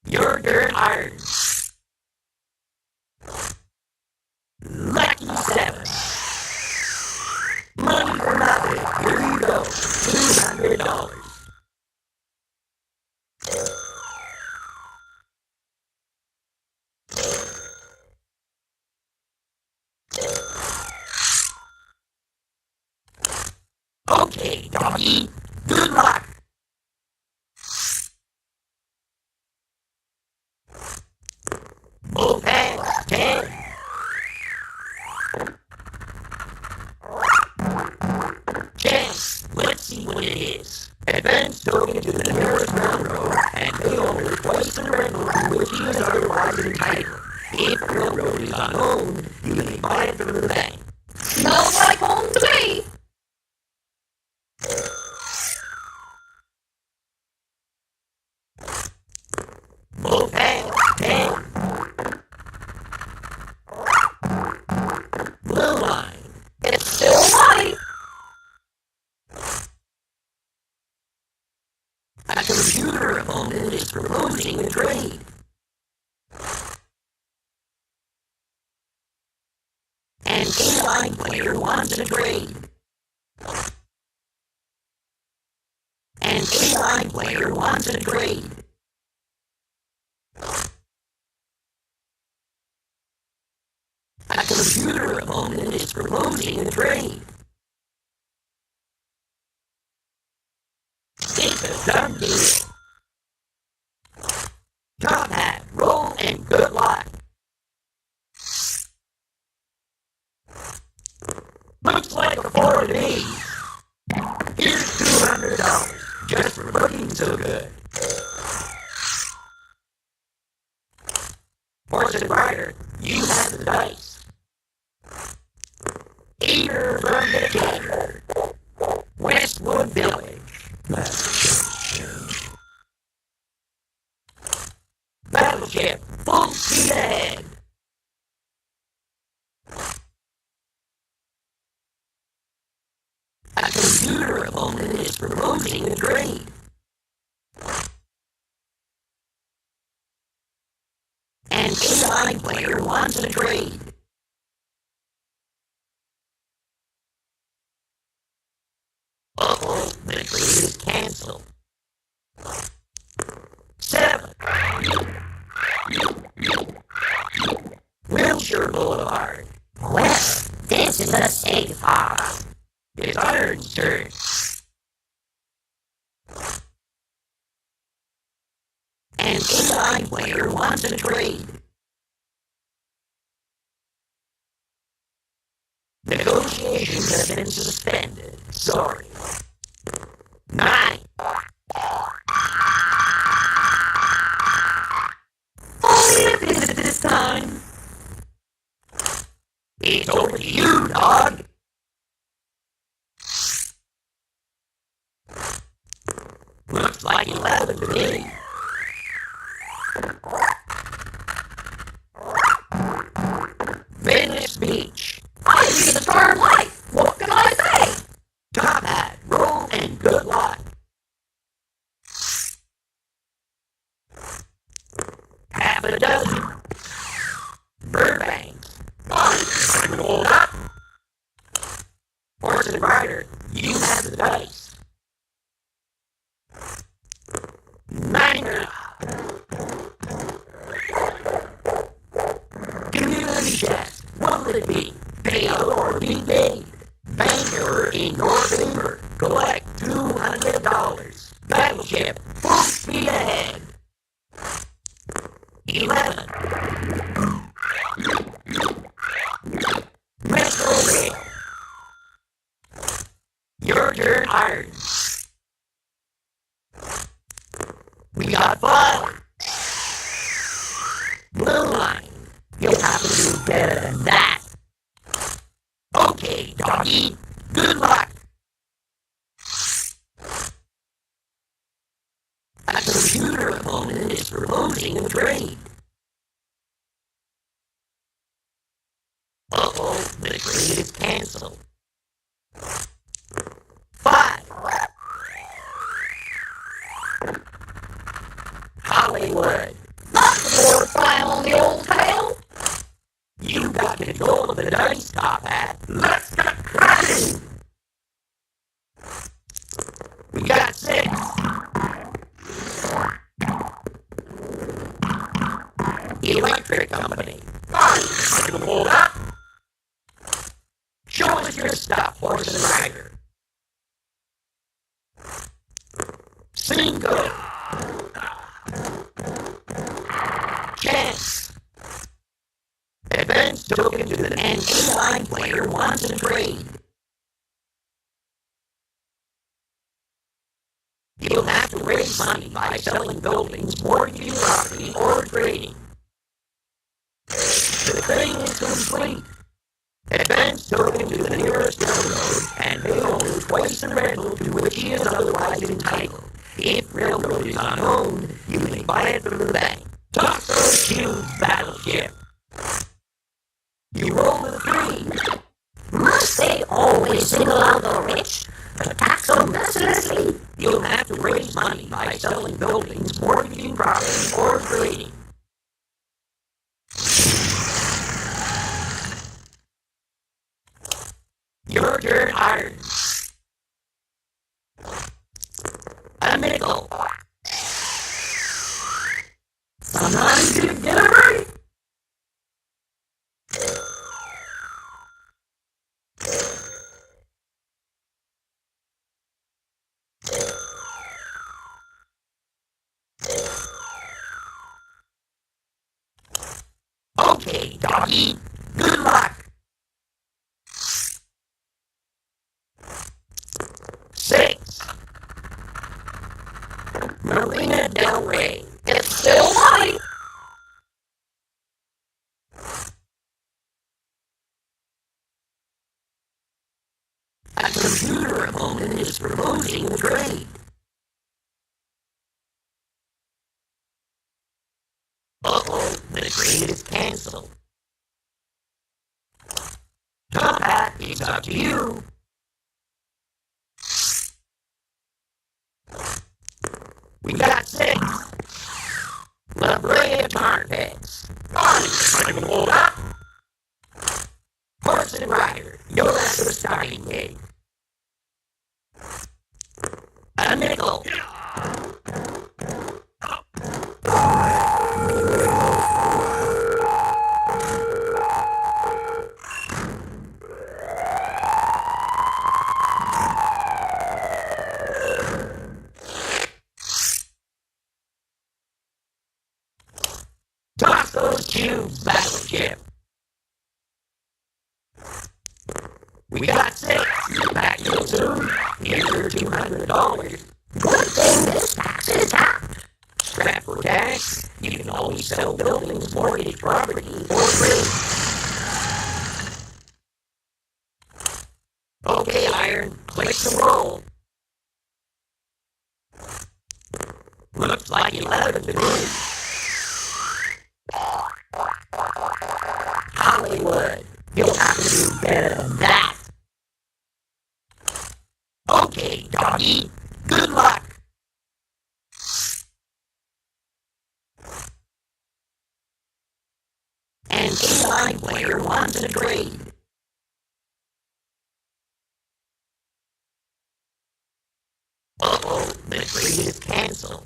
Your turn, Iron. Lucky 7. Money for nothing. Here you go. $200. Okay, doggy. Good luck. Both hands, 10. Chance, let's see what it is. Advance token to the nearest railroad and pay over twice the rental to which he is otherwise entitled. If the railroad is unowned, you may buy it from the bank. Smells like home to me. Both hands, 10. Blue line. It's still money. A computer opponent is proposing a trade. wants to trade. An AI player wants to trade. A computer opponent is proposing a trade. It's a done deal. Top hat, roll, and good luck. Looks like a 4 of these. Here's $200 just for looking so good. Horse and rider, you have the dice. Eater from the Gator, Westwood Village. Battleship, full speed ahead. A computer opponent is proposing a trade. An AI player wants a trade. Uh-oh, the trade is canceled. 7. Wilshire Boulevard. Well, this is a safe harbor. It's Iron's turn. An AI player wants a trade. Negotiations have been suspended. Sorry. 9. Only a visit this time. It's over to you, dog. Looks like 11 to me. Venice Beach. I see the term life. What can I say? Top hat, roll, and good luck. Half a dozen. Burbank. I'm rolled up. Horse and rider, you have the dice. Niner. Community chest. What would it be? Payout or be paid? Banker in your favor. Collect $200. Battleship. Full speed ahead. 11. Metro Rail. Your turn, Iron. We got 5. Blue line. You'll have to do better than that. Okay, doggy. Good luck. A computer opponent is proposing a trade. Uh-oh, the trade is canceled. 5. Hollywood. Not the more file on the old tail. You got control of the dice, top hat. Let's get cracking. We got 6. Electric company. I'm gonna hold up. Show us your stuff, horse and rider. Single. Chance. Advance token to an AI player wants a trade. You'll have to raise money by selling buildings, mortgaging property, or trading. The trade is complete. Advance token to the nearest railroad and pay only twice the rental to which he is otherwise entitled. If railroad is unowned, you may buy it from the bank. Talk those cubes, battleship. You roll a 3. Must they always single out the rich? Attack so mercilessly? You'll have to raise money by selling buildings, mortgaging property, or trading. A nickel. Sometimes you get it right. Okay, doggy. Good luck. 6. Marina Del Rey. It's still light. A computer opponent is proposing a trade. Uh-oh, the trade is canceled. Top hat, it's up to you. We got 6. La Brea Tar Pits. Hold up. Horse and rider, you're at the starting gate. A nickel. Toss those cubes, battleship. We got 6. Back to soon. Here's your $200. Good thing this tax is out. Scrap for cash. You can always sell buildings, mortgage property, or trade. Okay, Iron. Click to roll. Looks like 11 to me. Hollywood. You'll have to do better than that. Okay, doggy. Good luck. An A-line player wants a trade. Uh-oh, the trade is canceled.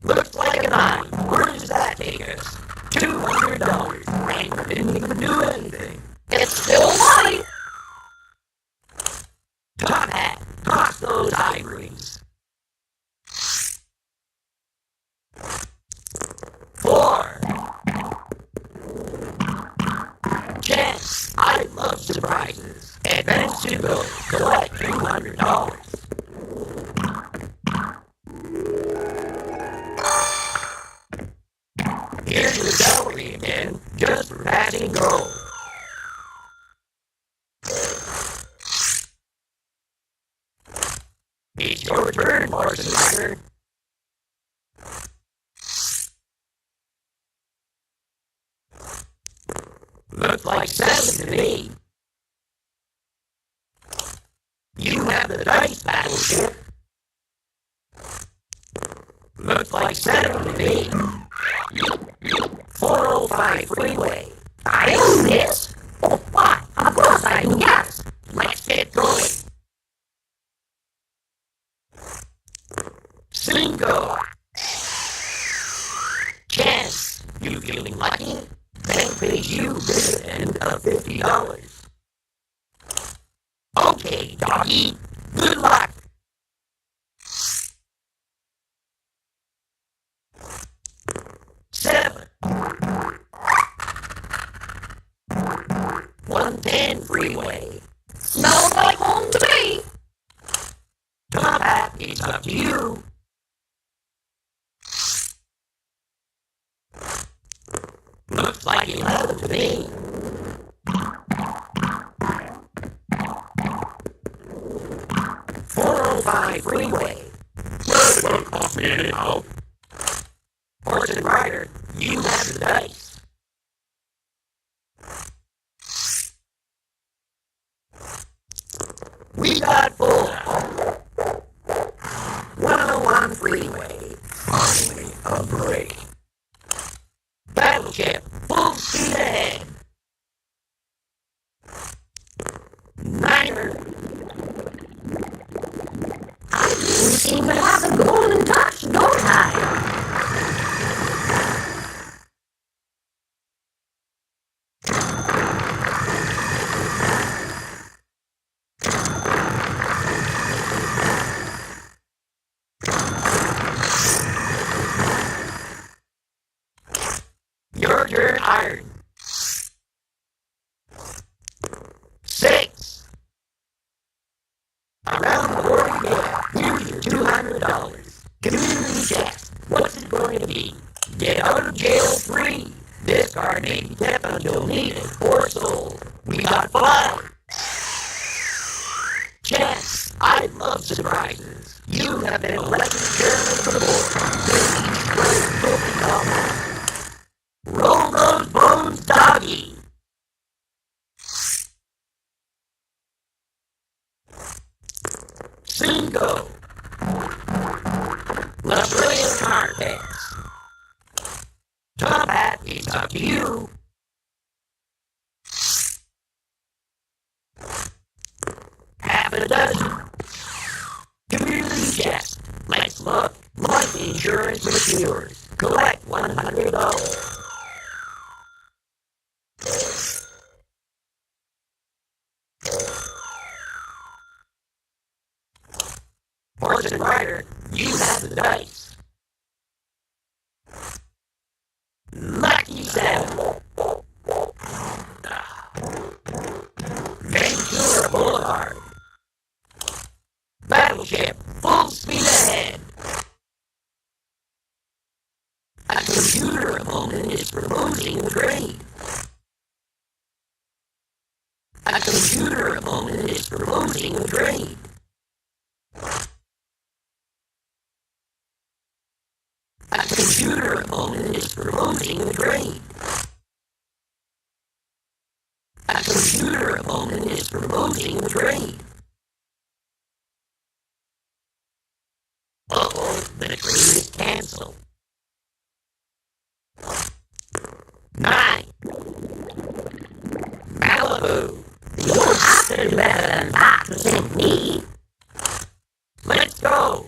Looks like a 9. Where does that take us? $200. Rank didn't even do anything. It's still light. Top hat, toss those ivories. 4. Chance, I love surprises. Advance to go, collect $200. Here's your salary again, just for passing gold. It's your turn, horse and rider. Looks like 7 to me. You have the dice, battleship. Looks like 7 to me. 405 freeway. I own this. Oh, what? Of course I do, yes. Let's get going. 5. Chance, you feeling lucky? Bank pays you dividend of $50. Okay, doggy. Good luck. 7. 110 freeway. Smells like home to me. Top hat, it's up to you. Looks like 11 to me. 405 freeway. Well, it won't cost me anyhow. Horse and rider, you have the dice. We got 4. 101 freeway. Finally, a break. Battleship, full speed ahead. 9. I Around the world again. Here's your $200. Community check. What's it going to be? Get out of jail free. This card may be kept until needed or sold. We got 5. Chess. I love surprises. You have been elected chairman of the board. Roll those bones, doggy. Cinco. La Brilliant Card Pass. Top hat is up to you. Half a dozen. Community chest. Let's look. Life insurance matures. Collect $100. Horse and rider, you have the dice. Lucky 7. Vancouver Boulevard. Battleship, full speed ahead. A computer opponent is proposing a trade. A computer opponent is proposing a trade. A computer opponent is proposing a trade. A computer opponent is proposing a trade. Uh-oh, the trade is canceled. 9. Malibu. You have to do better than that to sink me. Let's go.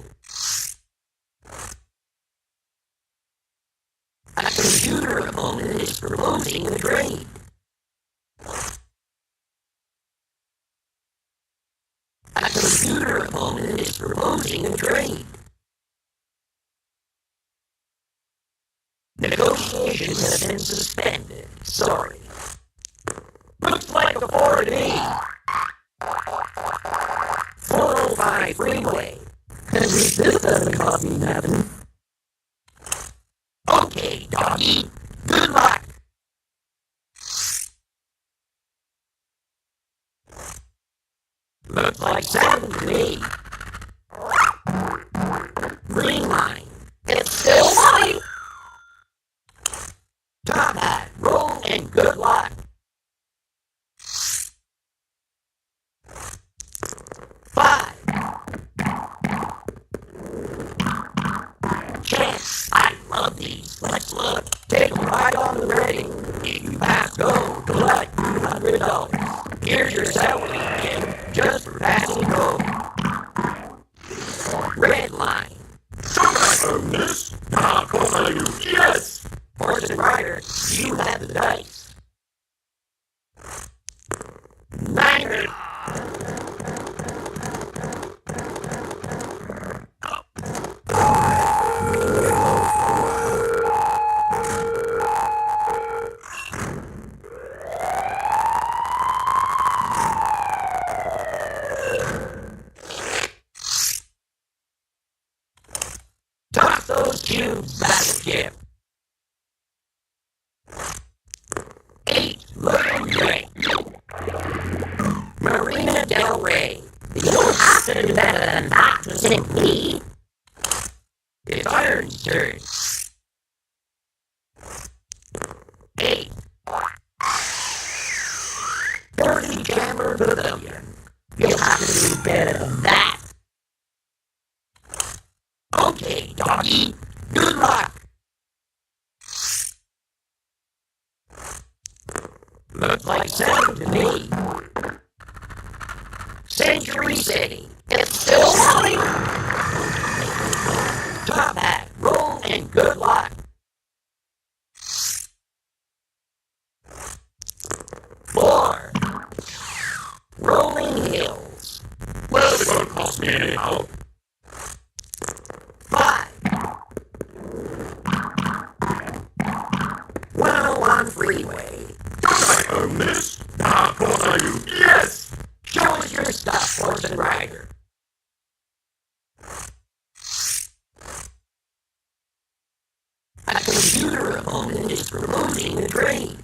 A computer opponent is proposing a trade. A computer opponent is proposing a trade. Negotiations have been suspended. Sorry. Looks like a 4 to me. 405 freeway. At least this doesn't cause me nothing. Okay, doggy. Good luck. Looks like 7 to me. Green line. It's still white. Top hat, roll, and good luck. 5. Chess. I love these. Let's look. Take them right on the ready. If you pass go, collect $200. Here's your salary kit, just for passing go. Red line. Somebody own this. Of course I do. Yes. Horse and rider, you have the dice. 9. Toss those cubes, battleship. 8, Little Drake. Marina Del Rey. You don't have to do better than that to sink me. It's Iron's turn. 8. 30 Chamber Pavilion. You'll have to do better than that. Okay, doggy. Good luck. Looks like 7 to me. Century City. It's still white. Top hat, roll, and good luck. 4. Rolling Hills. Well, it won't cost me anyhow. 5. 101 Freeway. Don't I own this? Of course I do. Yes! Show us your stuff, horse and rider. A computer opponent is promoting a trade.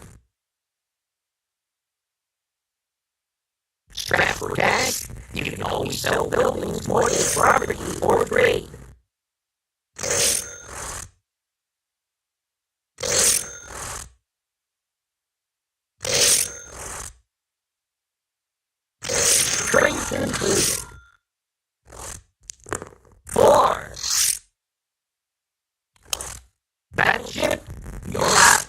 Strapped for cash, you can always sell buildings, mortgage, property, or trade. Trades included. 4. Battleship, you're out.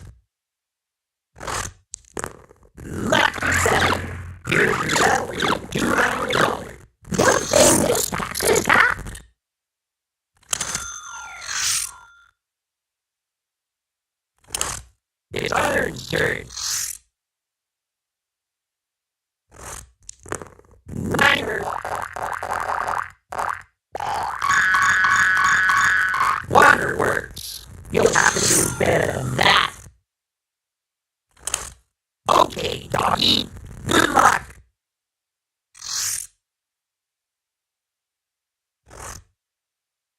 Lucky 7. Here's your salary, $200. Good thing this tax is capped. It's Iron's turn. 9. Waterworks. You'll have to do better than that. Okay, doggy. Good luck.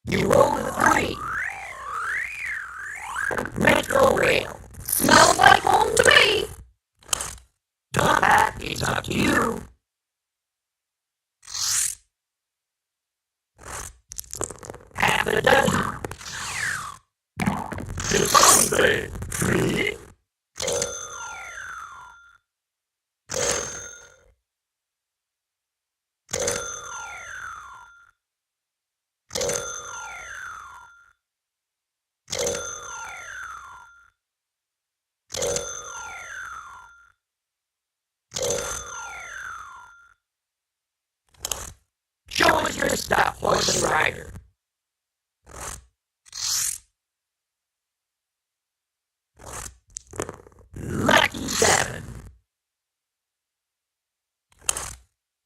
You roll a 3. Metro Rail. Smells like home to me. Top hat, it's up to you. Half a dozen. Deposit. 3. Show us your stuff, horse and rider. Lucky 7.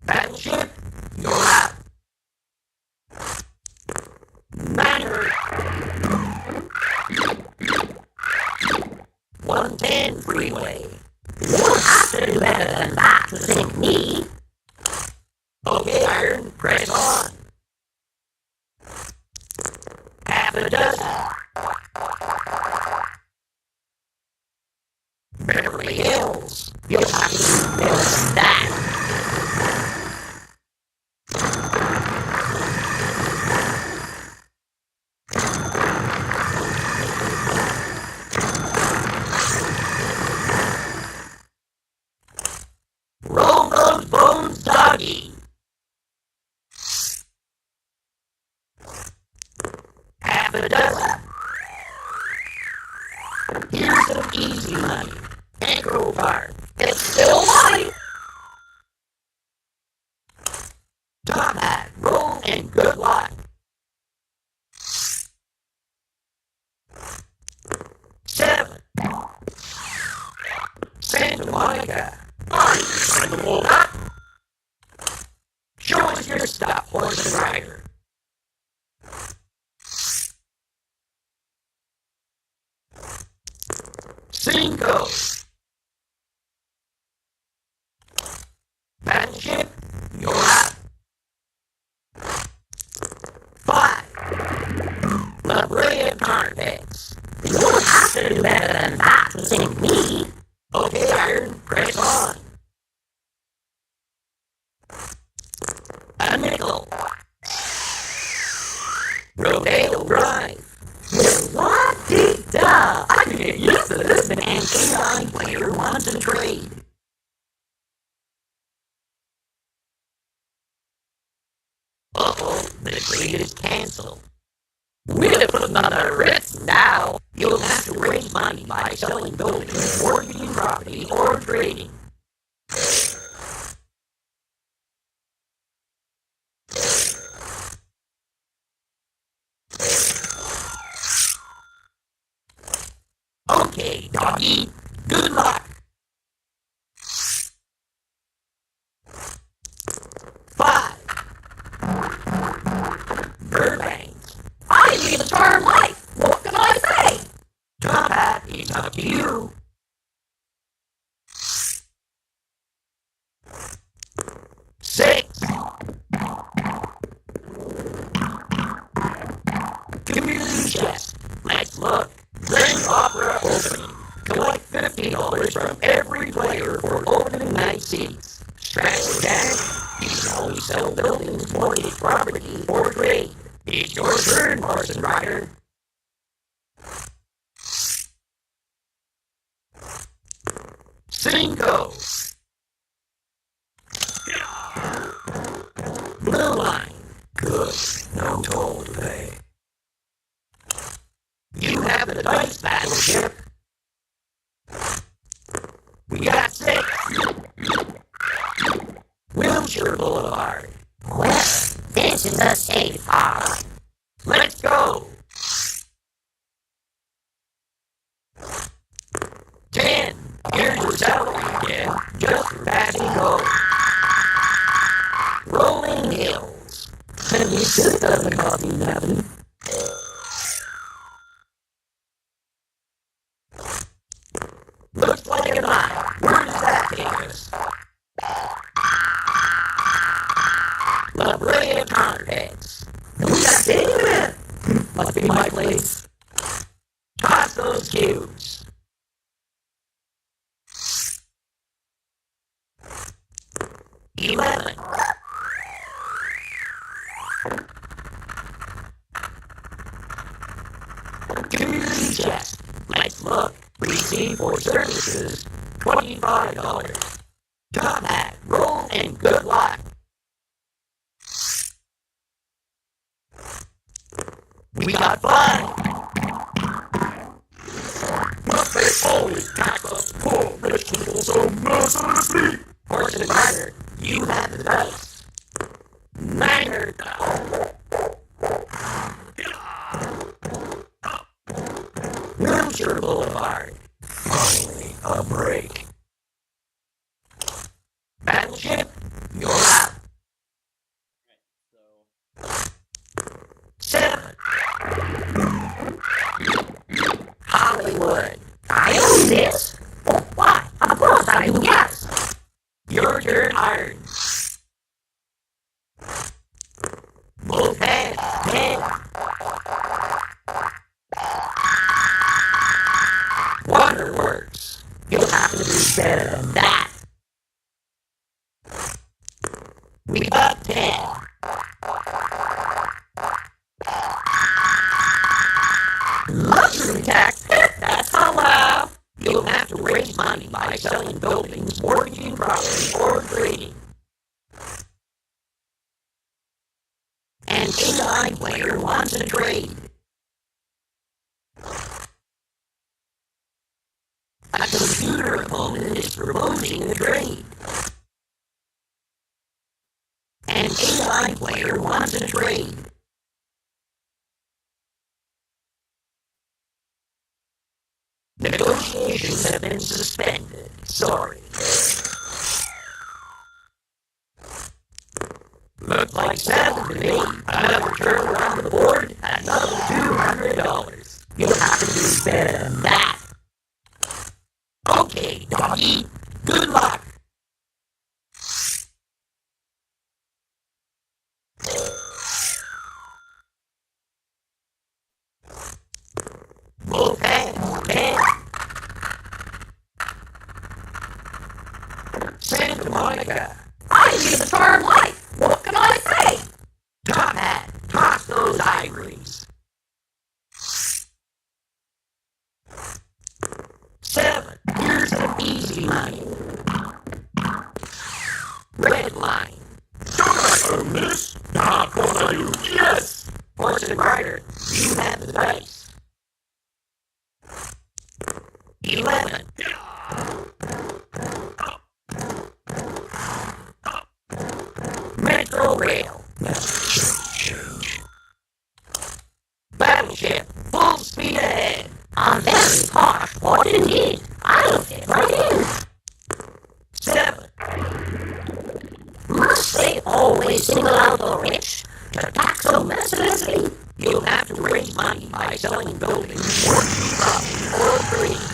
Battleship, you're out. 9. 110 freeway. You don't have to do better than that to sink me. Okay, Iron, press on. Half a dozen. Beverly Hills. You'll have to do better than that. Roll those bones, doggy. Half a dozen. Here's some easy money. Ankle Park. It's still money. Top hat, roll, and good luck. 7. Santa Monica. Are you trying to hold up? Show us your stuff, horse and rider. Cinco. Battleship, you're out. 5. La Brea Carpets. You don't have to do better than that to sink me. Okay, Iron, press on. A nickel. Rodeo Drive. La-di-da! I can get used to this when an AI player wants to trade. Uh-oh, the trade is cancelled. We'll put another risk now. You'll have to raise money by selling buildings, mortgaging property, or trading. Okay, doggy. Good luck. 5. Burbank. I need a term life. What can I say? Top hat, it's up to you. 6. Community chest. Let's look. There from every player for opening night seats. Scratch Jack, you can only sell buildings, mortgage, property, or trade. It's your turn, Parson Ryder. Cinco. Blue line. Good. No toll to pay. You have the dice, battleship. We got 6. Wilshire Boulevard. Well, this is a safe harbor. Let's go. 10. Here's your salary again, just for passing go. Rolling Hills. And you should have a coffee, nothing. Looks like a mile. Where does that take us? La Brea Counterfeits. We got David. Must be my place. Toss those cubes. 11. Community chest. Let's look. Receive for services. $25. Top hat. Roll and good luck. We got 5. Buffet always pack up poor vegetables so mercilessly. Horse and rider, you have the dice. 9. Wilshire Boulevard. Finally, a break. Battleship, you're out. So 7. Hollywood. I own this. Oh, why? Of course I do, yes. Your turn, Iron. Both hands, 10. Waterworks. You'll have to do better than that. We got 10. Luxury tax, that's allowed. You'll have to raise money by selling buildings, mortgaging property, or trading. An AI player wants a trade. A computer opponent is proposing a trade. An AI player wants a trade. Negotiations have been suspended. Sorry. Looks like 7 to me. Another turn around the board, another $200. You'll have to do better than that. Okay, doggy. Good luck. Okay, okay. Santa Monica. I lead a charmed life. What can I say? Top hat. Toss those ivories. 7. Here's some easy money. Red line. Don't I own this? Not what I do. Yes. Horse and rider. You have the dice. 11. Metro Rail. Change. Battleship. Full speed ahead. I'm very posh. What indeed? I'll fit right in. 7. Must they always single out the rich? To tax them mercilessly? You'll have to raise money by selling buildings, mortgage property, or trading.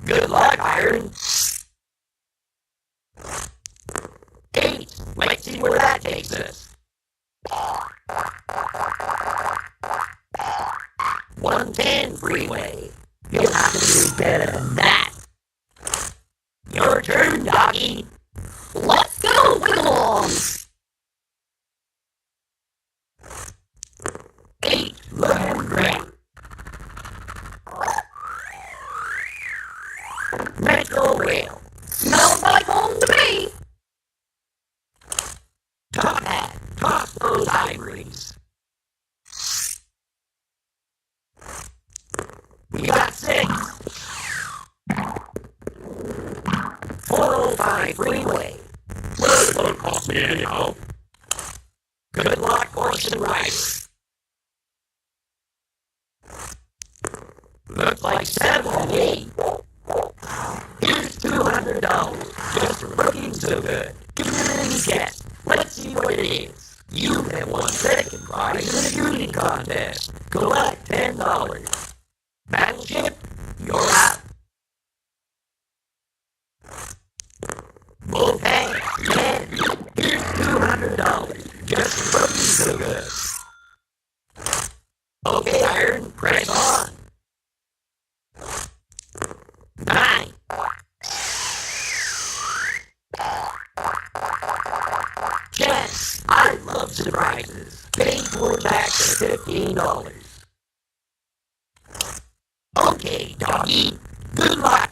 Good luck, Iron. 8. Let's see where that takes us. 110 freeway. You'll have to do better than that. Your turn, doggy. Let's go, Wigglelongs! 8, learn great. Metro Rail. Smells like home to me. Top hat, toss those ivories. We got 6. 405 freeway. Well, it won't cost me anyhow. Good luck, horse and rider. Looks like 70. Here's $200 just for looking so good. Give me a guess. Let's see what it is. You have won second prize in a shooting contest. Collect $10. Battleship, you're out. Okay, 10. Here's $200 just for looking so good. Okay, Iron, press on. 9. Yes, I love surprises. Pay for tax at $15. Okay, doggy. Good luck.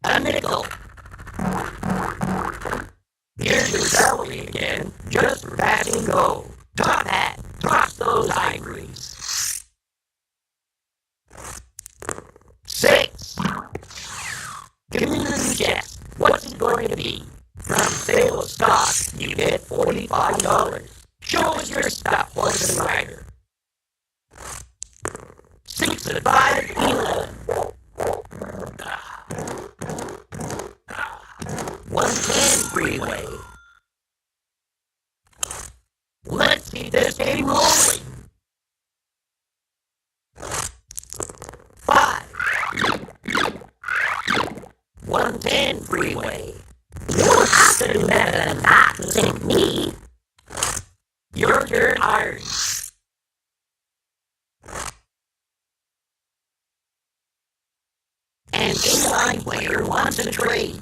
A nickel. Here's your salary again, just for passing go. Top hat, toss those ivories. 6. Community check. What's it going to be? From sale of stock, you get $45. Show us your stuff, horse and rider. 6 and 5, 11. 110 freeway. Let's keep this game rolling. 5. 110 freeway. You don't have to do better than that to sink me. Your turn, Iron. An inline player wants to trade.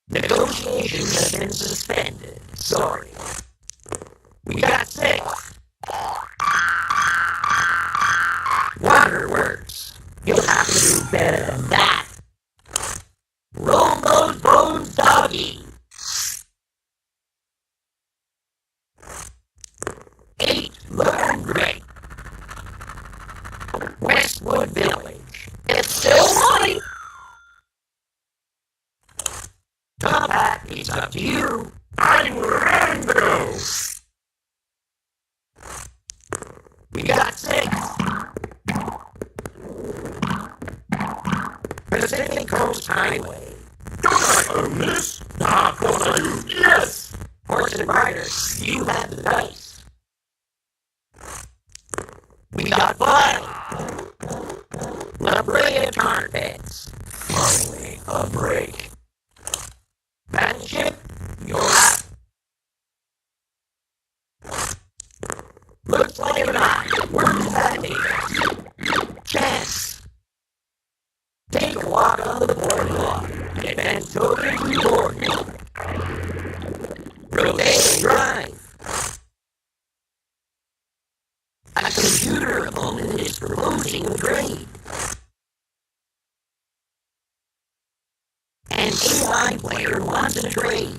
Negotiations have been suspended. Sorry. We got 6. Waterworks. You'll have to do better than that. Roll those bones, doggy. 8, learn great. Westwood Village. It's still money. Top hat is up to you. I'm ready to go. We got 6. Pacific Coast Highway. Don't I own this? Of course I do. Yes. Horse and rider, you have the dice. We got 5. La Brea Tar Pits. Finally, a break. Battleship, you're out. Looks like an eye. Where's that leader? Chance. Take a walk on the boardwalk. Get then totally reward me. Rotate drive. A computer opponent is proposing a trade. An inline player wants a trade.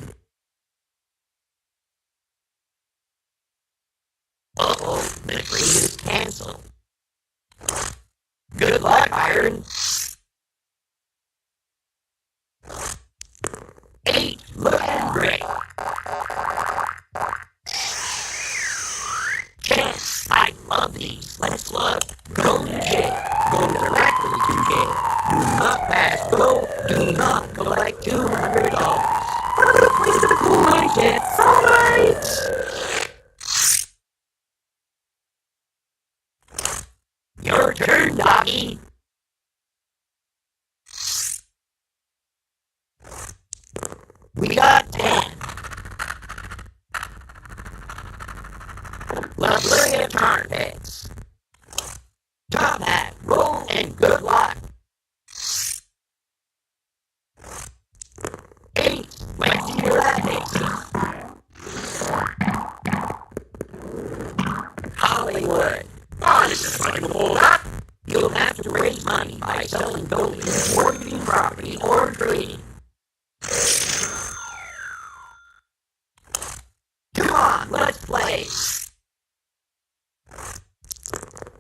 Uh-oh, the trade is canceled. Good luck, Iron. 8, look at great. Chance, I love these. Let's look. Go to jail. Go directly to jail. Do not pass go. Do not collect $200. What a place to cool my jets. Alright. Your turn, doggy. heads. Top hat, roll, and good luck. 8, let's see where that takes us. Hollywood. Oh, this is like a hold up. You'll have to raise money by selling buildings, mortgaging property, or trading. Come on, let's play.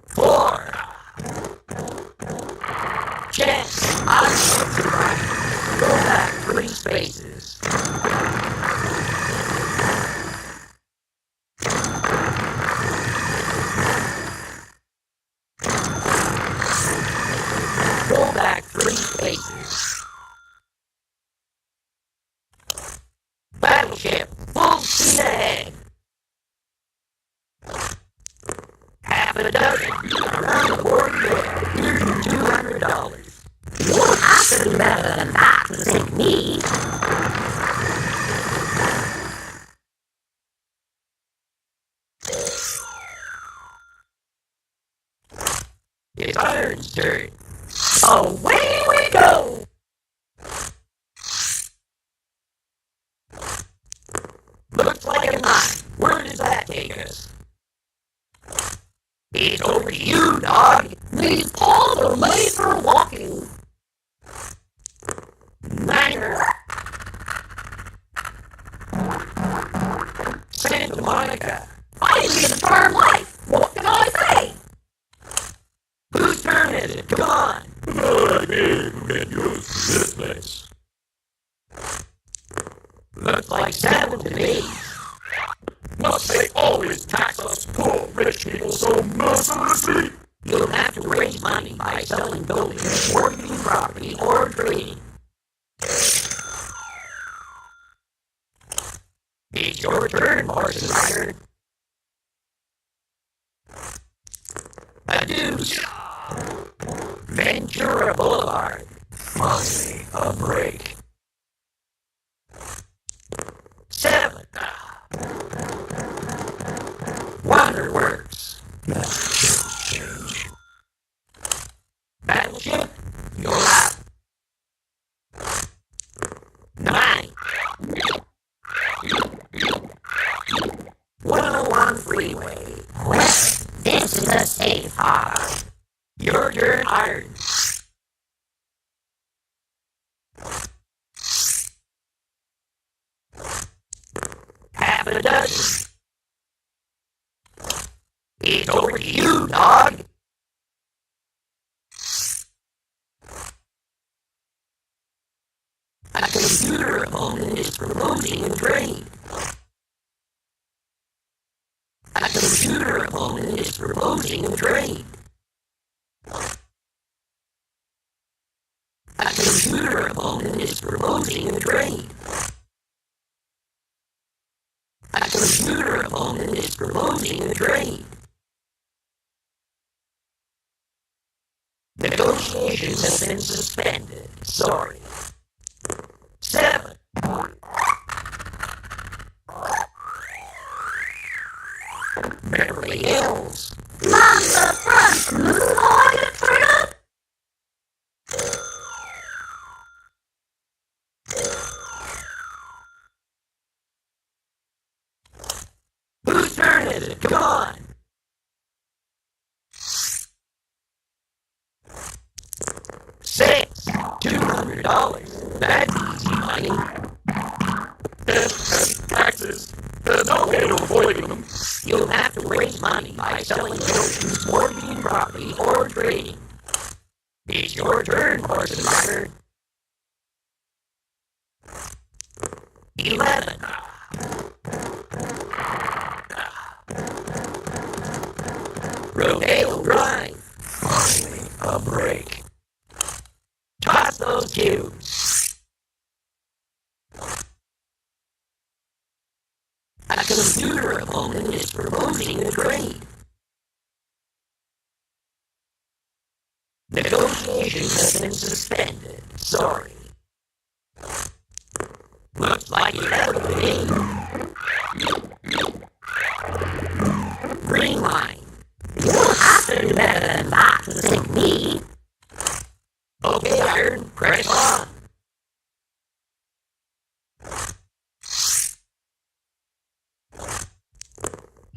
4. Chess. Go back 3 spaces. Go back 3 spaces. Battleship, full speed ahead. Half a dozen around the board there. Here's your $200. You'll have to do better than that to sink me. It's Iron's turn. Away we go! Looks like a 9. Where does that take us? It's over to you, dog. Leave all the money for walking. 9er. Santa Monica. I lead a farm life. What can I say? Whose turn is it? Come on. Get yours from this place. Looks like 7 to me. Must they always tax us poor rich people so mercilessly? You'll have to raise money by selling buildings, mortgaging property, or trading. It's your turn, horse and rider. A deuce. Ventura Boulevard. Finally, a break. 7. Waterworks. Change. Battleship, you're out. 9. 101 freeway. West, this is a safe harbor. Your turn, Iron. Half a dozen. It's over to you, dog. A computer opponent is proposing a trade. A computer opponent is proposing a trade. A computer opponent is proposing a trade. A computer opponent is proposing a trade. Negotiations have been suspended. Sorry. 7. Beverly Hills. Mom's the front. Move on, you turn up. Whose turn is it? Come on. 6. $200. That's easy money. Taxes. There's no way to avoid them. You'll have to raise money by selling buildings, mortgaging property, or trading. It's your turn, horse and rider. 11. Rodeo Drive. Finally, a break. Toss those cubes. A computer opponent is proposing a trade. Negotiations have been suspended. Sorry. Looks like it's out of me. Green line. gonna do better than that to sink me. Okay, Iron, press on.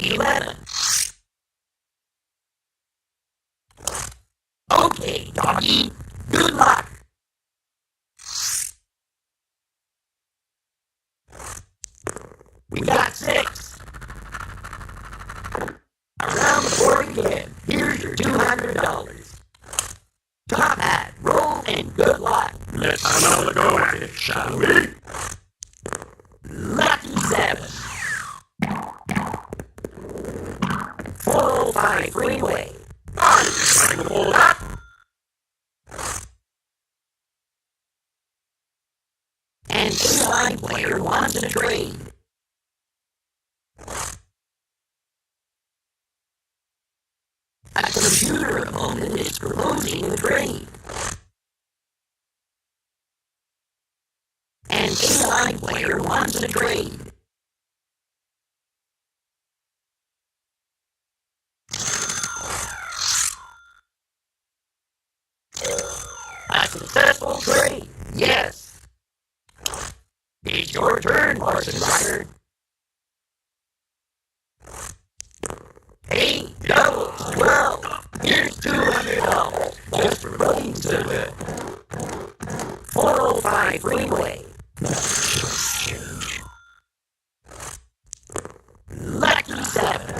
11. Okay, doggy. Good luck. We got 6. Around the board again. Here's your $200. Top hat, roll, and good luck. Let's have another go at it, shall we? Lucky 7. 405 freeway. Are you trying to pull up? An A-line player wants a trade. A computer opponent is proposing a trade. An A-line player wants a trade. A successful trade, yes. It's your turn, Larson Rider. 8 doubles, 12. Here's $200. Just for running to it. 405 freeway. Lucky 7.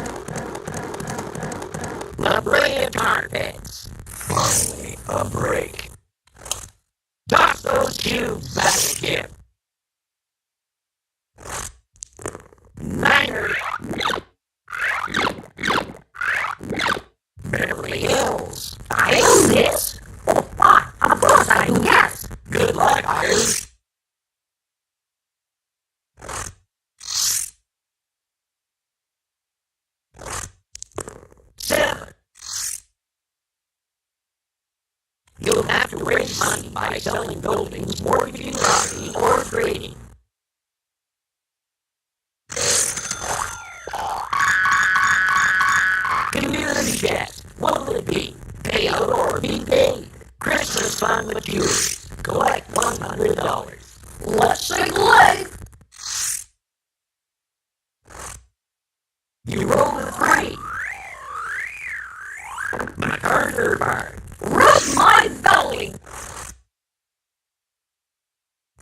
La Brea carpets. Finally, a break. Toss those cubes, battleship. Niner. Beverly Hills. I own this. Ah, of course I do, yes. Good luck, Iron. 7. You'll have to raise money by selling buildings, mortgaging property, or trading. Community debt. What will it be? Payout or be paid? Christmas fund with you. Collect $100. Let's say collect. You roll a 3. MacArthur Park. Rub my belly.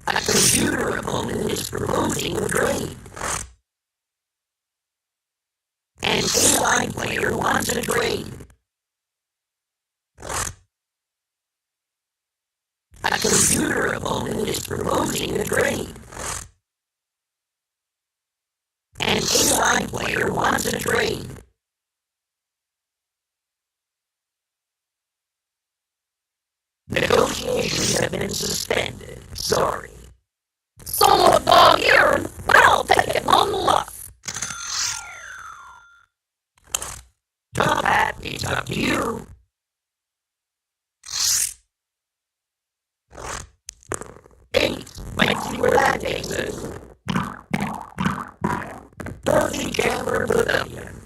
A computer opponent is proposing a trade. An A-line player wants a trade. A computer opponent is proposing a trade. An A-line player wants a trade. Negotiations have been suspended. Sorry. Solo a dog here, but I'll take it nonetheless. Top hat, it's up to you. 8. Let's see where that takes us. Dorothy Chandler Pavilion.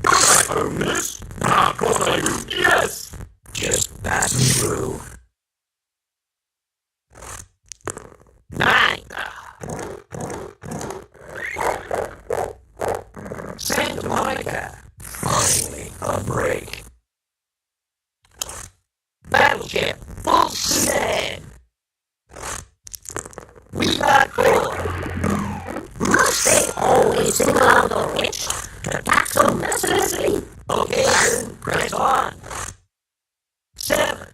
Don't I own this? Of course I do. Yes. Just passing through. 9. Santa Monica. Finally, a break. Battleship, full speed ahead. We got 4. Must they always single out the rich to tax them mercilessly? Okay, Iron, press on. 7.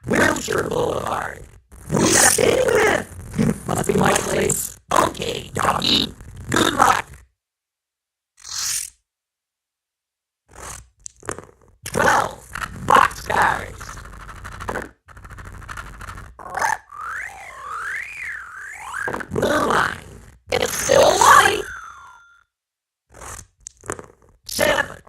Wilshire Boulevard. We got a big lift. Must be my place. Okay, doggy. Good luck. 12. Boxcars. Blue line. It's still white. 7.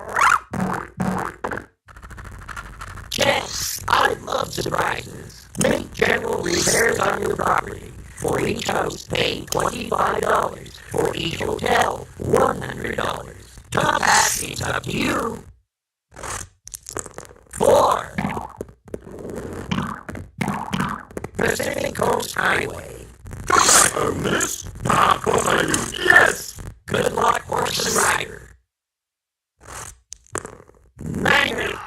Chess. I love surprises. Make general repairs on your property. For each house, pay $25. For each hotel, $100. Top hat, it's up to you. 4. Pacific Coast Highway. Don't I own this? Of course I do. Yes. Good luck, horse and rider. 9.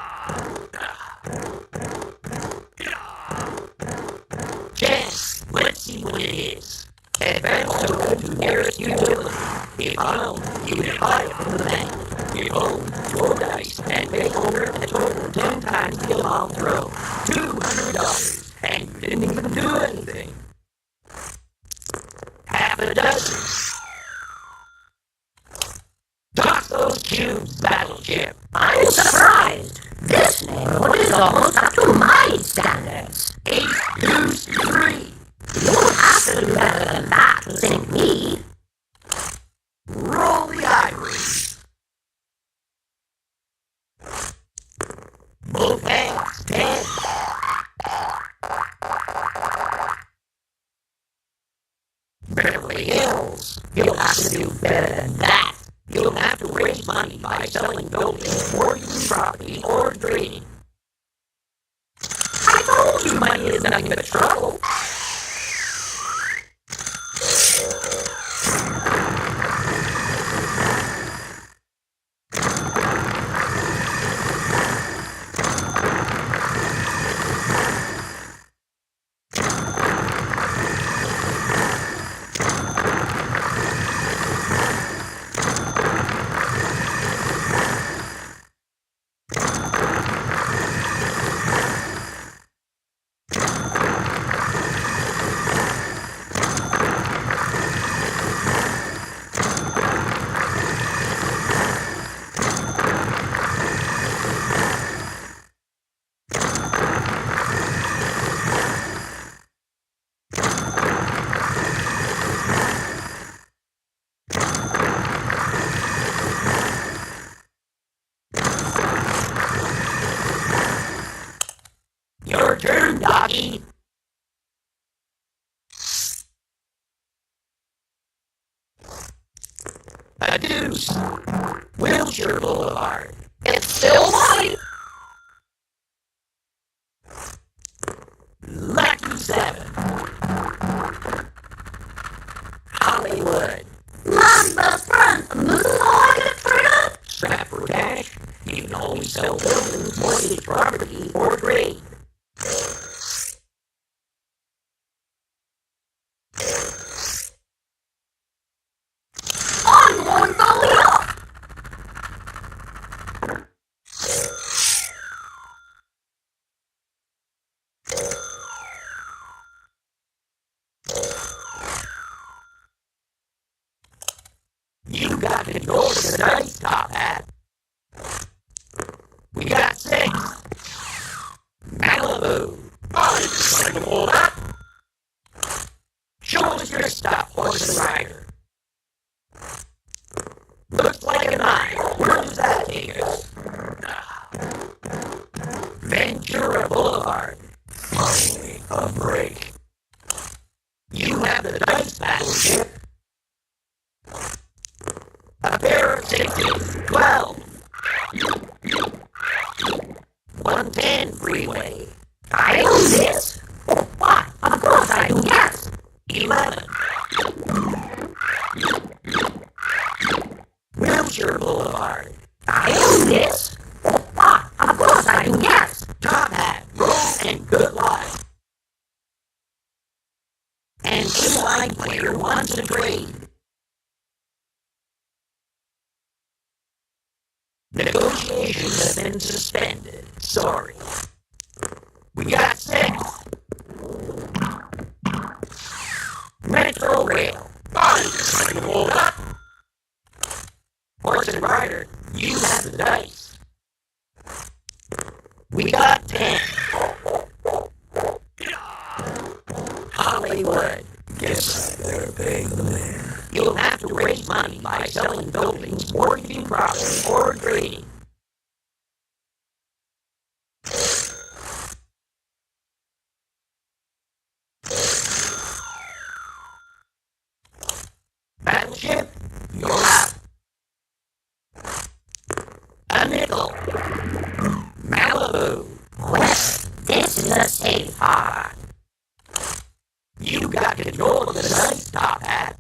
Yes, let's see what it is. Advance to nearest utility. If found, you can buy it from the bank. If owned, roll dice and pay over a total 10 times the amount thrown. $200. And you didn't even do anything. Half a dozen. Toss those cubes, battleship. I'm surprised. This neighborhood is almost up to my standards. 8 deuce 3. You don't have to do better than that to sink me. Roll the ivory. Both hands, 10. Beverly Hills. You'll have to do better than that. You'll have to raise money by selling buildings, mortgaging property, or trading. I told you money is nothing but trouble. Your turn, doggy. A deuce. Wilshire Boulevard. It's still mine. Lucky 7. Hollywood. Mom's best friend, and this is all I get straight up. Strap for cash. You can always sell buildings, mortgage property, or trade. I'm going belly up. You got control of the dice, top hat. We got 6. Malibu. I just like all that. Show us your stuff, horse and rider. Looks like a 9. Where does that take us? Ventura Boulevard. Finally, a break. You have the dice, battleship. A pair of 6s, 12. 110 freeway. I own this. Why? Of course I do, yes. 11. Wilshire Boulevard. I own this. Why? Of course I do, yes. Top hat, roll, and good luck. An inline player wants to trade. Negotiations have been suspended. Sorry. We got 6. Metro Rail. I can hold up. Horse and rider, you have the dice. We got 10. Hollywood. Guess I better pay the man. You'll have to raise money by selling buildings, mortgaging property, or trading. Battleship, you're out. Malibu. Well, this is a safe harbor. You got control of the nice top hat.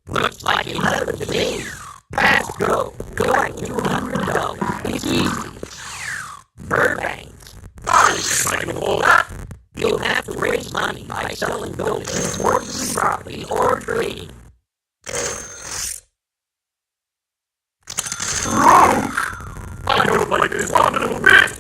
Looks like $11 to me. Fast go. Collect $200. It's easy. Burbank. I can hold up. You'll have to raise money by selling buildings, mortgaging property, or trading. I don't like this one little bit.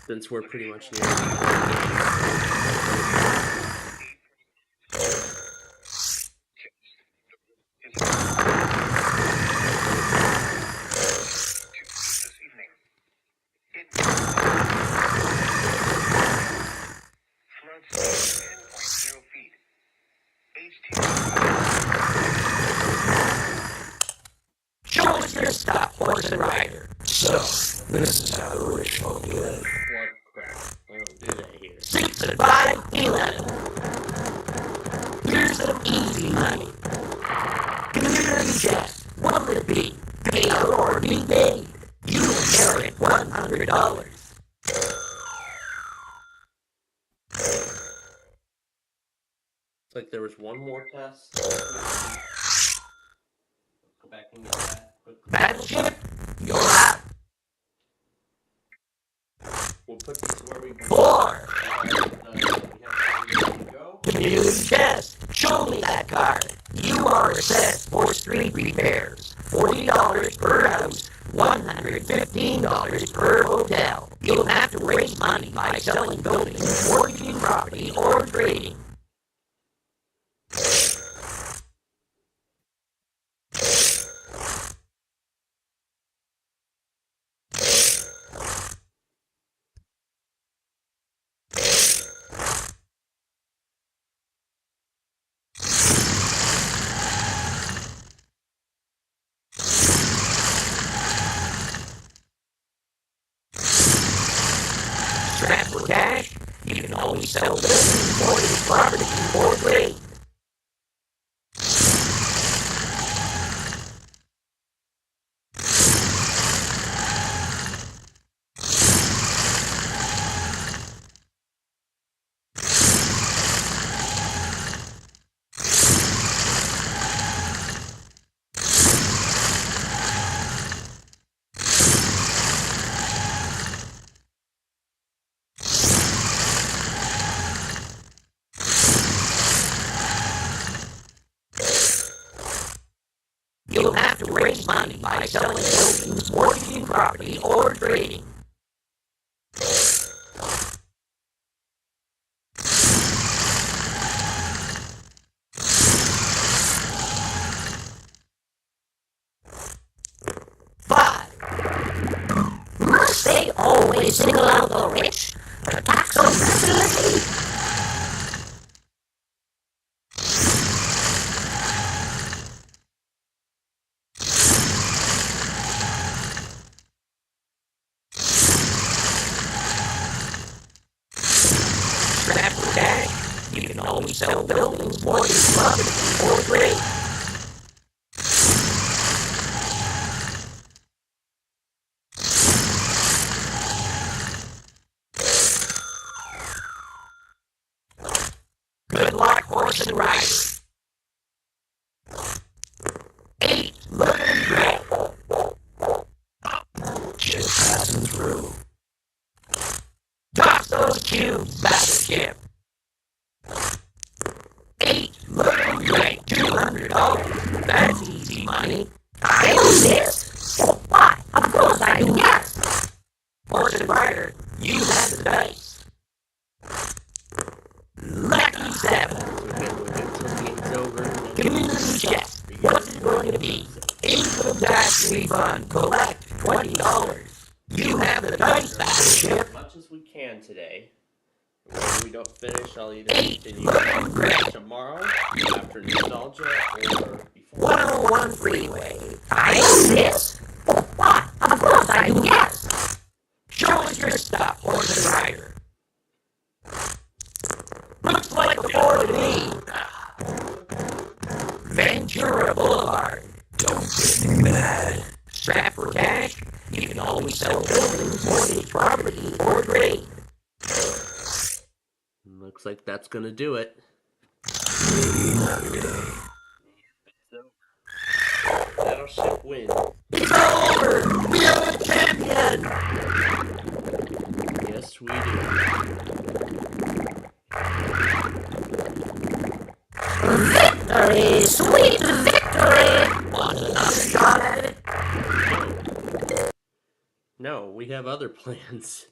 Since we're pretty much near. This evening. Flood speed 10.0 feet. Show us your stuff, horse and rider. So, this is how the rich folk live. What crap? I don't do that here. 6 and 5, 11. Here's some easy money. Community chest. What will it be? Pay out or be paid? You inherit $100. It's like there was one more test. Go back and get that quickly. Battleship, you're out. We'll put this where we 4. go. Community chest. Show me that card. You are assessed for street repairs. $40 per house. $115 per hotel. You'll have to raise money by selling buildings, mortgaging property, or trading. Strapped for cash? You can only sell buildings, mortgage property, or trade. You'll have to raise money by selling buildings, mortgaging property, or trading. Must they always single out the rich? The tax on facility? Strapped for cash? You can only sell buildings, mortgage property, or trade. Good luck, horse and rider. 8, looking great. Just passing through. So cute, battleship. 8 little like $200. That's easy money. I own this. Why? Of course I do, yes. Horse and rider, you have the dice. Lucky 7. It's over. Community check. What's it going to be? Income tax refund. Collect $20. You have the dice, battleship. As much as we can today. When we don't finish, I'll either continue tomorrow after nostalgia or before. 101 freeway. I own this. Why? Of course I do, yes. Show us your stuff, horse and rider. Looks like a 4 to me. Ventura Boulevard. Don't get me mad. Strap for cash. You can always sell buildings, mortgage property, or trade. Looks like that's gonna do it. Battleship win. It's over! We are the champion! Yes, we do. Victory! Sweet victory! Want another shot at it? No, we have other plans.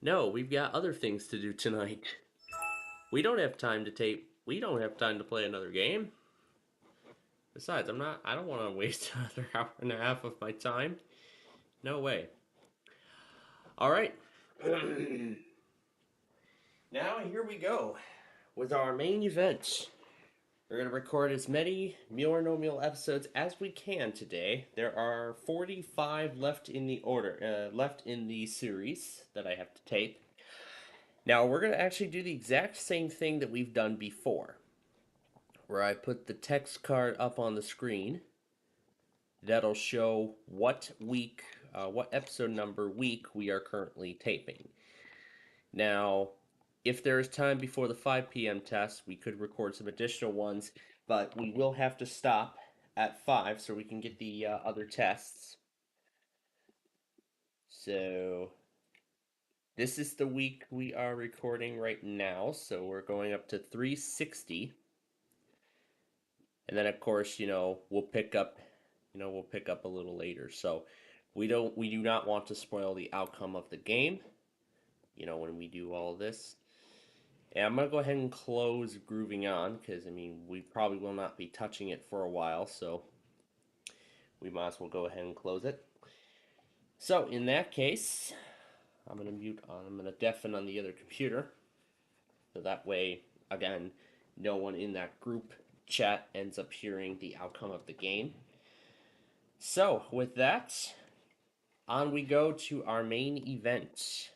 No, we've got other things to do tonight. We don't have time to tape. We don't have time to play another game. Besides, I don't want to waste another hour and a half of my time. No way. All right. Now here we go with our main event. We're going to record as many Meal or No Meal episodes as we can today. There are 45 left in the series that I have to tape. Now we're going to actually do the exact same thing that we've done before, where I put the text card up on the screen. That'll show what episode number week we are currently taping. Now, if there is time before the 5 p.m. test, we could record some additional ones, but we will have to stop at 5 so we can get the other tests. So, this is the week we are recording right now, so we're going up to 360. And then, of course, we'll pick up a little later. So, we do not want to spoil the outcome of the game, when we do all of this. And I'm going to go ahead and close Grooving On, because, we probably will not be touching it for a while, so we might as well go ahead and close it. So, in that case, I'm going to deafen on the other computer, so that way, again, no one in that group chat ends up hearing the outcome of the game. So, with that, on we go to our main event.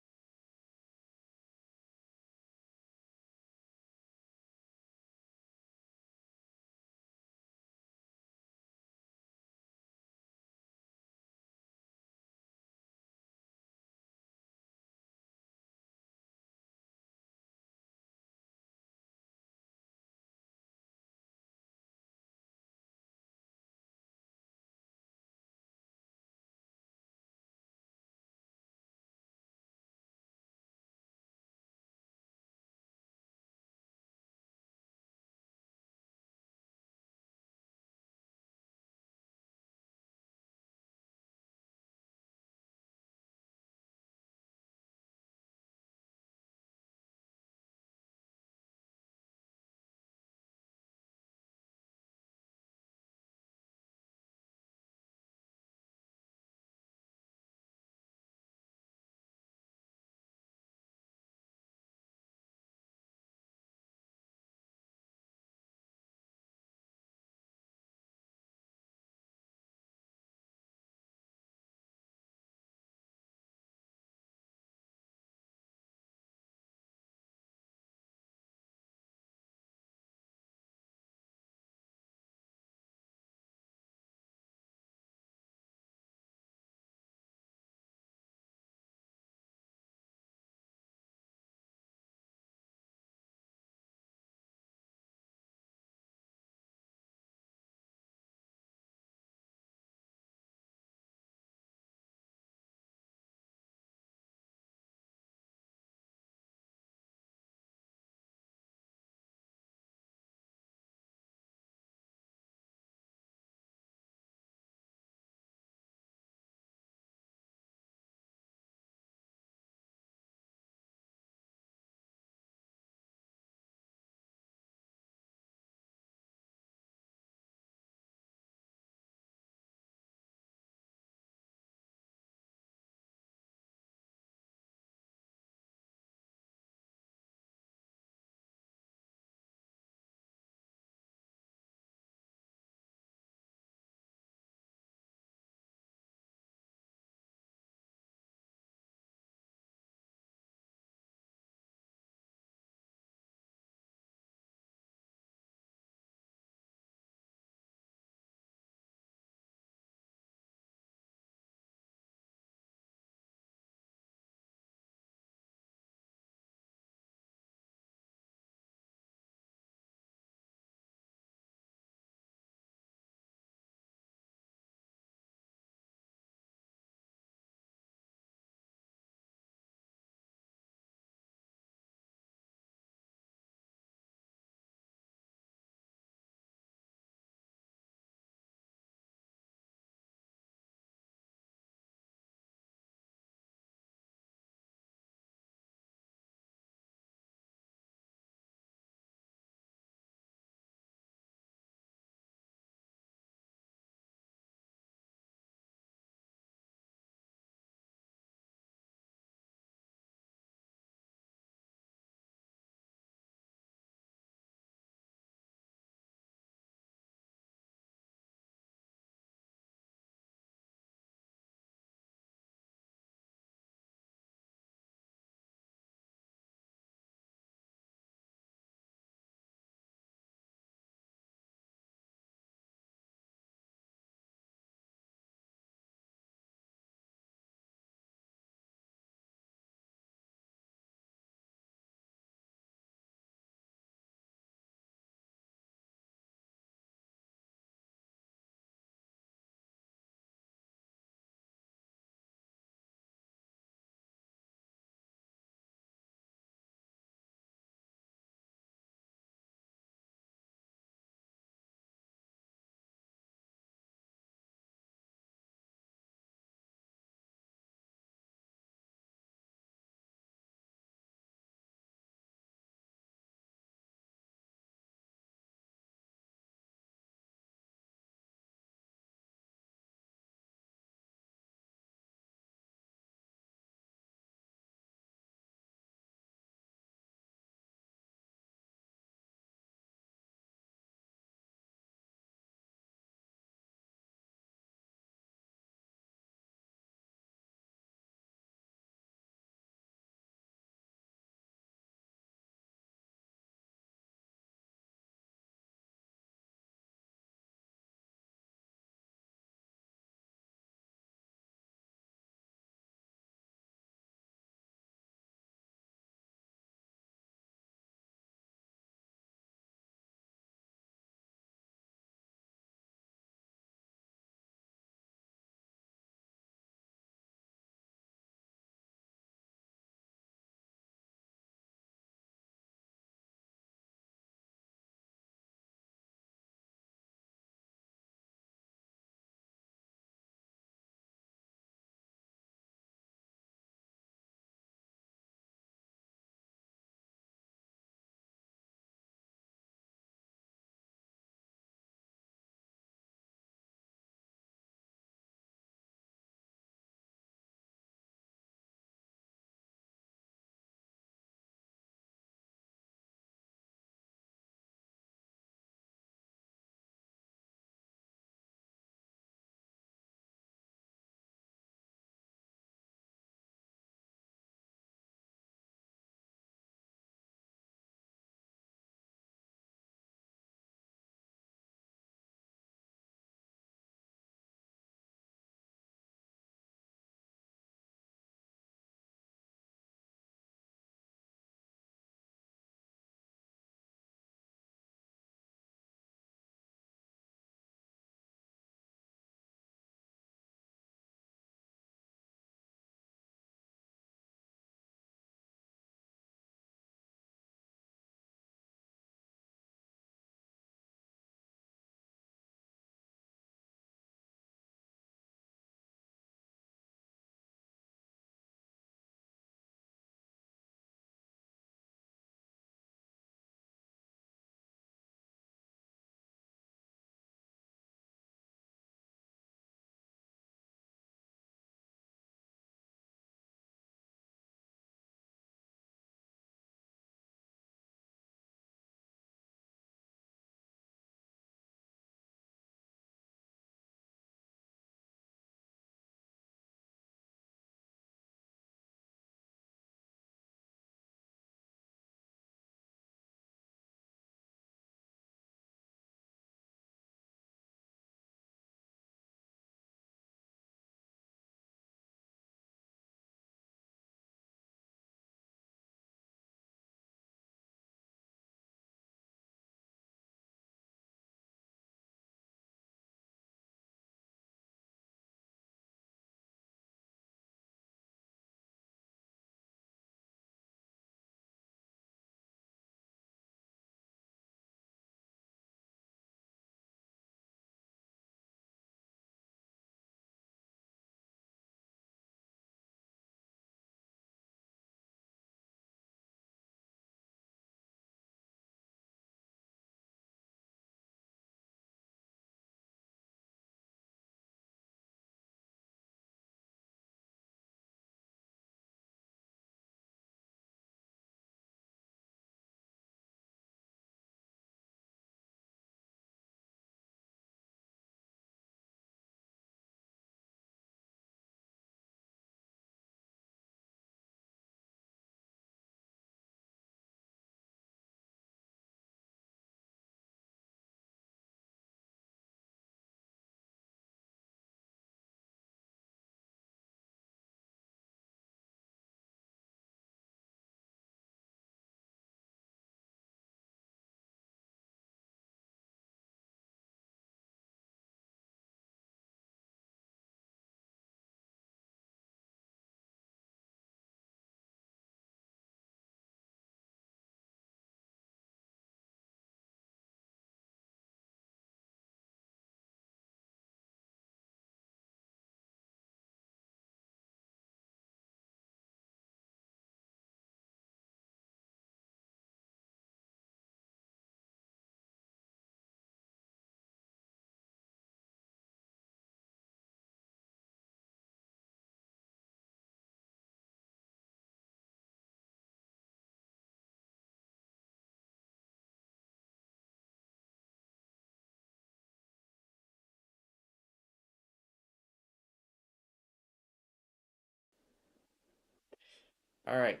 All right,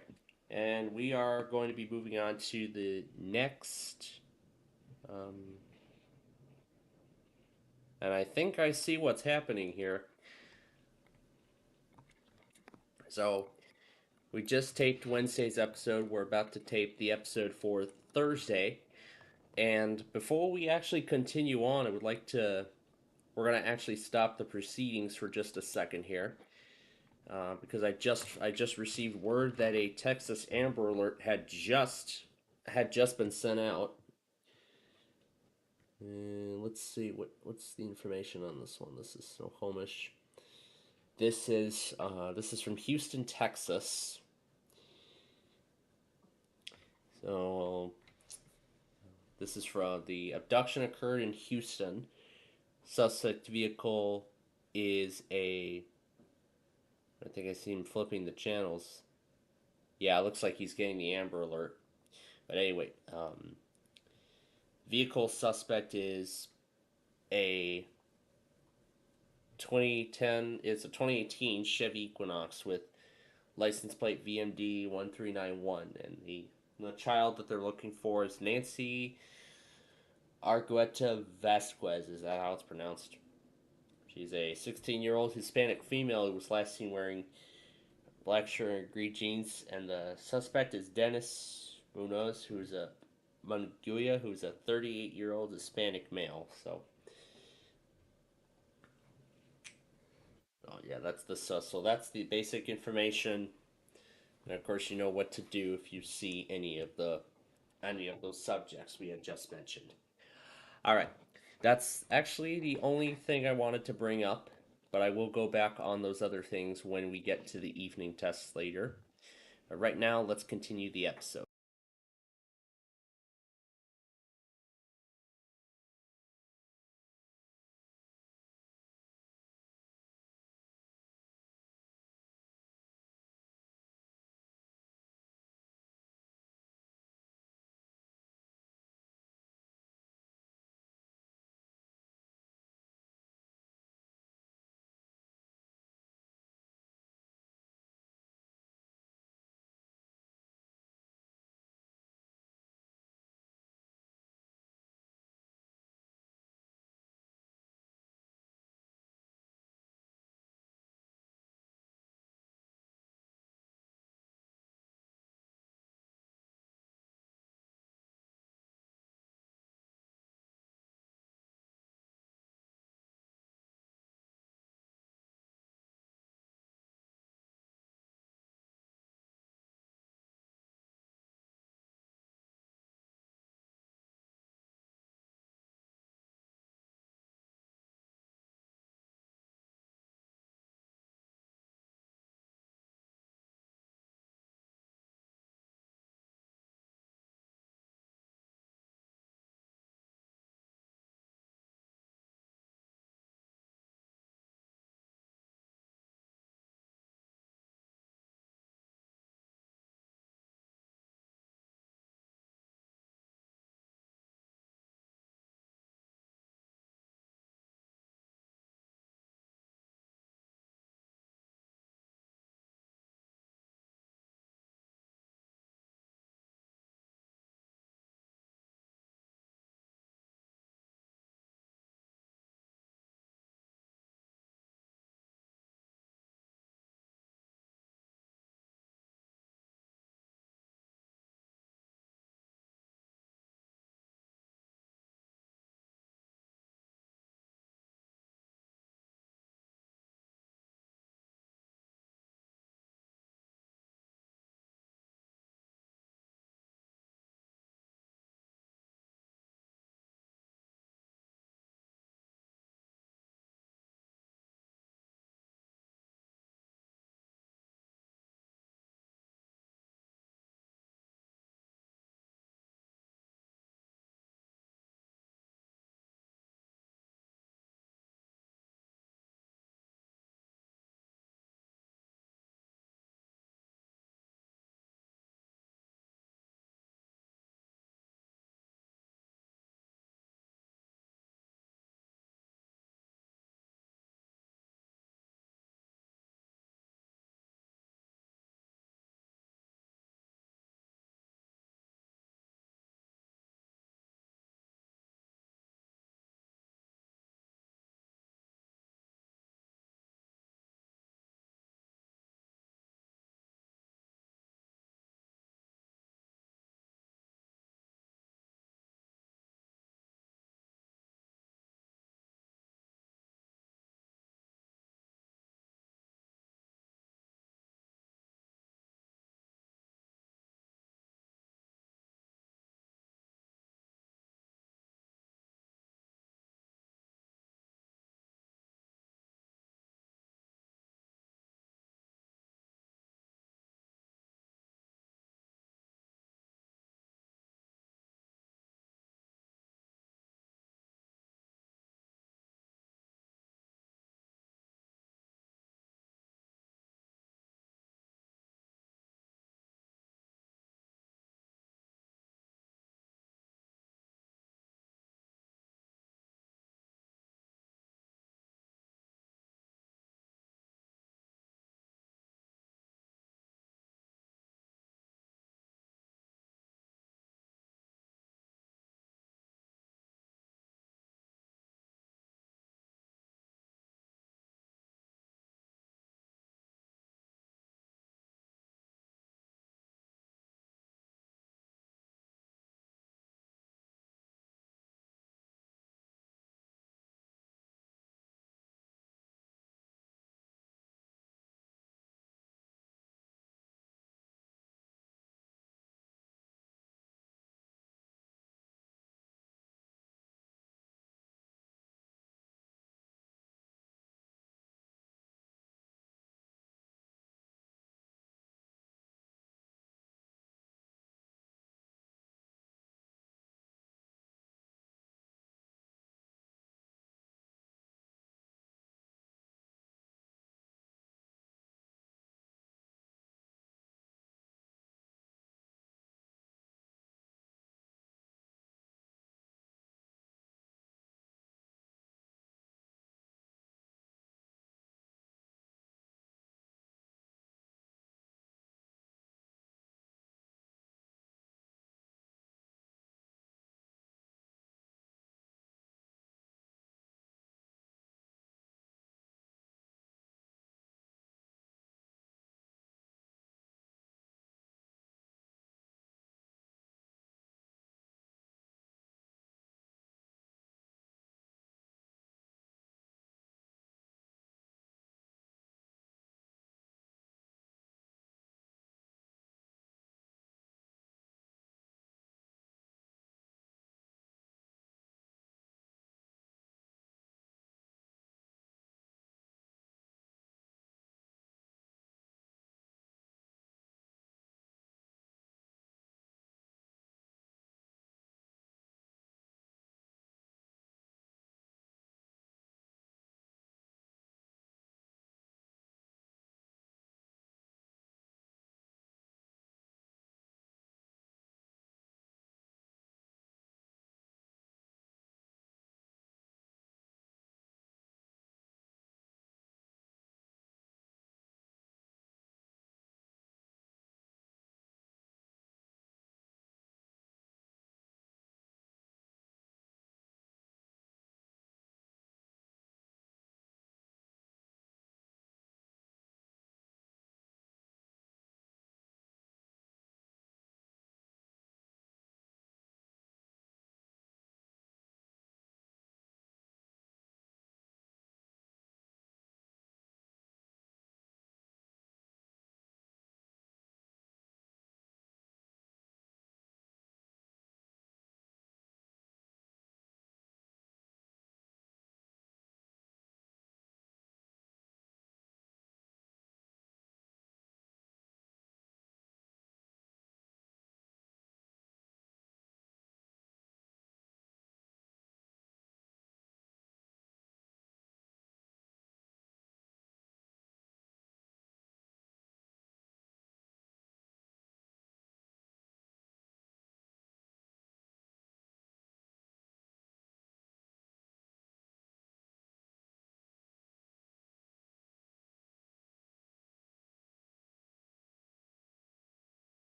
and we are going to be moving on to the next. Um, and I think I see what's happening here. So we just taped Wednesday's episode. We're about to tape the episode for Thursday. And before we actually continue on, I would like to. We're going to actually stop the proceedings for just a second here. Because I just received word that a Texas Amber Alert had just been sent out. And let's see what's the information on this one. This is Snohomish. This is from Houston, Texas. So this is from the abduction occurred in Houston. Suspect vehicle is a. I think I see him flipping the channels. Yeah, it looks like he's getting the Amber Alert. But anyway, vehicle suspect is a 2010. It's a 2018 Chevy Equinox with license plate VMD 1391, and the child that they're looking for is Nancy Argueta Vasquez. Is that how it's pronounced? She's a 16-year-old Hispanic female who was last seen wearing black shirt and green jeans, and the suspect is Dennis Munoz, who's a Munguia, who's a 38-year-old Hispanic male. So, oh yeah, that's the sus. So that's the basic information, and of course, you know what to do if you see any of those subjects we had just mentioned. All right, that's actually the only thing I wanted to bring up, but I will go back on those other things when we get to the evening tests later. But right now, let's continue the episode.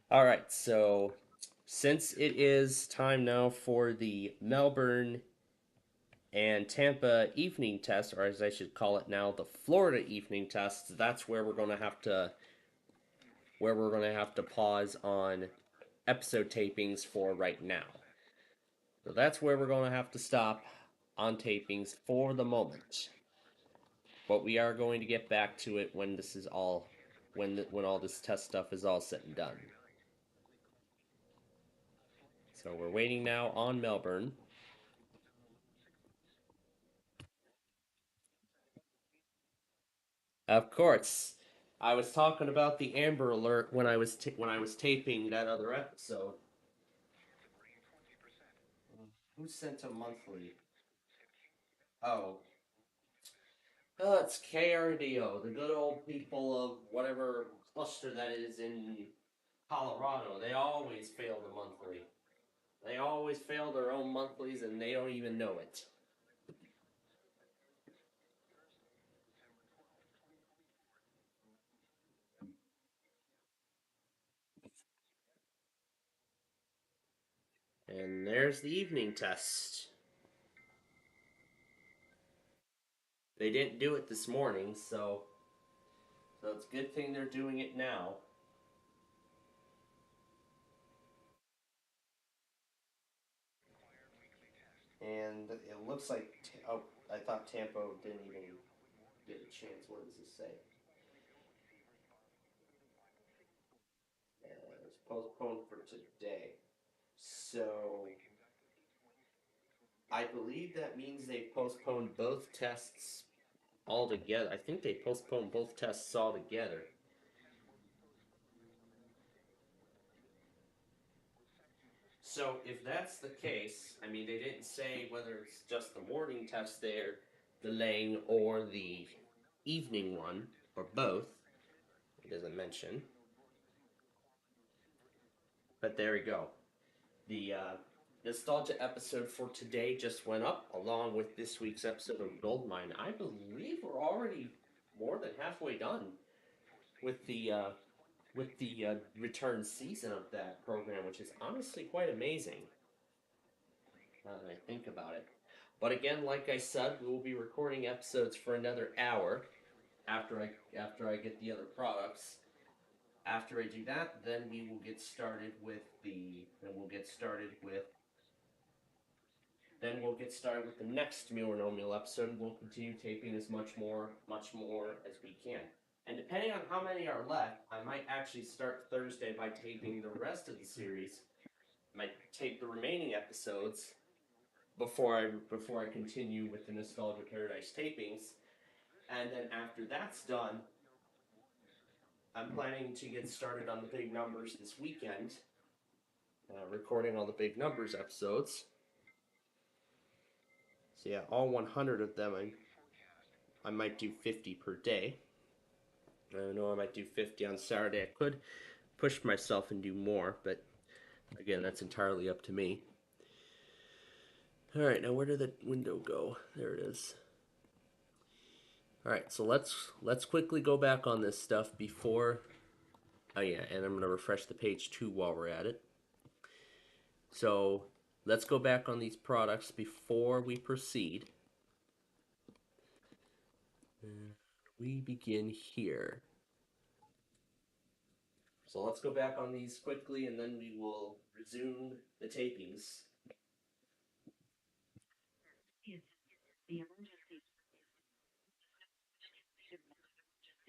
All right, so since it is time now for the Melbourne and Tampa evening test, or as I should call it now, the Florida evening test, that's where we're going to have to pause on episode tapings for right now. So that's where we're going to have to stop on tapings for the moment. But we are going to get back to it when this is all when all this test stuff is all said and done. So we're waiting now on Melbourne. Of course, I was talking about the Amber Alert when I was when I was taping that other episode. Who sent a monthly? Oh, it's KRDO, the good old people of whatever cluster that is in Colorado. They always fail the monthly. They always fail their own monthlies, and they don't even know it. And there's the evening test. They didn't do it this morning, so it's a good thing they're doing it now. And it looks like oh, I thought Tampa didn't even get a chance. What does this say? It's postponed for today. So I believe that means they postponed both tests altogether. I think they postponed both tests altogether. So if that's the case, I mean, they didn't say whether it's just the morning test they're delaying or the evening one or both. It doesn't mention. But there we go. The nostalgia episode for today just went up, along with this week's episode of Goldmine. I believe we're already more than halfway done with the return season of that program, which is honestly quite amazing. Now that I think about it. But again, like I said, we will be recording episodes for another hour after I get the other products. After I do that, then we will get started with the next Meal or No Meal episode. We'll continue taping as much more as we can. And depending on how many are left, I might actually start Thursday by taping the rest of the series. I might tape the remaining episodes before I continue with the Nostalgia Paradise tapings. And then after that's done, I'm planning to get started on the big numbers this weekend, recording all the big numbers episodes. So yeah, all 100 of them, I might do 50 per day. I know I might do 50 on Saturday. I could push myself and do more, but again, that's entirely up to me. All right, now where did the window go? There it is. All right, so let's quickly go back on this stuff before. Oh yeah, and I'm gonna refresh the page too while we're at it. So let's go back on these products before we proceed. We begin here. So let's go back on these quickly, and then we will resume the tapings. The emergency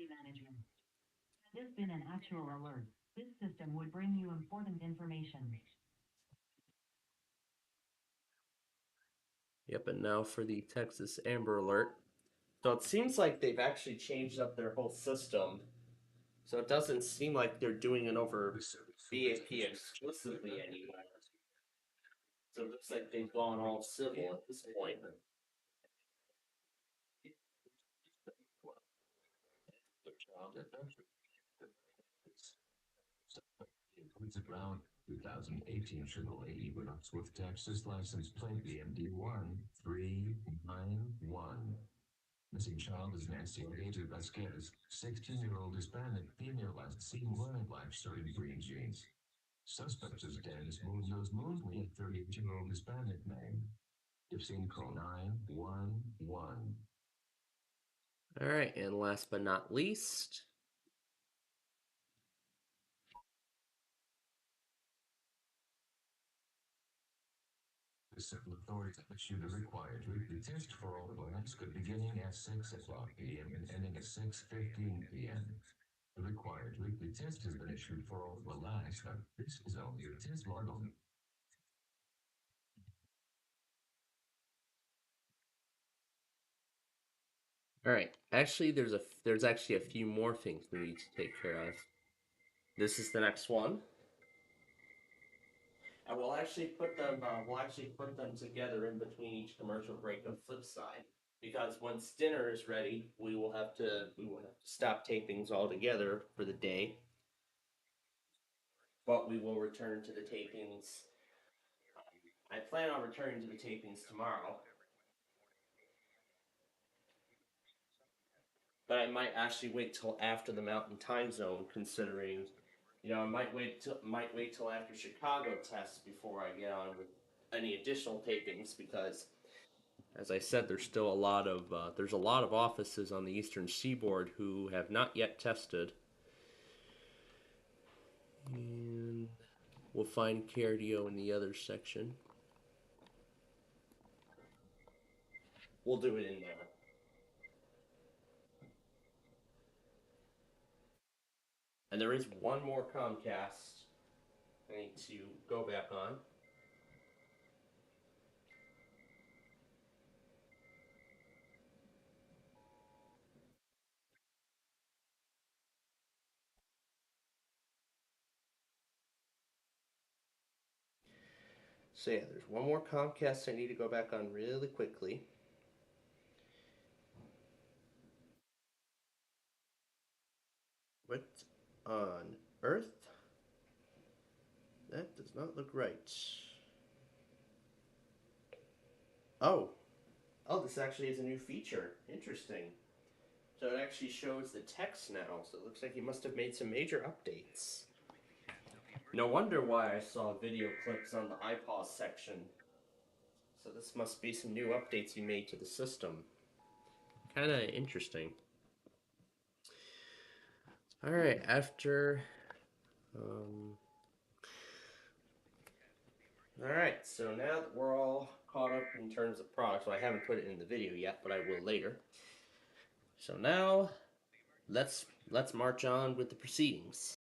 management. Had this been an actual alert, this system would bring you important information. Yep, and now for the Texas Amber Alert. So it seems like they've actually changed up their whole system. So it doesn't seem like they're doing it over BAP exclusively anymore. So it looks like they've gone all civil at this point. It's around 2018 AAA Equinox with Texas license plate BMD1391. Missing child is Nancy Ortega Vasquez, 16-year-old Hispanic female last seen wearing black shirt and green jeans. Suspect is Dennis Moon's Moonwing, 32-year-old Hispanic name. Gibson call 911. All right, and last but not least, The civil authorities issued a required weekly test for all plants beginning at 6 o'clock p.m. and ending at 6:15 p.m. The required weekly test has been issued for all Alaska. This is only a test log. all right. Actually, there's actually a few more things we need to take care of. This is the next one. And we'll actually put them together in between each commercial break of flip side. Because once dinner is ready, we will have to stop tapings altogether for the day. But we will return to the tapings. I plan on returning to the tapings tomorrow. But I might actually wait till after the Mountain Time Zone, considering, I might wait till after Chicago tests before I get on with any additional tapings because, as I said, there's still there's a lot of offices on the Eastern Seaboard who have not yet tested, and we'll find cardio in the other section. We'll do it in there. And there is one more Comcast I need to go back on. So yeah, there's one more Comcast I need to go back on really quickly. What on earth? That does not look right. Oh. Oh, this actually is a new feature. Interesting. So it actually shows the text now, so it looks like he must have made some major updates. No wonder why I saw video clips on the iPause section. So this must be some new updates he made to the system. Kinda interesting. Alright, after... Alright, so now that we're all caught up in terms of products, well, I haven't put it in the video yet, but I will later. So now, let's march on with the proceedings.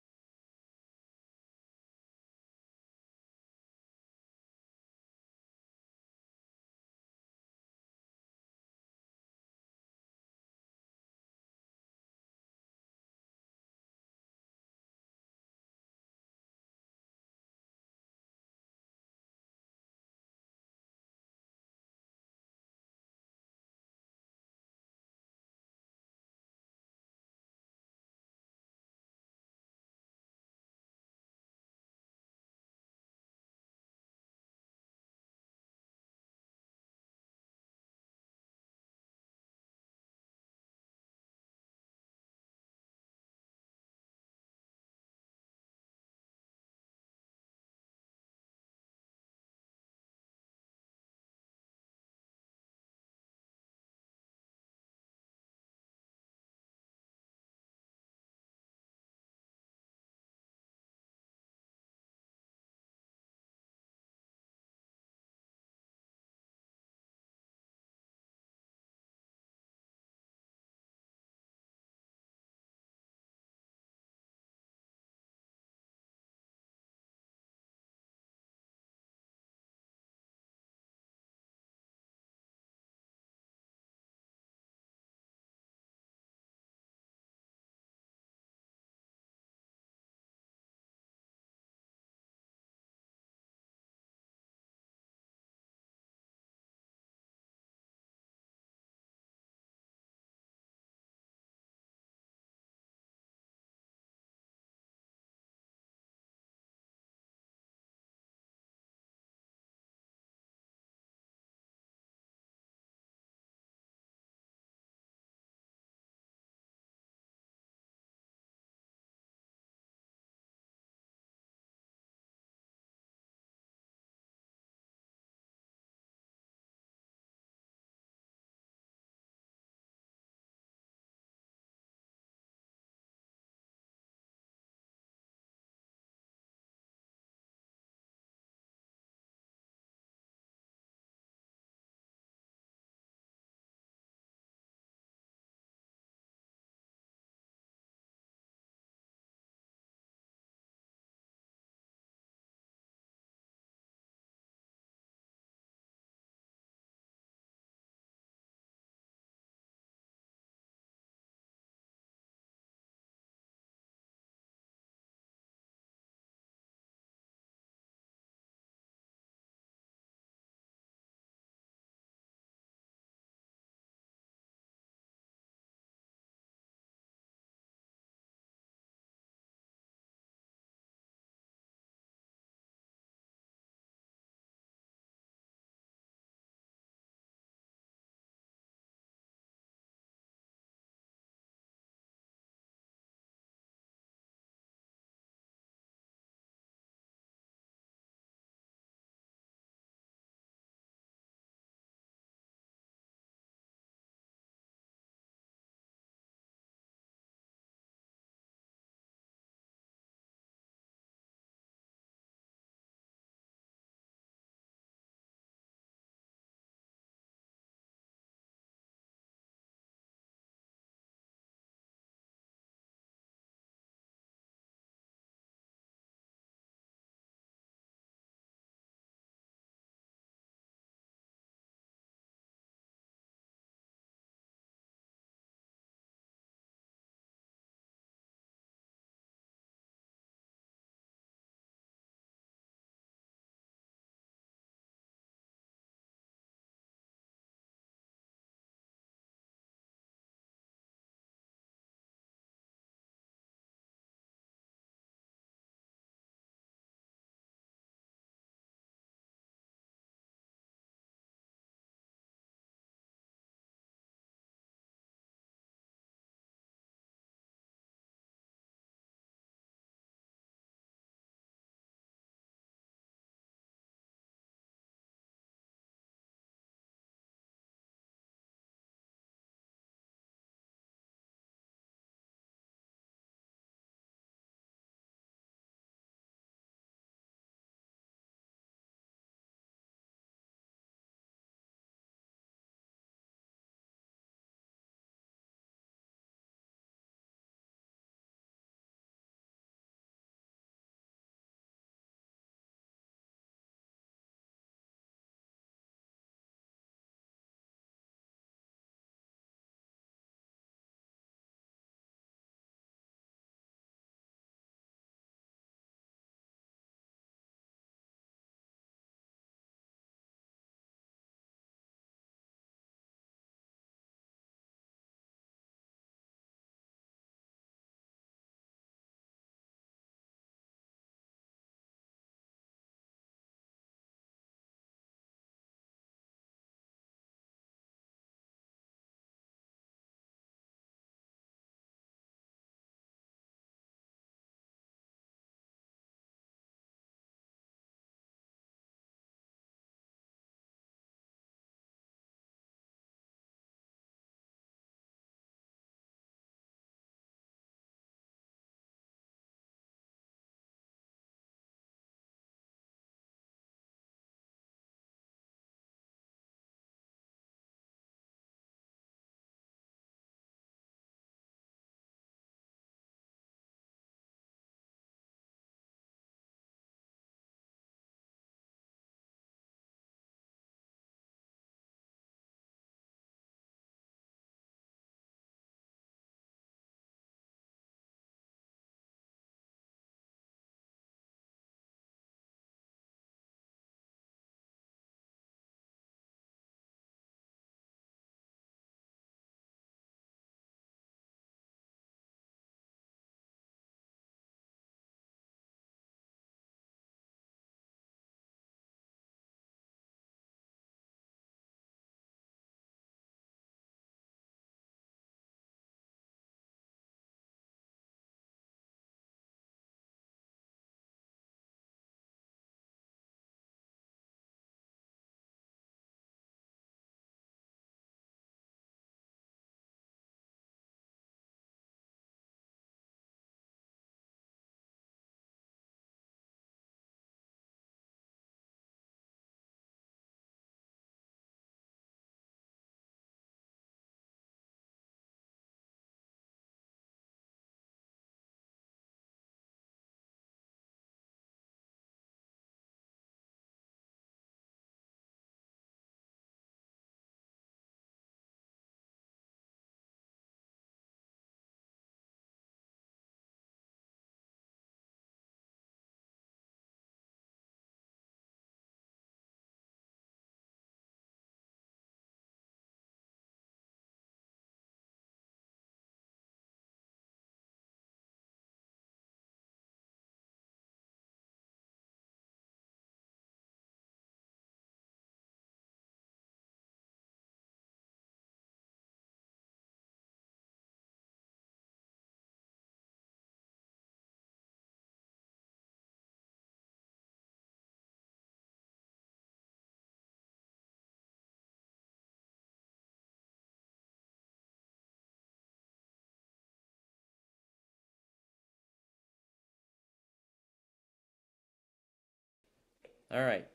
All right.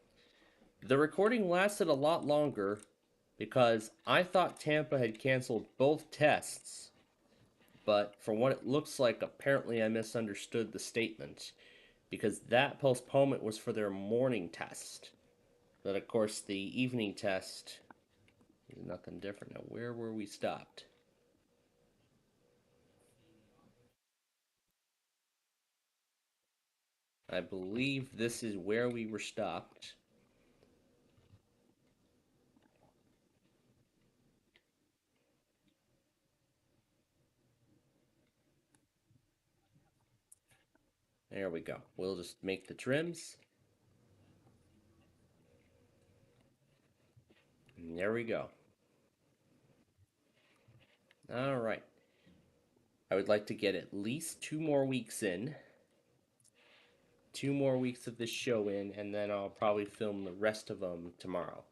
The recording lasted a lot longer because I thought Tampa had canceled both tests, but from what it looks like, apparently I misunderstood the statement because that postponement was for their morning test. But of course, the evening test is nothing different. Now, where were we stopped? I believe this is where we were stopped. There we go. We'll just make the trims. And there we go. All right. I would like to get at least 2 more weeks in. 2 more weeks of this show in, and then I'll probably film the rest of them tomorrow.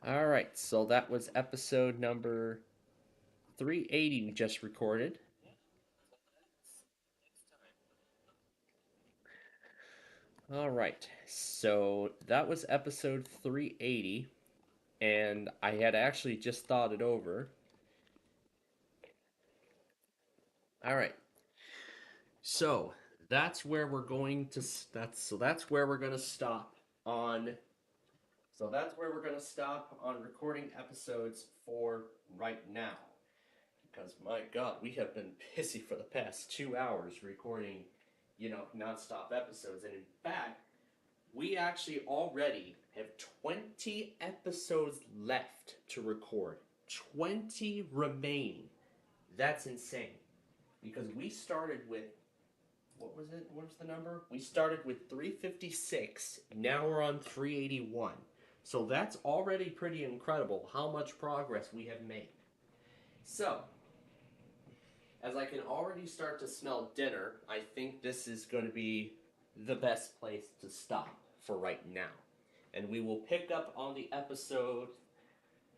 All right, so that was episode number 380 we just recorded. All right, so that was episode 380, and I had actually just thought it over. All right, so that's where we're going to that's where we're going to stop on. So that's where we're going to stop on recording episodes for right now. Because my God, we have been busy for the past 2 hours recording, nonstop episodes. And in fact, we actually already have 20 episodes left to record. 20 remaining. That's insane. Because we started with, what was it? What was the number? We started with 356. Now we're on 381. So that's already pretty incredible how much progress we have made. So, as I can already start to smell dinner, I think this is going to be the best place to stop for right now. And we will pick up on the episode,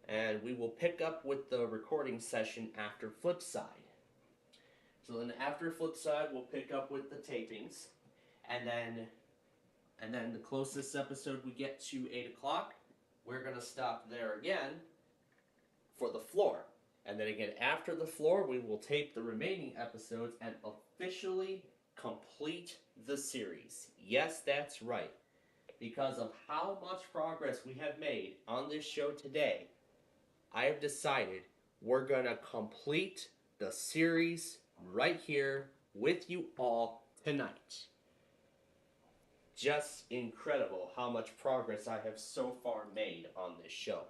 and we will pick up with the recording session after Flipside. So then after Flipside, we'll pick up with the tapings, and then the closest episode we get to 8 o'clock, we're going to stop there again for the floor. And then again, after the floor, we will tape the remaining episodes and officially complete the series. Yes, that's right. Because of how much progress we have made on this show today, I have decided we're going to complete the series right here with you all tonight. Just incredible how much progress I have so far made on this show.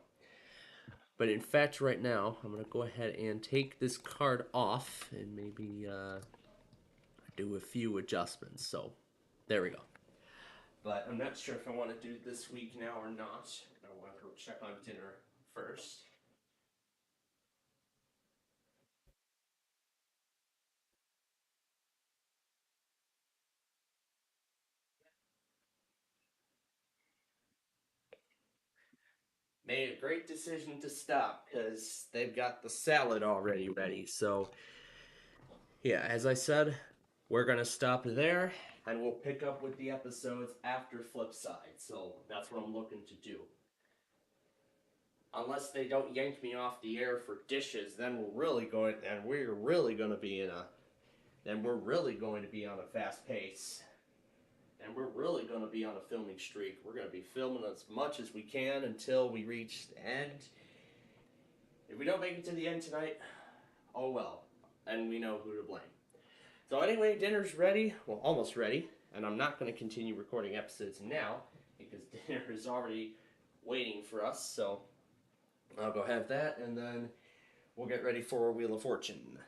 But in fact, right now, I'm going to go ahead and take this card off and maybe do a few adjustments. So, there we go. But I'm not sure if I want to do this week now or not. I want to go check on dinner first. Made a great decision to stop because they've got the salad already ready. So, yeah, as I said, we're going to stop there and we'll pick up with the episodes after Flipside. So, that's what I'm looking to do. Unless they don't yank me off the air for dishes, then we're really going to be on a fast pace. And we're really going to be on a filming streak. We're going to be filming as much as we can until we reach the end. If we don't make it to the end tonight, oh well. And we know who to blame. So anyway, dinner's ready. Well, almost ready. And I'm not going to continue recording episodes now because dinner is already waiting for us. So I'll go have that, and then we'll get ready for Wheel of Fortune.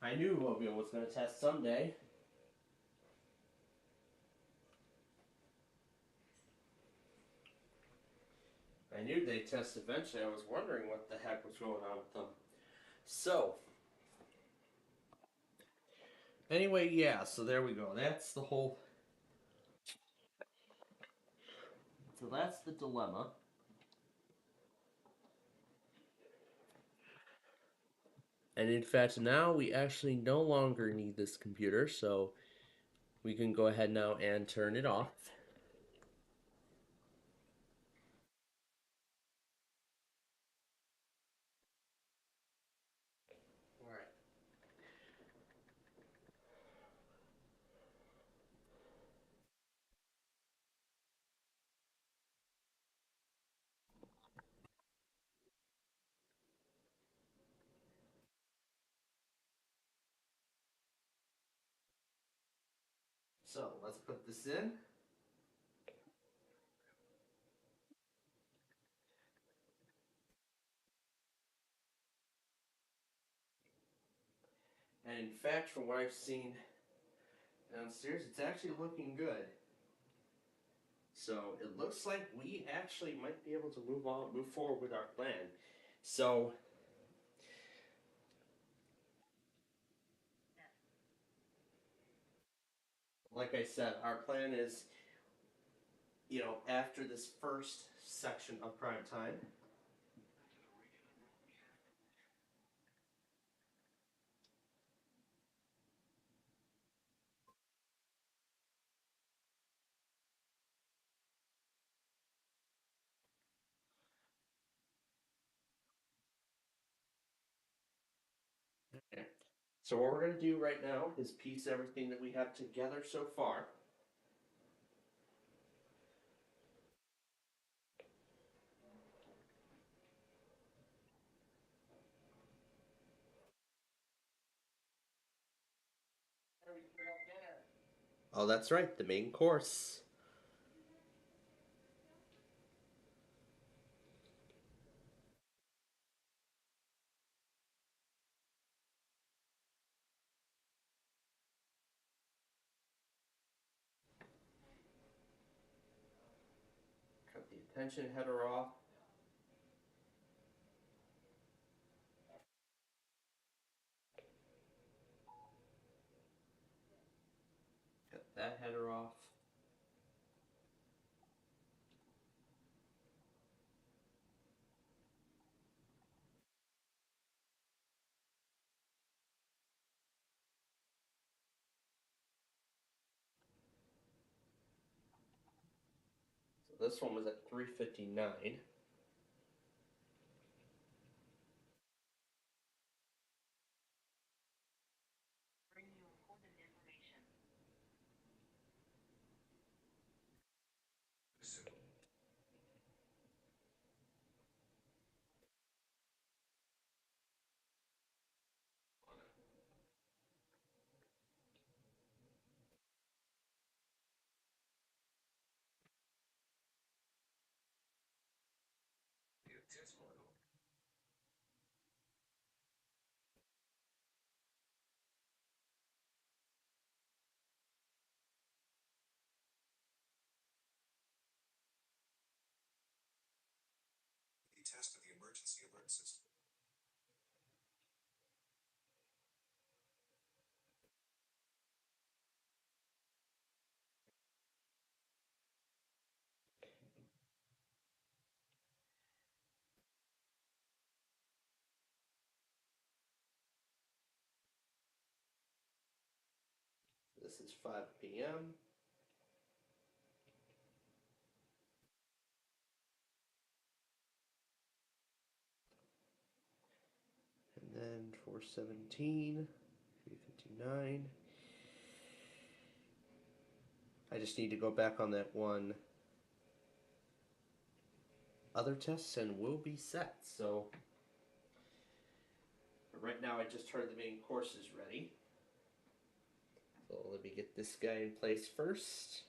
I knew Mobile was going to test someday. I knew they'd test eventually. I was wondering what the heck was going on with them. So, anyway, yeah, so there we go. That's the whole. So that's the dilemma. And in fact, now we actually no longer need this computer, so we can go ahead now and turn it off. Alright. So let's put this in. And in fact, from what I've seen downstairs, it's actually looking good. So it looks like we actually might be able to move forward with our plan. So, like I said, our plan is, after this first section of prime time, so what we're going to do right now is piece everything that we have together so far. Oh, that's right, the main course. Cut the attention header off. Cut that header off. So this one was at 359. Bring you important information. The test of the emergency alert system. This is 5 p.m. And then 417, 359. I just need to go back on that one other test and we'll be set. So right now I just heard the main course is ready. So let me get this guy in place first.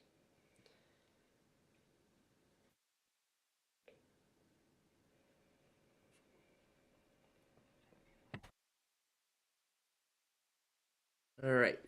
All right.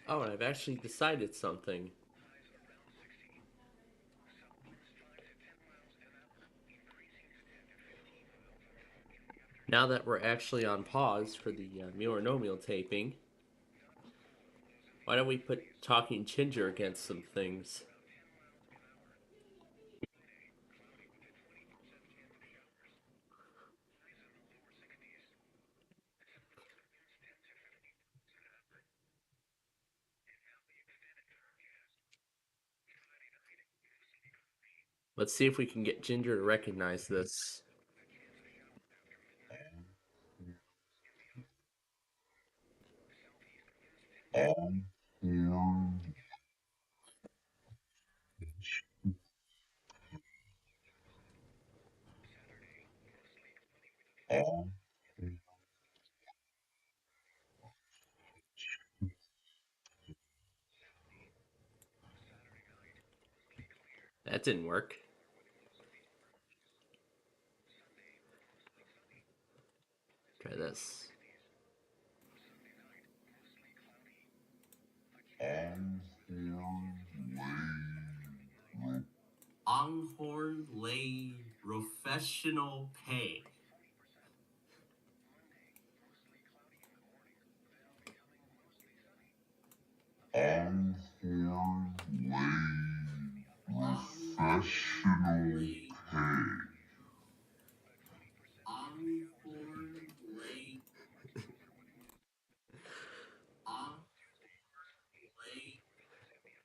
Oh, and I've actually decided something. Now that we're actually on pause for the Meal or No Meal taping, why don't we put Talking Ginger against some things? Let's see if we can get Ginger to recognize this. That didn't work. Try this. Onghorn lay professional pay.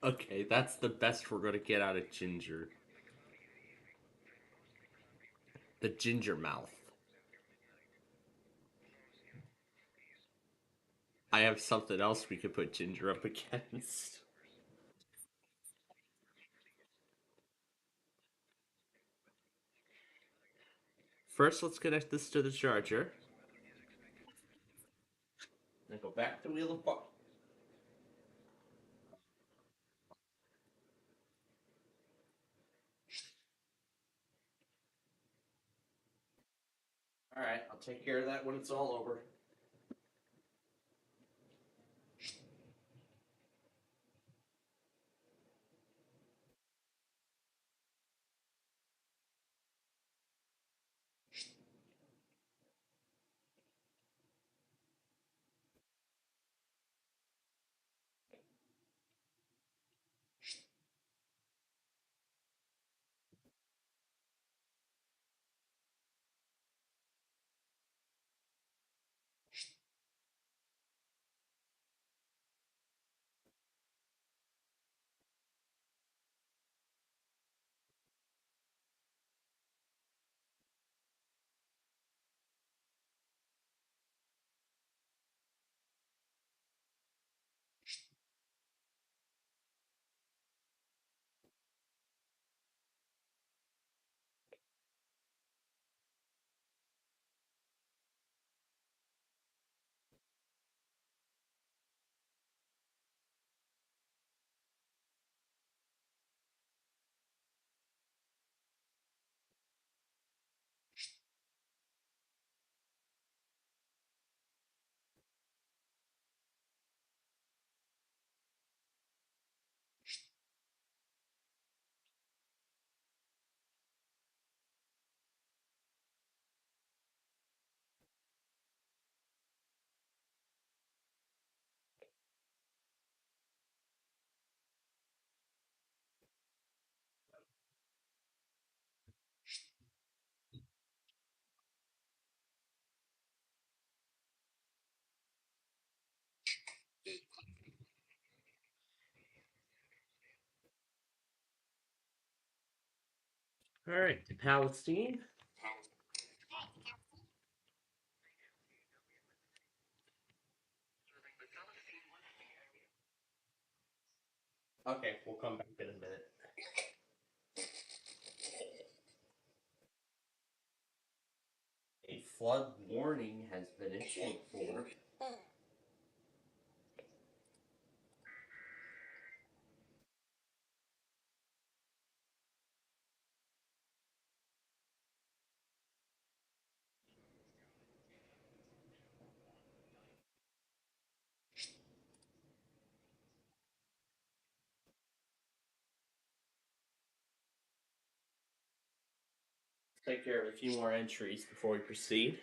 Okay, that's the best we're gonna get out of Ginger. The Ginger Mouth. I have something else we could put Ginger up against. First, let's connect this to the charger. Then go back to Wheel of Fun. Alright, I'll take care of that when it's all over. Alright, Palestine. Okay, we'll come back in a minute. A flood warning has been issued for take care of a few more entries before we proceed.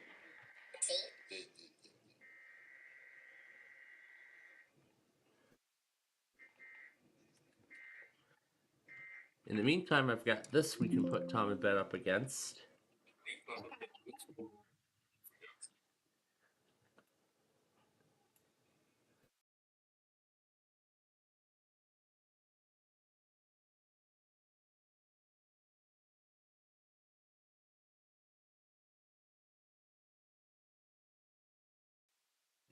In the meantime, I've got this we can put Tom and Ben up against.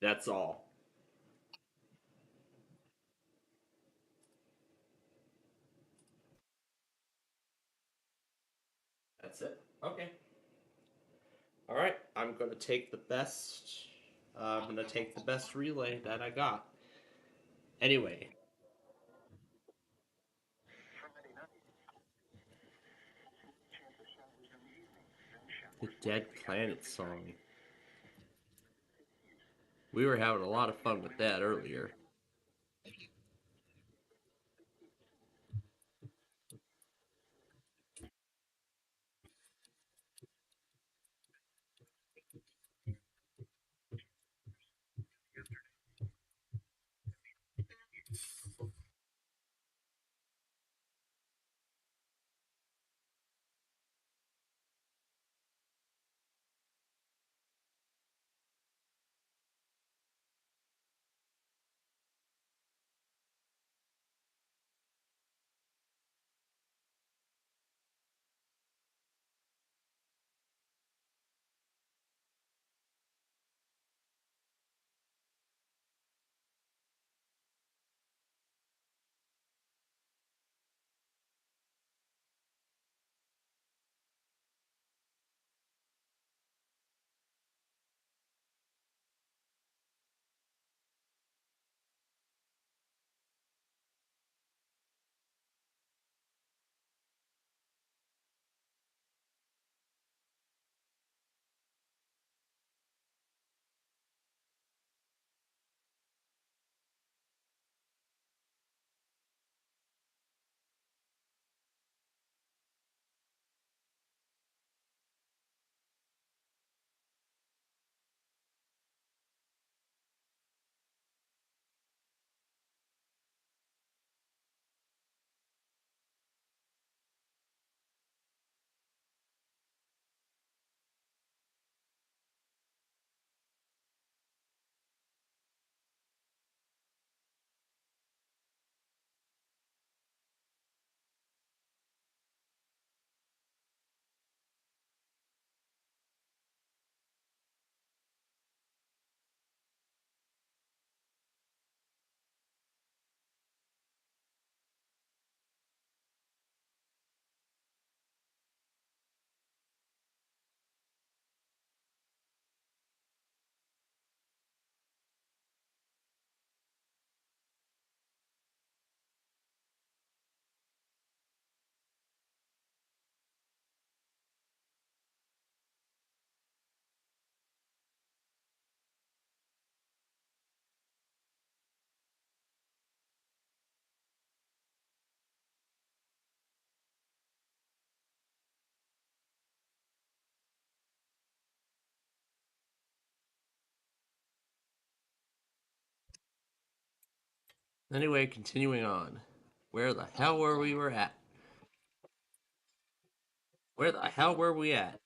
That's all. That's it. Okay. All right. I'm gonna take the best. I'm gonna take the best relay that I got. Anyway, the Dead Planet song. We were having a lot of fun with that earlier. Anyway, continuing on. Where the hell were we were at? Where the hell were we at?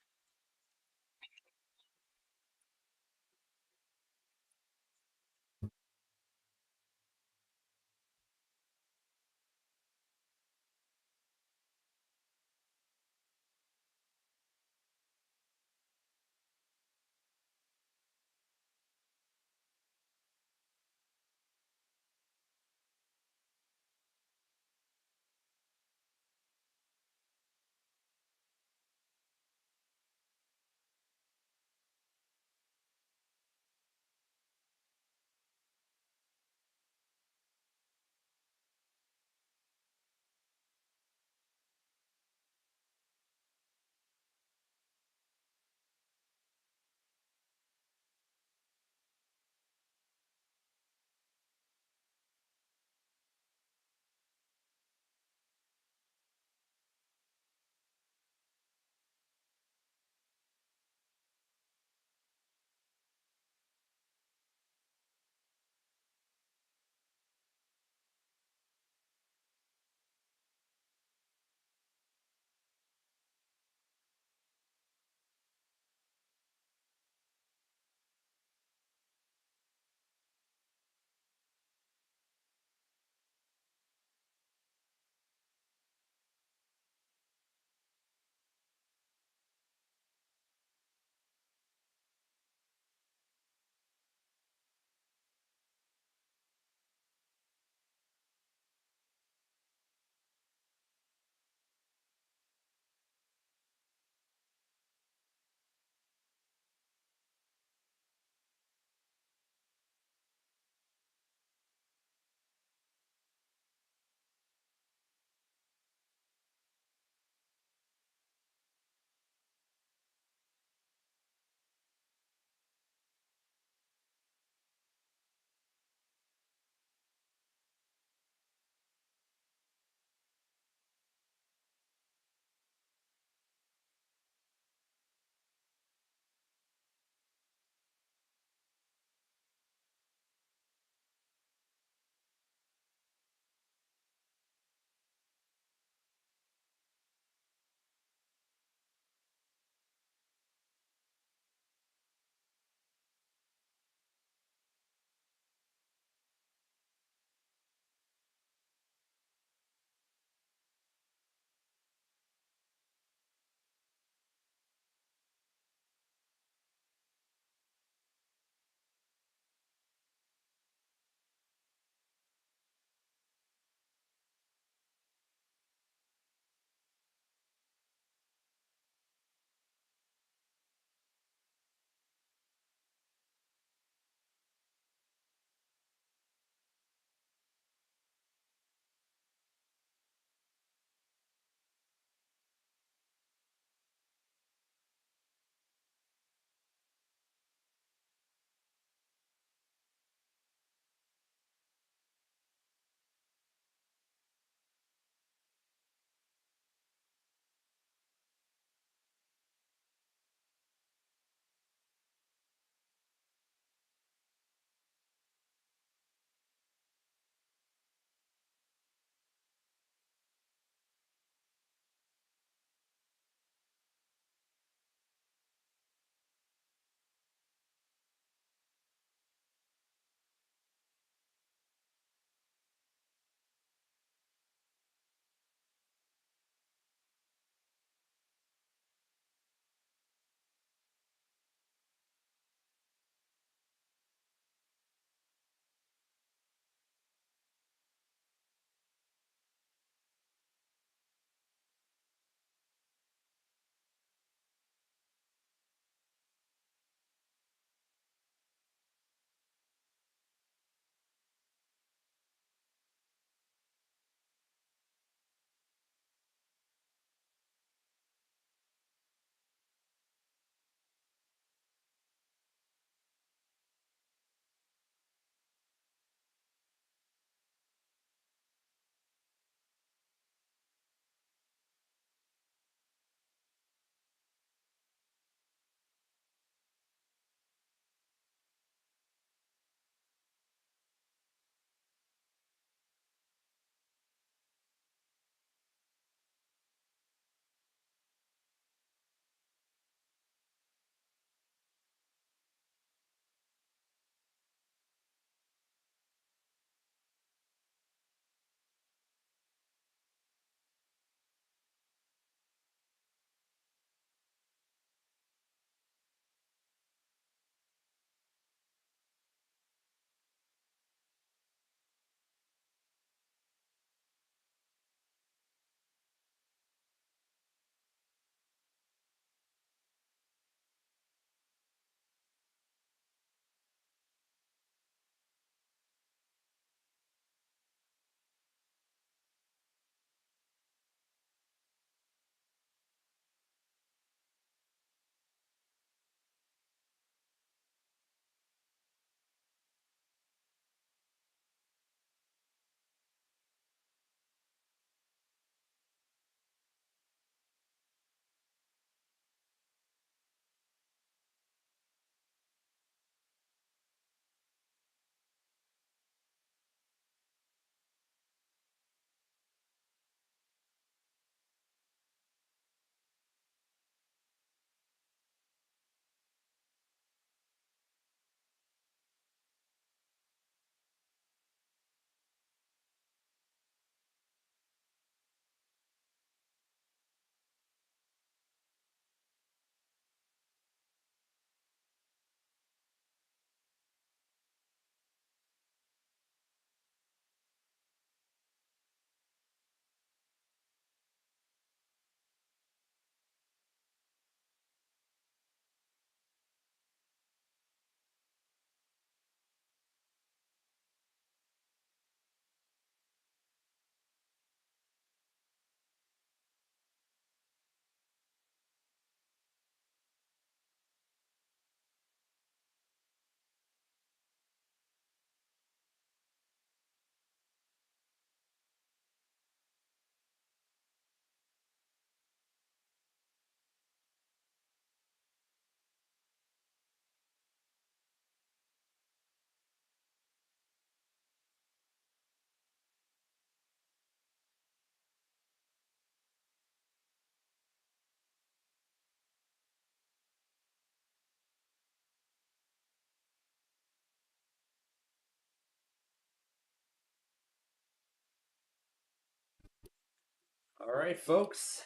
All right, folks,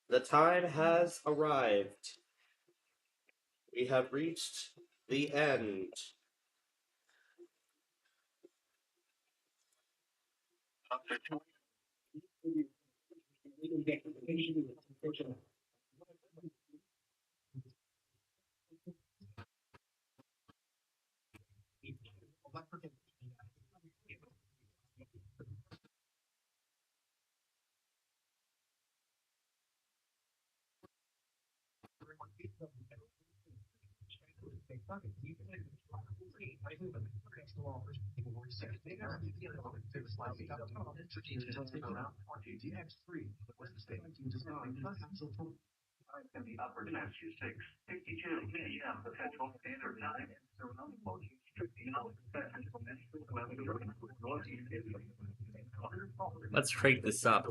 the time has arrived. We have reached the end. Let's crank this up.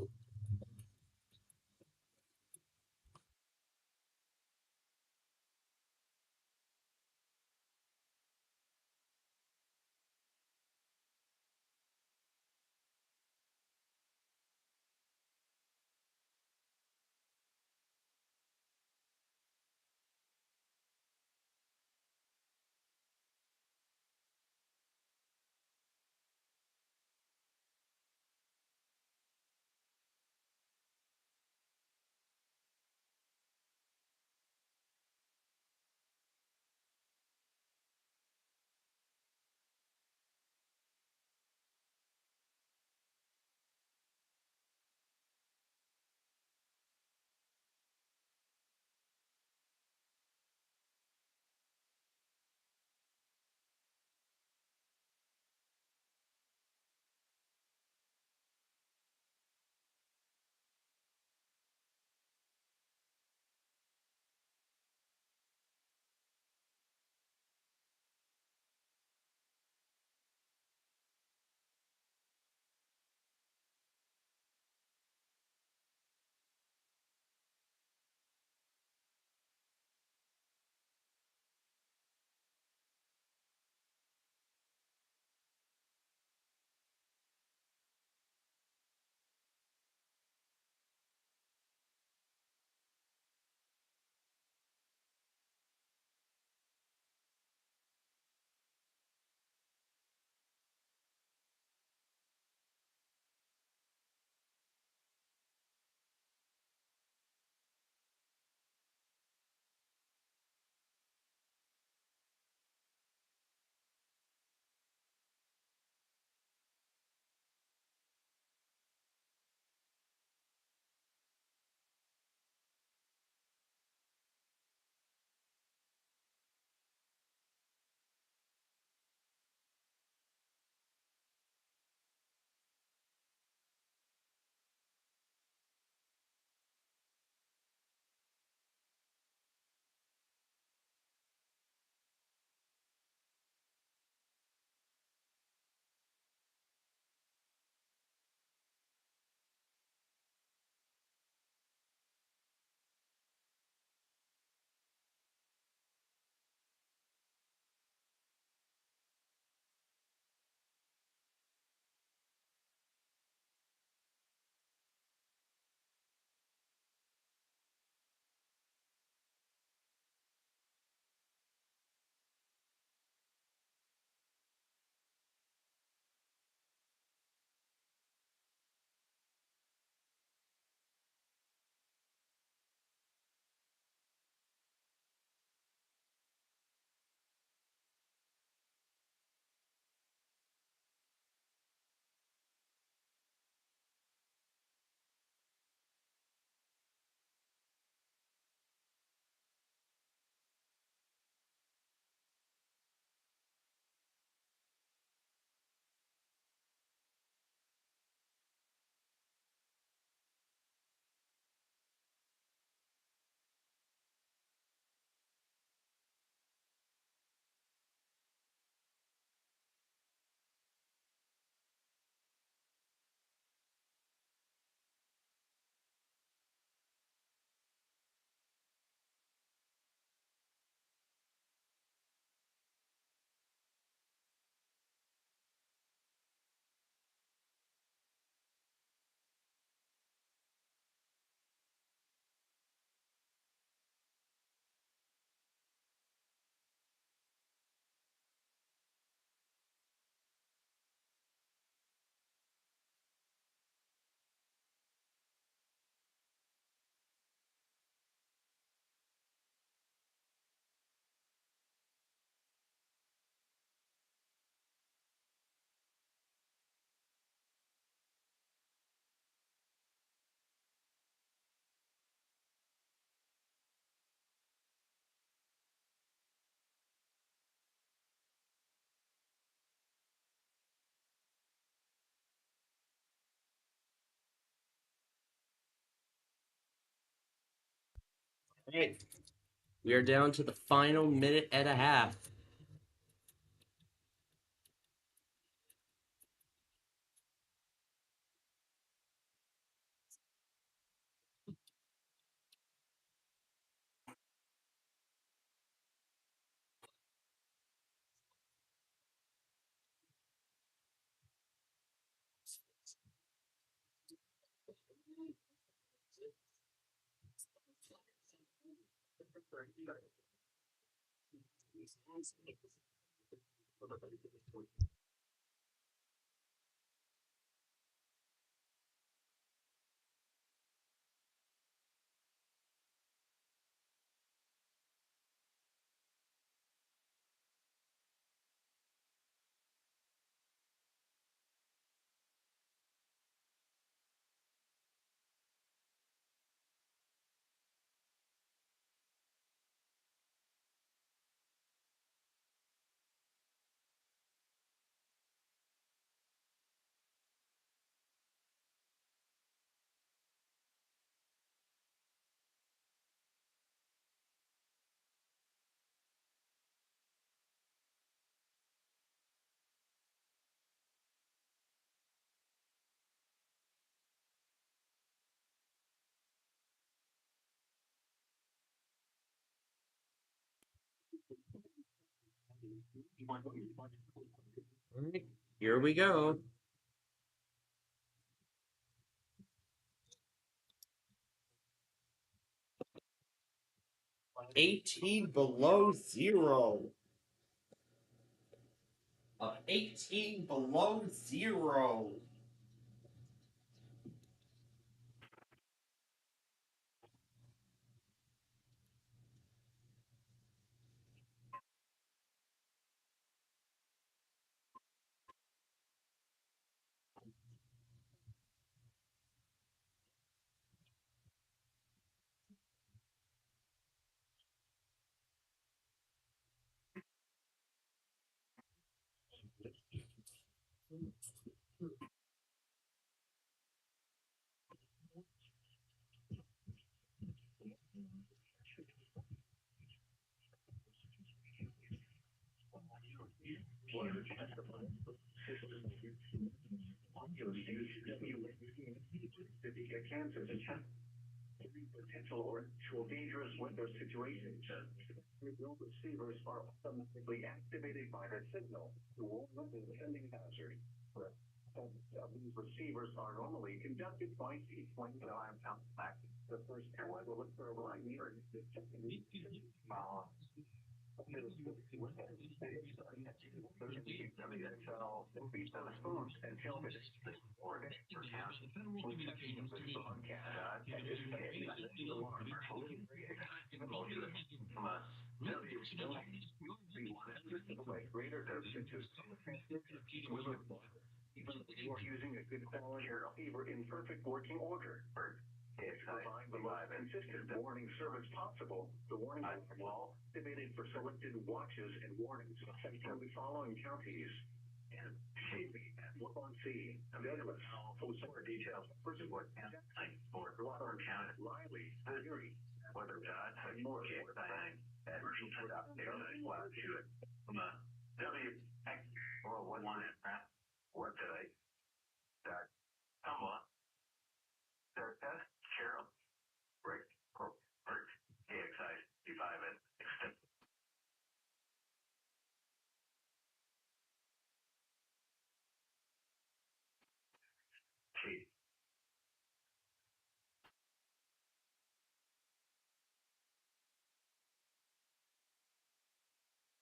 All right. We are down to the final minute and a half. All right, here we go. 18 below zero. 18 below zero. Potential or actual dangerous weather situations. Remote receivers are automatically activated by the signal to warn of the impending hazard. These receivers are normally conducted by SPCPlainfield TV. The first one will occur right near the second. WXL, phones and television or broadcast from Canada and greater even you are using a good quality receiver in perfect working order. It's provide the most consistent warning service possible. The warning wall activated for selected watches and warnings from the following counties. And Shaving, Wauponsee, Douglas, for details, Friswood, and for Water County, Riley, Erie, Weather Dot, and more. And put up there, W, or what did I? That, come on. Their best Carol, Rick, KXI, 55 and extend. T.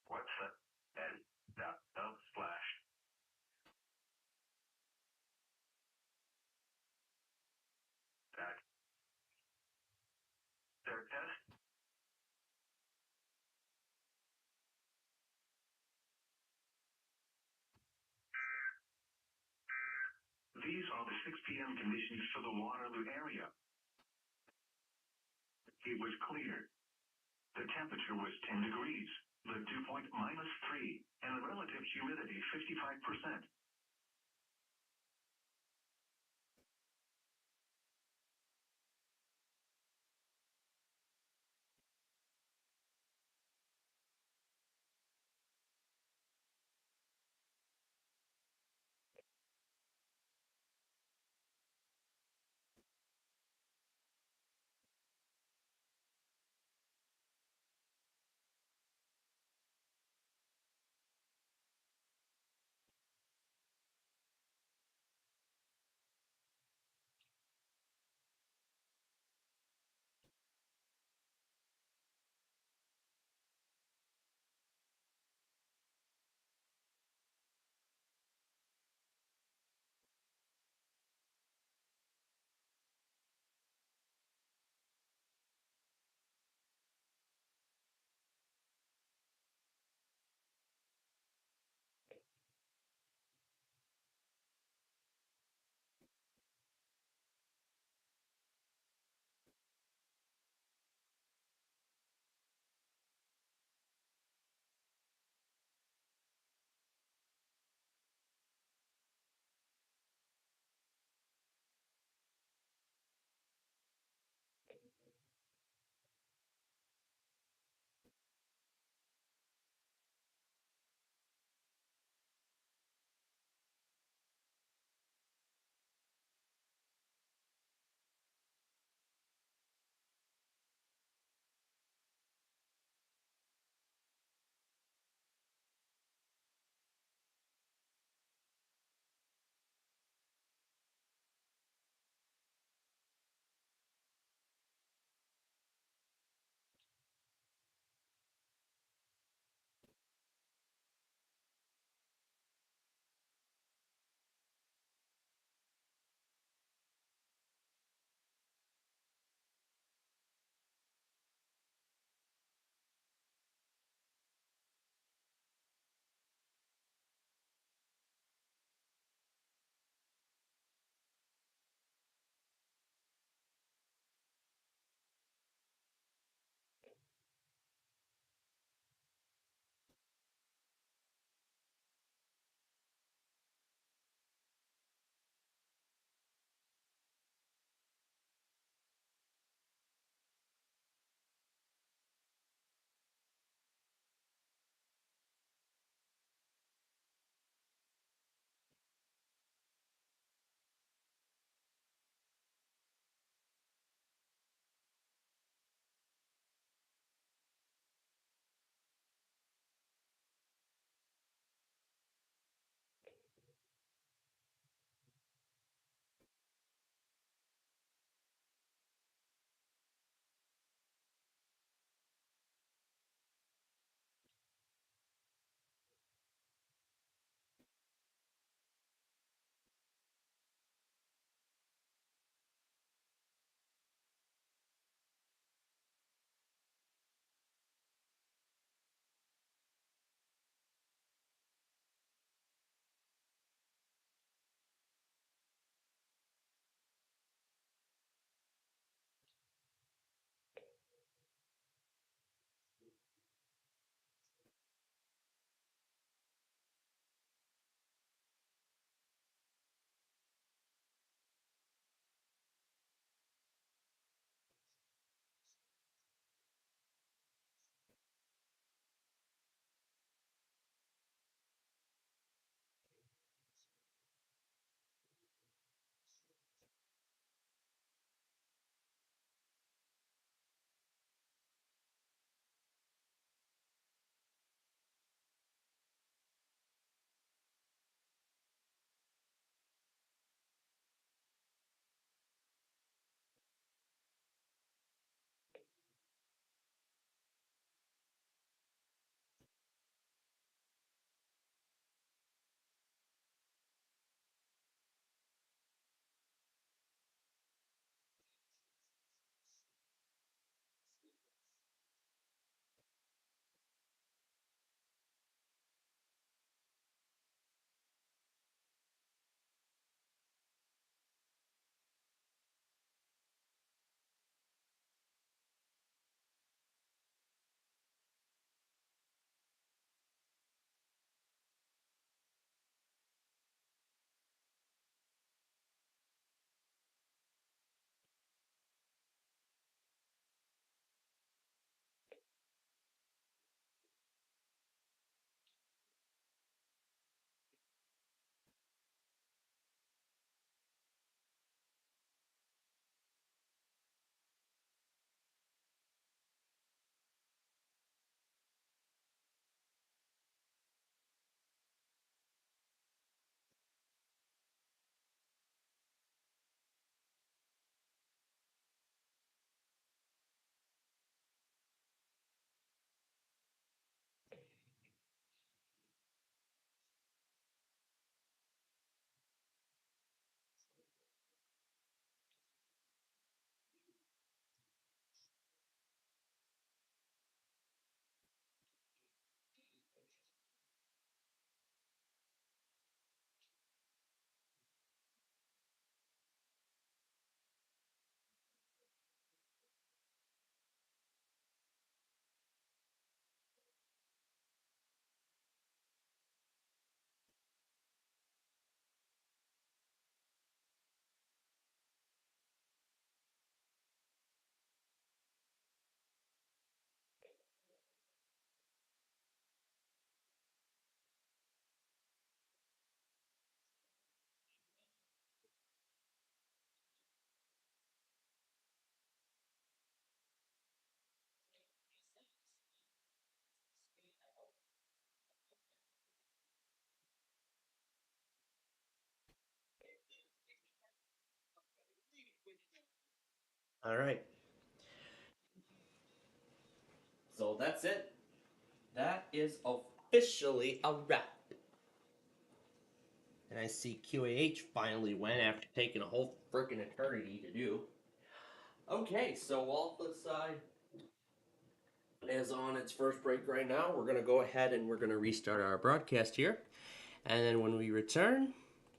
What's that? And dot slash. That. Their test. These are the 6 p.m. conditions for the Waterloo area. It was clear. The temperature was 10 degrees, the dew point -3, and the relative humidity 55%. All right. So that's it. That is officially a wrap. And I see QAH finally went after taking a whole freaking eternity to do. Okay, so Alpha side is on its first break right now. We're going to go ahead and we're going to restart our broadcast here. And then when we return,